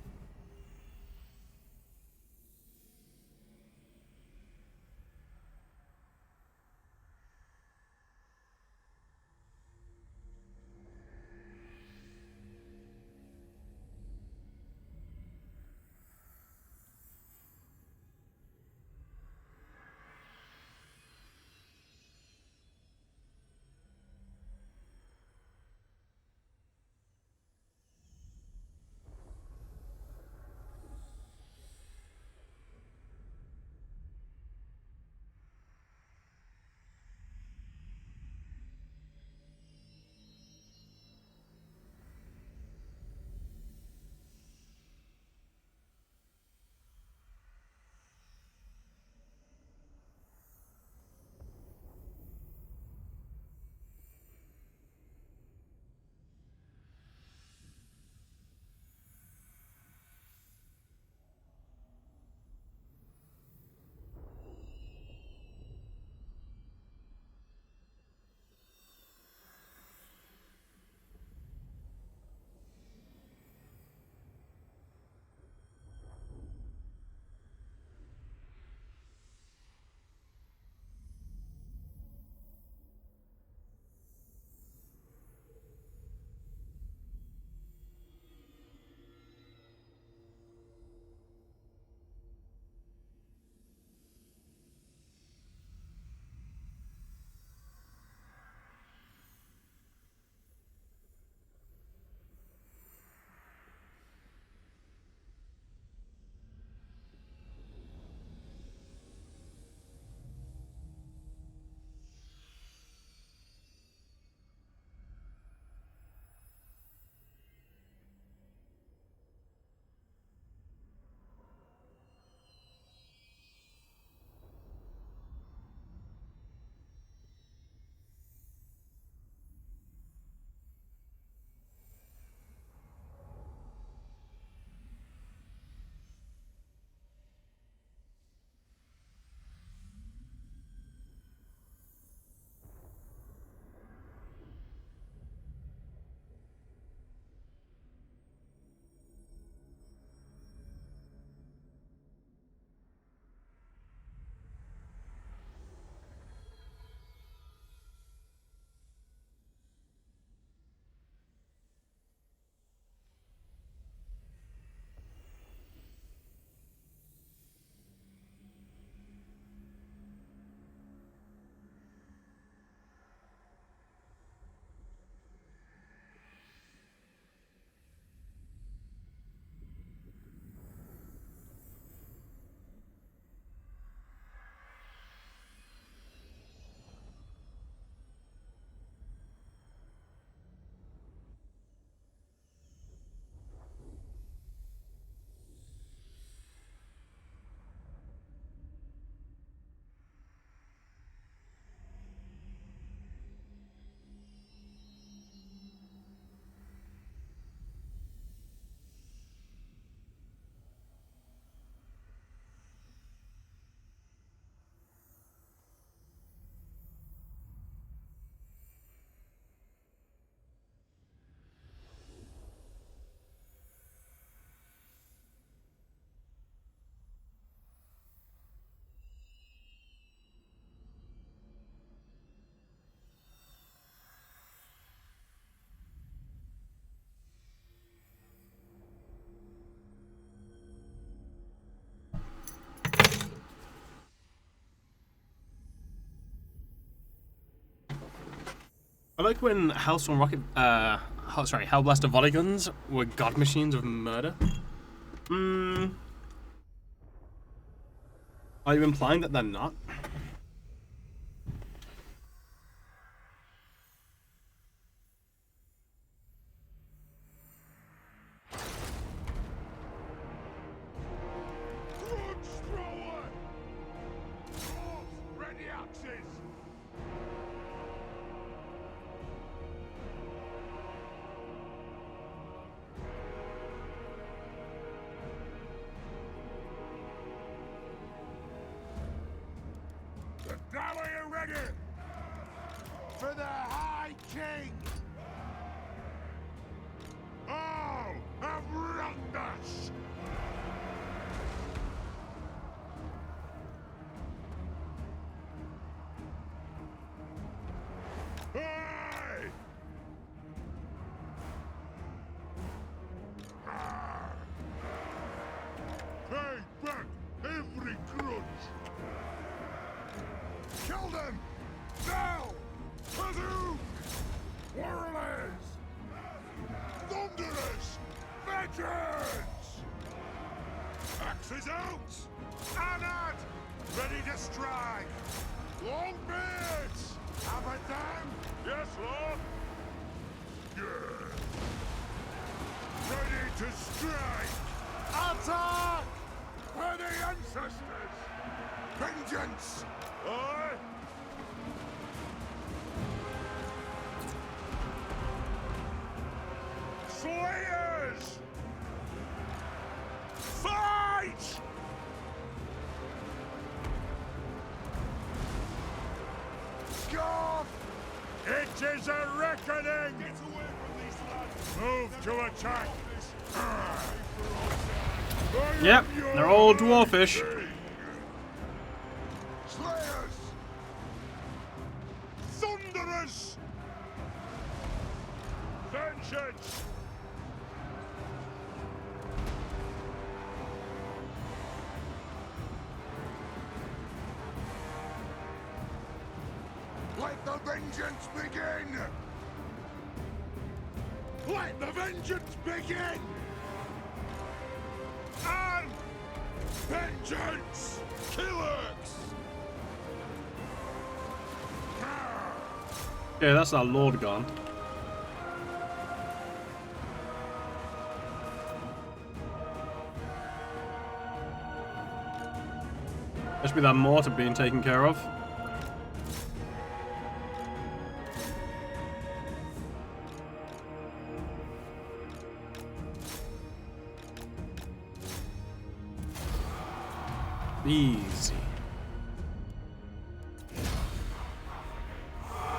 I like when Hellstorm Rocket, Hellblaster volley guns were god machines of murder. Are you implying that they're not? Ready axes! Now are you ready? For the High King! All have wronged us! Aye! Pay back every grudge! Kill them! Now! Hadouken! Warriors! Thunderers! Vengeance! Axes out! Anad! Ready to strike! Longbeards! Have a time? Yes, Lord! Yeah. Ready to strike! Attack! For the ancestors! Vengeance! Aye! Slayers! Fight! Scoff! It is a reckoning! Get away from these lads! Move to attack! Yep, they're all dwarfish. Slayers! Thunderers! Vengeance! Let the vengeance begin! Let the vengeance begin! And vengeance! Killers! Yeah, that's our lord gone. Must be that mortar being taken care of. Easy.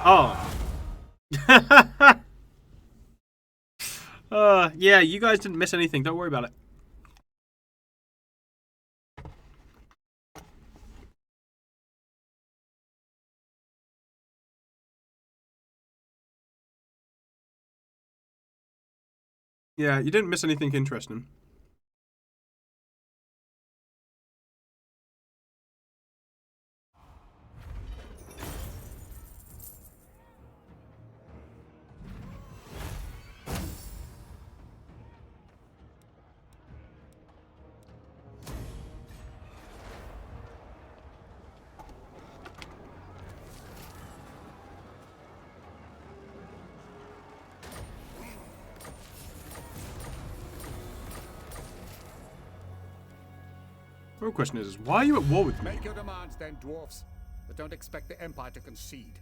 Oh. Yeah, you guys didn't miss anything. Don't worry about it. Yeah, you didn't miss anything interesting. The real question is, why are you at war with me? Make your demands then, dwarfs, but don't expect the Empire to concede.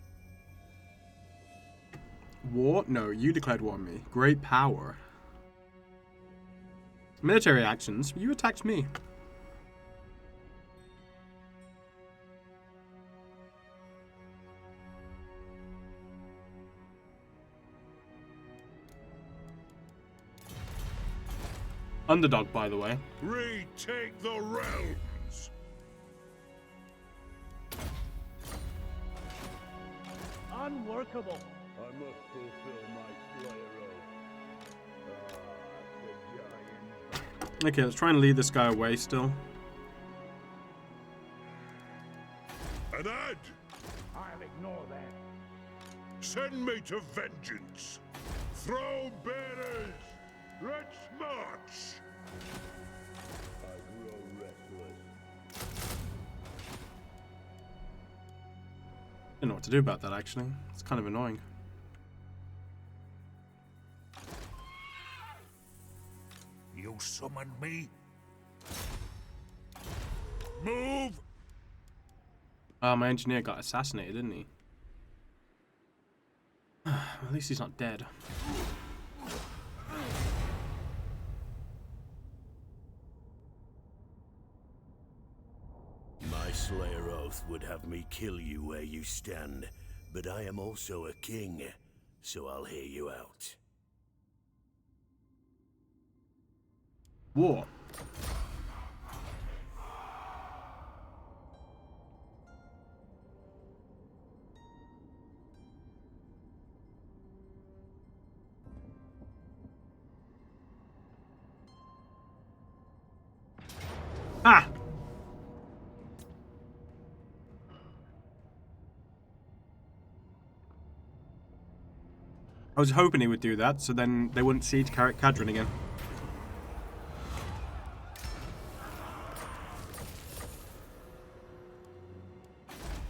War? No, you declared war on me. Great power. Military actions? You attacked me. Underdog, by the way. Retake the realms! Unworkable. I must fulfill my Slayer oath. The giant. Okay, let's try and lead this guy away still. Anad! I'll ignore that. Send me to vengeance. Throw bearers. Let's march. I grow restless. I don't know what to do about that, actually. It's kind of annoying. You summoned me? Move! My engineer got assassinated, didn't he? At least he's not dead. My Slayer oath would have me kill you where you stand, but I am also a king, so I'll hear you out. War. Ah! I was hoping he would do that, so then they wouldn't siege Cadron again.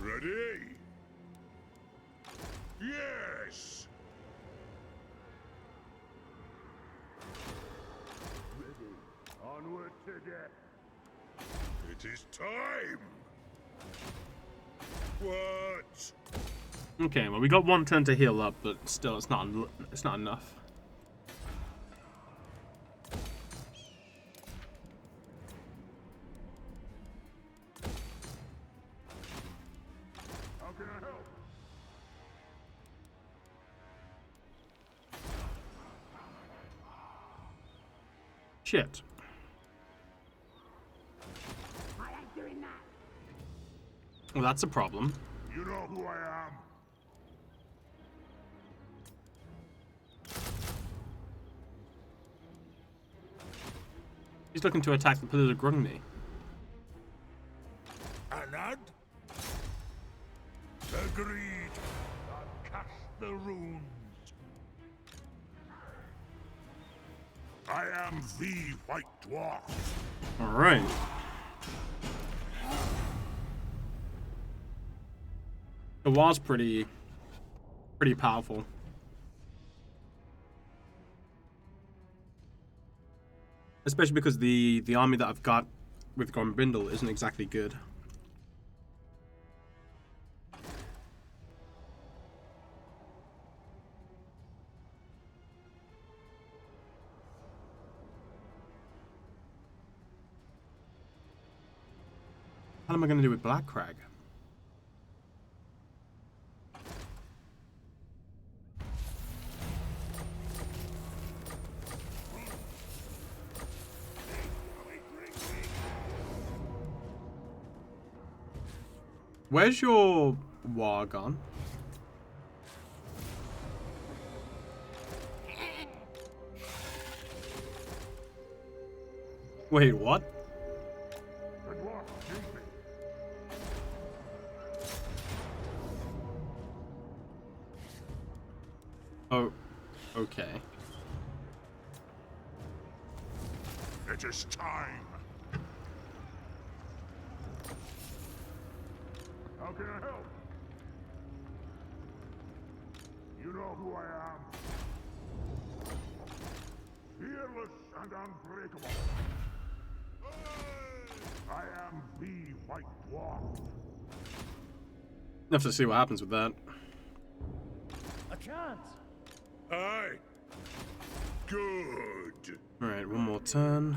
Ready? Yes! Ready. Onward to death. It is time! What? Okay, well we got one turn to heal up, but still, it's not enough. How can I help? Shit. Well, that's a problem. You know who I am? He's looking to attack the Pillars of Grungni. Anad? Agreed. I'll cast the runes. I am the White Dwarf. Alright. The wall's pretty powerful. Especially because the army that I've got with Gormbindel isn't exactly good. What am I going to do with Black Crag? Where's your war gone? Wait, what? The dwarf needs me. Oh, okay. It is time. How can I help? You know who I am. Fearless and unbreakable. I am the White Dwarf. We'll have to see what happens with that. A chance. Aye. Good. Alright, one more turn.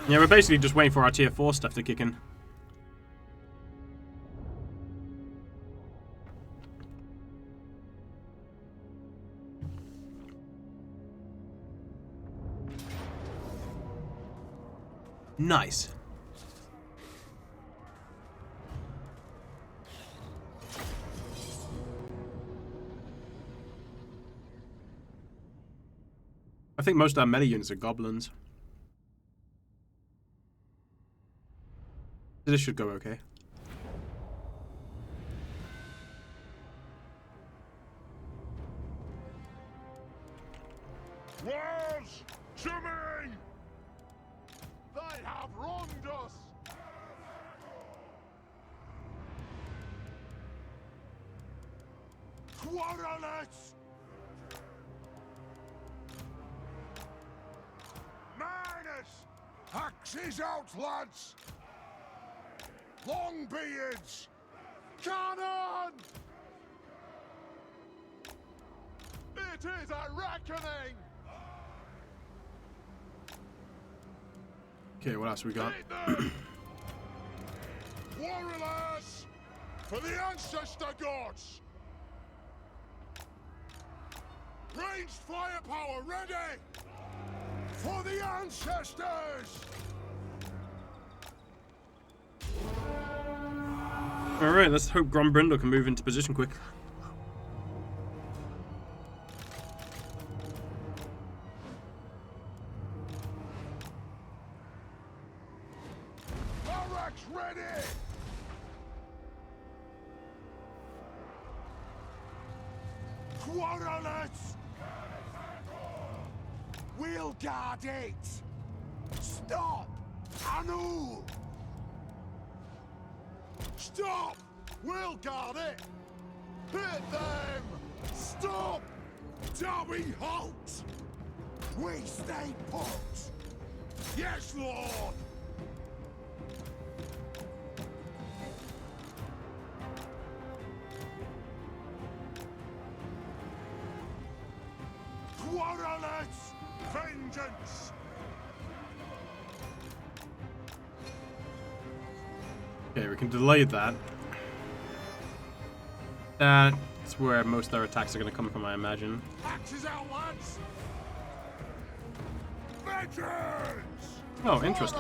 Yeah, we're basically just waiting for our tier 4 stuff to kick in. Nice. I think most of our meta units are goblins. This should go okay. Walls, to me! They have wronged us! Quarrelets! Minus! Axes out, lads! Longbeards! Cannon! It is a reckoning! Okay, what else we got? Warriors! For the ancestor gods! Ranged firepower ready! For the ancestors! Alright, let's hope Grombrindle can move into position quick. Barracks ready! Quarrelets! We'll guard it! Stop! Anu! Stop! We'll guard it! Hit them! Stop! Derby, halt! We stay put! Yes, Lord! Quarrelets! Vengeance! Okay, we can delay that. That's where most of their attacks are going to come from, I imagine. Axes out, lads! Vengeance! Oh, interesting.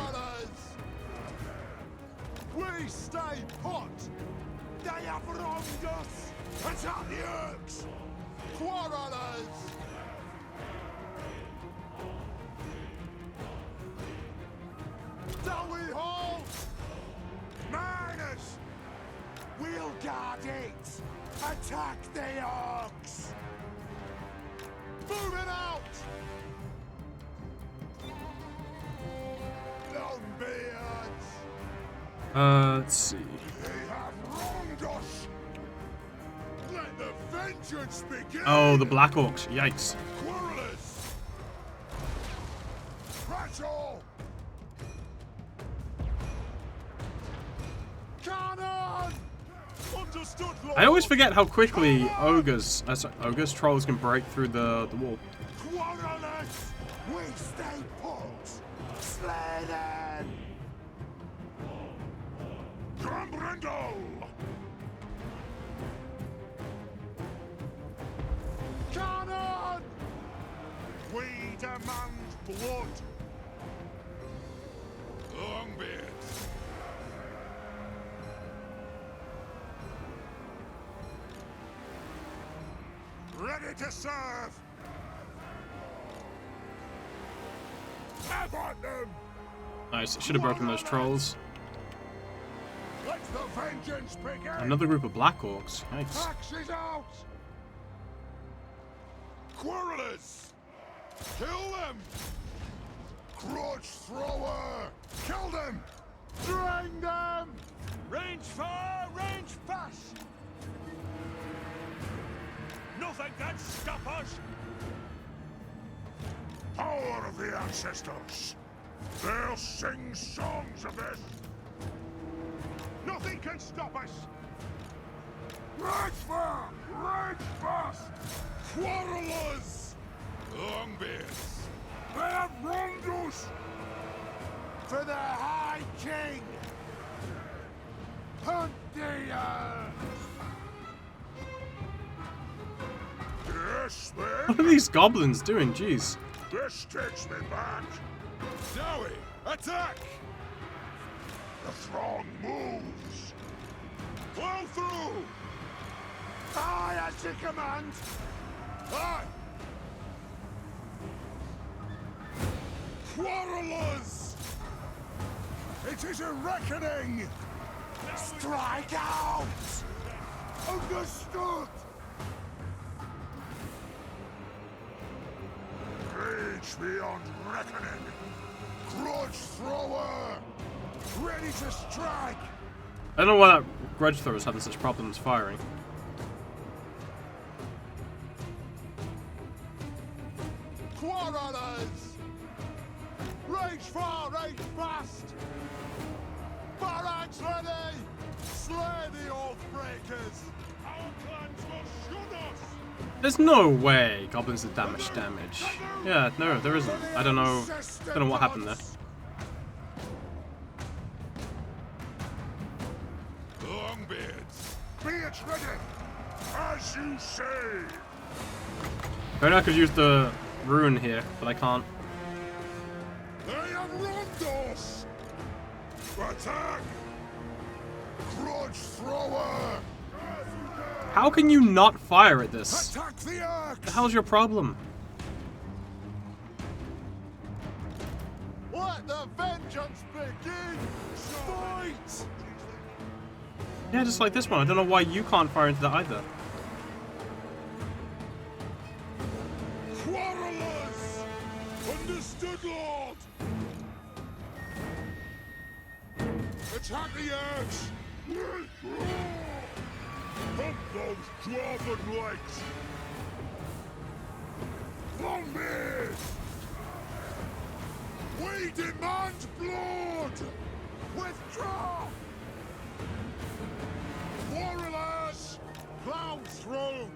Quarrelers! We stay put! They have wronged us! Attack the Urks! Quarrelers! Do we halt? Miners! We'll guard it! Attack the Orcs! Moving out! Longbeards! Let's see. They have wronged us! Let the vengeance begin! Oh, the Black Orcs. Yikes. Quarrelers! Rattle! Cannon! Understood, Lord! I always forget how quickly ogres, trolls can break through the wall. Quarrelers! We stay put! Slay them! Grombrindle! Cannon! We demand blood! Longbeards! Ready to serve! Have at them! Nice. Should have broken those trolls. Let the vengeance begin! Another group of Black Orcs. Yikes. Axes out! Quarrelers! Kill them! Crutch thrower! Kill them! Drain them! Range far, range fast! Nothing can stop us! Power of the ancestors! They'll sing songs of this! Nothing can stop us! Rage far! Rage fast! Quarrelers! Longbeards! They have wronged us! For the High King! Hunt the Yes, then! What are these goblins doing? Jeez. This takes me back! Zowie, attack! The throng moves! Plow through! Aye, at your command! Aye! Quarrelers! It is a reckoning! Strike out! Understood! Rage beyond reckoning! Grudge thrower! Ready to strike! I don't know why that grudge thrower is having such problems firing. Quarrelers! Rage far, rage fast! Barracks ready! Slay the Oathbreakers! Our clans will shun us! There's no way goblins did damage. Yeah, no, there isn't. I don't know what happened there. Longbeards, beards ready! As you say! I know I could use the rune here, but I can't. They have wronged us! Attack! Grudge thrower! How can you not fire at this? Attack the axe! The hell's your problem? Let the vengeance begin! Fight! Yeah, just like this one. I don't know why you can't fire into that either. Quarrelers! Understood, Lord! Attack the axe! Pump those dwarven legs! Longbeard! We demand blood! Withdraw! Warriors! Plow through!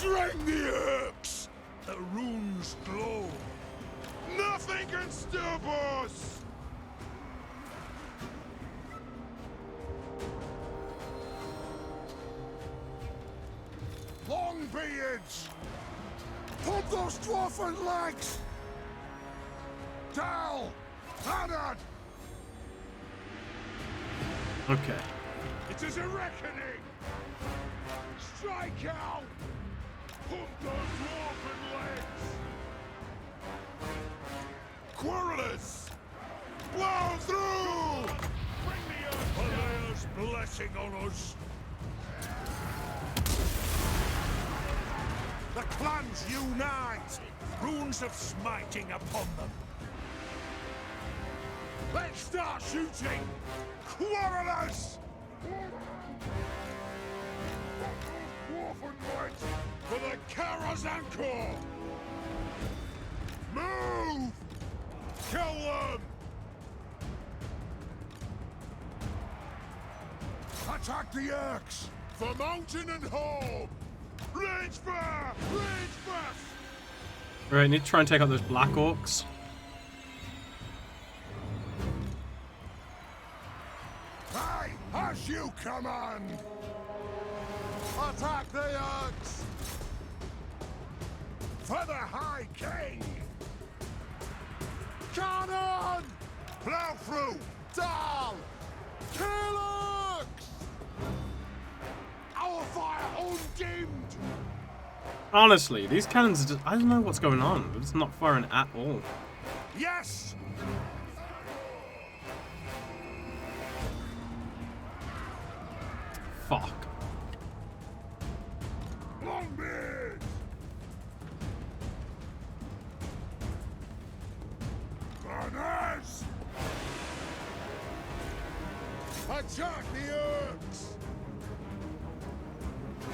Drain the axe! The runes glow! Nothing can stop us! Longbeards! Pump those dwarven legs! Dal! Hadad! Okay. It is a reckoning! Strike out! Pump those dwarven legs! Quarrelers! Blow through! Bring the earth! Pelea's blessing on us! The clans unite! Runes of smiting upon them! Let's start shooting! Quarrelers! Dwarven knights for the Karazankor! Move! Kill them! Attack the axe! For mountain and home! Rage fire! Rage fast! Right, need to try and take out those black orcs. Aye, as you command! Attack the axe! For the High King! Cannon! Plow through! Dal! Kill axe! Our fire undimmed! Honestly, these cannons are just... I don't know what's going on. It's not firing at all. Yes! Fuck. Longbeard! Gunners! Attack the Urks!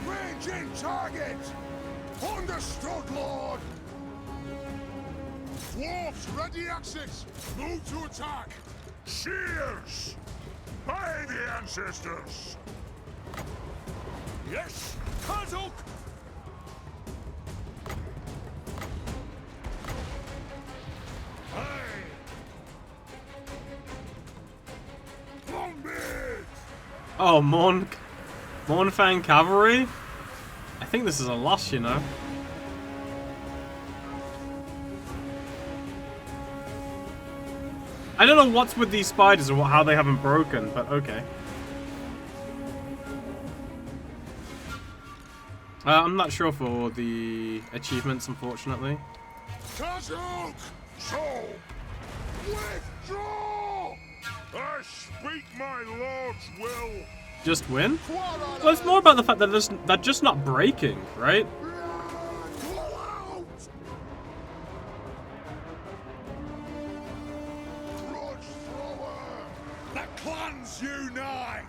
Ranging target! Understood, Lord! Dwarfs, ready access! Move to attack! Cheers! By the ancestors! Yes! Kazuk! Aye! Longbeard! Oh, Mornfang Cavalry? I think this is a loss, you know. I don't know what's with these spiders or how they haven't broken, but okay. I'm not sure for the achievements, unfortunately. Tazok! So, withdraw! I speak my lord's will. Just win? Well, it's more about the fact that they're just not breaking, right? The clans unite!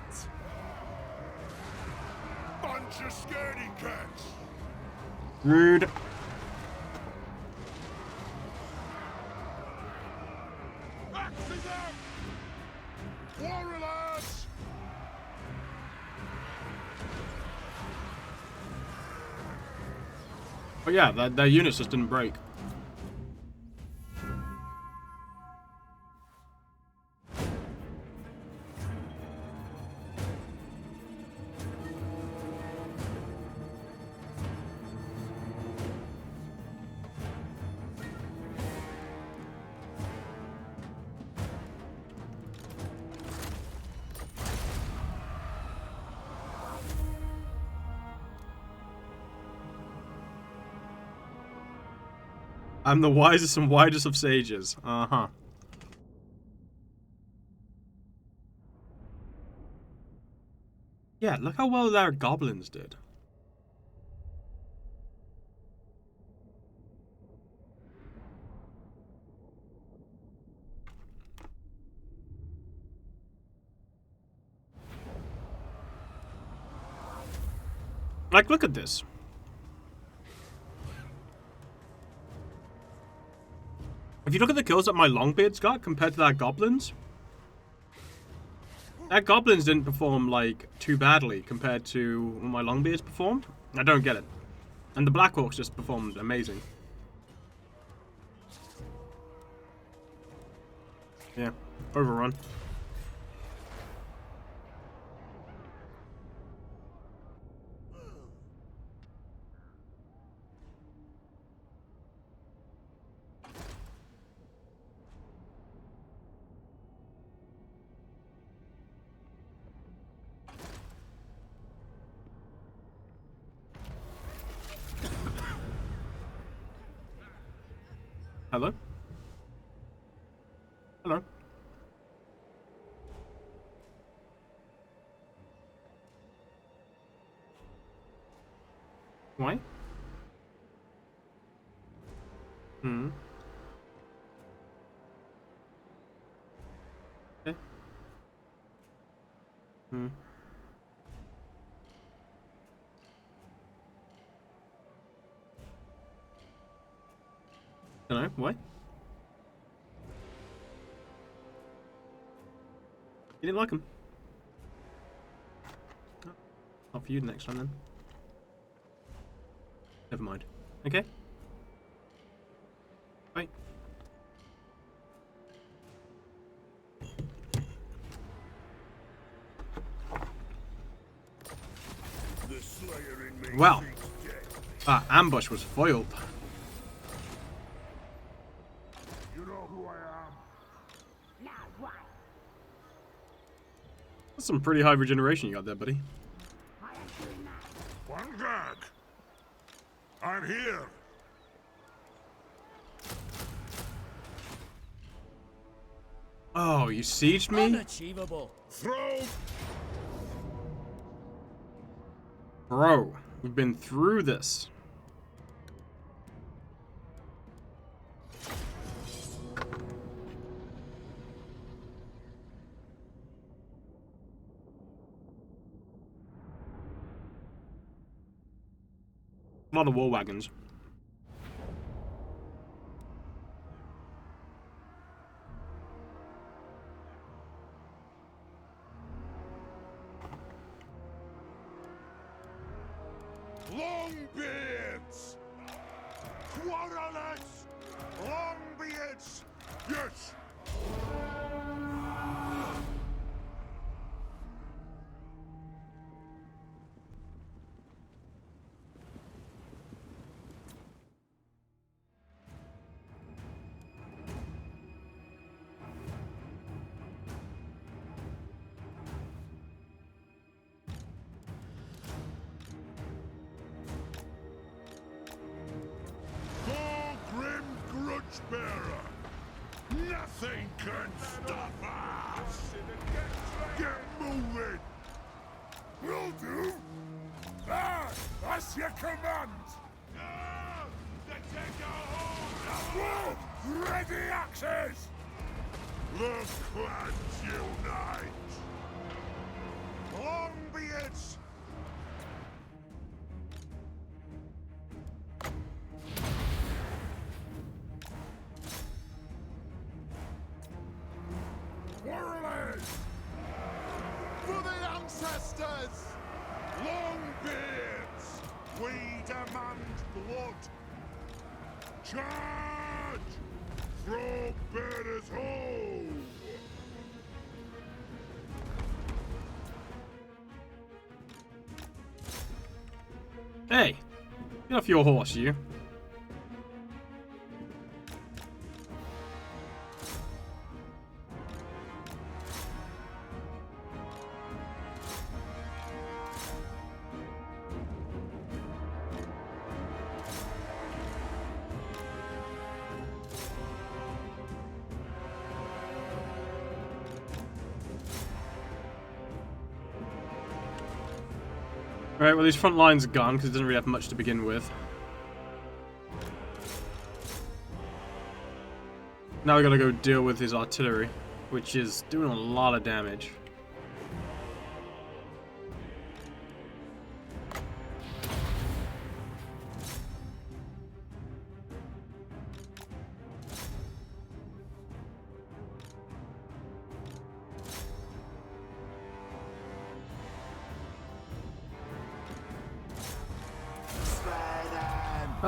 Bunch of scaredy cats! Rude. Axes out! Warriors! But yeah, their units just didn't break. I'm the wisest and widest of sages. Uh-huh. Yeah, look how well their goblins did. Like, look at this. If you look at the kills that my Longbeards got compared to that goblins, that goblins didn't perform, like, too badly compared to what my Longbeards performed. I don't get it. And the Blackhawks just performed amazing. Yeah, overrun. Hello? Hello? Why? Hmm. Okay. Hmm. Don't know. Why? You didn't like him. Oh, not for you next time then. Never mind. Okay. Bye. The Slayer in me Well, seeks death. that ambush was foiled. You know who I am? That's some pretty high regeneration you got there, buddy. One gag. I'm here. Oh, you sieged me? Unachievable. Throw. Bro, we've been through this. A lot of war wagons. Longbeards! Quarrelers! Longbeards! Yes! Ungrim torchbearer. Nothing can stop us. Get moving. Will do. Ah, that's your command. Whoa! Ready axes! The clans unite! Longbeards! Warriors! For the ancestors! Longbeards! We demand blood! Charge! Throw bearers home! Hey! Get off your horse, you. Right, well, these front lines are gone because it doesn't really have much to begin with. Now we gotta go deal with his artillery, which is doing a lot of damage.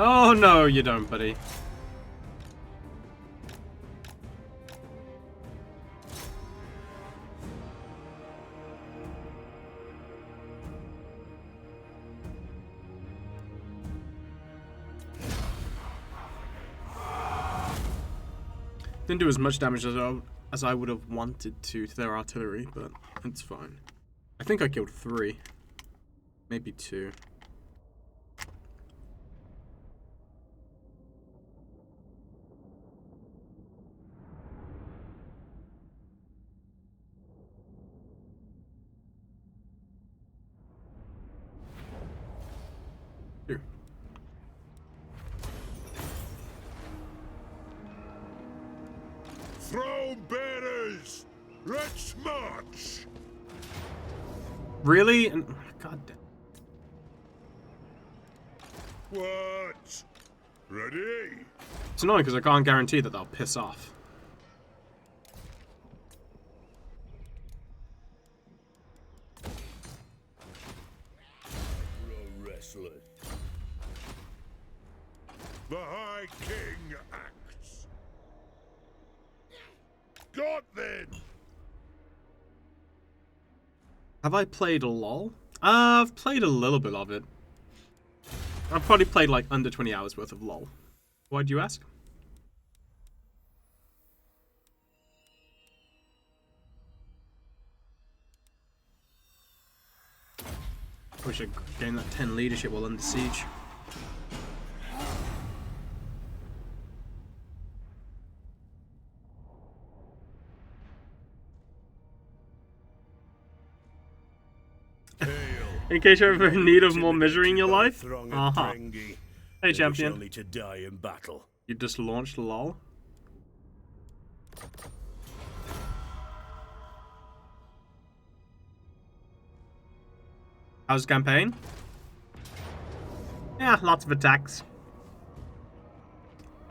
Oh no, you don't, buddy. Didn't do as much damage as I would have wanted to their artillery, but it's fine. I think I killed 3. Maybe 2. Here. Throw bearers! Let's march! Really? And God damn. What? Ready? It's annoying because I can't guarantee that they'll piss off. Pro wrestlers. The High King acts. Got then! Have I played LOL? I've played a little bit of it. I've probably played like under 20 hours worth of LOL. Why do you ask? Wish I could gain that 10 leadership while under siege. In case you're ever in need of more misery in your life. Hey, champion. Only to die in battle. You just launched LOL. How's the campaign? Yeah, lots of attacks.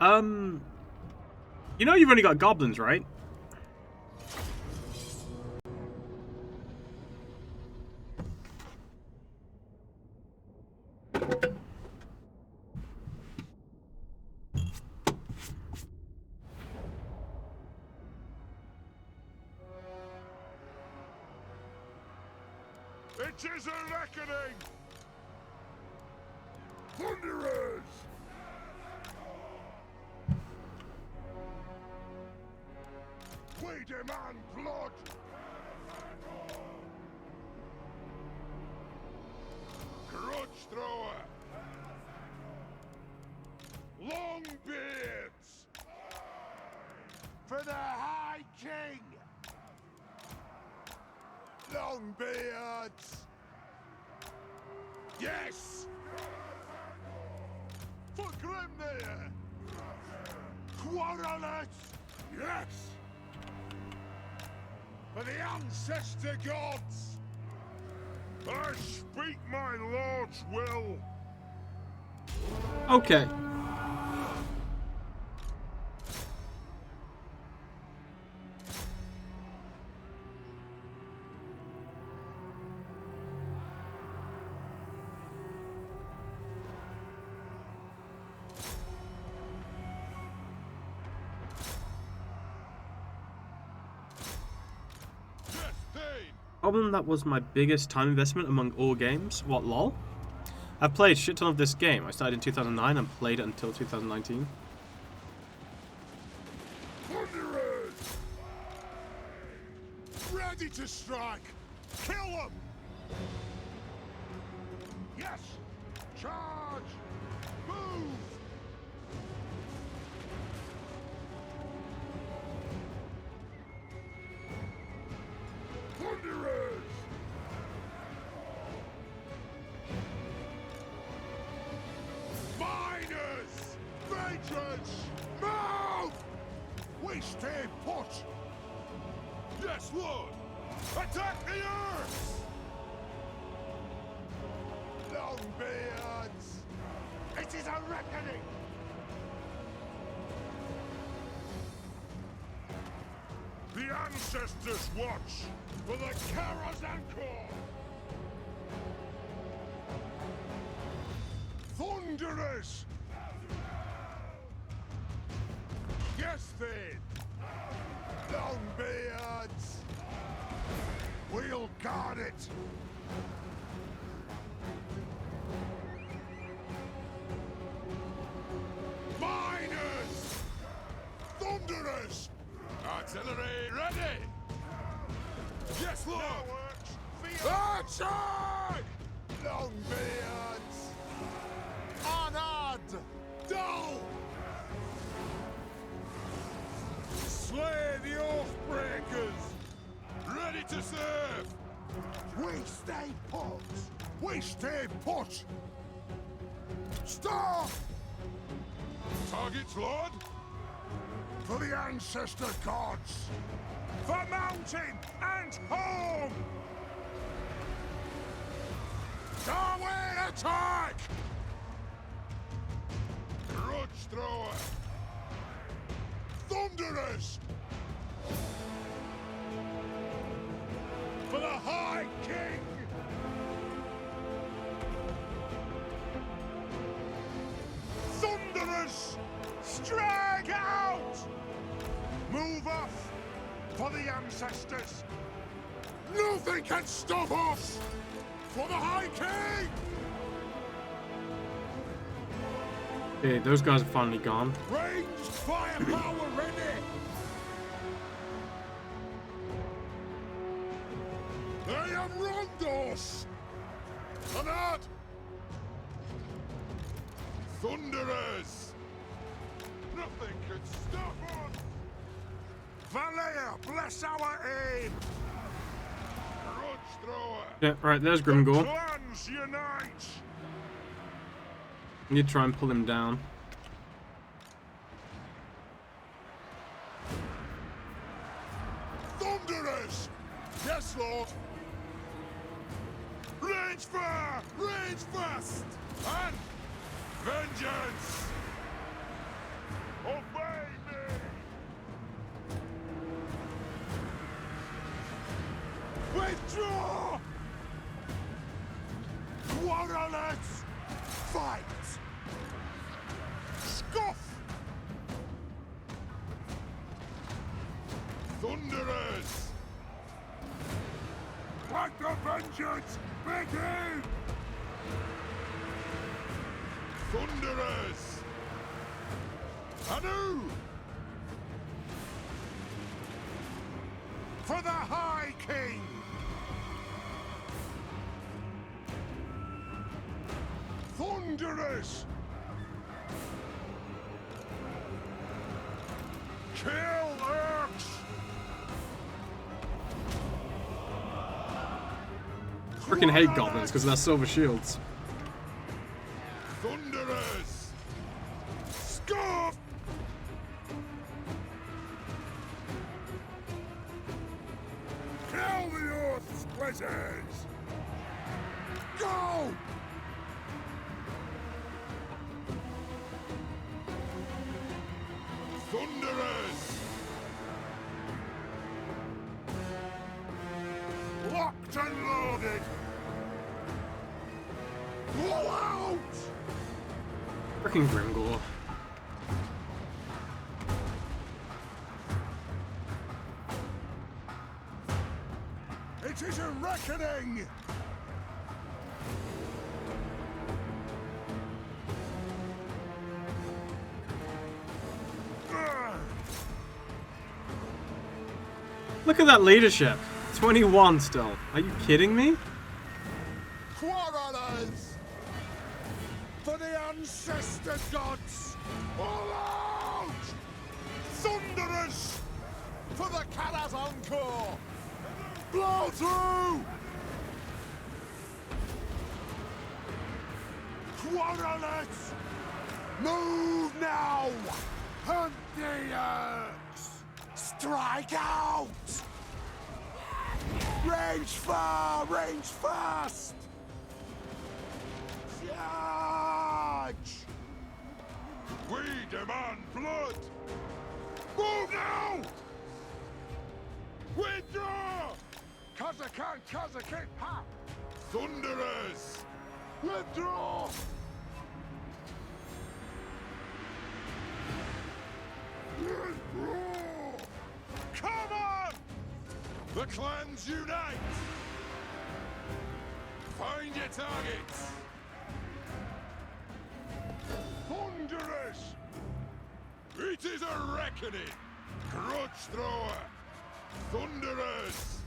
You know you've only got goblins, right? It is a reckoning! Thunderers! We demand blood! Grudge thrower! Long beards! Longbeards! Yes! For Grimnir! Quarrelet! Yes! For the ancestor gods! I speak my lord's will! Okay. Problem that was my biggest time investment among all games. What, lol? I've played a shit ton of this game. I started in 2009 and played it until 2019. Wanderers! Ready to strike! Kill them! Yes! Charge! Move! Wanderers! Miners! Matrons! Move! We stay put! Yes, Lord! Attack the earth! Longbeards! It is a reckoning! The ancestors watch for the Karazanko! Thunderers! Yes, then! Longbeards! We'll guard it! Miners! Thunderers! Artillery ready! Yes, Lord! Attack! Longbeards! Honored! Dull! Slay the Oathbreakers! Ready to serve! We stay put! We stay put! Stop! Targets, Lord? For the ancestor gods! For mountain and home! Darwin, attack! Grudge thrower! Thunderers! For the High King! Thunderers! Strike out! Move off for the ancestors! Nothing can stop us! For the High King! Okay, those guys are finally gone. Ranged firepower ready! I am Rondos! Honored! Thunderers! Nothing can stop us! Valea, bless our aim! Grudge thrower! Yeah, right, there's Grimgor. Clans unite! Need to try and pull him down. Thunderers! Yes, Lord! Range fire! Range fast! And vengeance! Obey me! Withdraw! Quarrelets! Fight! Scoff! Thunderers! Let the vengeance begin! Thunderers! Anu! For the High King! Thunderers! Kill Orcs! Freaking hate goblins because they're silver shields. Thunderers! Scoff! Kill the earth splitters! Go! Thunderers! Locked and loaded! Blow out! Freaking Grimgore. It is a reckoning! Look at that leadership. 21 still. Are you kidding me? Quarrelers! For the ancestor gods! All out! Thunderers! For the Karaz Encore! Blow through! Quarrelers! Move now! Hunt the Urks! Strike out! Range far! Range fast! Charge! We demand blood! Move now! Withdraw! Kazakan, ha! Thunderers! Withdraw! Withdraw! Come on! The clans unite! Find your targets! Thunderers! It is a reckoning! Grudge thrower! Thunderers!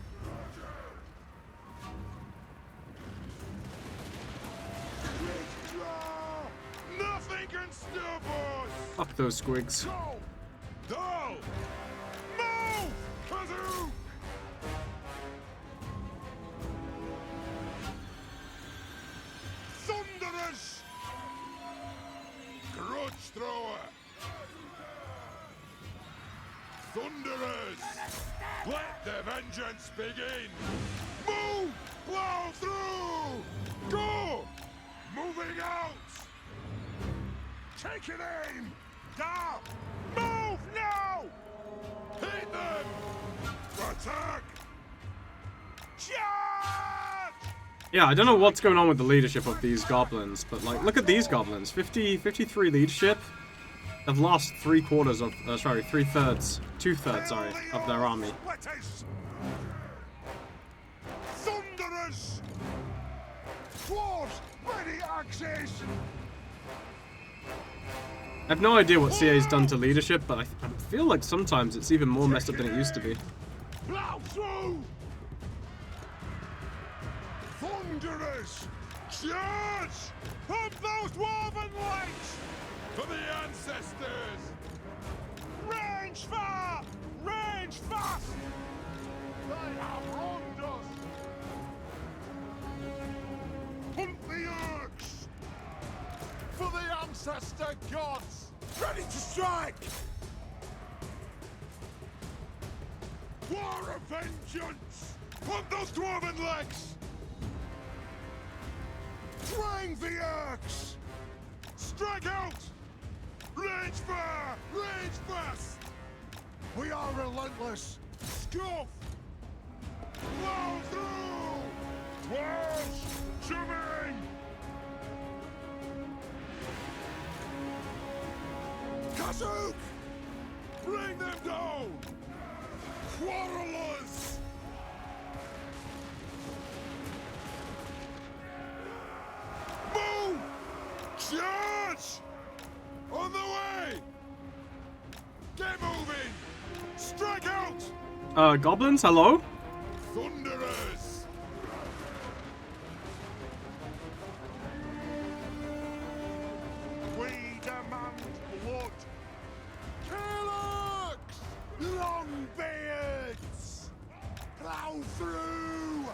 Withdraw! Nothing can stop us! Fuck those squigs. Go! Dull! Move! Kazoo! Thunderers! Grudge thrower! Thunderers! Let the vengeance begin! Move! Blow through! Go! Moving out! Take an aim! Down! Move now! Hit them! Attack! Charge! Yeah, I don't know what's going on with the leadership of these goblins, but like, look at these goblins. 53 leadership. They've lost 3/4 of, two-thirds, of their army. Thunderers! Dwarves, ready access! I have no idea what CA's done to leadership, but I feel like sometimes it's even more messed up than it used to be. Plow through! Thunderers! Charge! Pump those dwarven lights! For the ancestors! Range far! Range fast! They have wronged us! Hunt the Urks! For the ancestor gods! Ready to strike! War of vengeance! Pump those dwarven legs! Drang the Urks! Strike out! Range fire! Range fast! We are relentless! Scuff! Blow through! Dwarves! Charming! Kazook! Bring them down! Quarrelers! Move! Charge! On the way! Get moving! Strike out! Goblins, hello? Thunderers! We demand blood! Killocks! Longbeards! Plow through!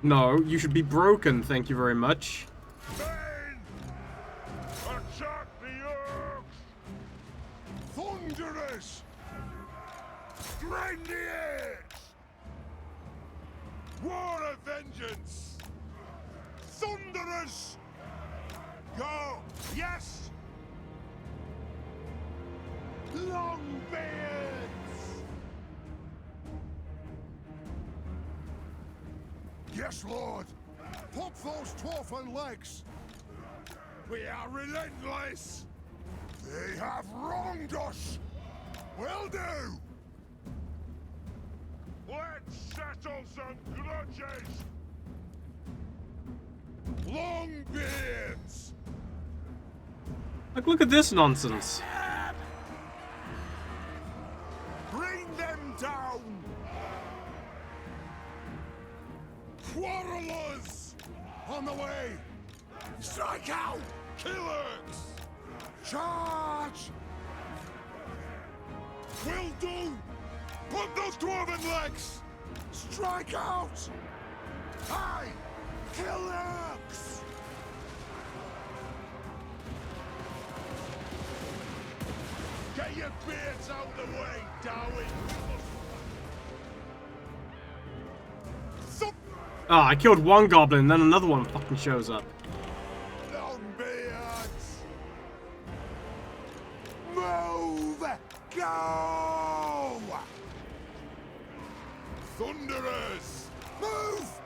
No, you should be broken, thank you very much. Men! Attack the Elves! Thunderous! Grenadiers! War of vengeance! Thunderous! Go! Yes! Longbeards! Yes, Lord! Pop those dwarfen legs! We are relentless! They have wronged us! Will do! Let's settle some grudges! Longbeards! Like, look at this nonsense. Bring them down! Quarrelers! On the way! Strike out! Killers! Charge! Will do! Put those dwarven legs! Strike out! Aye! Killers! Get your beards out the way, Darwin! Ah, I killed one goblin, then another one fucking shows up. Longbeards! Move! Go! Thunderers! Move!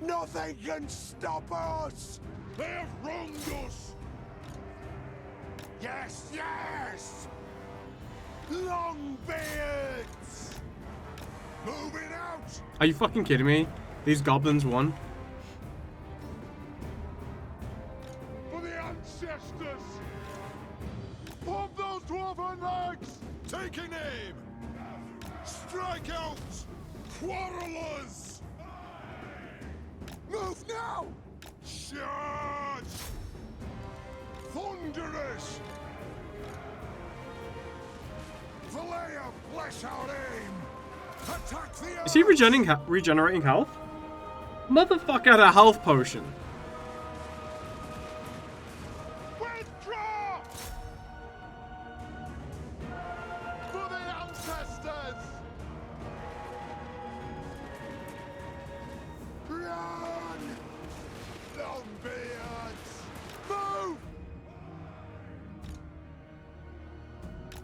Nothing can stop us! They have wronged us! Yes, yes! Longbeards! Moving out! Are you fucking kidding me? These goblins won. For the ancestors! Pump those dwarven legs! Taking aim! Strike out! Quarrelers! Move now! Charge! Thunderous! Fillet of flesh out aim! Attack the Is he regenerating health? Motherfucker had a health potion. Withdraw! For the ancestors! Run! Longbeards! Move!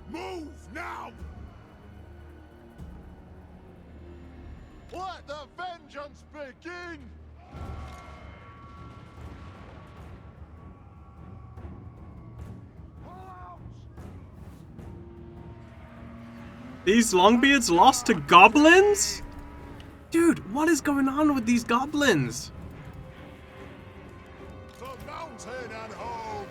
Move now! Let the vengeance begin! These Longbeards lost to goblins? Dude, what is going on with these goblins? The mountain and home!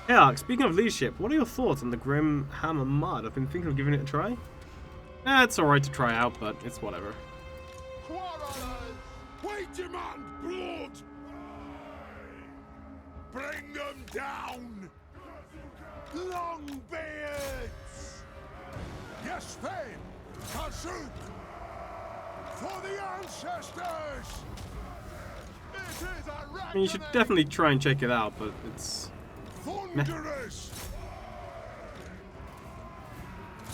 Hey Ark, speaking of leadership, what are your thoughts on the Grim Hammer mod? I've been thinking of giving it a try. It's alright to try out, but it's whatever. Quarrelers! We demand blood! Bring them down! Longbeards! Yes, Fame! Kasuk! For the ancestors! It is a I mean, you should definitely try and check it out, but it's... Thunderous!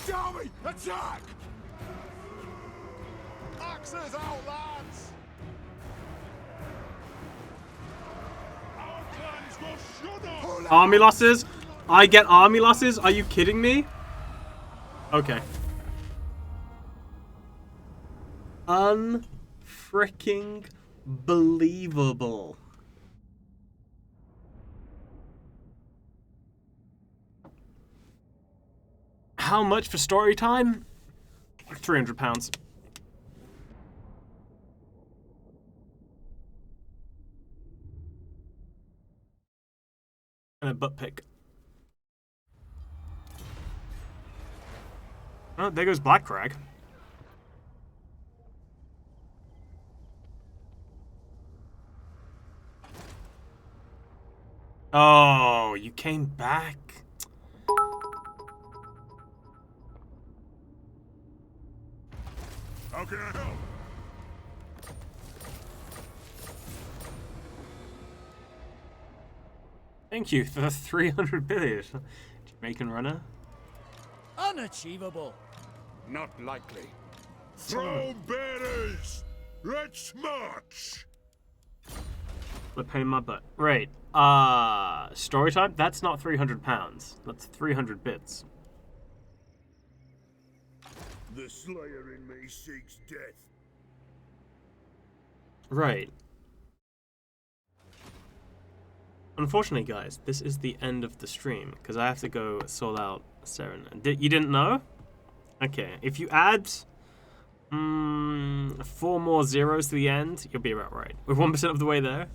Darby, attack! Axes out, lads! Our clans will shudder! Army losses? I get army losses? Are you kidding me? Okay. Unfreaking believable. How much for story time? £300. And a butt pick. Oh, there goes Black Crag. Oh, you came back? How can I help? Thank you for the 300 billion. Jamaican runner. Unachievable. Not likely. Throw bearers! Let's march! What a pain in my butt. Right. Story time? That's not 300 pounds. That's 300 bits. The Slayer in me seeks death. Right. Unfortunately, guys, this is the end of the stream because I have to go sort out Seren. You didn't know? Okay. If you add 4 more zeros to the end, you'll be about right. We're 1% of the way there.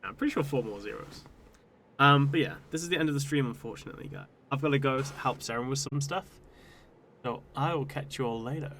I'm pretty sure 4 more zeros. But yeah, this is the end of the stream, unfortunately, guys. I've got to go help Seren with some stuff. So I will catch you all later.